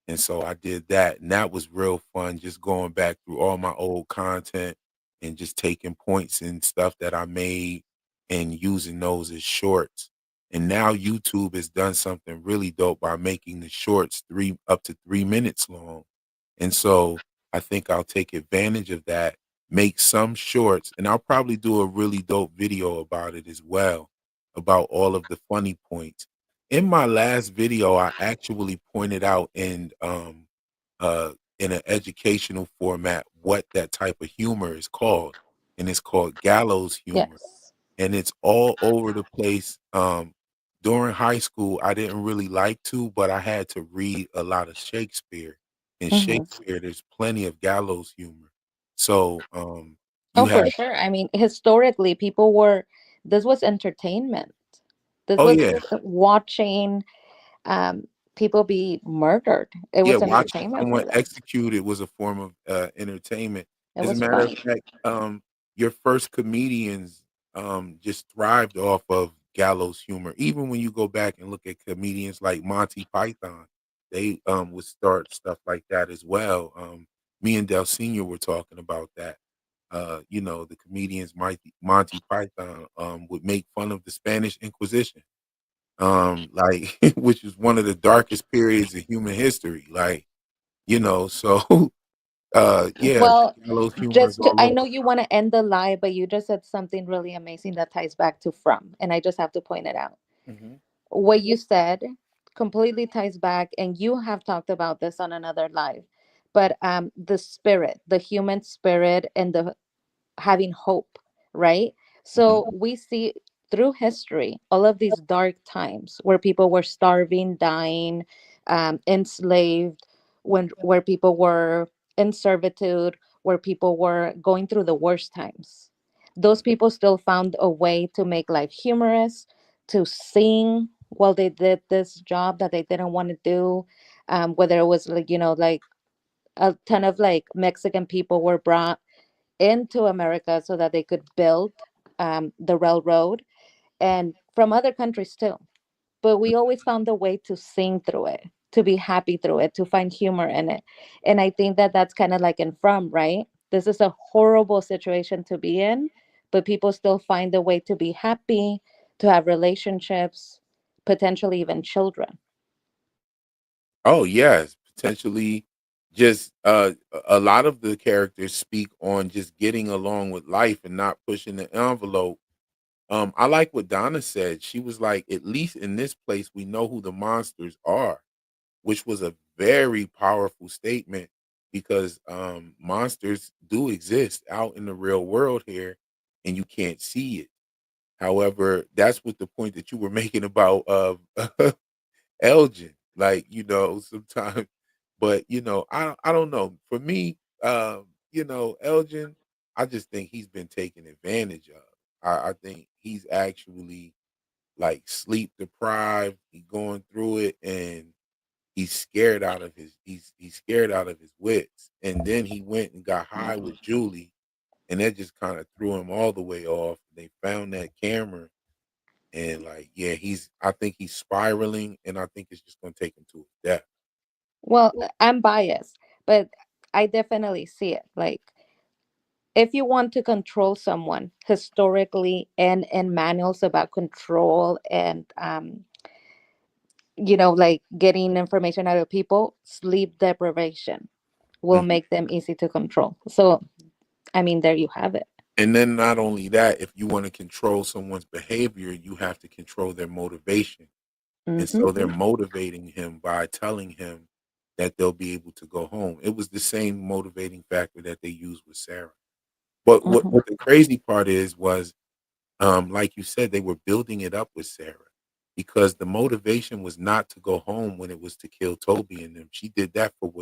S1: And so I did that, and that was real fun, just going back through all my old content and just taking points and stuff that I made and using those as shorts. And now YouTube has done something really dope by making the shorts 3 up to 3 minutes long. And so I think I'll take advantage of that, make some shorts, and I'll probably do a really dope video about it as well, about all of the funny points. In my last video, I actually pointed out uh in an educational format what that type of humor is called, and it's called gallows humor,
S2: Yes.
S1: and it's all over the place. During high school, I didn't really like to, but I had to read a lot of Shakespeare. In
S2: Hmm.
S1: Shakespeare, there's plenty of gallows humor. So you
S2: Oh,
S1: have,
S2: for sure. I mean, historically, people were, this was entertainment. This
S1: oh
S2: was
S1: yeah,
S2: watching um, people be murdered. It
S1: yeah,
S2: was
S1: watching
S2: entertainment
S1: someone
S2: for them.
S1: executed was a form of entertainment.
S2: It
S1: As a
S2: was
S1: matter of
S2: fun.
S1: fact, your first comedians just thrived off of gallows humor. Even when you go back and look at comedians like Monty Python, they would start stuff like that as well. Me and Del Senior were talking about that. The comedians Monty Python would make fun of the Spanish Inquisition, like which is one of the darkest periods in human history. Like, so yeah,
S2: Well,
S1: gallows humor is
S2: just to,
S1: all
S2: I
S1: over.
S2: know you want to end the live, but you just said something really amazing that ties back to From, and I just have to point it out.
S1: Mhm.
S2: What you said completely ties back, and you have talked about this on another live, but the spirit, the human spirit, and the having hope, right?
S1: Mhm.
S2: So we see through history all of these dark times where people were starving, dying, enslaved, when where people were in servitude, where people were going through the worst times. Those people still found a way to make life humorous, to sing while they did this job that they didn't want to do. Whether it was like, like a ton of like Mexican people were brought into America so that they could build the railroad, and from other countries too. But we always found a way to sing through it, to be happy through it, to find humor in it. And I think that that's kind of like in From, right? This is a horrible situation to be in, but people still find a way to be happy, to have relationships, potentially even children.
S1: Oh yes, potentially. Just a lot of the characters speak on just getting along with life and not pushing the envelope. I like what Donna said. She was like, at least in this place, we know who the monsters are, which was a very powerful statement because monsters do exist out in the real world here and you can't see it. However, that's what the point that you were making about Elgin. Like, sometimes, but I don't know. For me, Elgin, I just think he's been taken advantage of. I think he's actually like sleep deprived. He going through it and he's scared out of his wits. And then he went and got high with Julie, and that just kind of threw him all the way off. They found that camera, and like, yeah, I think he's spiraling, and I think it's just gonna take him to his death.
S2: Well, I'm biased, but I definitely see it. Like, if you want to control someone historically and in manuals about control and like getting information out of people, sleep deprivation will
S1: Mhm.
S2: make them easy to control. So I mean, there you have it.
S1: And then not only that, if you want to control someone's behavior, you have to control their motivation. And
S2: Hmm.
S1: so they're motivating him by telling him that they'll be able to go home. It was the same motivating factor that they used with Sarah. But what
S2: Hmm.
S1: the crazy part was, like you said, they were building it up with Sarah because the motivation was not to go home when it was to kill Toby and them. She did that for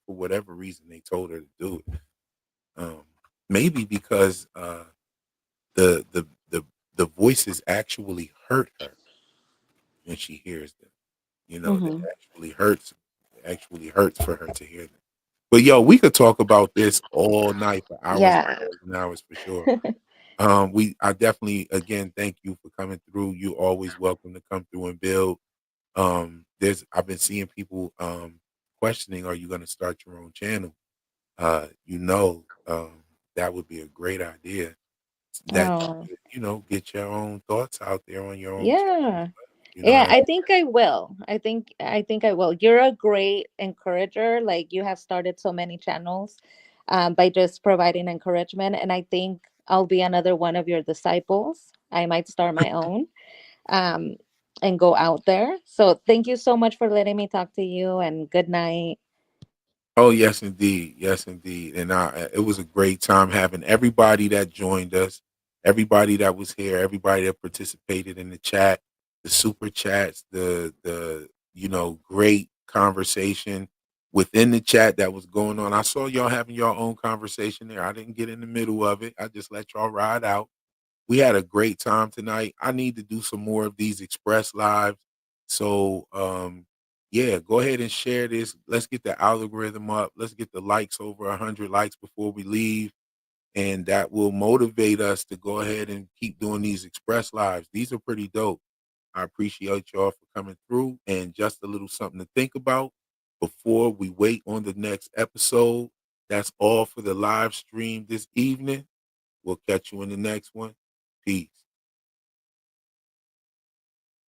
S1: whatever reason they told her to do it. Um, Maybe because the the the the voices actually hurt her when she hears them. It
S2: Hmm.
S1: actually hurts. actually hurts for her to hear that. But yo, we could talk about this all night for hours and
S2: Yeah.
S1: hours and hours for sure. I definitely again thank you for coming through. You always welcome to come through and build. I've been seeing people questioning, are you gonna start your own channel? You know, that would be a great idea that
S2: Oh,
S1: you know, get your own thoughts out there on your own channel as
S2: yeah.
S1: well. You know what
S2: Yeah,
S1: I mean?
S2: I think I will. I think I will. You're a great encourager. Like you have started so many channels by just providing encouragement, and I think I'll be another one of your disciples. I might start my own um, and go out there. So thank you so much for letting me talk to you, and good night.
S1: Oh, yes, indeed. Yes, indeed. And it was a great time having everybody that joined us, everybody that was here, everybody that participated in the chat, the super chats, the you know, great conversation within the chat that was going on. I saw y'all having your own conversation there. I didn't get in the middle of it. I just let y'all ride out. We had a great time tonight. I need to do some more of these express lives. So yeah, go ahead and share this. Let's get the algorithm up. Let's get the likes over 100 likes before we leave. And that will motivate us to go ahead and keep doing these express lives. These are pretty dope. I appreciate y'all for coming through and just a little something to think about before we wait on the next episode. That's all for the live stream this evening. We'll catch you in the next one. Peace.